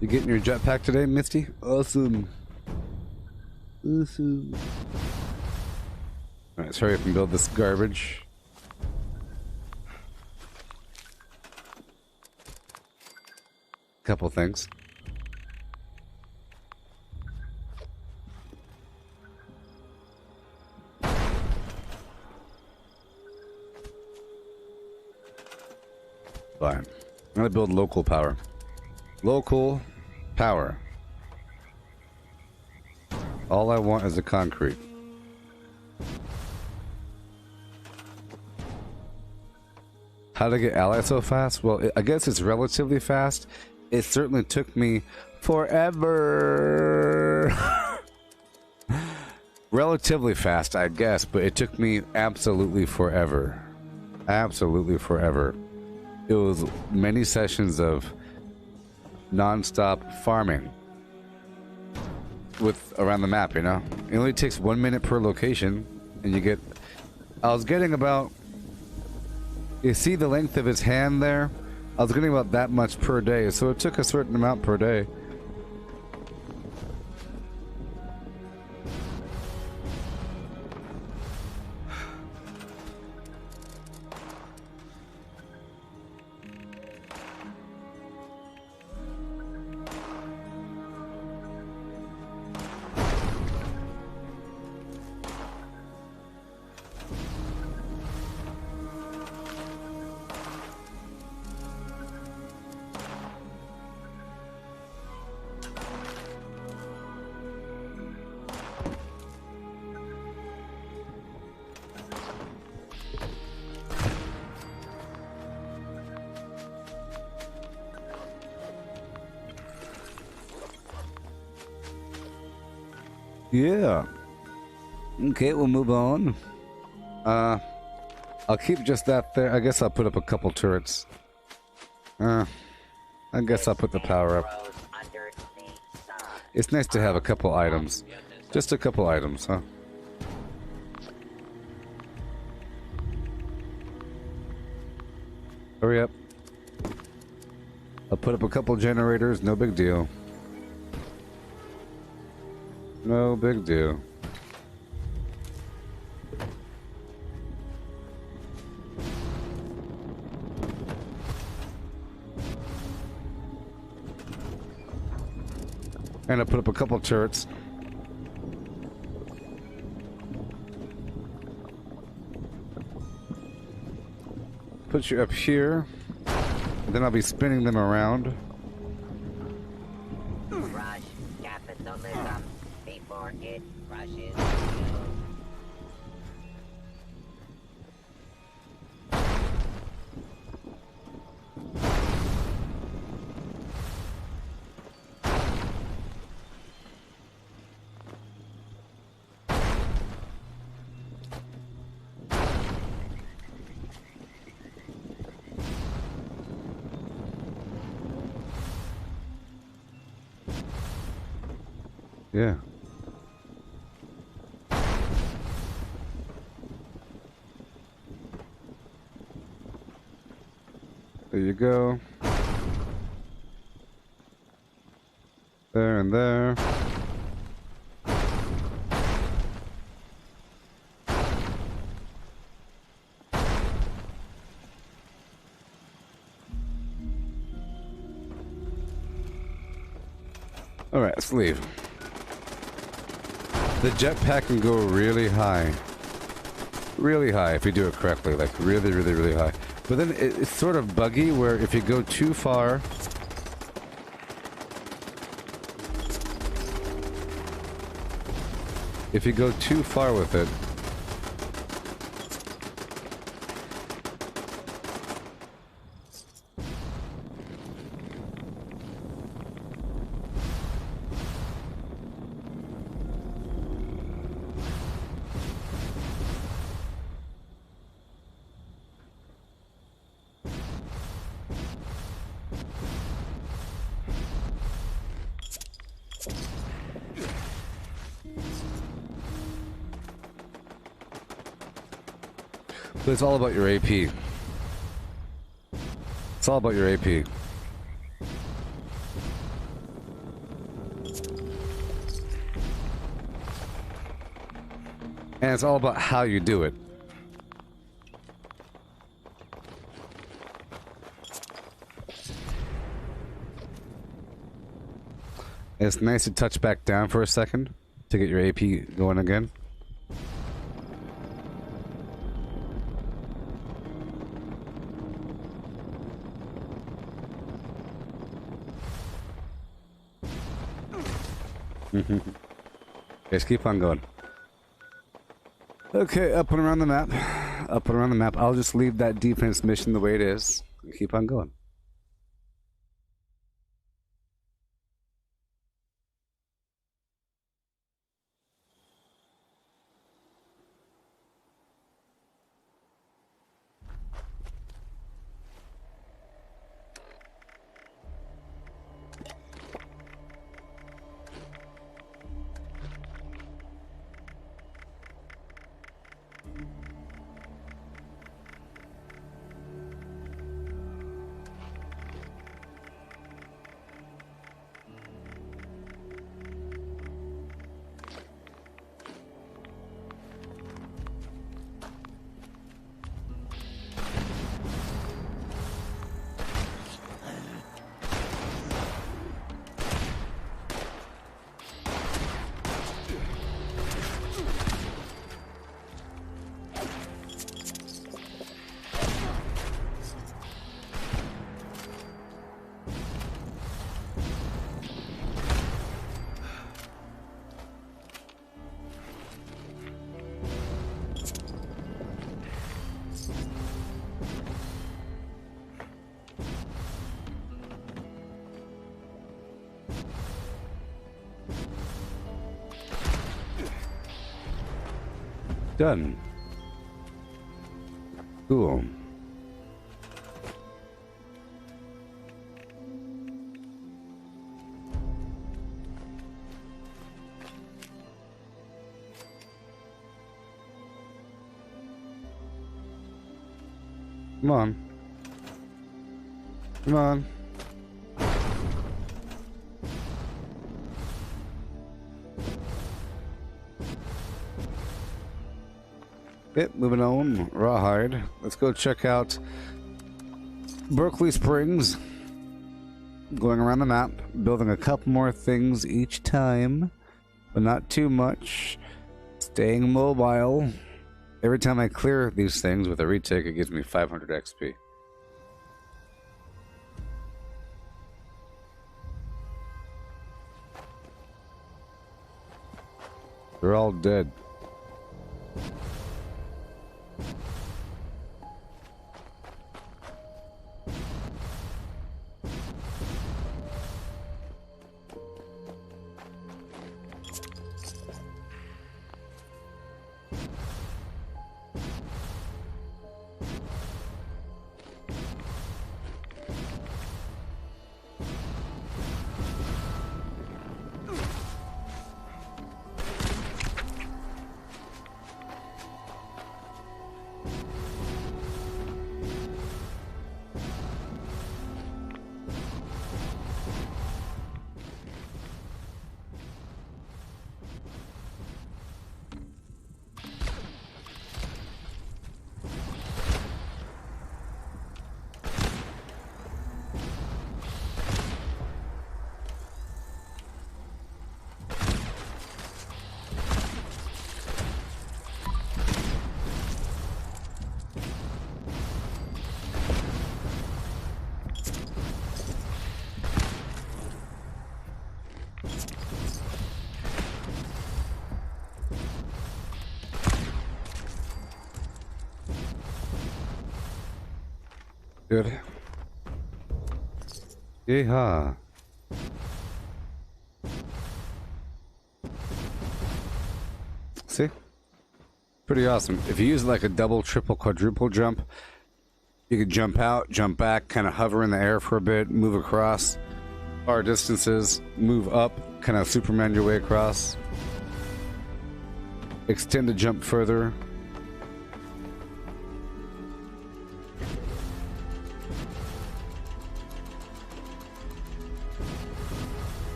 You getting your jetpack today, Misty? Awesome. Awesome. Alright, let's hurry up and build this garbage. Couple things. Fine. I'm gonna build local power. Local power. All I want is the concrete. How to get allies so fast? Well, I guess it's relatively fast. It certainly took me forever. Relatively fast, I guess, but it took me absolutely forever. Absolutely forever. It was many sessions of non-stop farming with around the map, you know? It only takes 1 minute per location, and you get... I was getting about... You see the length of his hand there? I was getting about that much per day, so it took a certain amount per day. Yeah. Okay, we'll move on. I'll keep just that there. I guess I'll put up a couple turrets. I guess I'll put the power up. It's nice to have a couple items. Just a couple items, huh? Hurry up. I'll put up a couple generators, no big deal. No big deal. And I put up a couple turrets. Put you up here. Then I'll be spinning them around. Crush capitalism before it crushes you. Yeah. There you go. There and there. Alright, let's leave. The jetpack can go really high. Really high if you do it correctly. Like really, really, really high. But then it's sort of buggy where if you go too far... If you go too far with it... But it's all about your AP. It's all about your AP. And it's all about how you do it. And it's nice to touch back down for a second to get your AP going again. Just keep on going. Okay, up and around the map. Up and around the map. I'll just leave that defense mission the way it is. And keep on going. Done. Cool. Come on. Come on. Yep, moving on. Rawhide. Let's go check out Berkeley Springs. Going around the map, building a couple more things each time, but not too much. Staying mobile. Every time I clear these things with a retake, it gives me 500 XP. They're all dead. Good. Yeehaw. See? Pretty awesome. If you use like a double, triple, quadruple jump, you could jump out, jump back, kind of hover in the air for a bit, move across far distances, move up, kind of Superman your way across, extend the jump further.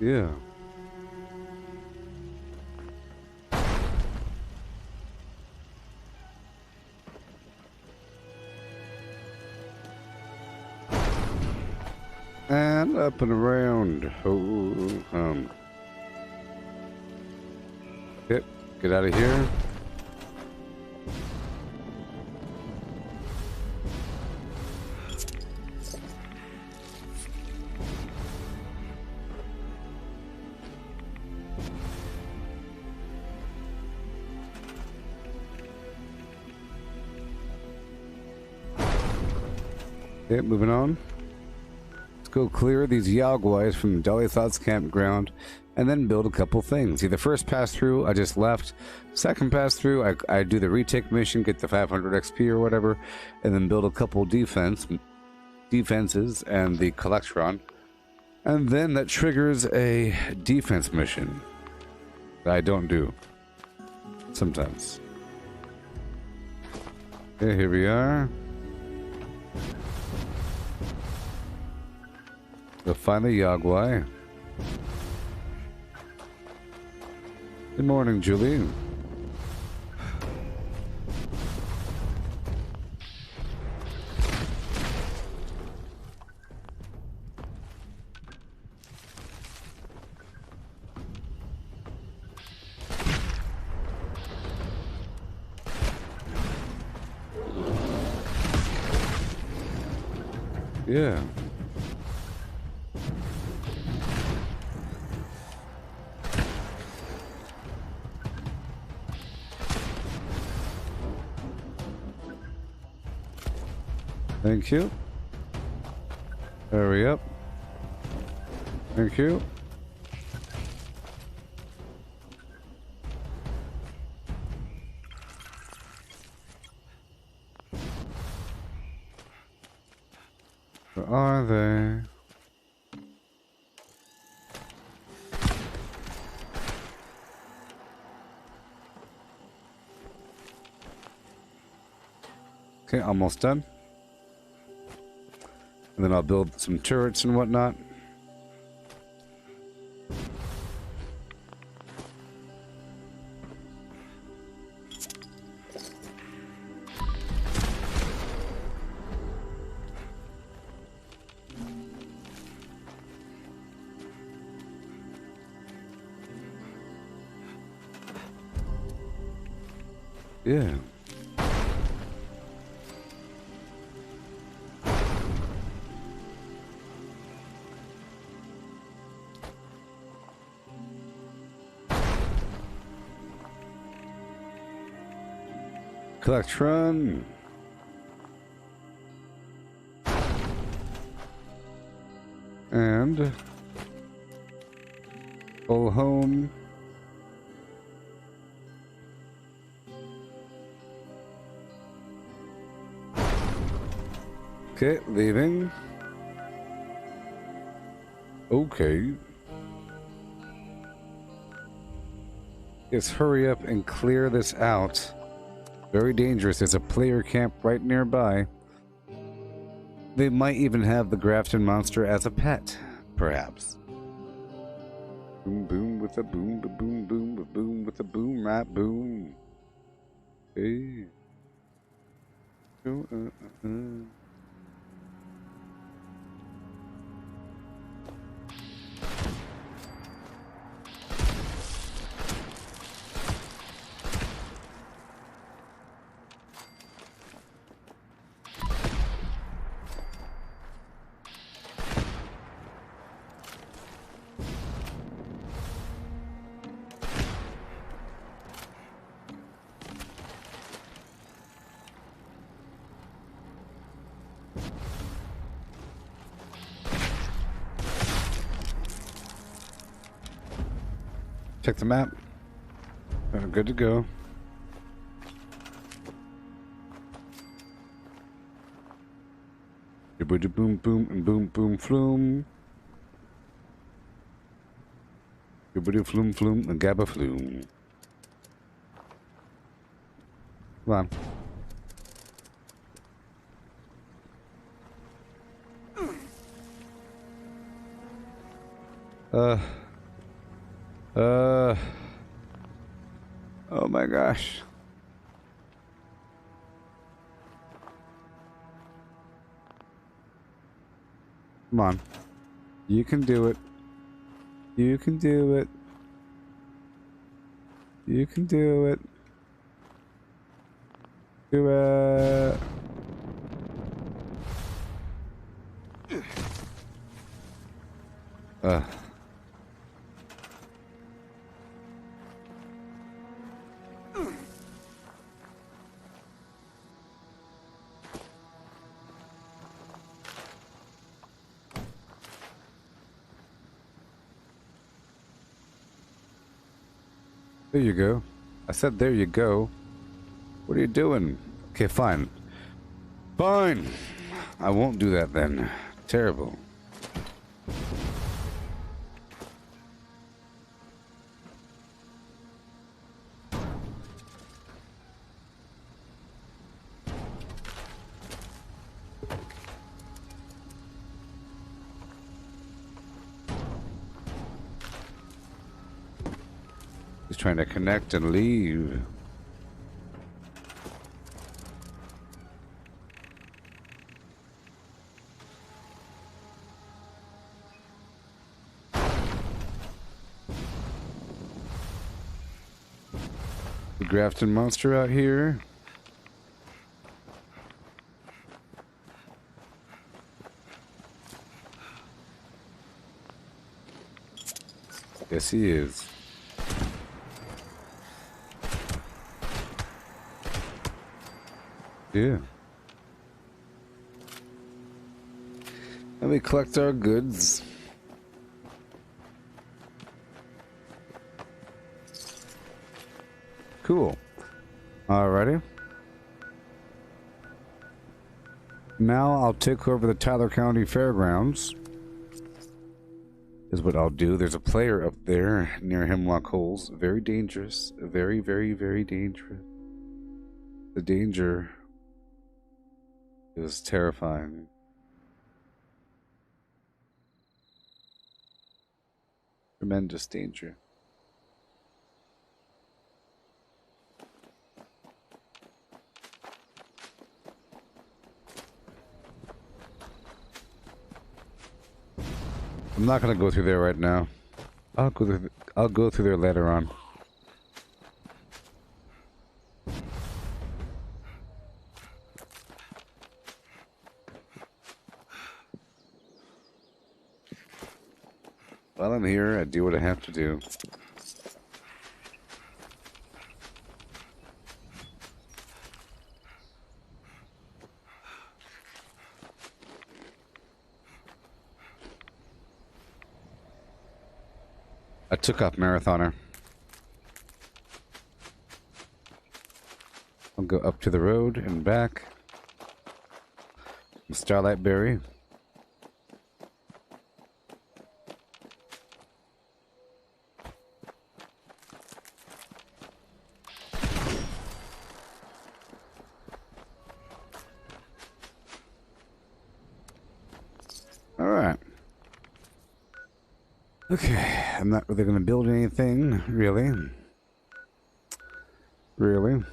Yeah. And up and around. Oh, Yep, get out of here. Okay, moving on. Let's go clear these Yogwais from the Dolly Thoughts campground and then build a couple things. See, the first pass through, I just left. Second pass through, I do the retake mission, get the 500 XP or whatever, and then build a couple defenses and the Collectron. And then that triggers a defense mission that I don't do sometimes. Okay, here we are. Go find the Yogwai. Good morning, Julie. Yeah. Thank you. Hurry up. Thank you. Where are they? Okay, almost done. And then I'll build some turrets and whatnot. Yeah. Collectron. And pull home. Okay, leaving. Okay. Let's hurry up and clear this out. Very dangerous. There's a player camp right nearby. They might even have the Grafton monster as a pet, perhaps. Boom, boom with a boom, ba boom, boom, ba boom with a boom, rap boom. Hey. Oh. Check the map. Good to go. Boom, boom, and boom, boom, flume. Flume, flume, and gabba flume. Come on. Oh my gosh. Come on. You can do it. You can do it. You can do it. Do it. There you go. I said there you go. What are you doing? Okay, fine. Fine. I won't do that then. Terrible. He's trying to connect and leave. The Grafton monster out here. Yes, he is. Yeah. Let me collect our goods. Cool. Alrighty. Now I'll take over the Tyler County Fairgrounds. Is what I'll do. There's a player up there near Hemlock Holes. Very dangerous. Very, very, very dangerous. The danger is terrifying. Tremendous danger. I'm not gonna go through there right now. I'll go through there later on. While I'm here, I do what I have to do. I took off Marathoner. I'll go up to the road and back. Starlight Berry. Alright. Okay, I'm not really going to build anything, really. Really.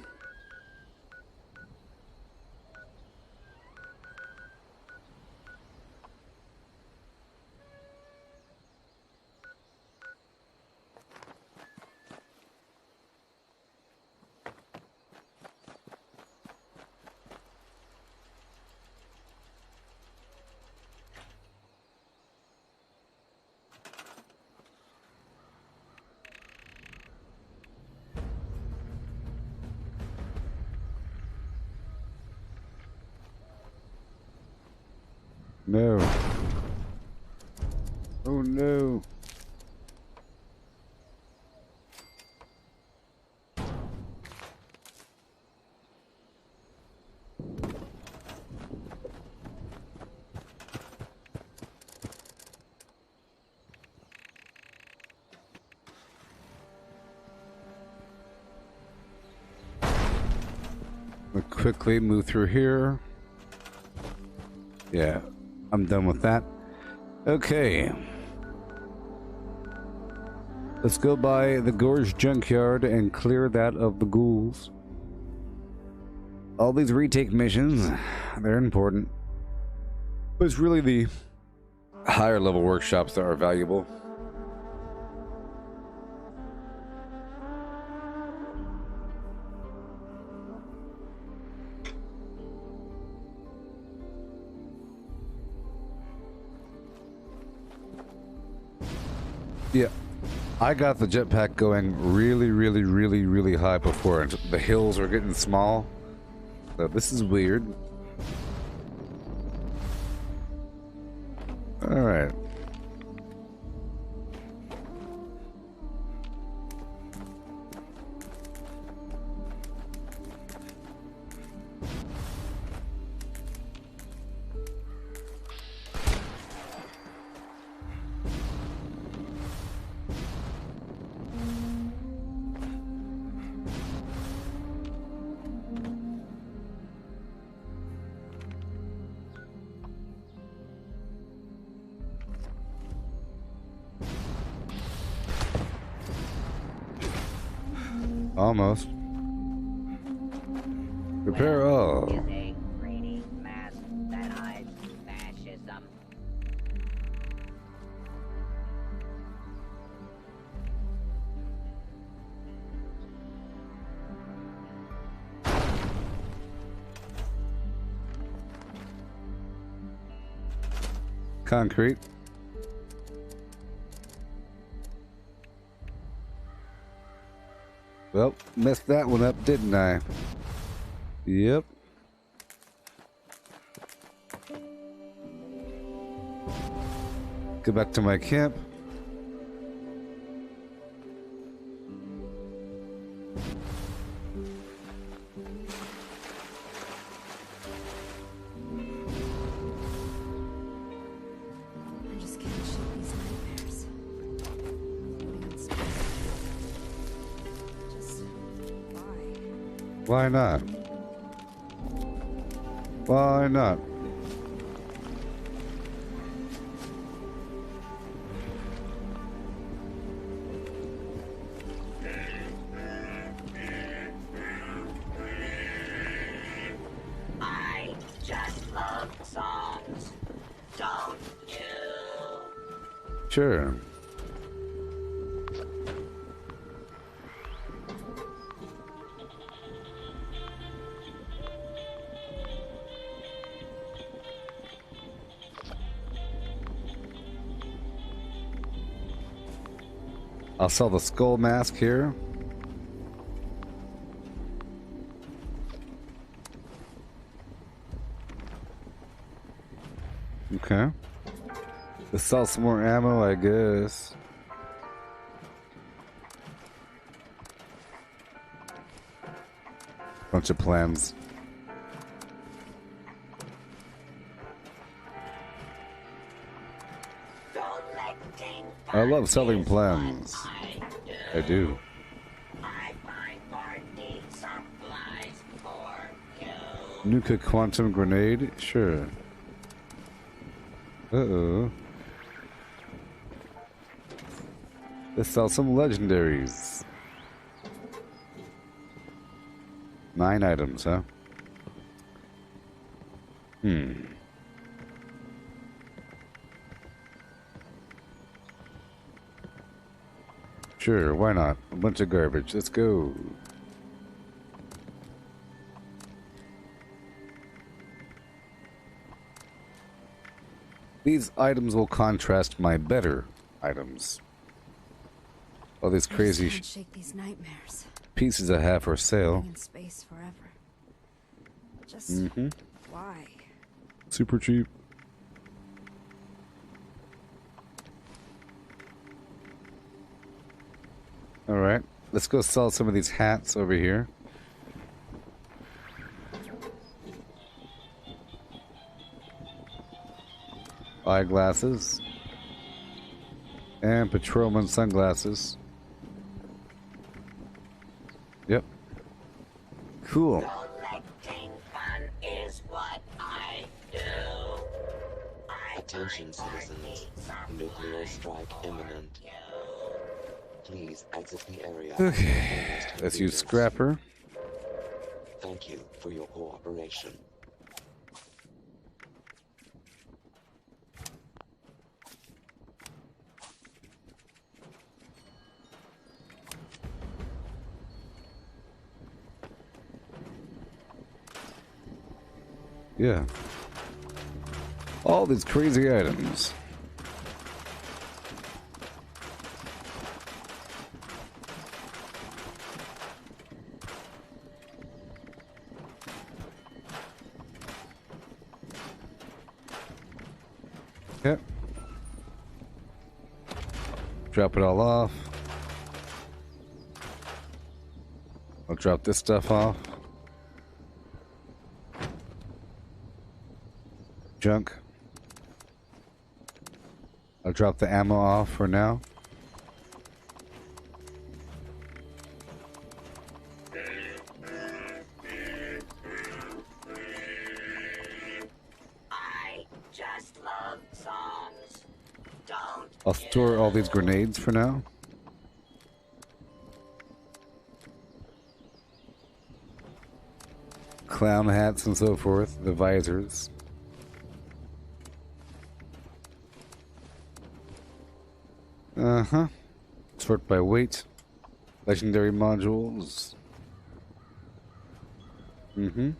No. Oh no. We'll quickly move through here. Yeah, I'm done with that. Okay. Let's go by the Gorge Junkyard and clear that of the ghouls. All these retake missions, they're important. But it's really the higher level workshops that are valuable. Yeah, I got the jetpack going really high before, and the hills are getting small. So this is weird. Alright. Almost. Prepare all. Is a greedy mask that hides fascism. Concrete. Well, messed that one up, didn't I? Yep. Go back to my camp. I just can't shake these nightmares. Floating in space. Just why? Why not? Why not? I just love songs, don't you? Sure. I'll sell the skull mask here. Okay. Let's sell some more ammo, I guess. Bunch of plans. I love selling plans. I do. Nuka quantum grenade? Sure. Uh-oh. Let's sell some legendaries. 9 items, huh? Sure, why not? A bunch of garbage. Let's go. These items will contrast my better items. All these crazy can't shake these nightmares. pieces I have for sale. Floating in space forever. Just why? Super cheap. Alright, let's go sell some of these hats over here. Eyeglasses. And patrolman sunglasses. Yep. Cool. Collecting fun is what I do. Attention, citizens. Nuclear strike imminent. Please exit the area. Okay. Let's use Scrapper. Thank you for your cooperation. Yeah. All these crazy items. Yep. Drop it all off. I'll drop this stuff off. Junk. I'll drop the ammo off for now. I just love songs. Don't. I'll store all these grenades for now. Clown hats and so forth, the visors. Uh-huh. Sort by weight. Legendary modules. Mm-hmm.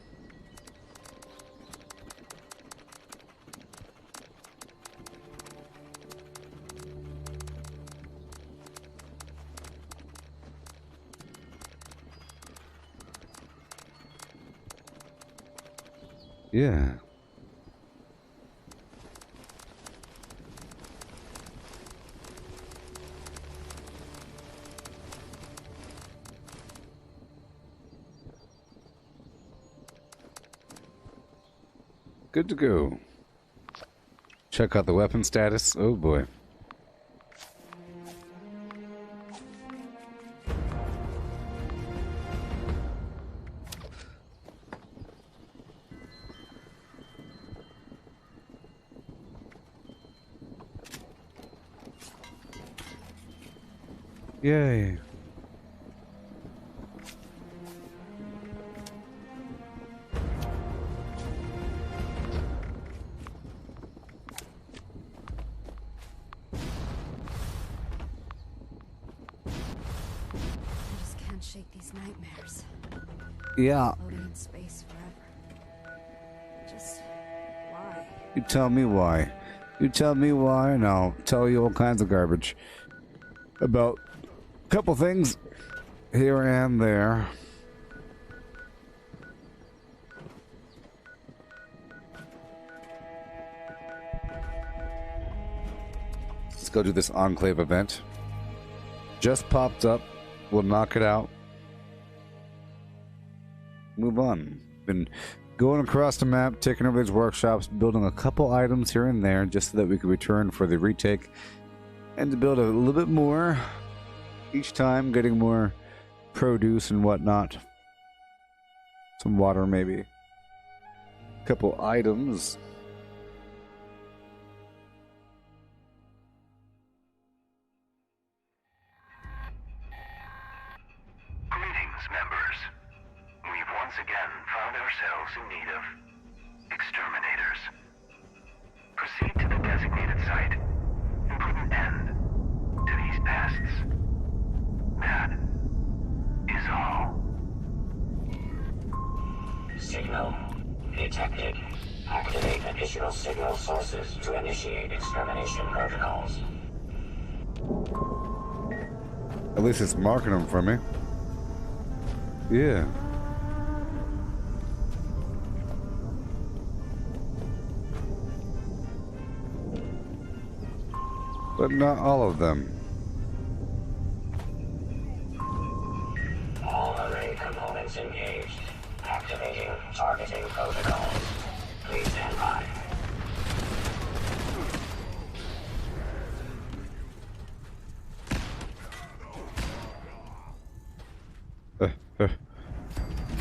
Yeah. Good to go. Check out the weapon status. Oh boy. Yay. Shake these nightmares. Yeah. Floating in space forever. Just why? You tell me why. You tell me why, and I'll tell you all kinds of garbage about a couple things here and there. Let's go do this Enclave event. Just popped up. We'll knock it out. move on. Been going across the map, taking over these workshops, building a couple items here and there just so that we could return for the retake and to build a little bit more each time, getting more produce and whatnot. Some water, maybe. A couple items. Greetings, members. We've once again found ourselves in need of exterminators. Proceed to the designated site and put an end to these pests. That is all. Signal detected. Activate additional signal sources to initiate extermination protocols. At least it's marking them for me. Yeah. But not all of them. All array components engaged. Activating targeting protocols. Please stand by.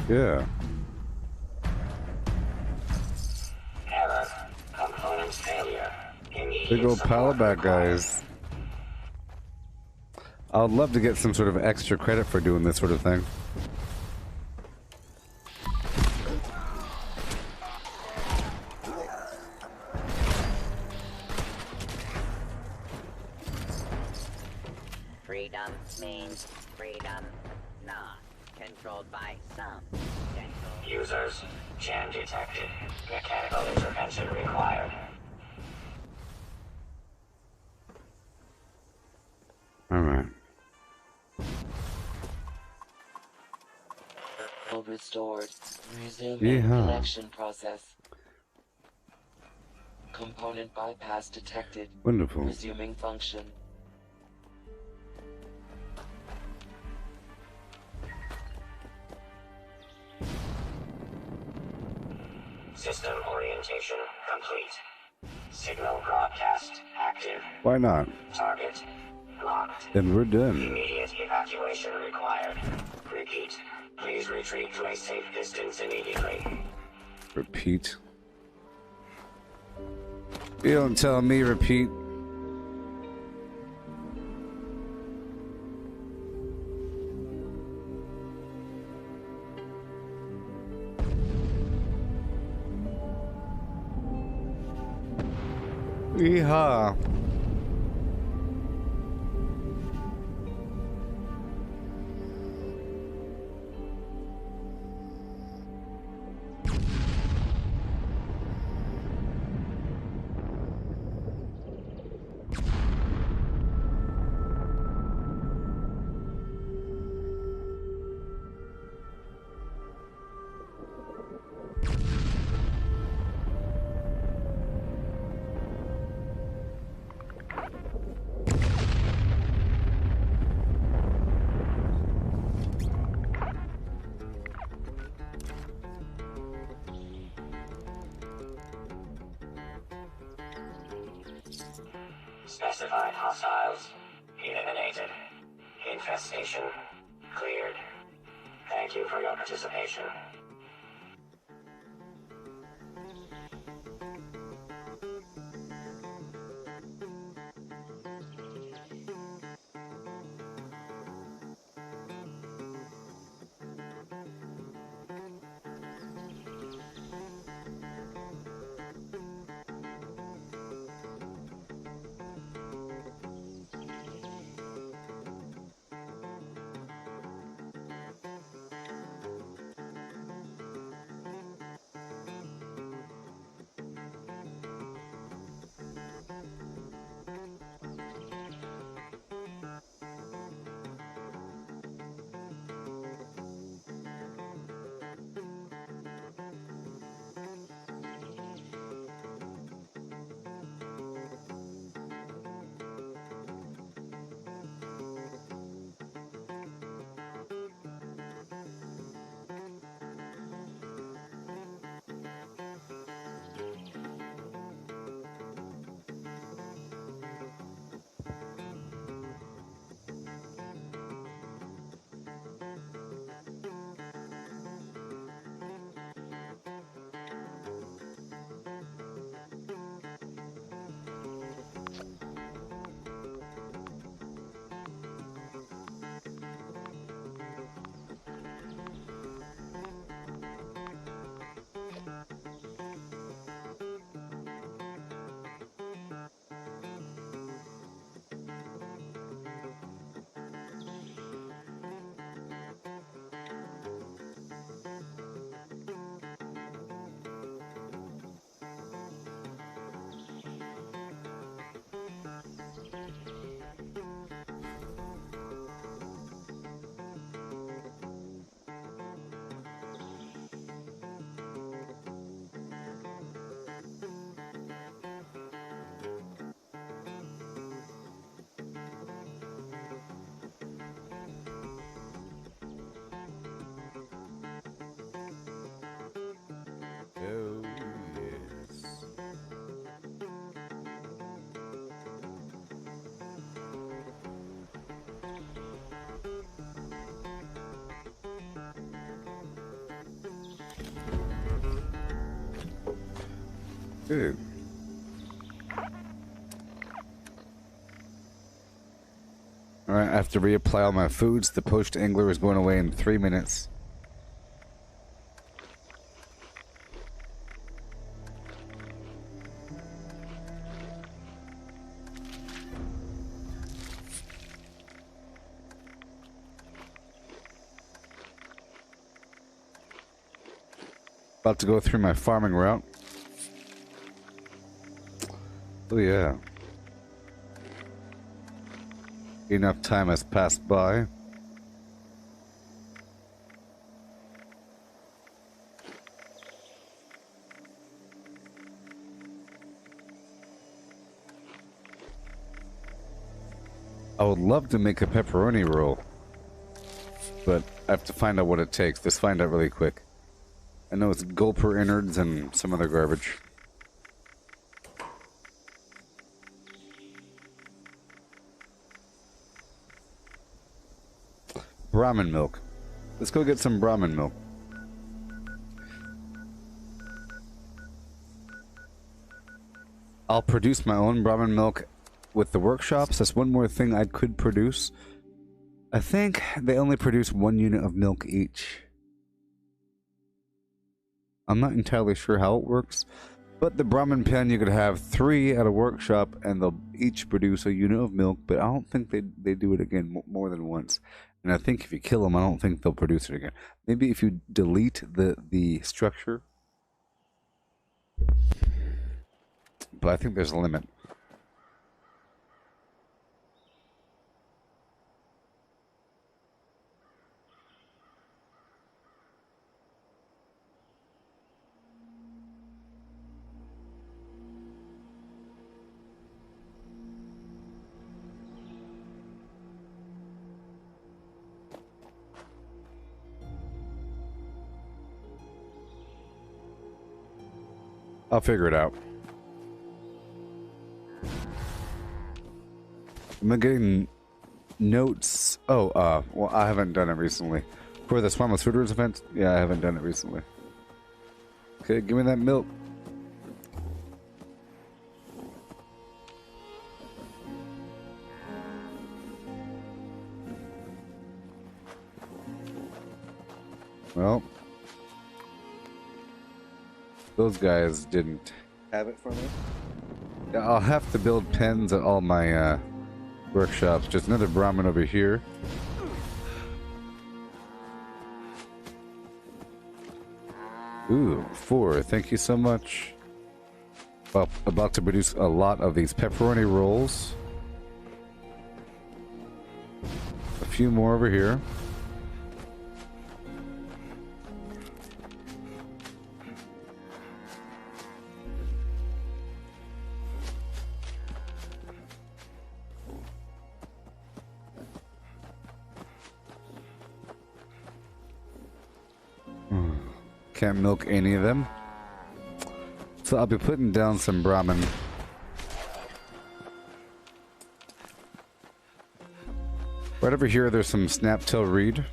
Yeah. Error. Components failure. Big old pile of bad guys. I would love to get some sort of extra credit for doing this sort of thing. Freedom means freedom not controlled by some. Users, jam detected. Mechanical intervention required. Alright. Restored. Resuming Yeehaw. connection process. Component bypass detected. Wonderful. Resuming function. System orientation complete. Signal broadcast active. Why not? Target locked. Then we're done. Immediate evacuation required. Repeat. Please retreat to a safe distance immediately. Repeat. You don't tell me repeat. Yeehaw. Specified hostiles eliminated. Infestation cleared. Thank you for your participation. Good. Alright, I have to reapply all my foods. The poached angler is going away in 3 minutes. About to go through my farming route. Oh yeah. Enough time has passed by. I would love to make a pepperoni roll, but I have to find out what it takes. Just find out really quick. I know it's gulper innards and some other garbage. Brahmin milk. Let's go get some Brahmin milk. I'll produce my own Brahmin milk with the workshops. That's one more thing I could produce. I think they only produce 1 unit of milk each. I'm not entirely sure how it works, but the Brahmin pen, you could have 3 at a workshop and they'll each produce a unit of milk, but I don't think they do it again more than once. And I think if you kill them, I don't think they'll produce it again. Maybe if you delete the structure. But I think there's a limit. I'll figure it out. Am I getting notes? Oh, well, I haven't done it recently. For the Swarmless Hooters event? Yeah, I haven't done it recently. Okay, give me that milk. Well, those guys didn't have it for me. Yeah, I'll have to build pens at all my workshops. Just another Brahmin over here. Ooh, 4. Thank you so much. Well, about to produce a lot of these pepperoni rolls. A few more over here. Can't milk any of them. So I'll be putting down some Brahmin. Right over here, there's some snaptail reed.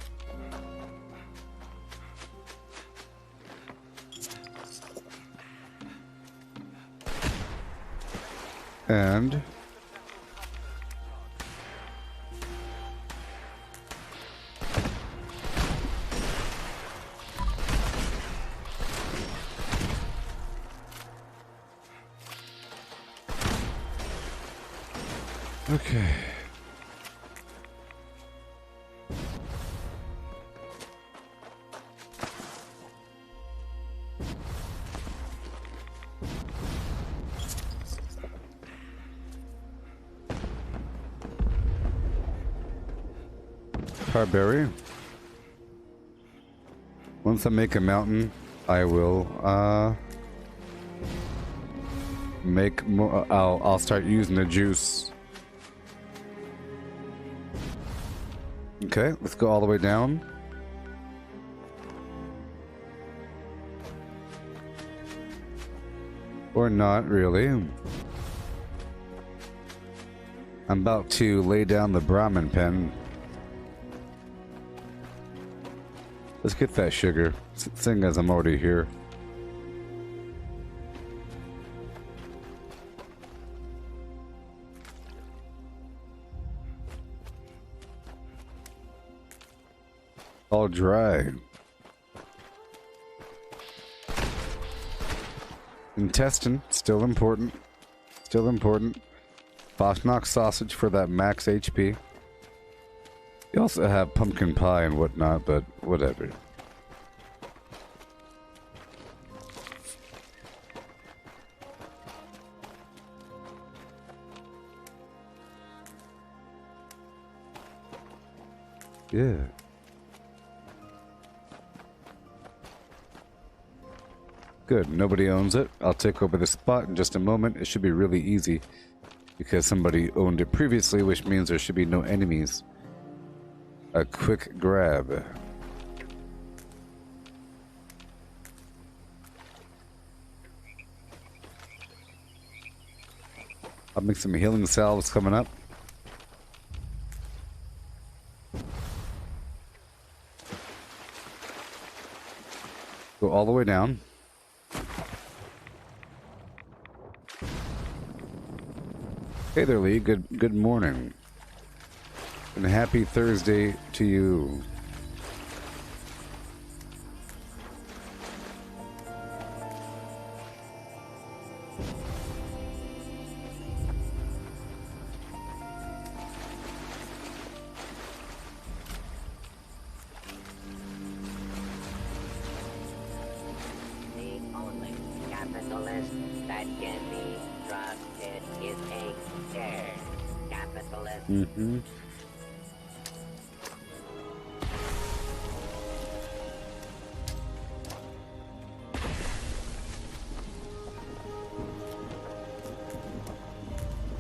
And okay. Carberry. Once I make a mountain, I will make more. I'll start using the juice. Okay, let's go all the way down. Or not really. I'm about to lay down the Brahmin pen. Let's get that sugar, seeing as I'm already here. All dry. Intestine, still important. Still important. Fosnock sausage for that max HP. You also have pumpkin pie and whatnot, but whatever. Yeah. Good, nobody owns it. I'll take over the spot in just a moment. It should be really easy because somebody owned it previously, which means there should be no enemies. A quick grab. I'll make some healing salves coming up. Go all the way down. Hey there, Lee. Good morning. And happy Thursday to you. The only capitalist that can be trusted is a scared capitalist. Mm-hmm.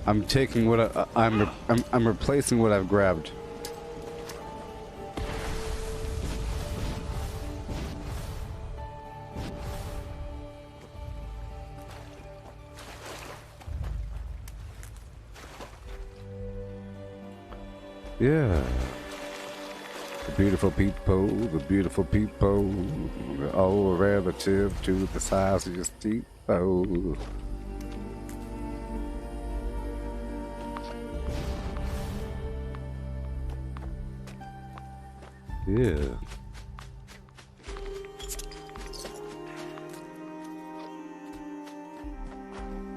I'm taking what I'm replacing what I've grabbed. Yeah. The beautiful peephole, the beautiful peephole, all relative to the size of your steeple. Yeah.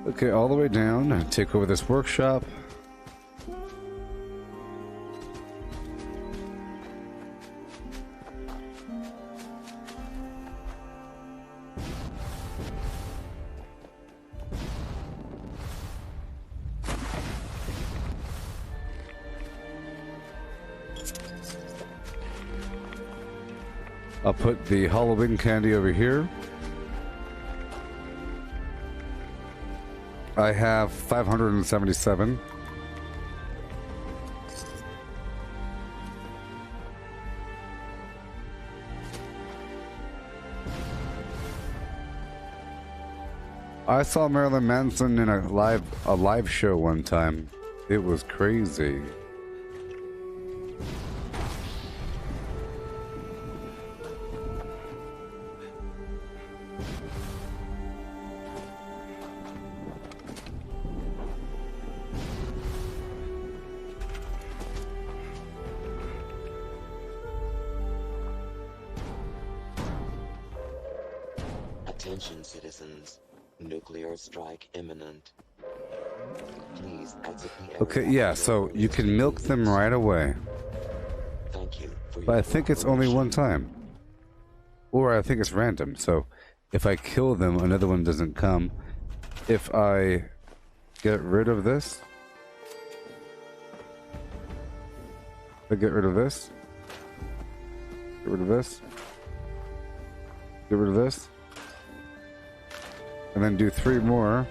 Okay, all the way down. Take over this workshop. I'll put the Halloween candy over here. I have 577. I saw Marilyn Manson in a live show one time. It was crazy. Attention citizens, nuclear strike imminent. Please exit the area. Okay, yeah, so you can milk them right away. Thank you for But I think it's only one time. Or I think it's random, so if I kill them, another one doesn't come. If I get rid of this... If I get rid of this... Get rid of this... Get rid of this... And then do 3 more.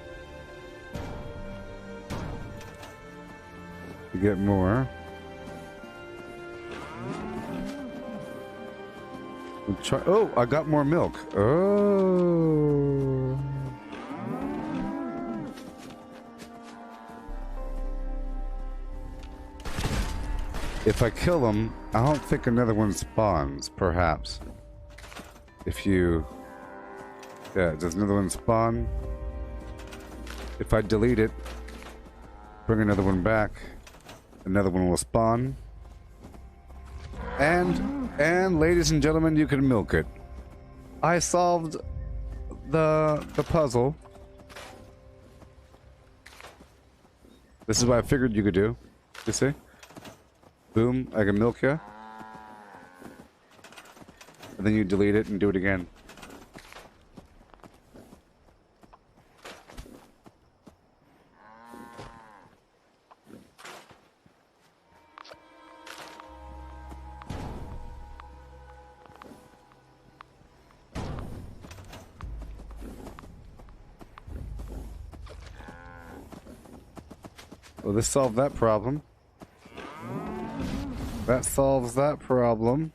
To get more. Oh, I got more milk. Oh. If I kill them, I don't think another one spawns, perhaps. If you... Yeah, does another one spawn? If I delete it, bring another one back, another one will spawn. And ladies and gentlemen, you can milk it. I solved the puzzle. This is what I figured you could do. You see? Boom, I can milk you. And then you delete it and do it again. Well, this solved that problem. That solves that problem.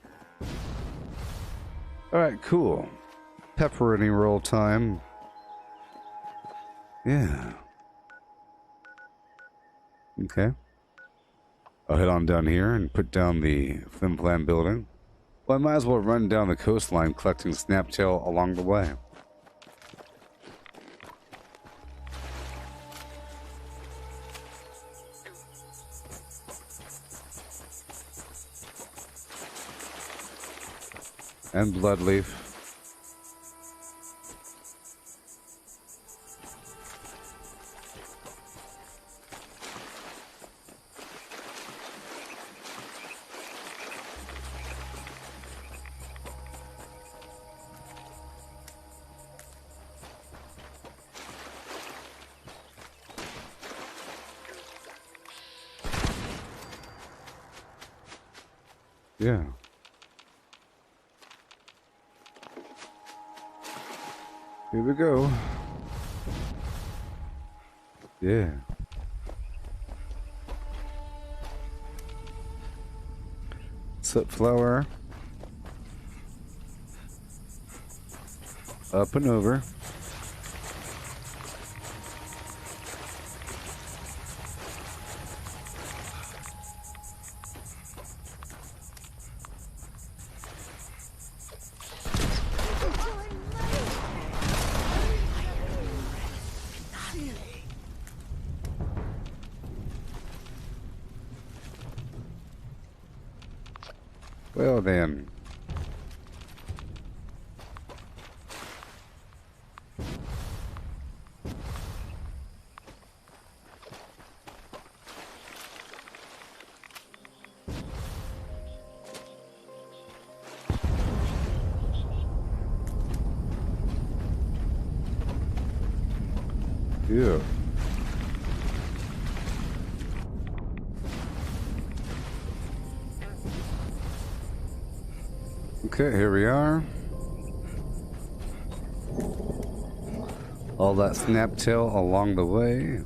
Alright, cool. Pepperoni roll time. Yeah. Okay. I'll head on down here and put down the Flim Flam building. Well, I might as well run down the coastline collecting Snaptail along the way. And Bloodleaf. Yeah. Here we go. Yeah. Soot flower. Up and over. Well then. Yeah. Okay, here we are. All that Snaptail along the way.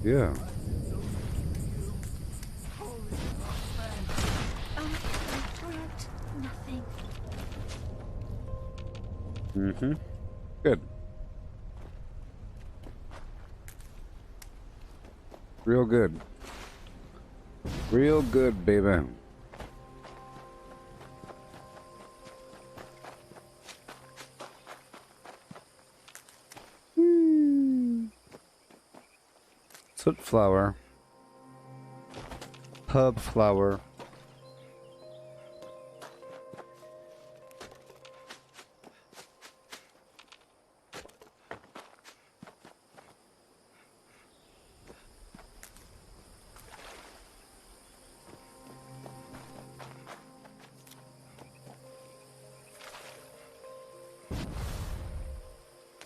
Yeah. Mm-hmm. Good. Real good. Real good, baby. Soot flower. Pub flower.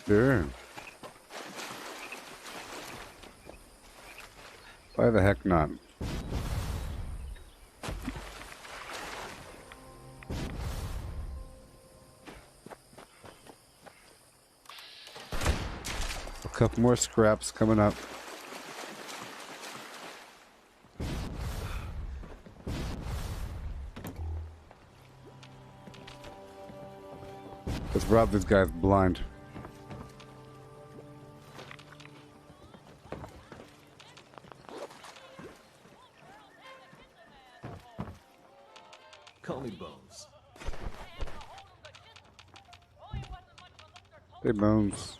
Sure. Why the heck not? A couple more scraps coming up. Let's rob this guy's blind. Call me Bones. Hey, Bones.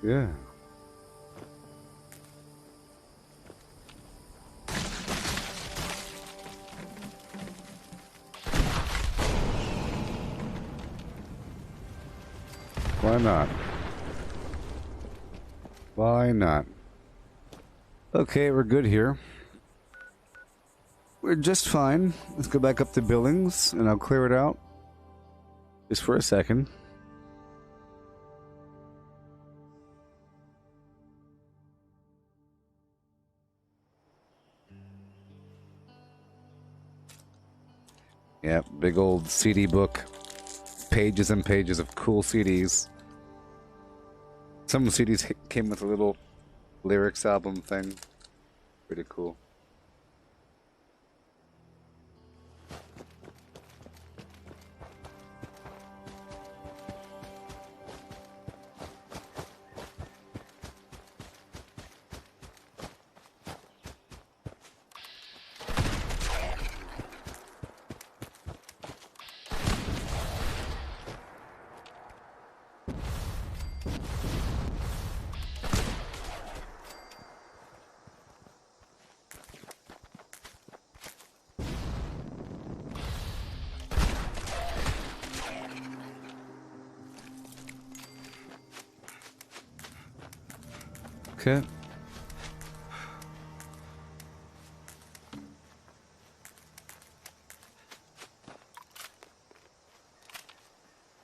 Yeah. Why not? Why not? Okay, we're good here. We're just fine. Let's go back up to Billings, and I'll clear it out. Just for a second. Yep, big old CD book. Pages and pages of cool CDs. Some CDs came with a little lyrics album thing. Pretty cool. Okay.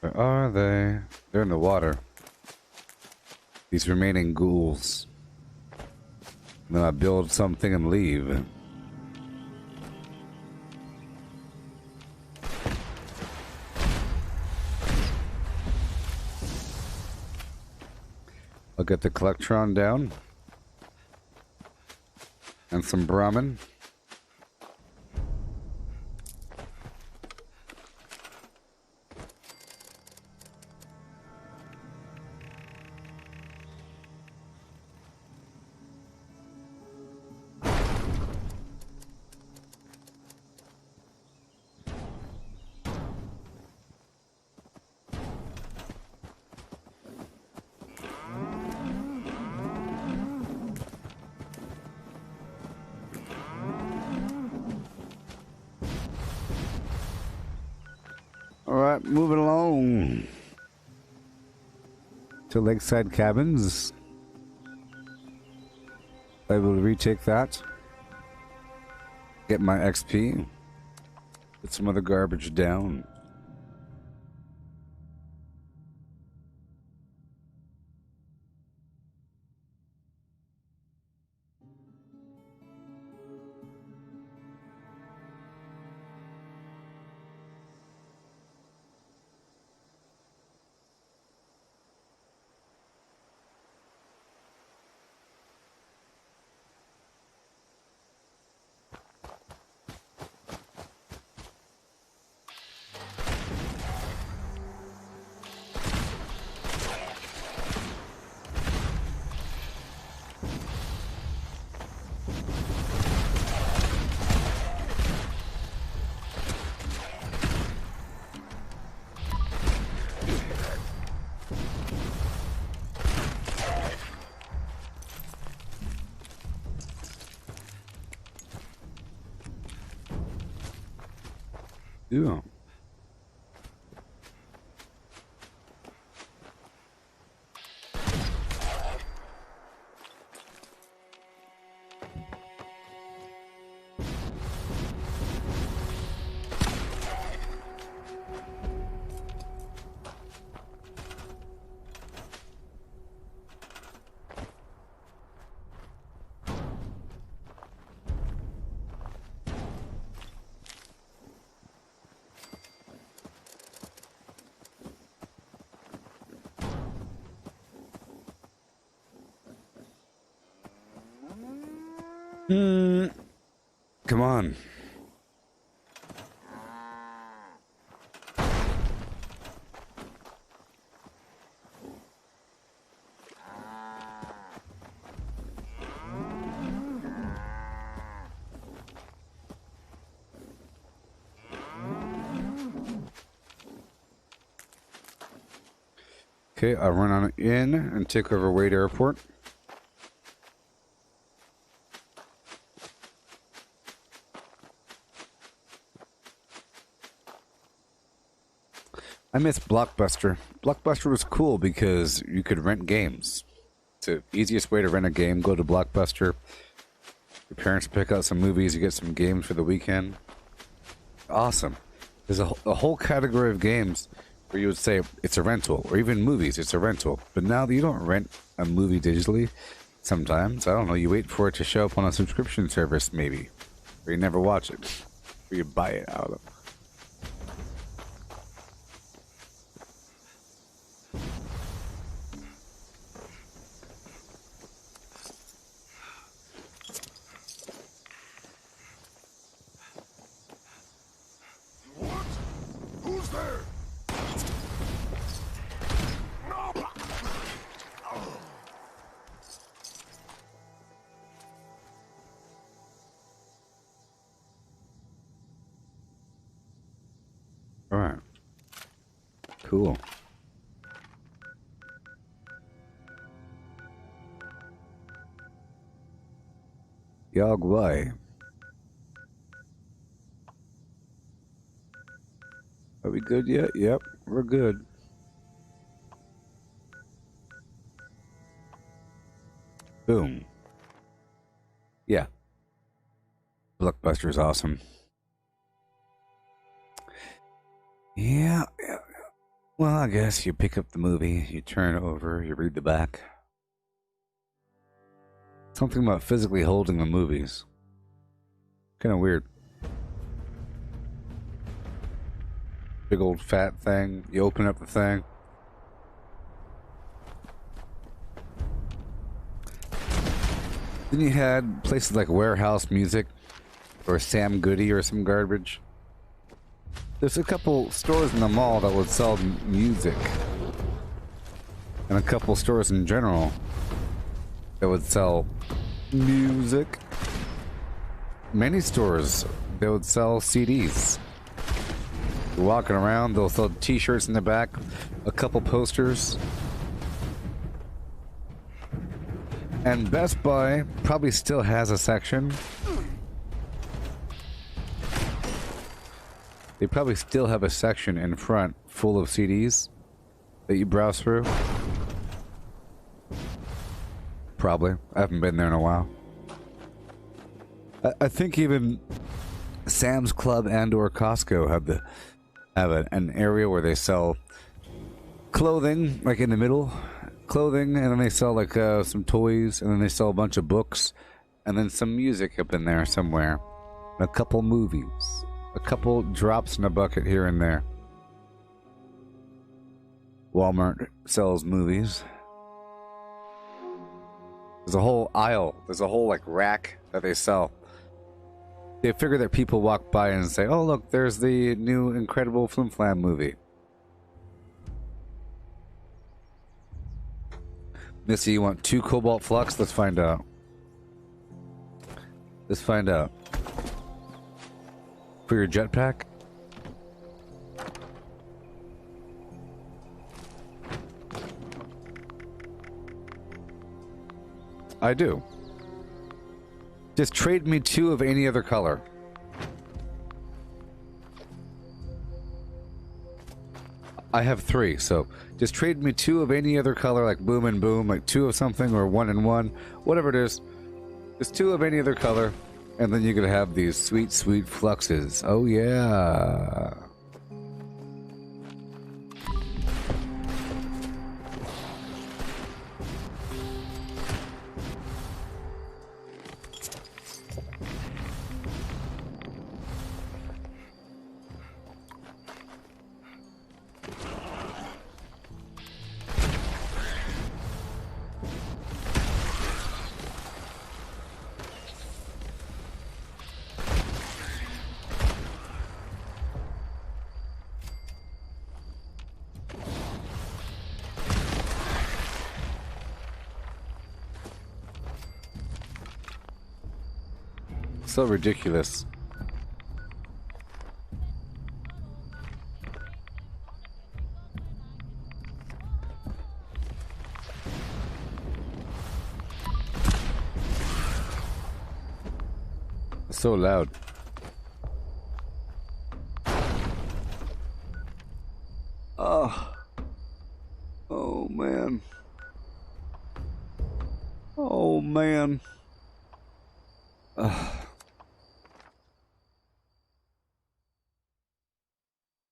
Where are they? They're in the water. These remaining ghouls. And then I build something and leave. I'll get the Collectron down. And some Brahmin. Alright, moving along to Lakeside Cabins. I will retake that. Get my XP. Put some other garbage down. Yeah. Come on. Okay, I'll run on in and take over Wade Airport. I miss Blockbuster. Blockbuster was cool because you could rent games. It's the easiest way to rent a game. Go to Blockbuster. Your parents pick out some movies. You get some games for the weekend. Awesome. There's a whole category of games where you would say it's a rental, or even movies, it's a rental. But now you don't rent a movie digitally. Sometimes, I don't know, you wait for it to show up on a subscription service, maybe. Or you never watch it. Or you buy it out of. Who's there? All right. Cool. Yogwai. Are we good yet? Yep, we're good. Boom. Yeah. Blockbuster is awesome. Yeah. Well, I guess you pick up the movie, you turn it over, you read the back. Something about physically holding the movies. Kind of weird. Big old fat thing. You open up the thing. Then you had places like Warehouse Music or Sam Goody or some garbage. There's a couple stores in the mall that would sell music. And a couple stores in general that would sell music. Many stores, they would sell CDs. You're walking around, they'll sell t-shirts in the back, a couple posters. And Best Buy probably still has a section. They probably still have a section in front full of CDs that you browse through. Probably. I haven't been there in a while. I think even Sam's Club and or Costco have an area where they sell clothing, like in the middle. Clothing, and then they sell like some toys, and then they sell a bunch of books, and then some music up in there somewhere. A couple movies. A couple drops in a bucket here and there. Walmart sells movies. There's a whole aisle. There's a whole like rack that they sell. They figure that people walk by and say, "Oh, look, there's the new Incredible Flim Flam movie." Missy, you want 2 Cobalt Flux? Let's find out. Let's find out. For your jetpack? I do. Just trade me 2 of any other color. I have 3, so just trade me 2 of any other color, like boom and boom, like 2 of something, or 1 and 1, whatever it is. Just 2 of any other color, and then you can have these sweet, sweet fluxes. Oh yeah. So ridiculous. so loud. Oh. Oh, man. Oh, man.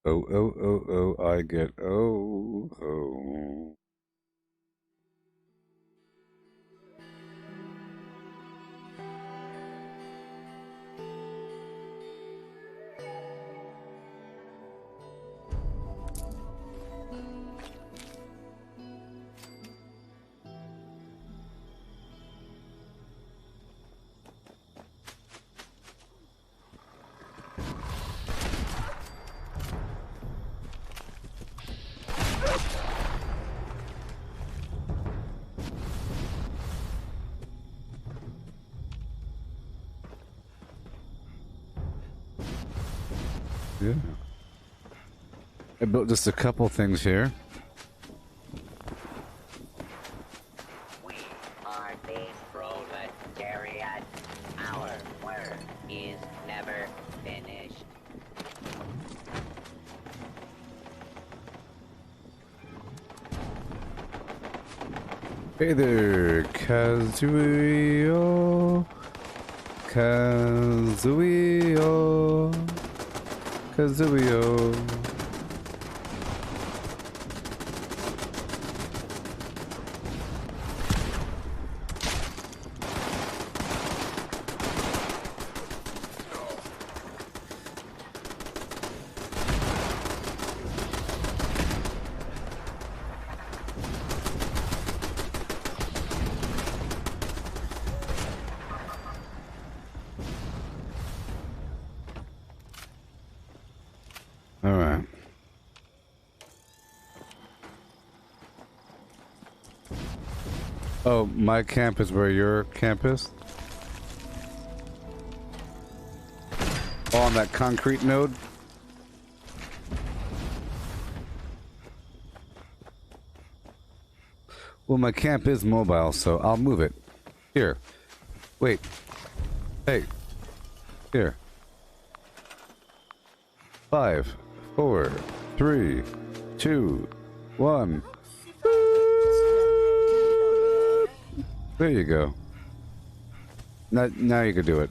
Oh, I get oh. Yeah. I built just a couple things here. We are the proletariat. Our work is never finished. Hey there, Kazuyo. Kazuyo. All right. Oh, my camp is where your camp is? Oh, on that concrete node? Well, my camp is mobile, so I'll move it. Here. Wait. Hey. Here. 5, 4, 3, 2, 1. There you go. Now you can do it.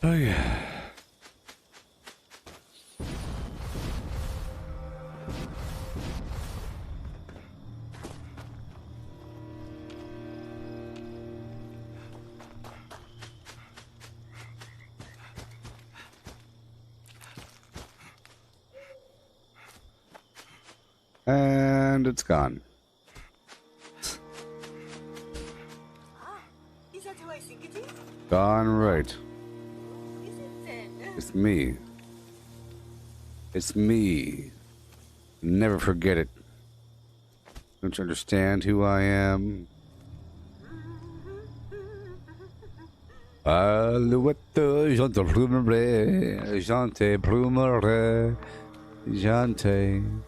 Oh yeah. And it's gone. Is that who I think it is? Gone right. Is it then? It's me. It's me. Never forget it. Don't you understand who I am? Alouette, j'entends plumeray, j'entends plumeray, j'entends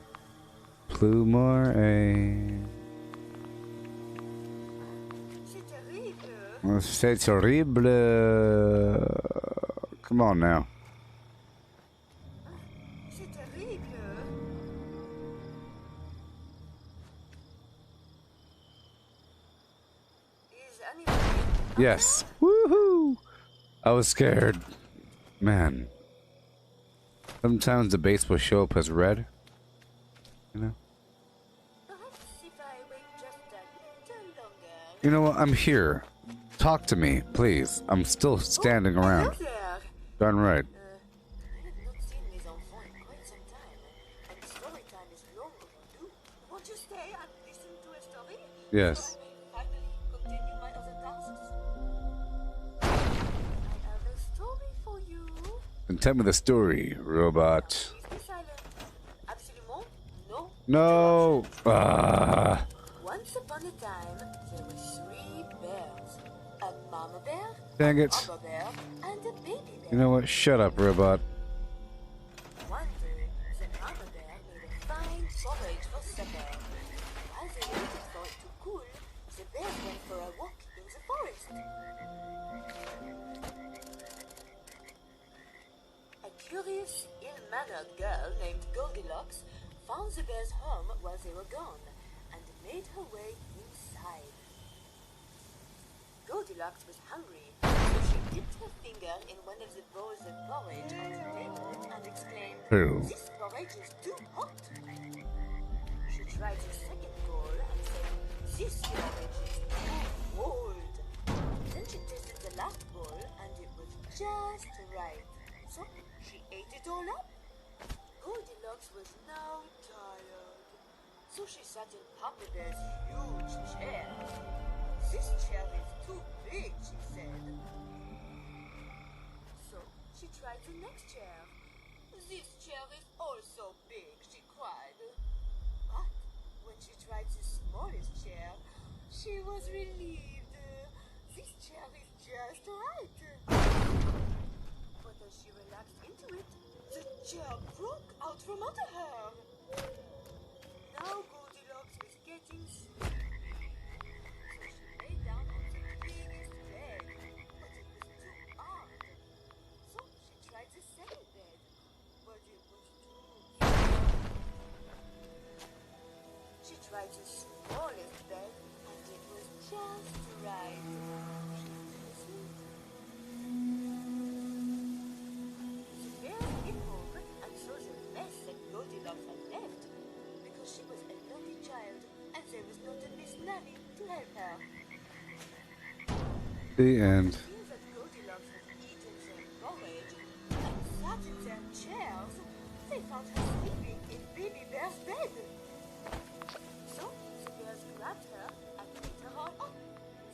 plumeray. C'est terrible. Come on now. C'est terrible. Is anyone? Yes. Woohoo! I was scared. Man. Sometimes the base will show up as red. You know? Perhaps if I wait just a little longer. You know what? I'm here. Talk to me, please. I'm still standing around. Darn right. I have not seen mes enfants in quite some time, and story time is long overdue. Won't you stay and listen to a story? Yes. So I may finally continue my other tasks. I have a story for you. And tell me the story, robot. Please be silent. No. Once upon a time, there were 3 bears. A mama bear, Dang a it. papa bear, and a baby bear. You know what? Shut up, robot. One day, the mama bear made a fine porridge for supper. While they waited for it to cool, the bears went for a walk in the forest. A curious, ill-mannered girl named Goldilocks found the bears home while they were gone and made her way inside. Goldilocks was hungry, so she dipped her finger in one of the bowls of porridge on the table and exclaimed, Ew. "This porridge is too hot." She tried the second bowl and said, "This porridge is too cold." Then she tasted the last bowl and it was just right. So she ate it all up. Goldilocks was now tired. So she sat in Papa Bear's huge chair. "This chair is too big," she said. So she tried the next chair. "This chair is also big," she cried. But when she tried the smallest chair, she was relieved. This chair is just right. But as she relaxed into it, the chair broke out from under her. Now Goldilocks was getting sleepy. So she lay down on the biggest bed, but it was too hard. So she tried the second bed, but it was too small. She tried the smallest bed, and it was just right. She fell asleep. The bears came home and saw the mess that Goldilocks had left, because she was a naughty child, and there was not a Miss Nanny to help her. The end. Seeing that Goldilocks had eaten their porridge and sat in their chairs, they found her sleeping in Baby Bear's bed. So the bears grabbed her and picked her all up.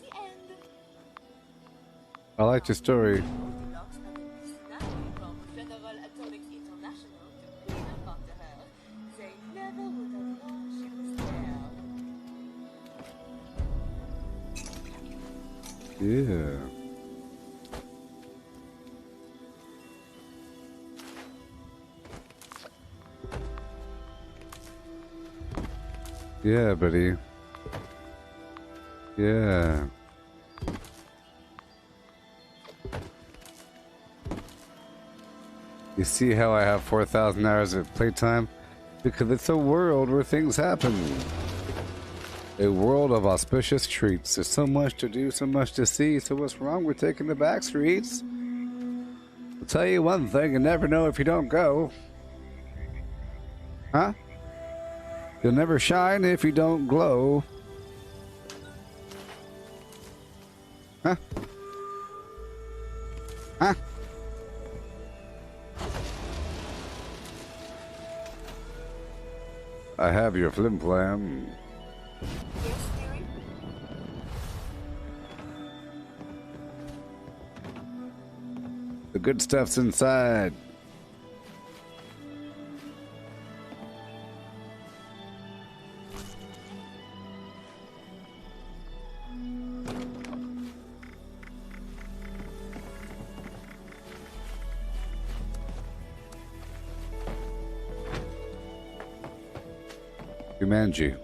The end. I liked your story. Goldilocks had a Miss Nanny from General Atomics International to clean up after her. They never would have known she was there. Yeah. Yeah, buddy. Yeah. You see how I have 4,000 hours of playtime? Because it's a world where things happen. A world of auspicious treats. There's so much to do, so much to see, so what's wrong with taking the back streets? I'll tell you one thing, you never know if you don't go. Huh? You'll never shine if you don't glow. Huh? Huh? I have your flim flam. Yes, dearie? The good stuff's inside. Jumanji.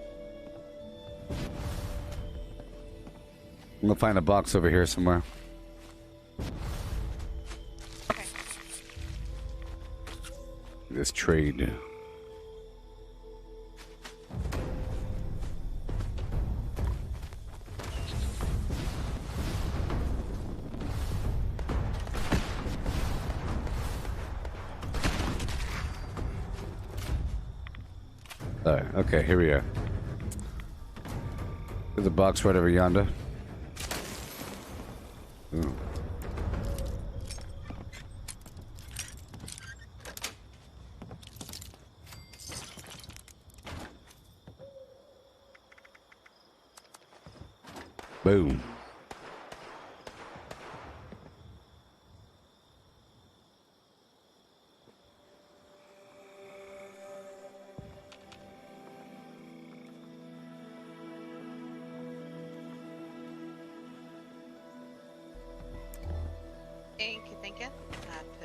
I'm gonna find a box over here somewhere. This trade. Okay, here we are. There's a box right over yonder. Ooh. Boom.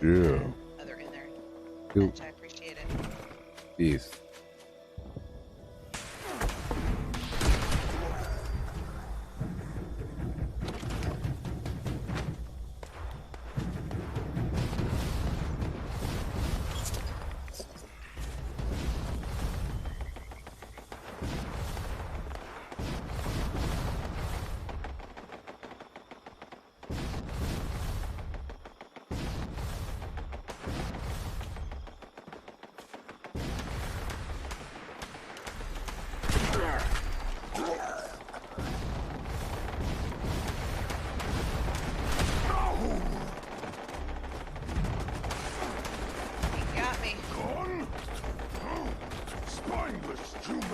Yeah. Oh, they're in there. Cool. Much, I appreciate it. Peace. He got me. Gone? Spineless human.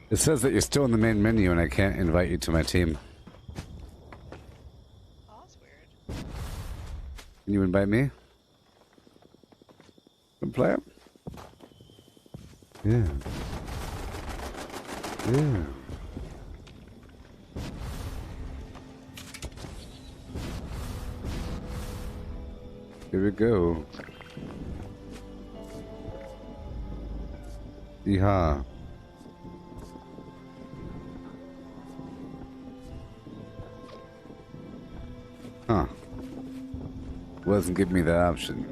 It says that you're still in the main menu and I can't invite you to my team. Oh, that's weird. Can you invite me? Good play it? Yeah. Yeah. Here we go. Yeehaw. Huh. Wasn't giving me the option.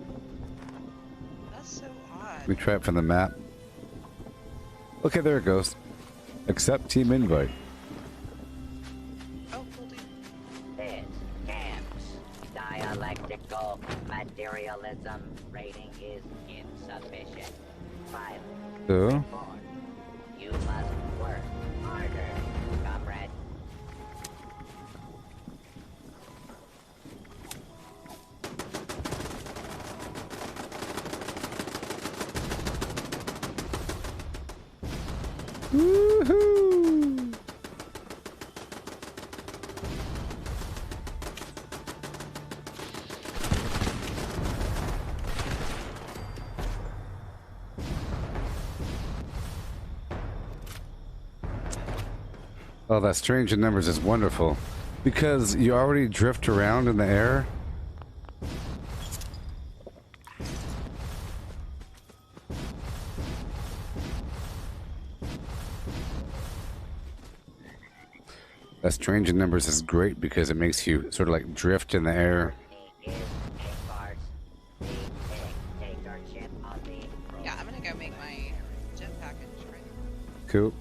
That's so odd. Let me try it from the map. Okay, there it goes. Accept team invite. Oh, cool dude. This camps. Dialectical materialism rating is insufficient. 5. So? 4. You must work harder, comrade. Woohoo! Oh, that strange in numbers is wonderful. Because you already drift around in the air. That strange in numbers is great because it makes you sort of like drift in the air. Yeah, I'm gonna go make my gem package right now. Cool.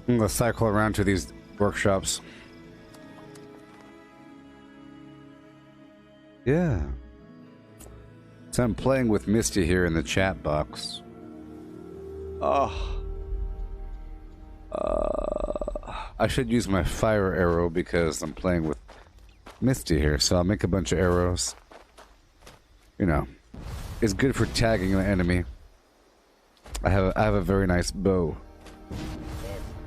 I'm gonna cycle around to these workshops. Yeah. So I'm playing with Misty here in the chat box. Oh. I should use my fire arrow because I'm playing with Misty here, so I'll make a bunch of arrows. You know, it's good for tagging the enemy. I have a very nice bow. This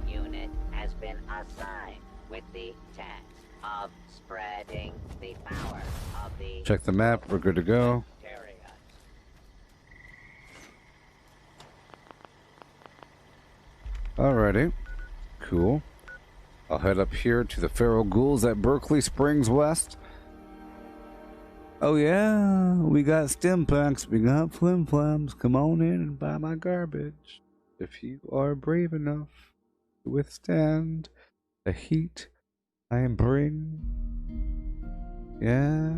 unit has been assigned with the task of spreading the power of the Check the map, we're good to go. area. Alrighty, cool. I'll head up here to the Feral Ghouls at Berkeley Springs West. Oh yeah, we got stim packs, we got flim flams. Come on in and buy my garbage. If you are brave enough to withstand the heat I bring. Yeah.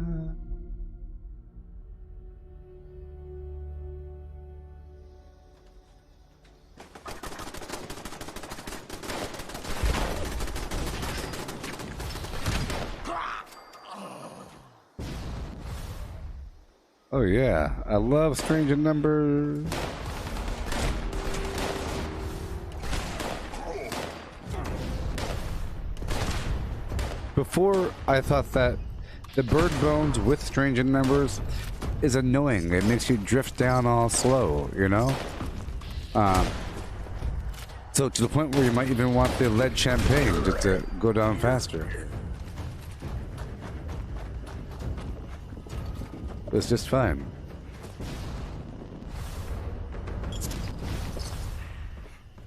Oh yeah, I love strange in numbers. Before, I thought that the bird bones with strange end members is annoying. It makes you drift down all slow, you know? So to the point where you might even want the lead champagne just to go down faster. It's just fine.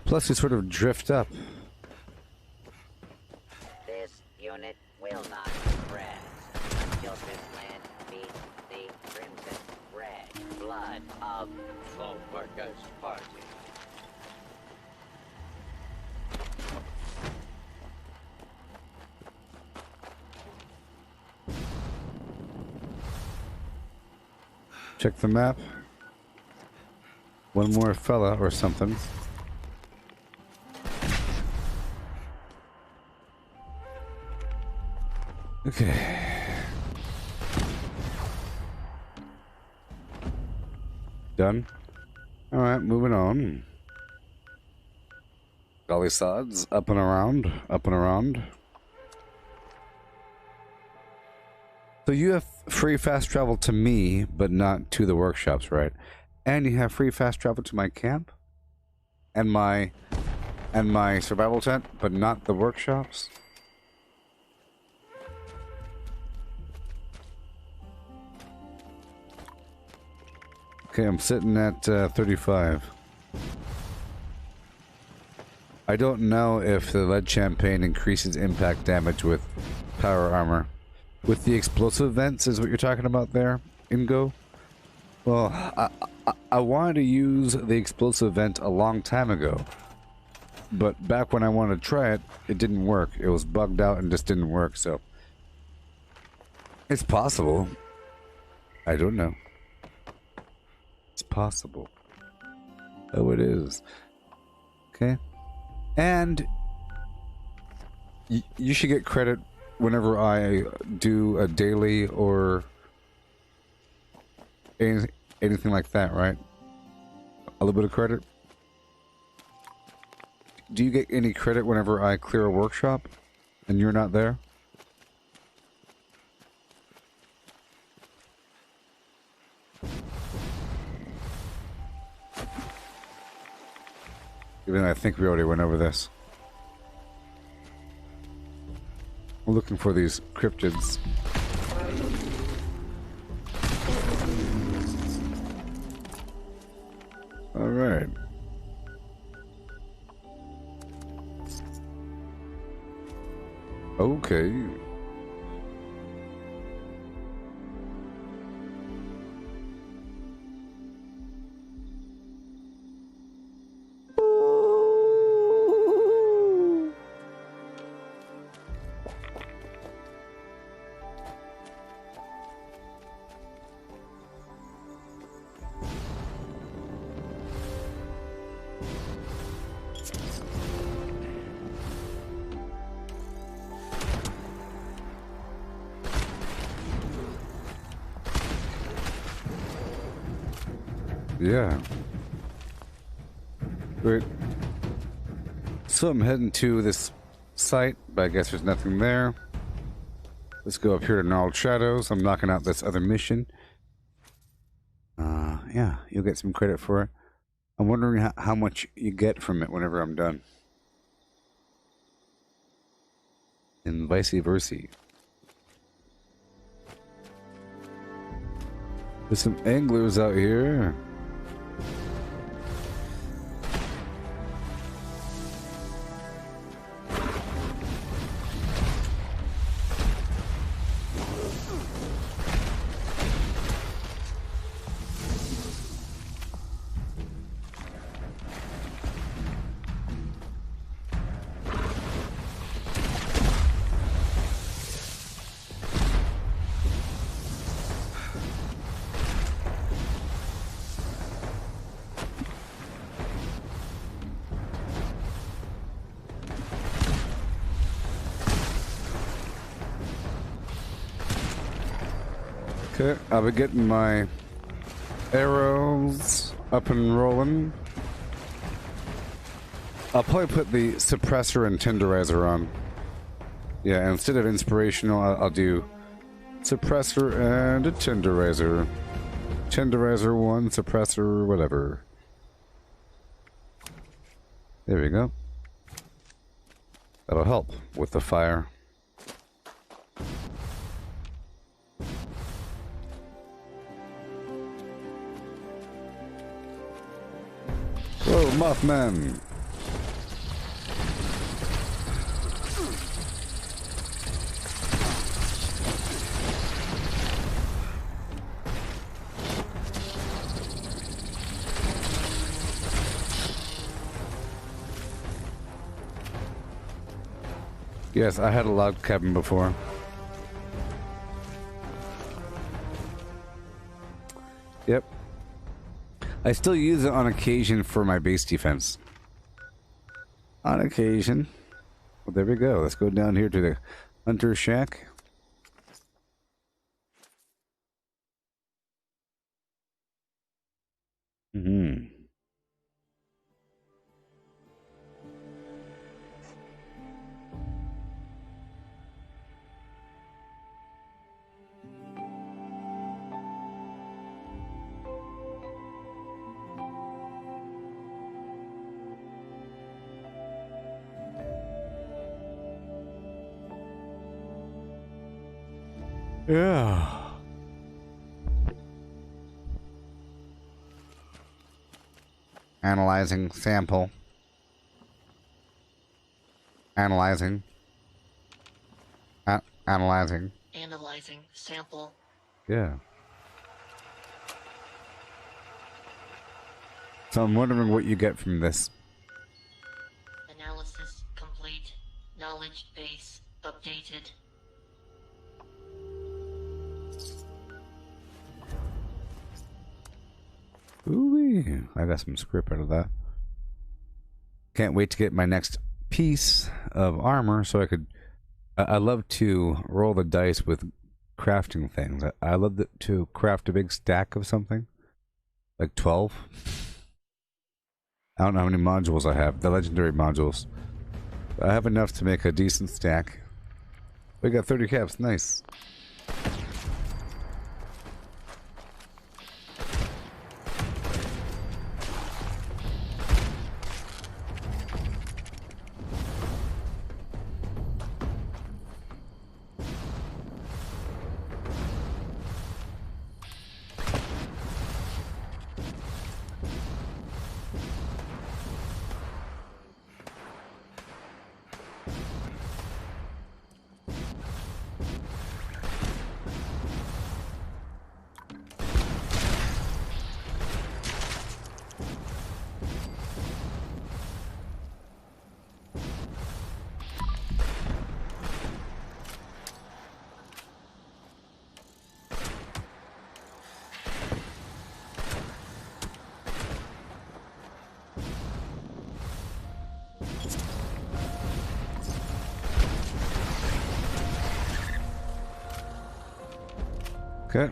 Plus, you sort of drift up. This unit will not rest until this land meets the crimson red blood of the Workers' Party. Check the map. One more fella or something. Okay. Done. Alright, moving on. Golly sods, up and around, up and around. So you have free fast travel to me, but not to the workshops, right? And you have free fast travel to my camp and my survival tent, but not the workshops. Okay, I'm sitting at 35. I don't know if the lead champagne increases impact damage with power armor. With the explosive vents is what you're talking about there, Ingo? Well, I wanted to use the explosive vent a long time ago. But back when I wanted to try it, it didn't work. It was bugged out and just didn't work, so... It's possible. I don't know. It's possible. Oh, it is. Okay. And... you should get credit whenever I do a daily or anything like that, right? A little bit of credit. Do you get any credit whenever I clear a workshop and you're not there? Even though I think we already went over this. We're looking for these cryptids. All right. Okay. Yeah. Great. So I'm heading to this site, but I guess there's nothing there. Let's go up here to Gnarled Shadows. I'm knocking out this other mission. Yeah, you'll get some credit for it. I'm wondering how much you get from it whenever I'm done. And vice versa. There's some anglers out here. Okay, I'll be getting my arrows up and rolling. I'll probably put the suppressor and tenderizer on. Yeah, instead of inspirational, I'll do suppressor and a tenderizer. Tenderizer 1, suppressor, whatever. There we go. That'll help with the fire. Whoa, Mothman! Yes, I had a log cabin before. Yep. I still use it on occasion for my base defense. On occasion. Well, there we go. Let's go down here to the Hunter Shack. Mm-hmm. Yeah. Analyzing sample. Analyzing. Analyzing. Analyzing sample. Yeah. So I'm wondering what you get from this. Analysis complete. Knowledge base updated. Ooh-wee. I got some script out of that. Can't wait to get my next piece of armor so I could... I love to roll the dice with crafting things. I love to craft a big stack of something. Like 12. I don't know how many modules I have. The legendary modules. I have enough to make a decent stack. We got 30 caps. Nice. Okay.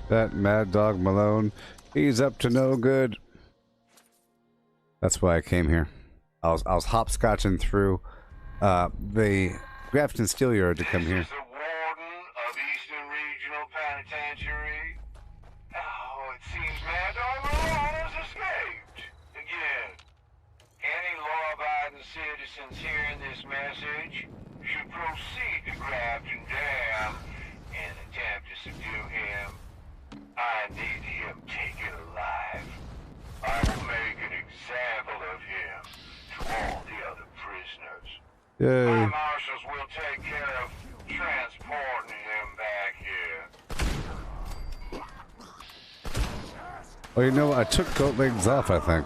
That Mad Dog Malone, he's up to no good. That's why I came here. I was hopscotching through the Grafton Steelyard to come here. The warden of Eastern Regional Penitentiary. Oh, it seems Mad Dog Malone has escaped again. Any law-abiding citizens hearing this message should proceed to Grafton Dam and attempt to subdue him. I need him taken alive. I will make an example of him to all the other prisoners. Yay. My marshals will take care of transporting him back here. Oh, you know what? I took goat legs off, I think.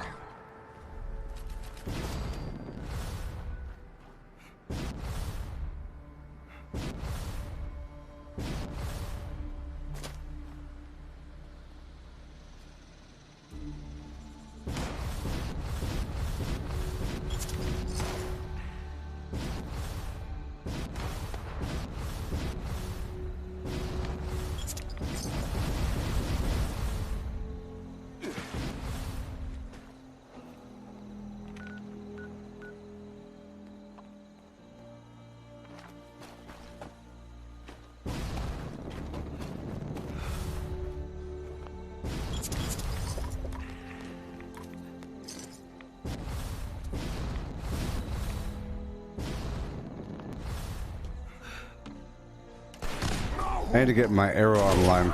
I need to get my arrow online.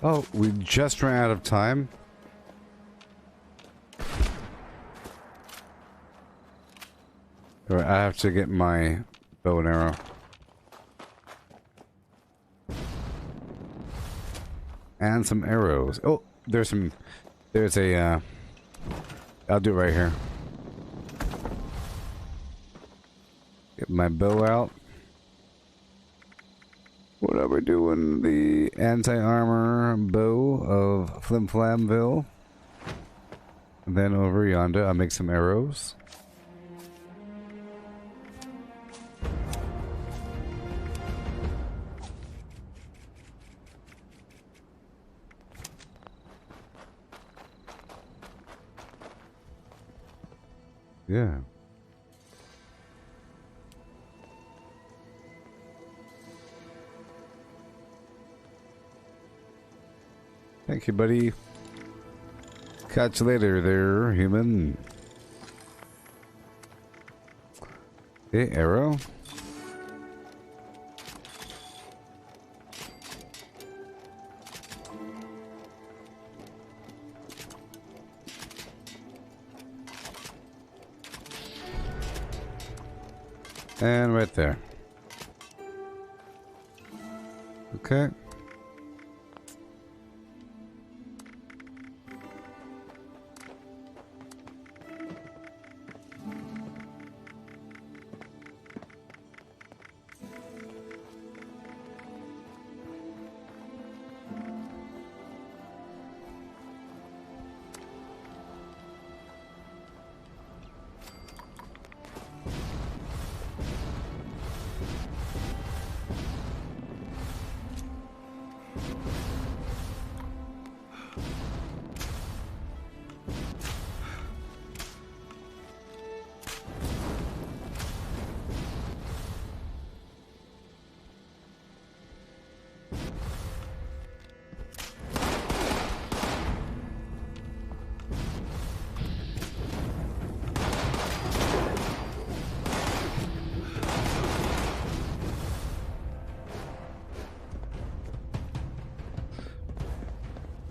Oh, we just ran out of time. All right, I have to get my bow and arrow. And some arrows. Oh, there's a, I'll do it right here. Get my bow out. What are we doing? The anti-armor bow of Flim Flamville. And then over yonder, I'll make some arrows. Yeah. Thank you, buddy. Catch you later there, human. Okay, arrow. And right there. Okay.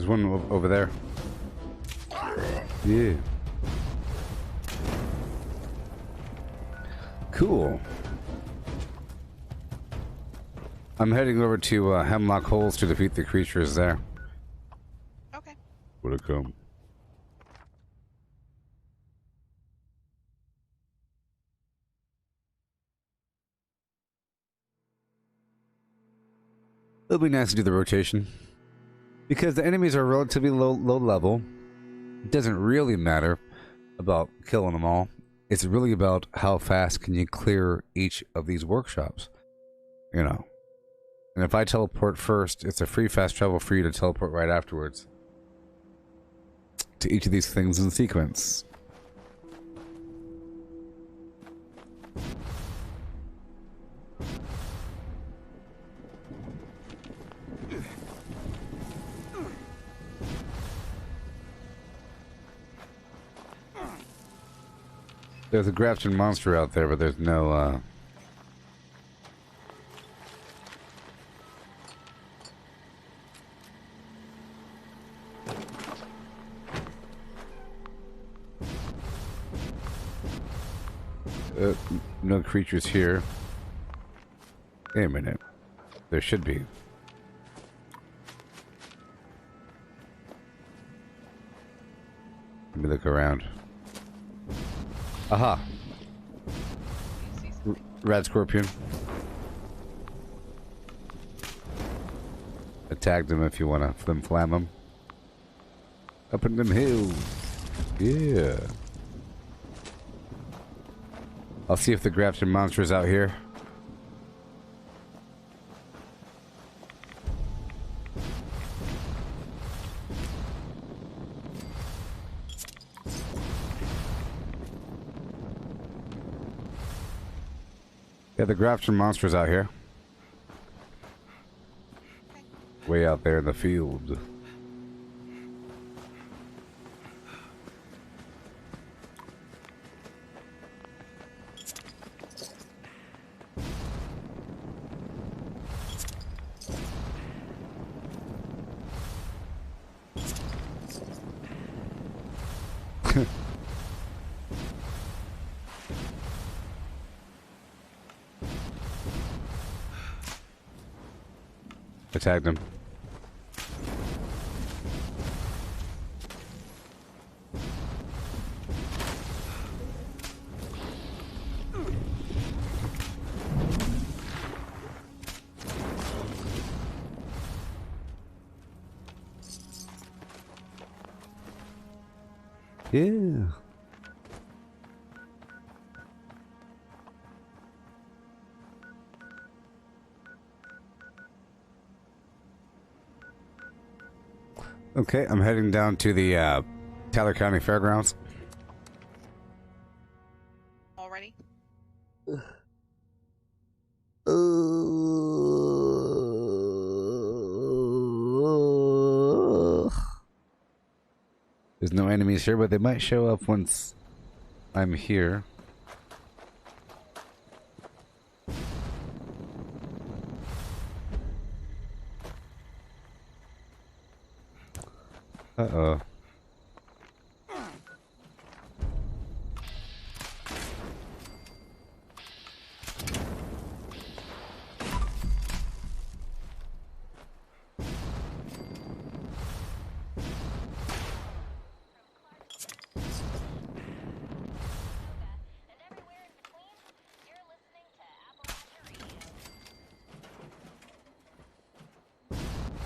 There's one over there. Yeah. Cool. I'm heading over to Hemlock Holes to defeat the creatures there. Okay. Would it come? It'll be nice to do the rotation. Because the enemies are relatively low level, it doesn't really matter about killing them all. It's really about how fast can you clear each of these workshops. You know. And if I teleport first, it's a free fast travel for you to teleport right afterwards. To each of these things in sequence. There's a Grafton monster out there, but there's no, no creatures here. Wait a minute. There should be. Let me look around. Aha! Rad scorpion. I tagged him if you want to flim flam him. Up in them hills. Yeah. I'll see if the Grafton monster is out here. Yeah, the Grafton monster's out here. Way out there in the field. tagged him. Yeah. Okay, I'm heading down to the Tyler County Fairgrounds. Already? There's no enemies here, but they might show up once I'm here. Uh-oh.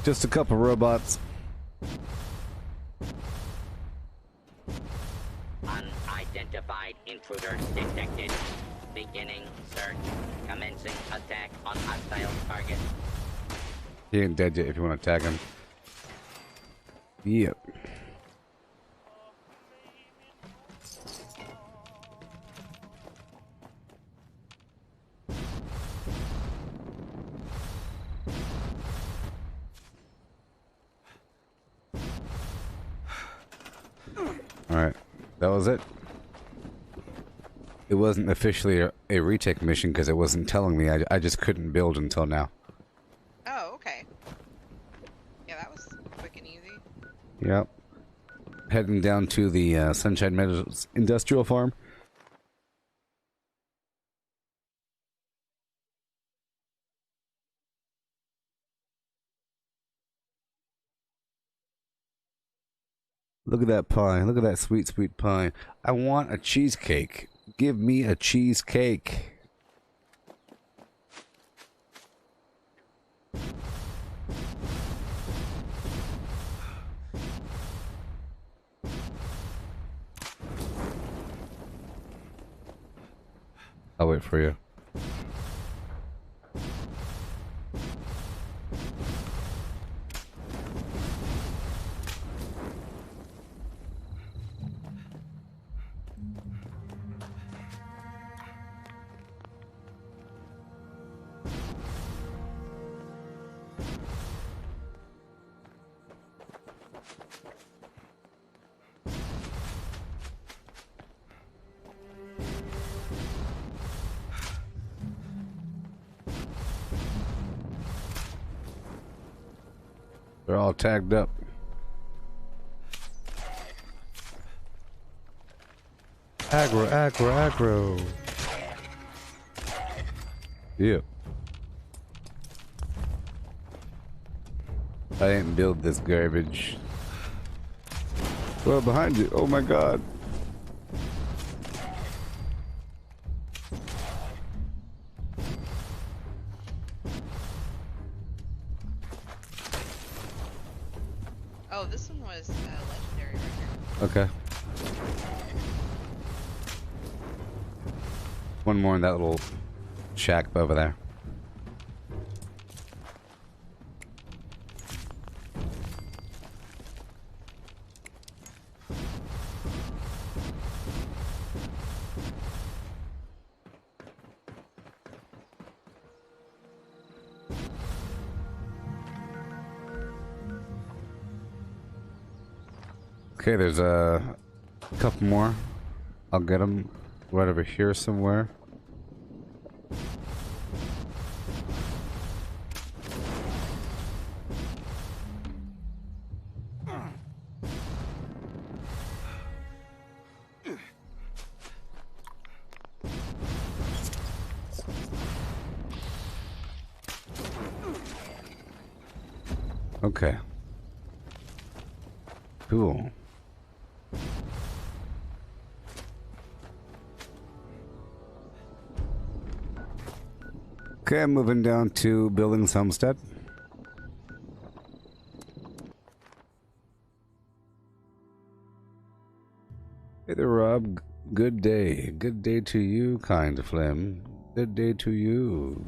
Just a couple robots. Unidentified intruder detected. Beginning search. Commencing attack on hostile target. He ain't dead yet if you want to tag him. Yep. Alright, that was it. It wasn't officially a retake mission because it wasn't telling me. I just couldn't build until now. Oh, okay. Yeah, that was quick and easy. Yep. Heading down to the Sunshine Meadows Industrial Farm. Look at that pie. Look at that sweet, sweet pie. I want a cheesecake. Give me a cheesecake. I'll wait for you. They're all tagged up. Aggro, aggro, aggro. Yeah. I didn't build this garbage. Well, behind you. Oh my god. Oh, this one was legendary right here. Okay. One more in that little shack over there. Okay, there's a couple more. I'll get them right over here somewhere. Okay. Cool. Okay, I'm moving down to Billings Homestead. Hey there, Rob. Good day. Good day to you, kind Flem. Good day to you.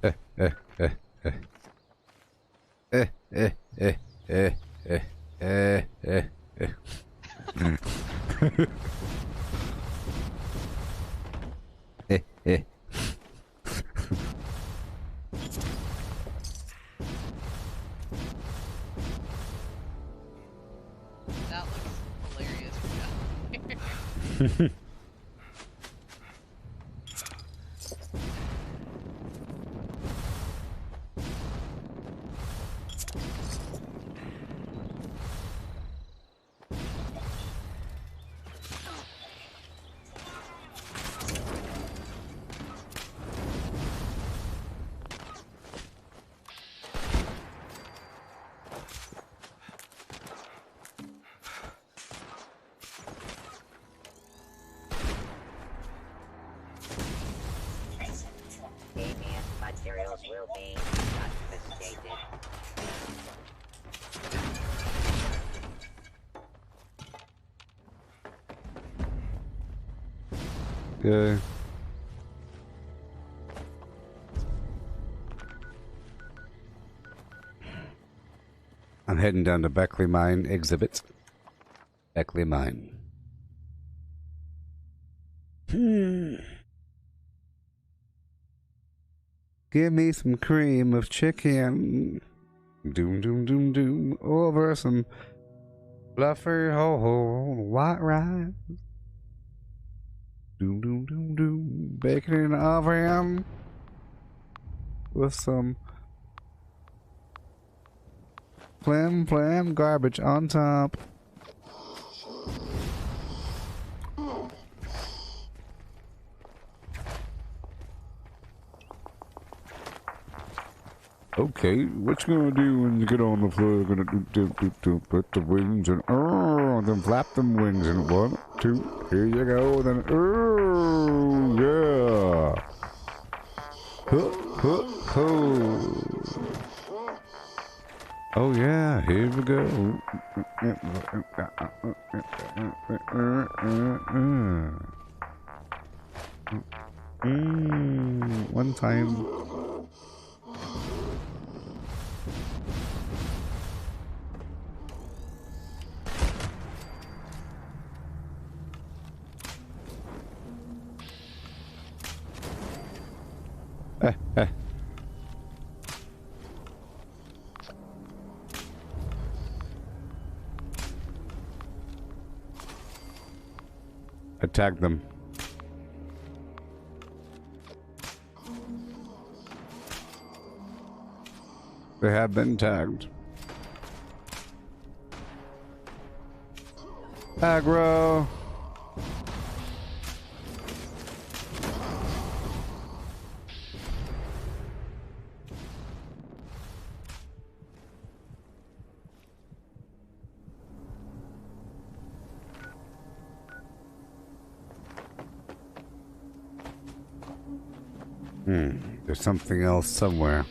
Eh, eh, eh, eh. Eh, eh, eh, eh, eh, eh, eh. Eh, eh. That looks hilarious from down here. Deviant materials will be confiscated. Okay. I'm heading down to Beckley Mine exhibit. Beckley Mine. Give me some cream of chicken. Doom, doom, doom, doom. Over some fluffy whole white rice. Doom, doom, doom, doom. Bacon in the oven. With some flam garbage on top. Okay, what you gonna do when you get on the floor? You're gonna do put the wings and then flap them wings and 1, 2, here you go. Then yeah. Oh yeah, here we go. One time. I tagged them. They have been tagged. Aggro. There's something else somewhere.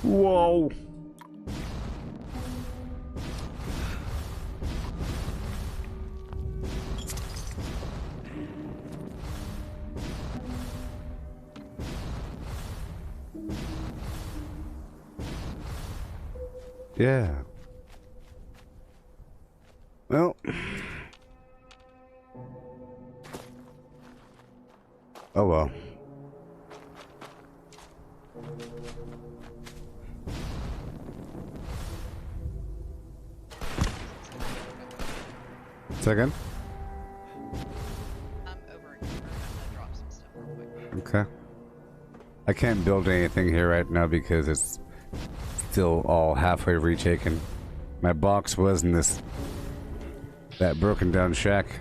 Whoa. Yeah. Oh well. Second. I'm over here. I'm gonna drop some stuff real quick. Okay. I can't build anything here right now because it's still all halfway retaken. My box was in that broken down shack.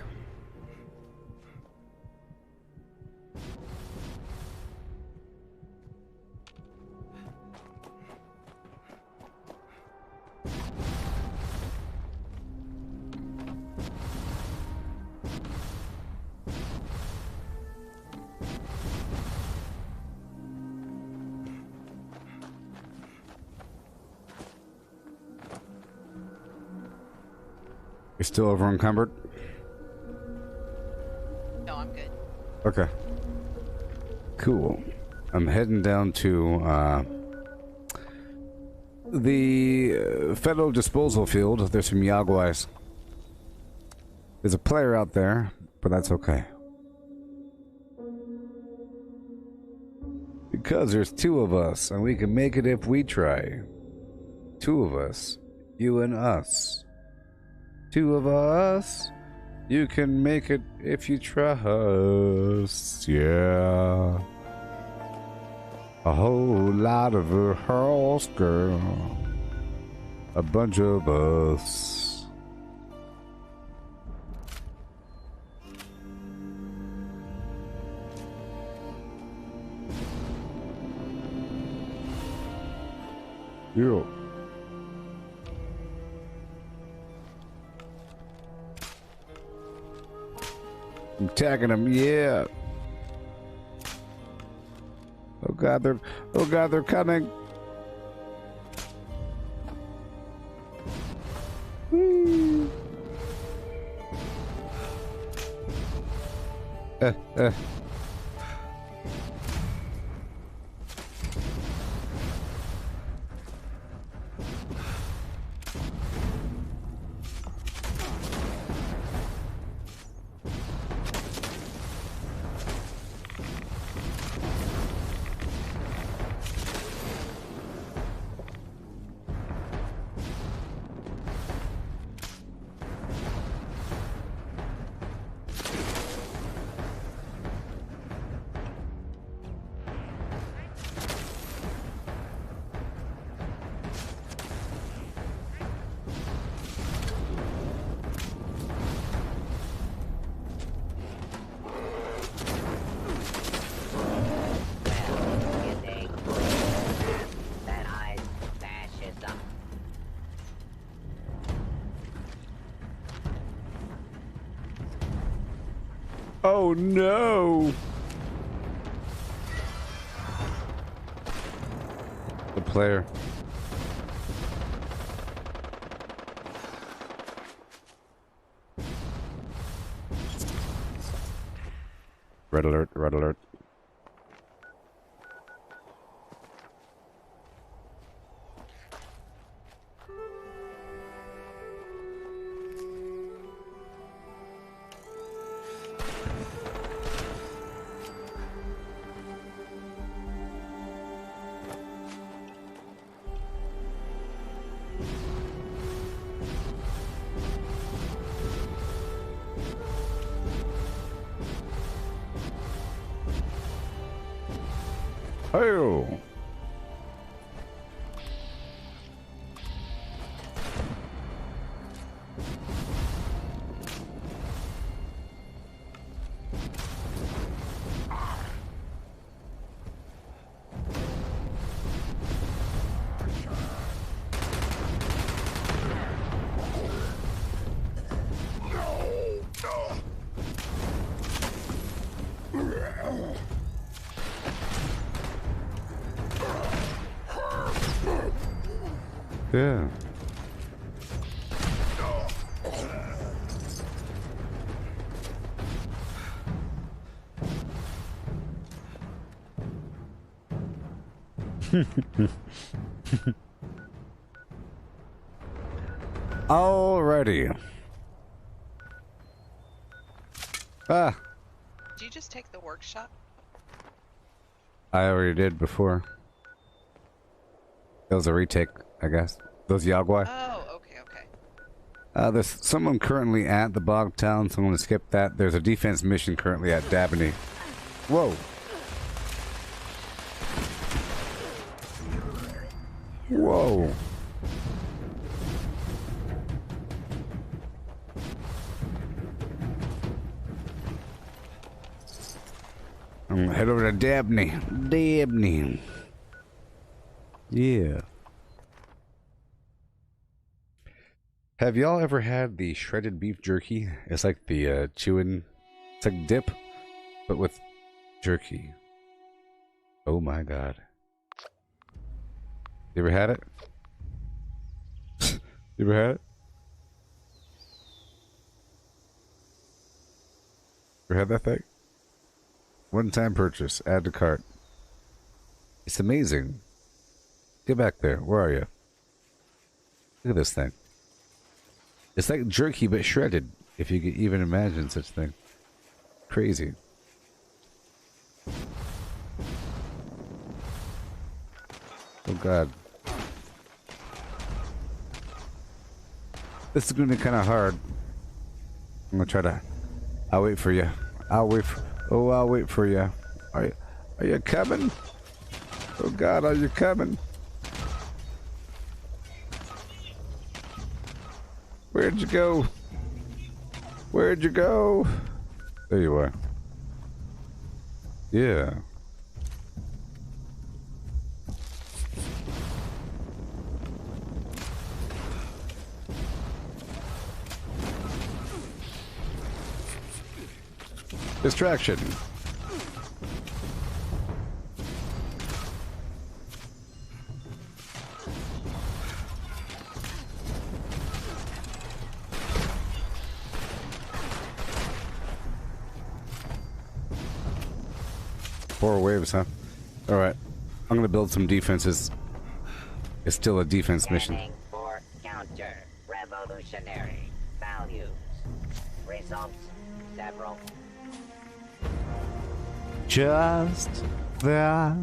You're still over encumbered? No, I'm good. Okay. Cool. I'm heading down to the federal disposal field. There's some Yaguais. There's a player out there, but that's okay. Because there's two of us, and we can make it if we try. Two of us. You and us. Two of us. You can make it if you trust. Yeah. A whole lot of a horse girl. A bunch of us. Yeah. I'm tagging them, yeah. Oh god, they're coming. Whee. Oh no! The player. Red alert, red alert. Oh! Yeah. Alrighty. Ah. Did you just take the workshop I already did before. That was a retake, I guess. Those Yagwai. Oh, okay, okay. There's someone currently at the Bog Town, so I'm going to skip that. There's a defense mission currently at Dabney. Whoa! Whoa! I'm going to head over to Dabney. Dabney. Yeah. Have y'all ever had the shredded beef jerky? It's like the chewing, it's like dip, but with jerky. Oh my god. You ever had it? You ever had it? Ever had that thing? One-time purchase. Add to cart. It's amazing. Get back there. Where are you? Look at this thing. It's like jerky, but shredded. If you could even imagine such a thing. Crazy. Oh god. This is going to be kind of hard. I'm going to try to... I'll wait for you. I'll wait for... Oh, I'll wait for you. Are you coming? Oh god, are you coming? Where'd you go? Where'd you go? There you are. Yeah. Distraction. Four waves, huh? Alright. I'm gonna build some defenses. It's still a defense mission. For counter revolutionary values. Results several. Just there.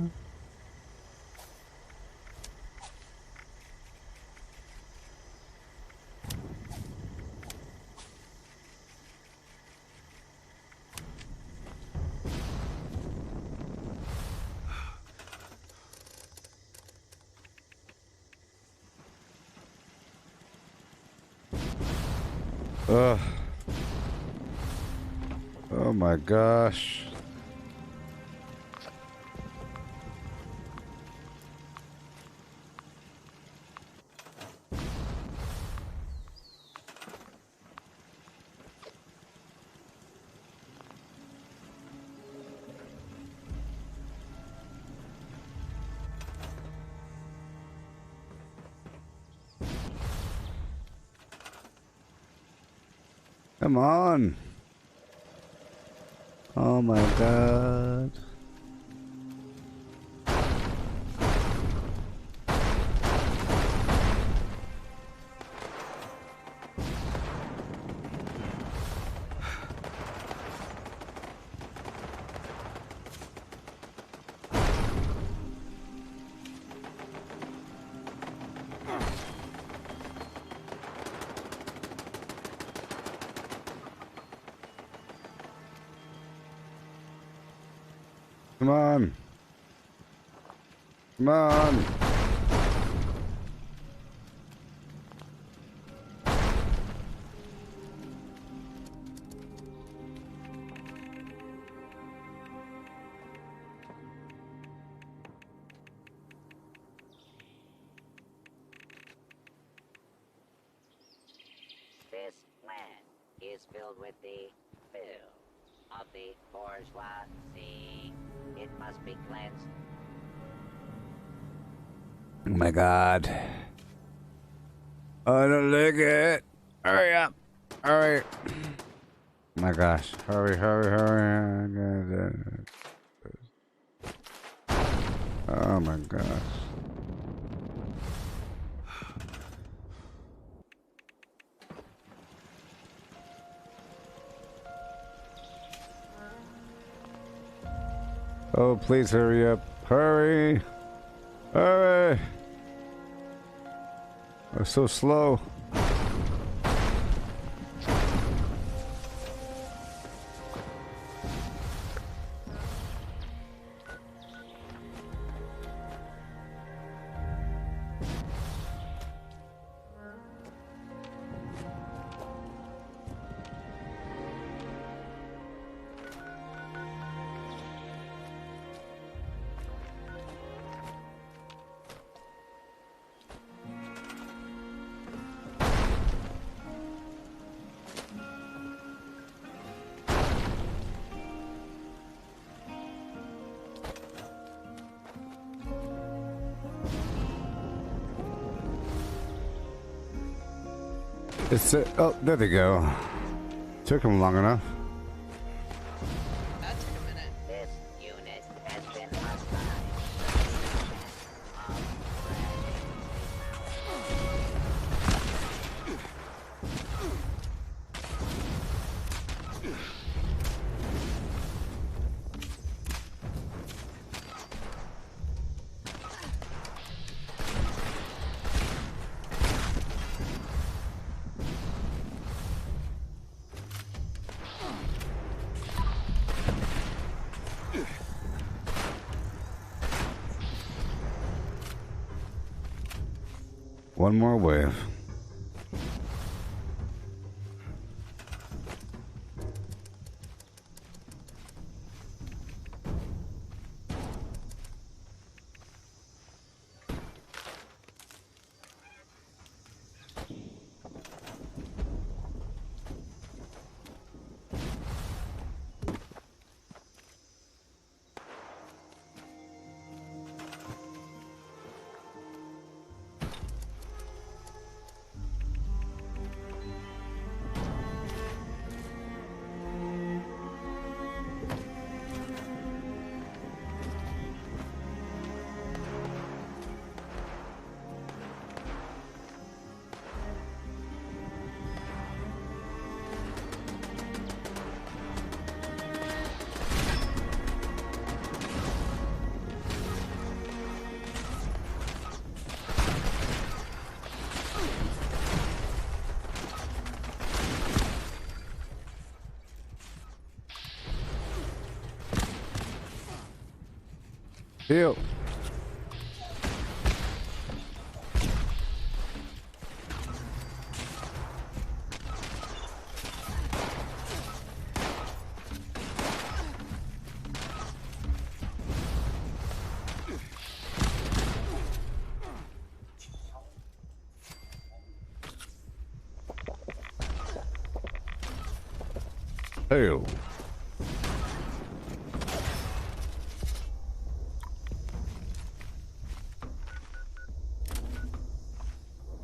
Ugh. Oh my gosh. Come on. Oh my god. Come on. Come on. This land is filled with the fill of the bourgeois sea. It must be cleansed. Oh my god. I don't like it. Hurry up. Hurry. Oh my gosh. Hurry, hurry, hurry. Oh my gosh. Oh, please hurry up. Hurry! Hurry! We're so slow. It's oh, there they go. Took them long enough. That took a minute. This unit has been assigned. One more wave. Heal. Heal.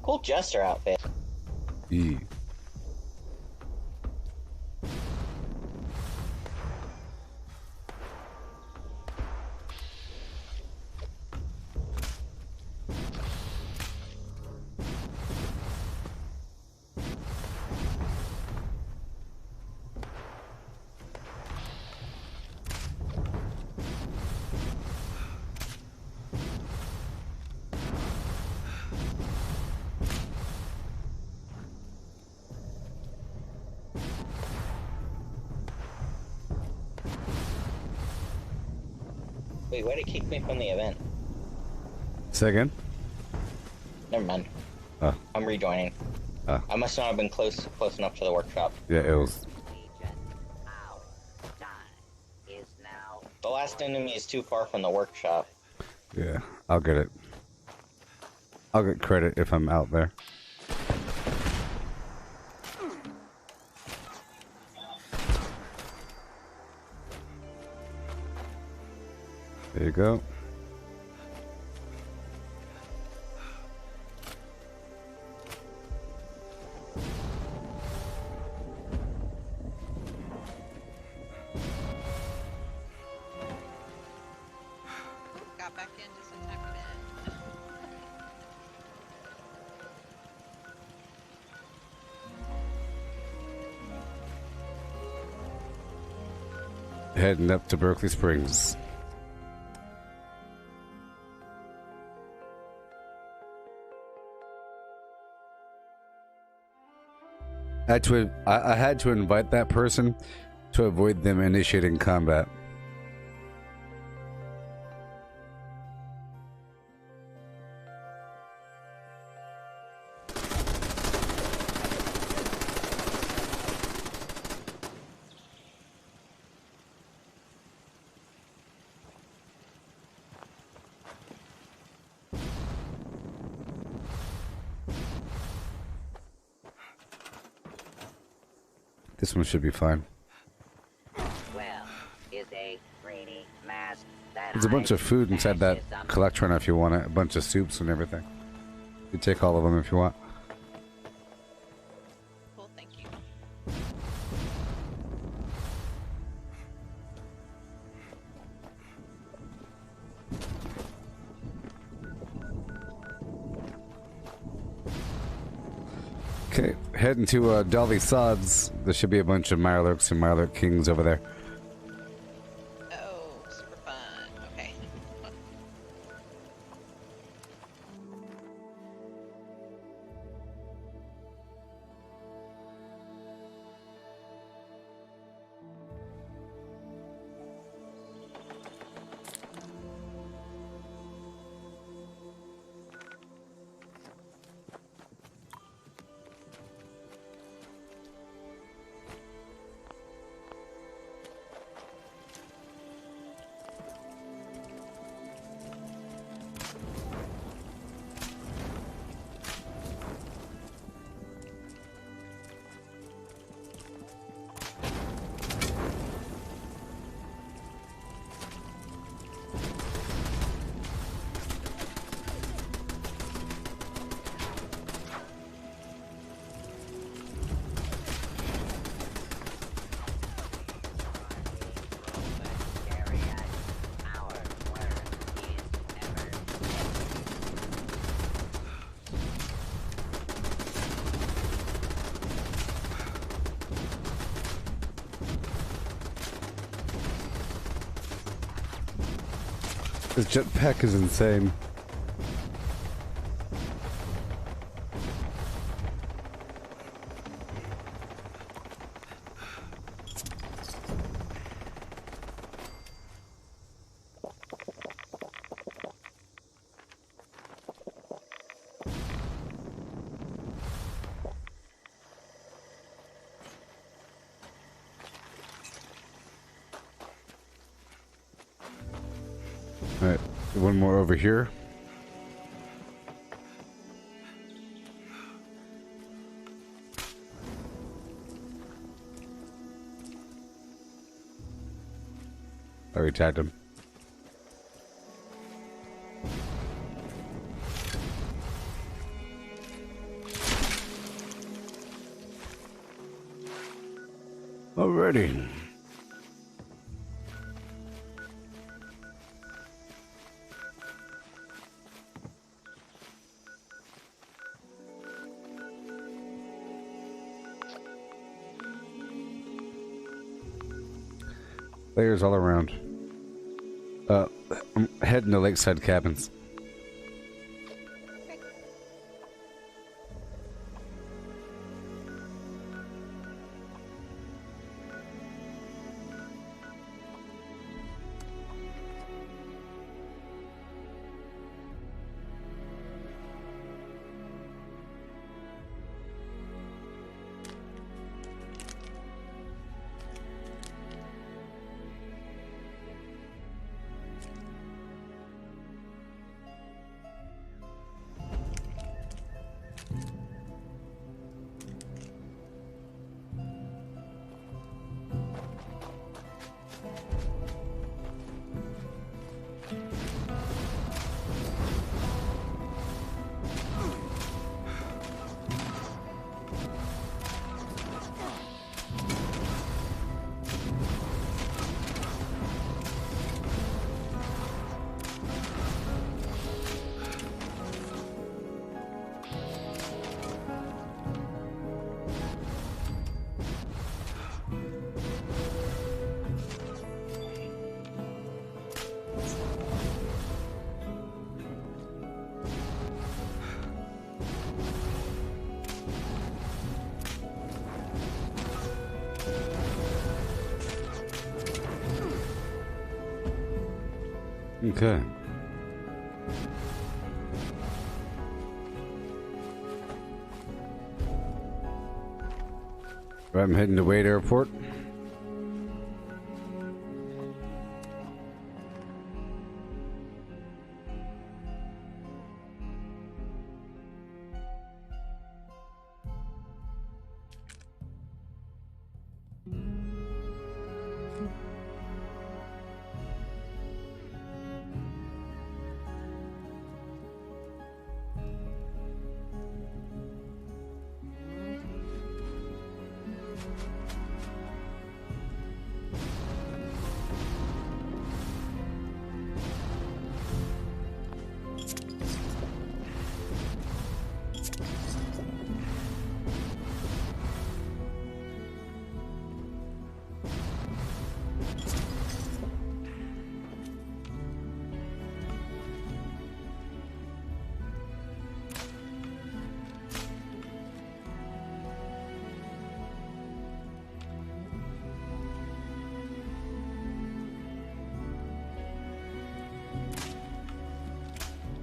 Cool jester outfit. E. Wait, why'd it kick me from the event? Second. Never mind. Oh. I'm rejoining. Oh. I must not have been close enough to the workshop. Yeah, it was. The last enemy is too far from the workshop. Yeah, I'll get it. I'll get credit if I'm out there. There you go. Got back in just in time for that. Heading up to Berkeley Springs. I had to invite that person to avoid them initiating combat. This one should be fine. Well, is a 3D mask that There's a bunch of food inside that collectron if you want it. A bunch of soups and everything. You take all of them if you want. Cool, thank you. Okay, heading to Dolly Sods. There should be a bunch of Mirelurks and Mirelurk Kings over there. Oh, super fun. Okay. This jetpack is insane. Alright, one more over here. I already tagged him. Alrighty. Players all around. I'm heading to Lakeside Cabins. Okay. Right, I'm heading to Wade Airport.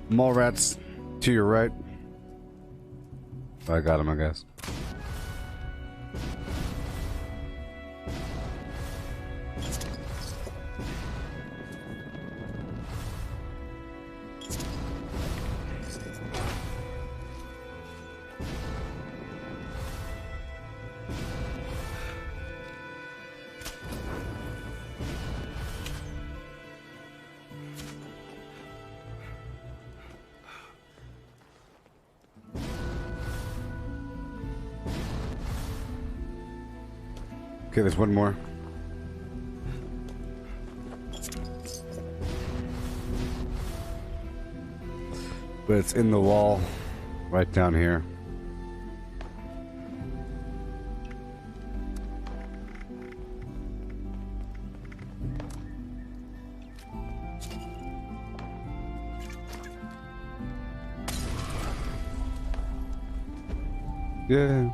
Mall rats to your right. I got him, I guess. Okay, there's one more. But it's in the wall, right down here. Yeah.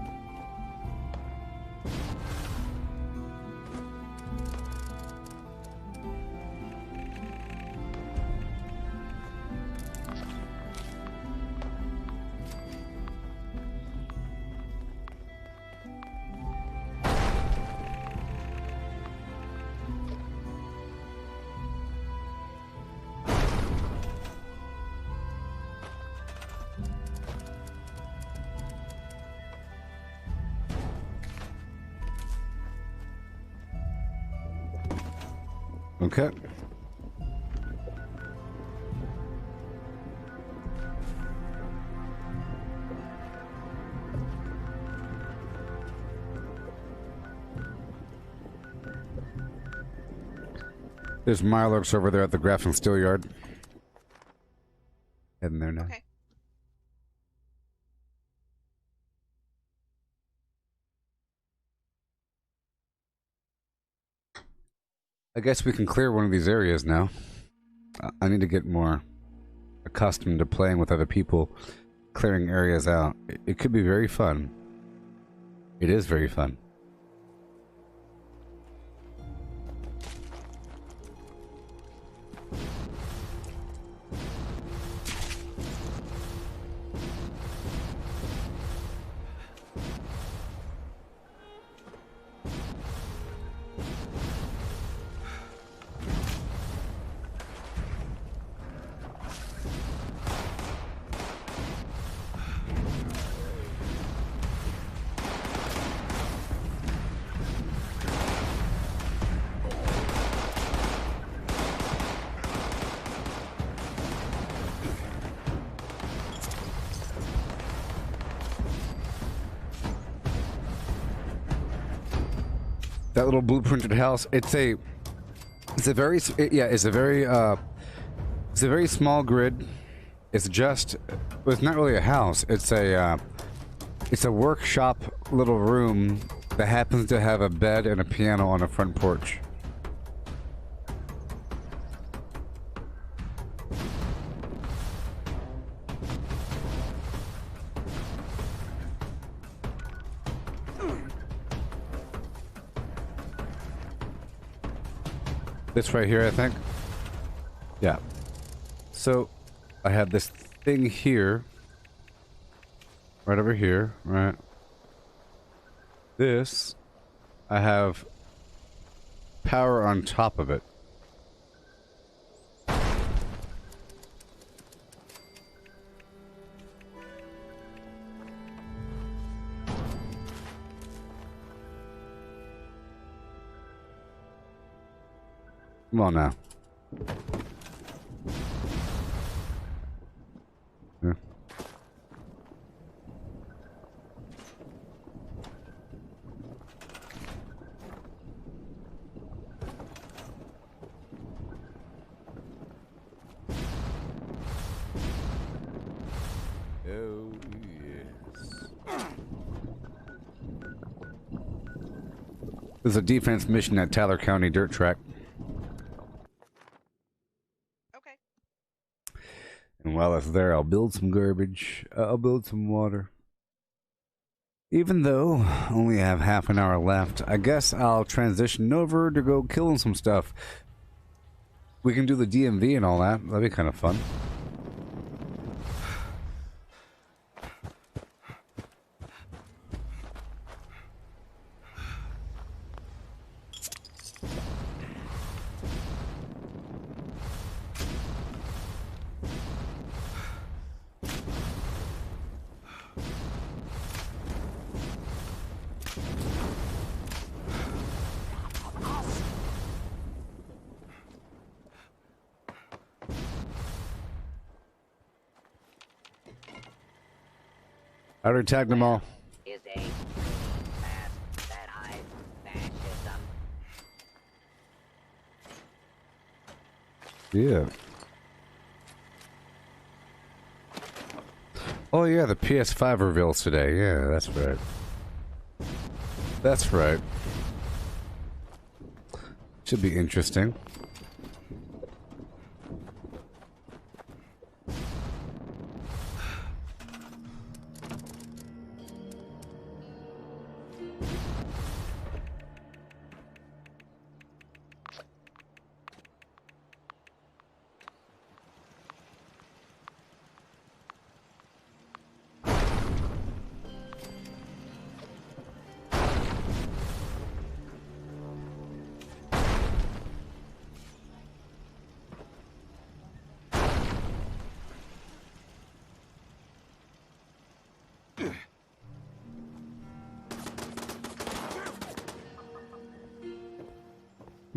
Okay. There's Mirelurks over there at the Grafton Steel Yard. Heading there now. Okay. I guess we can clear one of these areas now. I need to get more accustomed to playing with other people, clearing areas out. It could be very fun. It is very fun. That little blueprinted house, it's a very small grid. It's not really a house. It's a workshop little room that happens to have a bed and a piano on the front porch. This right here, I think. Yeah. So, I have this thing here. Right over here, right? This, I have power on top of it. Come on now. Yeah. Oh, yes. There's a defense mission at Tyler County Dirt Track. Okay. And while it's there, I'll build some garbage. I'll build some water. Even though I only have half an hour left, I guess I'll transition over to go killing some stuff. We can do the DMV and all that. That'd be kind of fun. I already tagged them all. Is a mask that hides fascism. Yeah. Oh yeah, the PS5 reveals today. Yeah, that's right. That's right. Should be interesting.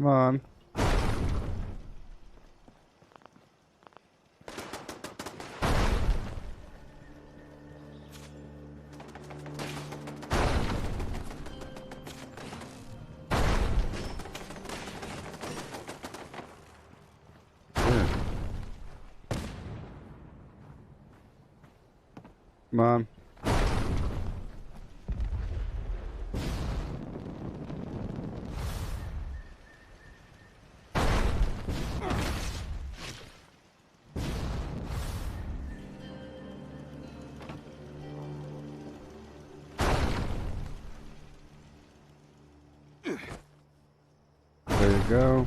Come on. Yeah. Come on. There you go.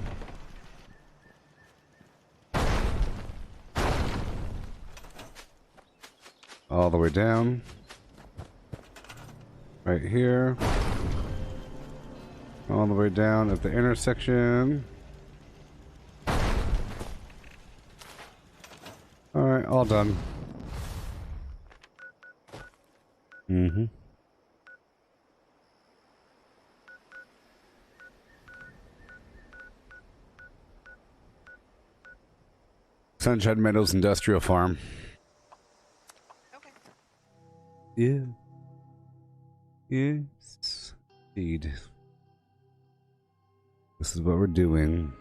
All the way down. Right here. All the way down at the intersection. Alright, all done. Mm-hmm. Sunshine Meadows Industrial Farm. Okay. Yeah. Yes. Indeed. This is what we're doing.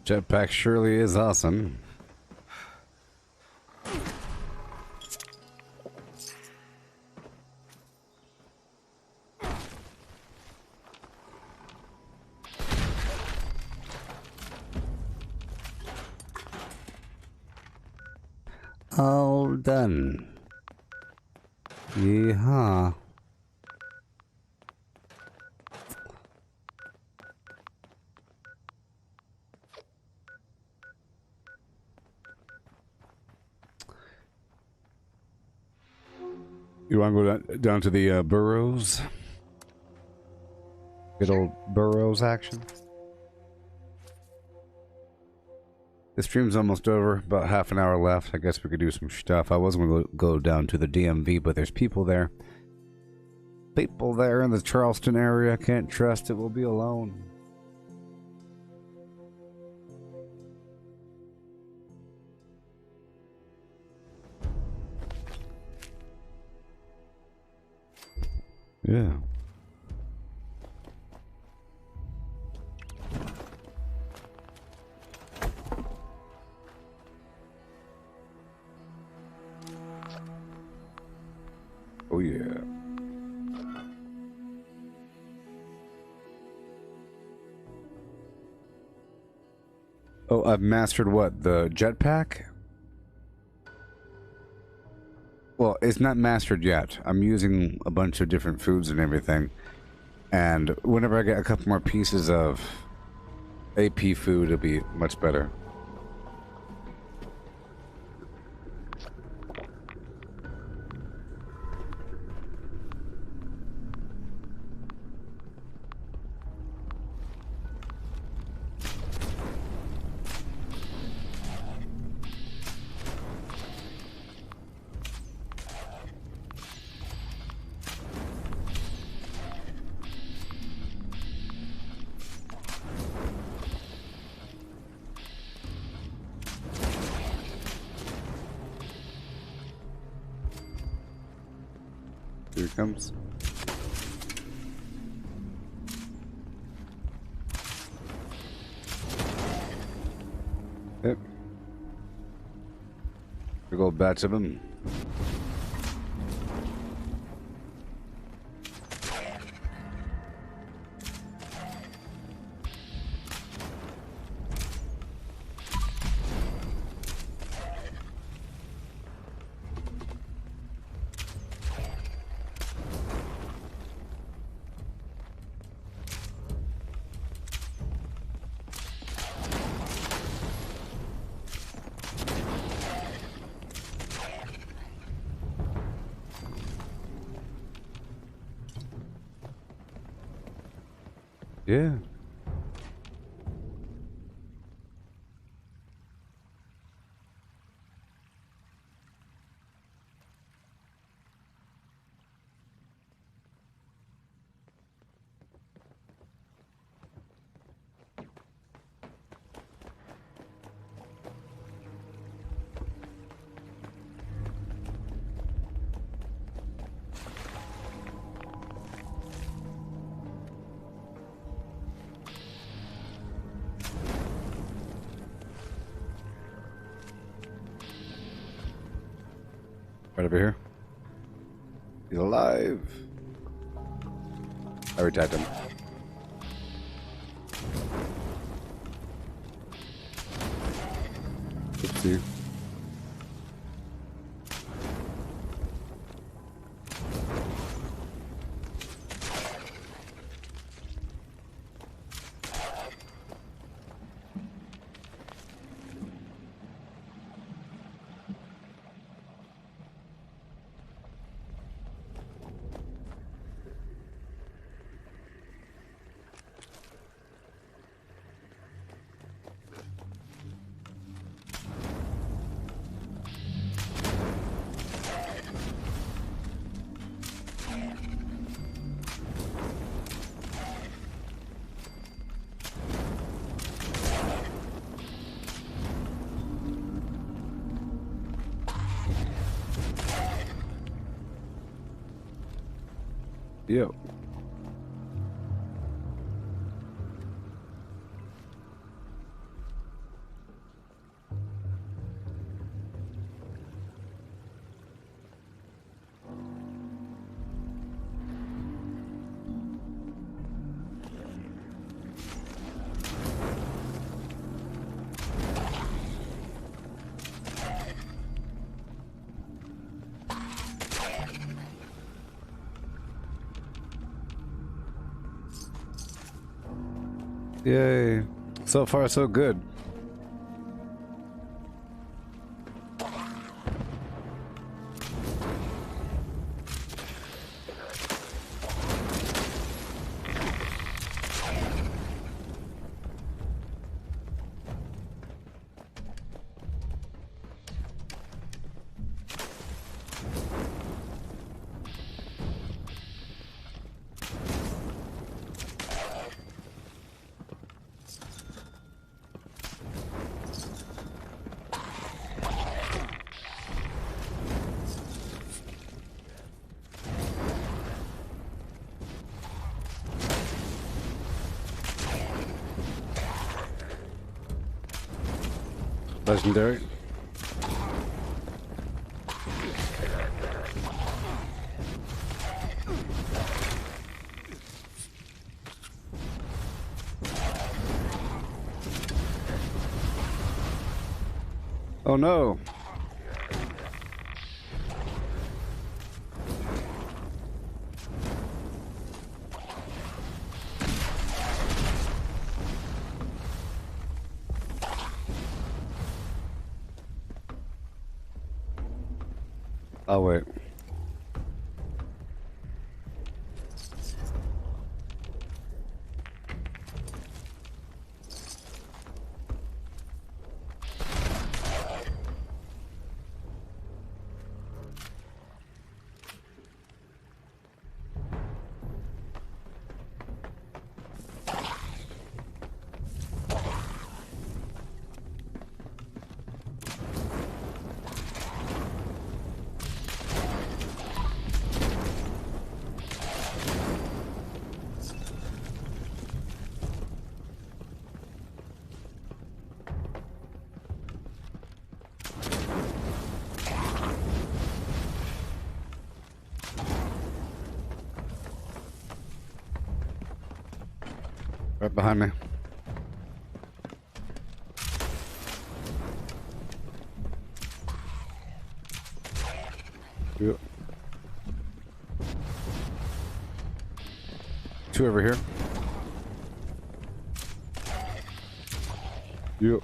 Jetpack surely is awesome. All done. Yeehaw. You want to go down to the burrows? Good old burrows action. The stream's almost over, about half an hour left. I guess we could do some stuff. I was going to go down to the DMV, but there's people there. People there in the Charleston area. Can't trust it. We'll be alone. Yeah. Oh yeah. Oh, I've mastered what? The jetpack? Well, it's not mastered yet. I'm using a bunch of different foods and everything. And whenever I get a couple more pieces of AP food, it'll be much better. Here it comes. Yep. Big old batch of them. Yeah. Right over here. He's alive. I retagged him. Oopsie. Yo. Yay. So far, so good. Legendary. Oh no. Oh wait. Right behind me. Yep. Two over here. Yep.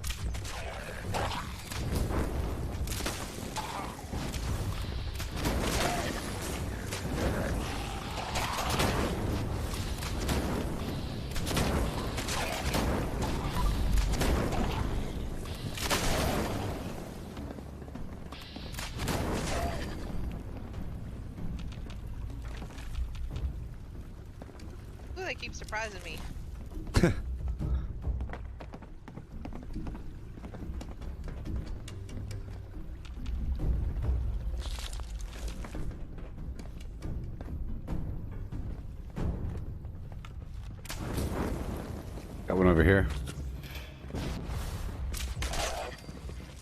Ooh, they keep surprising me. Got one over here.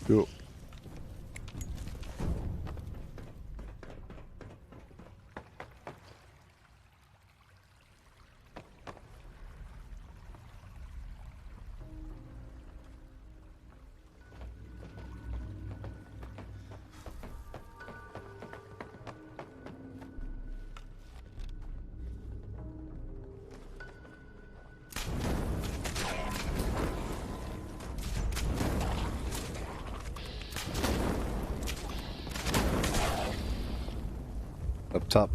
Yep. Up top.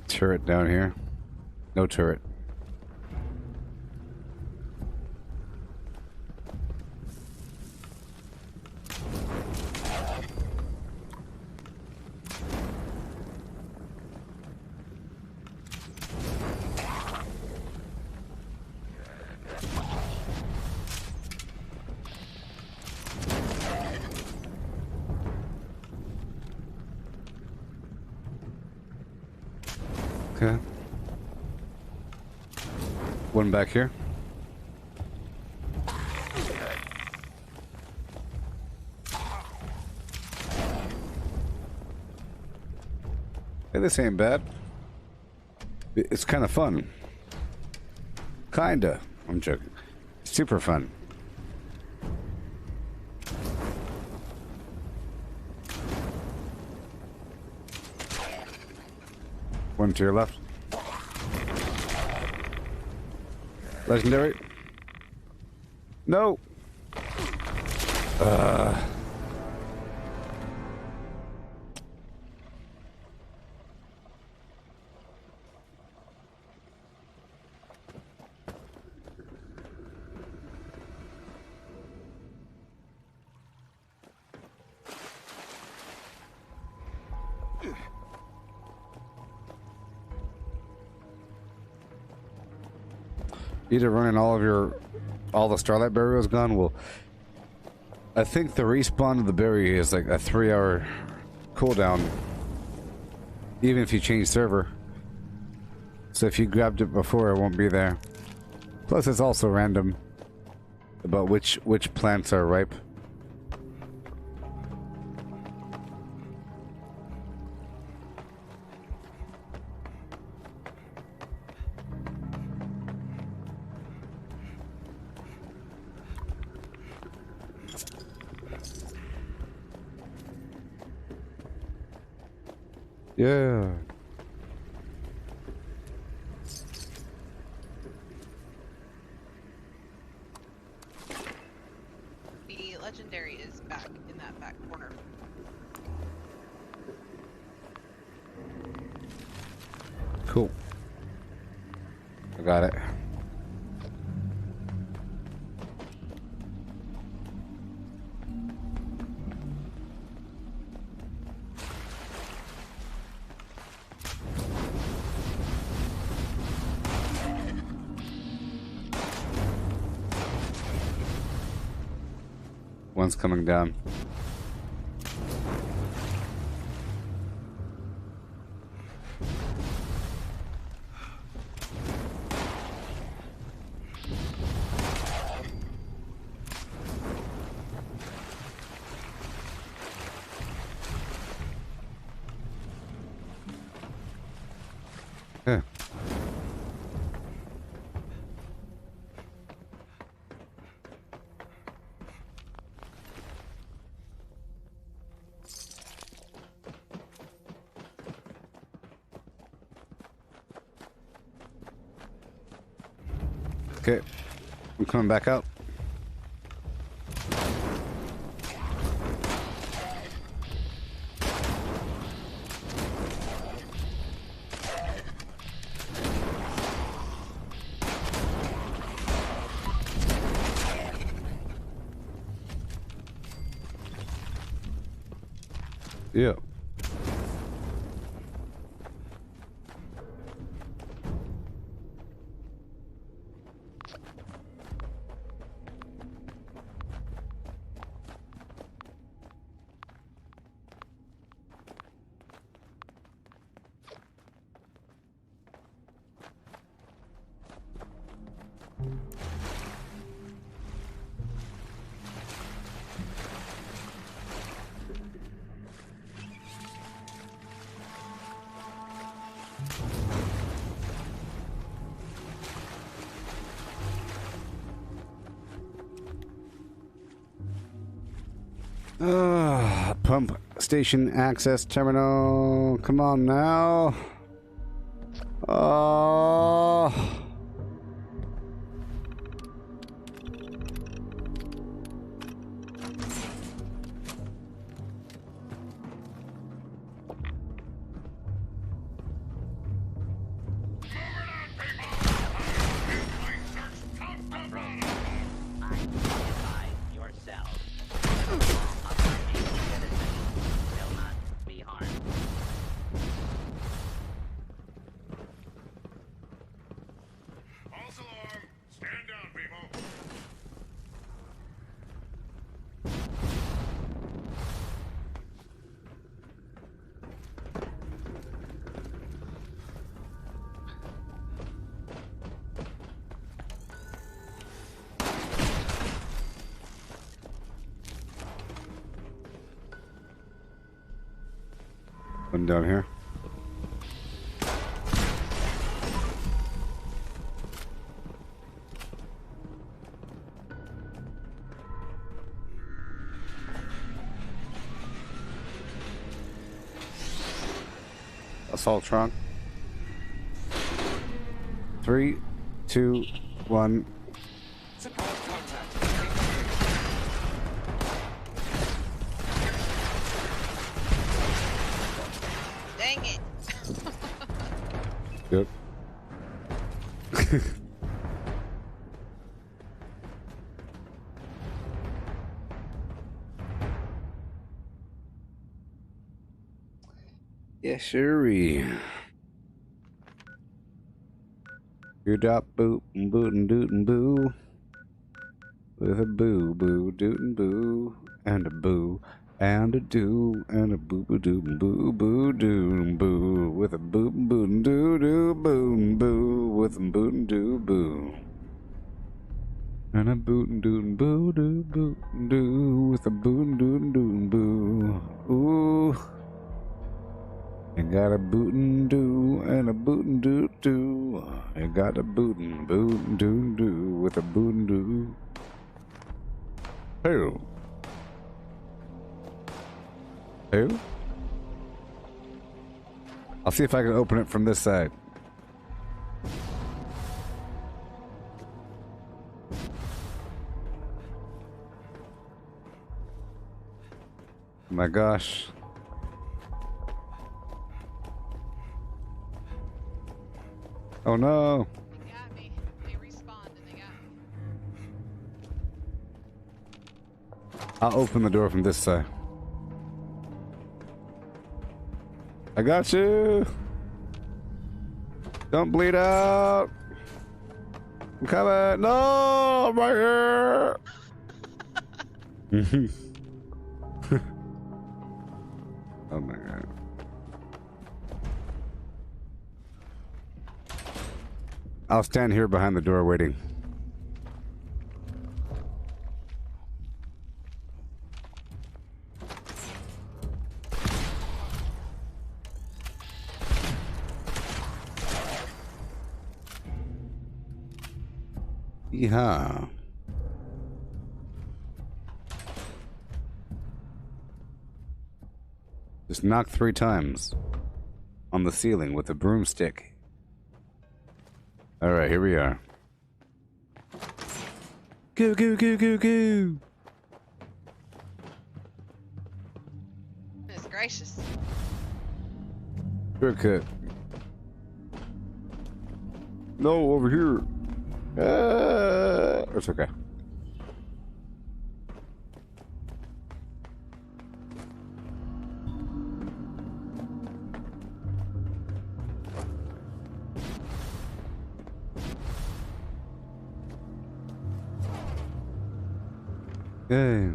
Turret down here. No turret. Okay. One back here. Hey, this ain't bad. It's kind of fun. Kinda. I'm joking. Super fun. One to your left. Legendary. No. Either running all the Starlight Berry was gone. Well, I think the respawn of the berry is like a 3-hour cooldown, even if you change server. So if you grabbed it before, it won't be there. Plus, it's also random about which plants are ripe. Yeah. The legendary is back in that back corner. Cool. I got it. One's coming down. Yeah. Okay, I'm coming back out. Yeah. Pump station access terminal. Come on now. False alarm! Stand down, people! One down here. Assault trunk. 3, 2, 1. Dang it. Good. Yeah, sure. You drop boot and boot and doot and boo. With a boo boo doot and boo. And a boo. And a do. And a boo boo doo and boo boo doo and boo. With a boo boo and doo doo boo and boo. With a boot and doo boo. And a boot and doot and boo doo boot and doo. With a boot and doot and doo and boo. Ooh. I got a bootin' doo and a bootin' doo doo. I got a bootin' bootin' doo doo with a bootin' doo. Who? Who? I'll see if I can open it from this side. Oh my gosh. Oh no! They got me. They respawned and they got me. I'll open the door from this side. I got you! Don't bleed out! I'm coming! No! I'm right here! Oh my god. I'll stand here behind the door waiting. Yeehaw. Just knock 3 times on the ceiling with a broomstick. Alright, here we are. Go, go, go, go, go! Goodness gracious. Shortcut. No, over here. It's okay. Yay.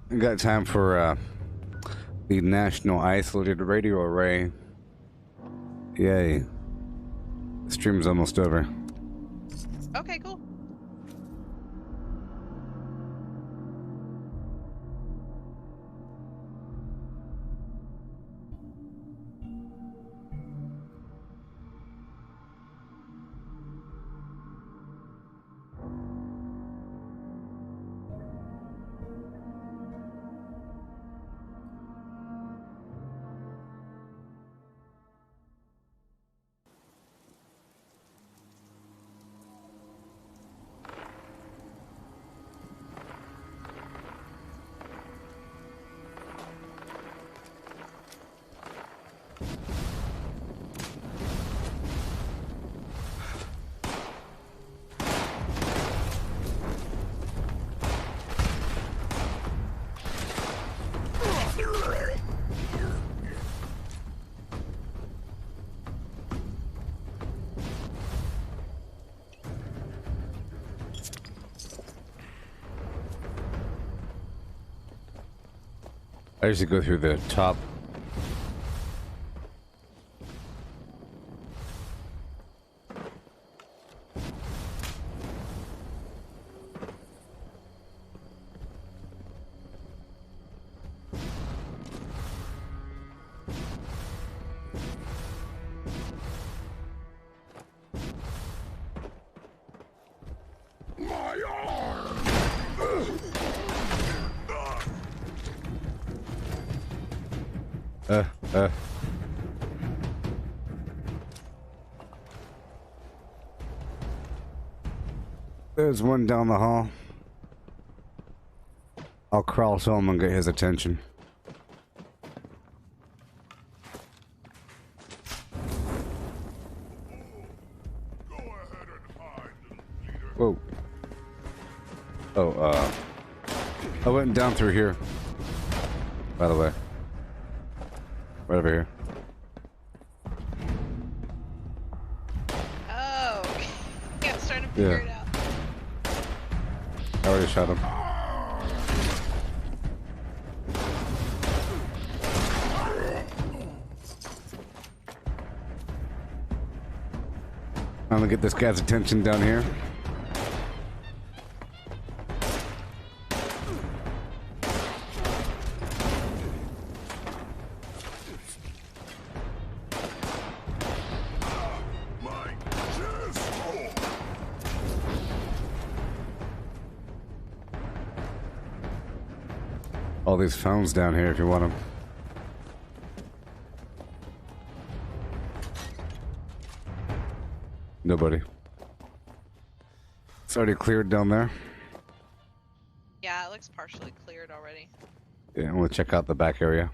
I got time for the National Isolated Radio Array. Yay. The stream's almost over. Okay, cool. I usually go through the top. There's one down the hall. I'll crawl to him and get his attention. Whoa. Oh, I went down through here. By the way. Right over here. Oh, yeah, I'm starting to figure it out. I already shot him. I'm gonna get this guy's attention down here. All these phones down here if you want them. Nobody. It's already cleared down there. Yeah, it looks partially cleared already. Yeah, I'm gonna check out the back area.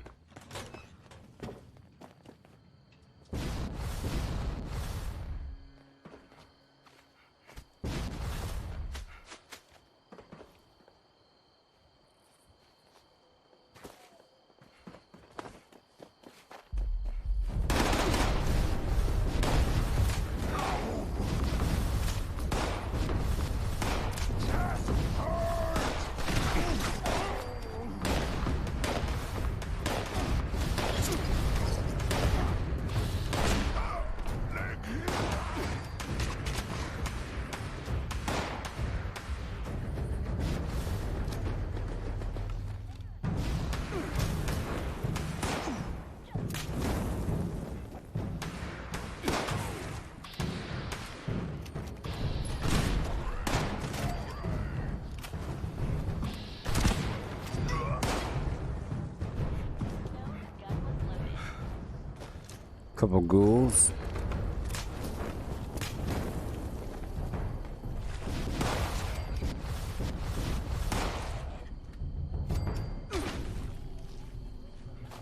Couple ghouls.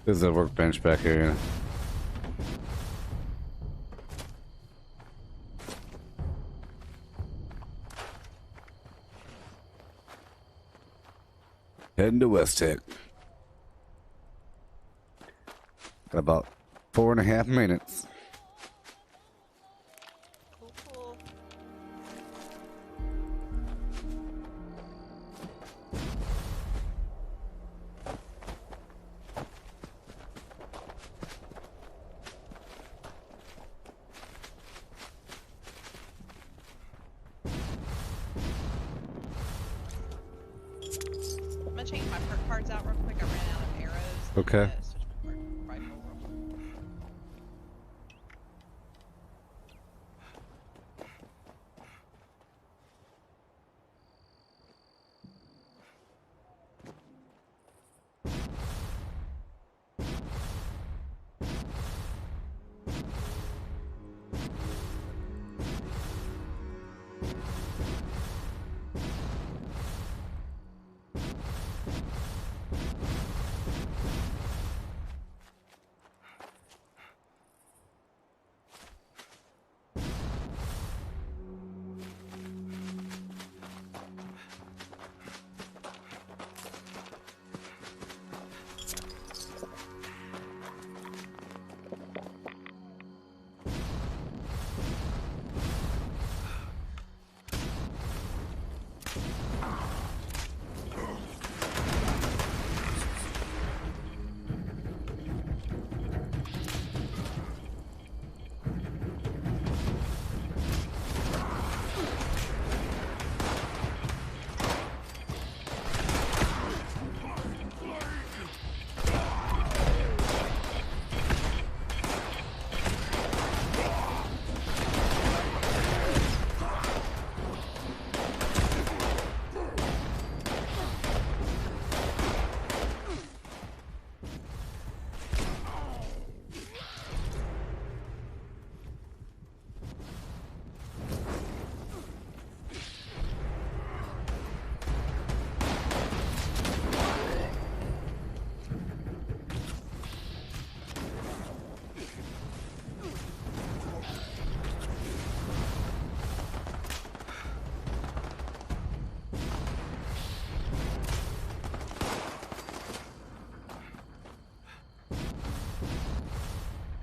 There's a workbench back here. Heading to West Tech. Got about 4.5 minutes. Cool. I'm gonna change my perk cards out real quick. I ran out of arrows. Okay.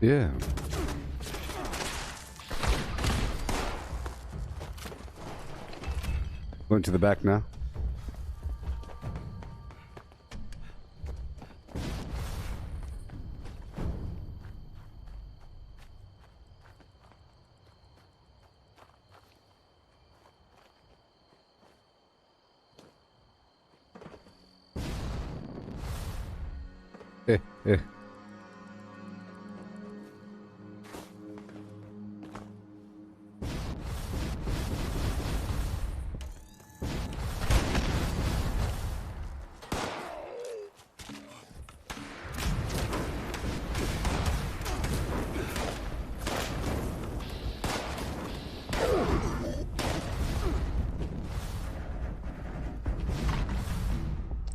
Yeah. Going to the back now. Eh.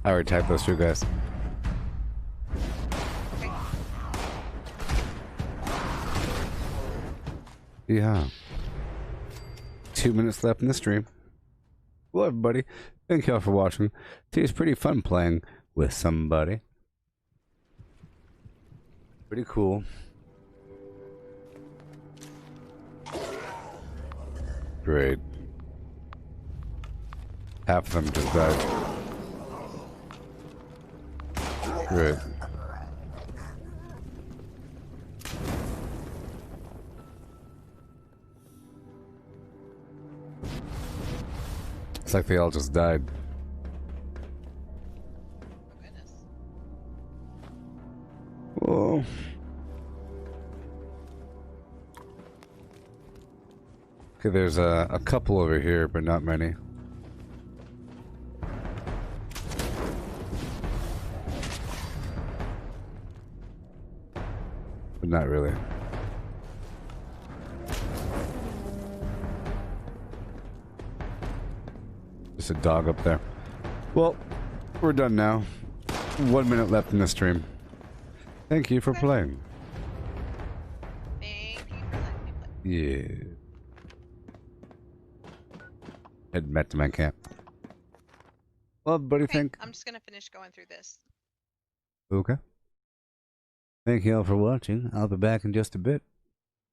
I already typed those two guys. Yeah. 2 minutes left in the stream. Well, everybody, thank y'all for watching. Today's pretty fun playing with somebody. Pretty cool. Great. Half of them just died. Great. It's like they all just died. Oh, goodness. Whoa. Okay, there's a couple over here, but not many. But not really. Just a dog up there. Well, we're done now. 1 minute left in the stream. Thank you for playing. Thank you for letting me play. Yeah. Head back to my camp. Well, buddy, Okay, I'm just gonna finish going through this. Okay. Thank you all for watching. I'll be back in just a bit.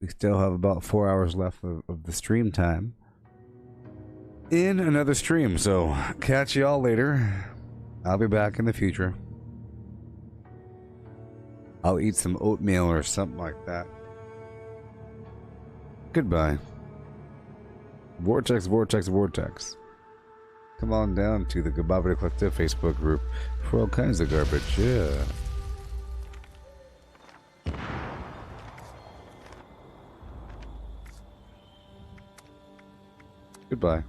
We still have about 4 hours left of the stream time. In another stream, so catch y'all later. I'll be back in the future. I'll eat some oatmeal or something like that. Goodbye. Vortex, Vortex, Vortex. Come on down to the Gooboberti Collective Facebook group for all kinds of garbage, yeah. Goodbye.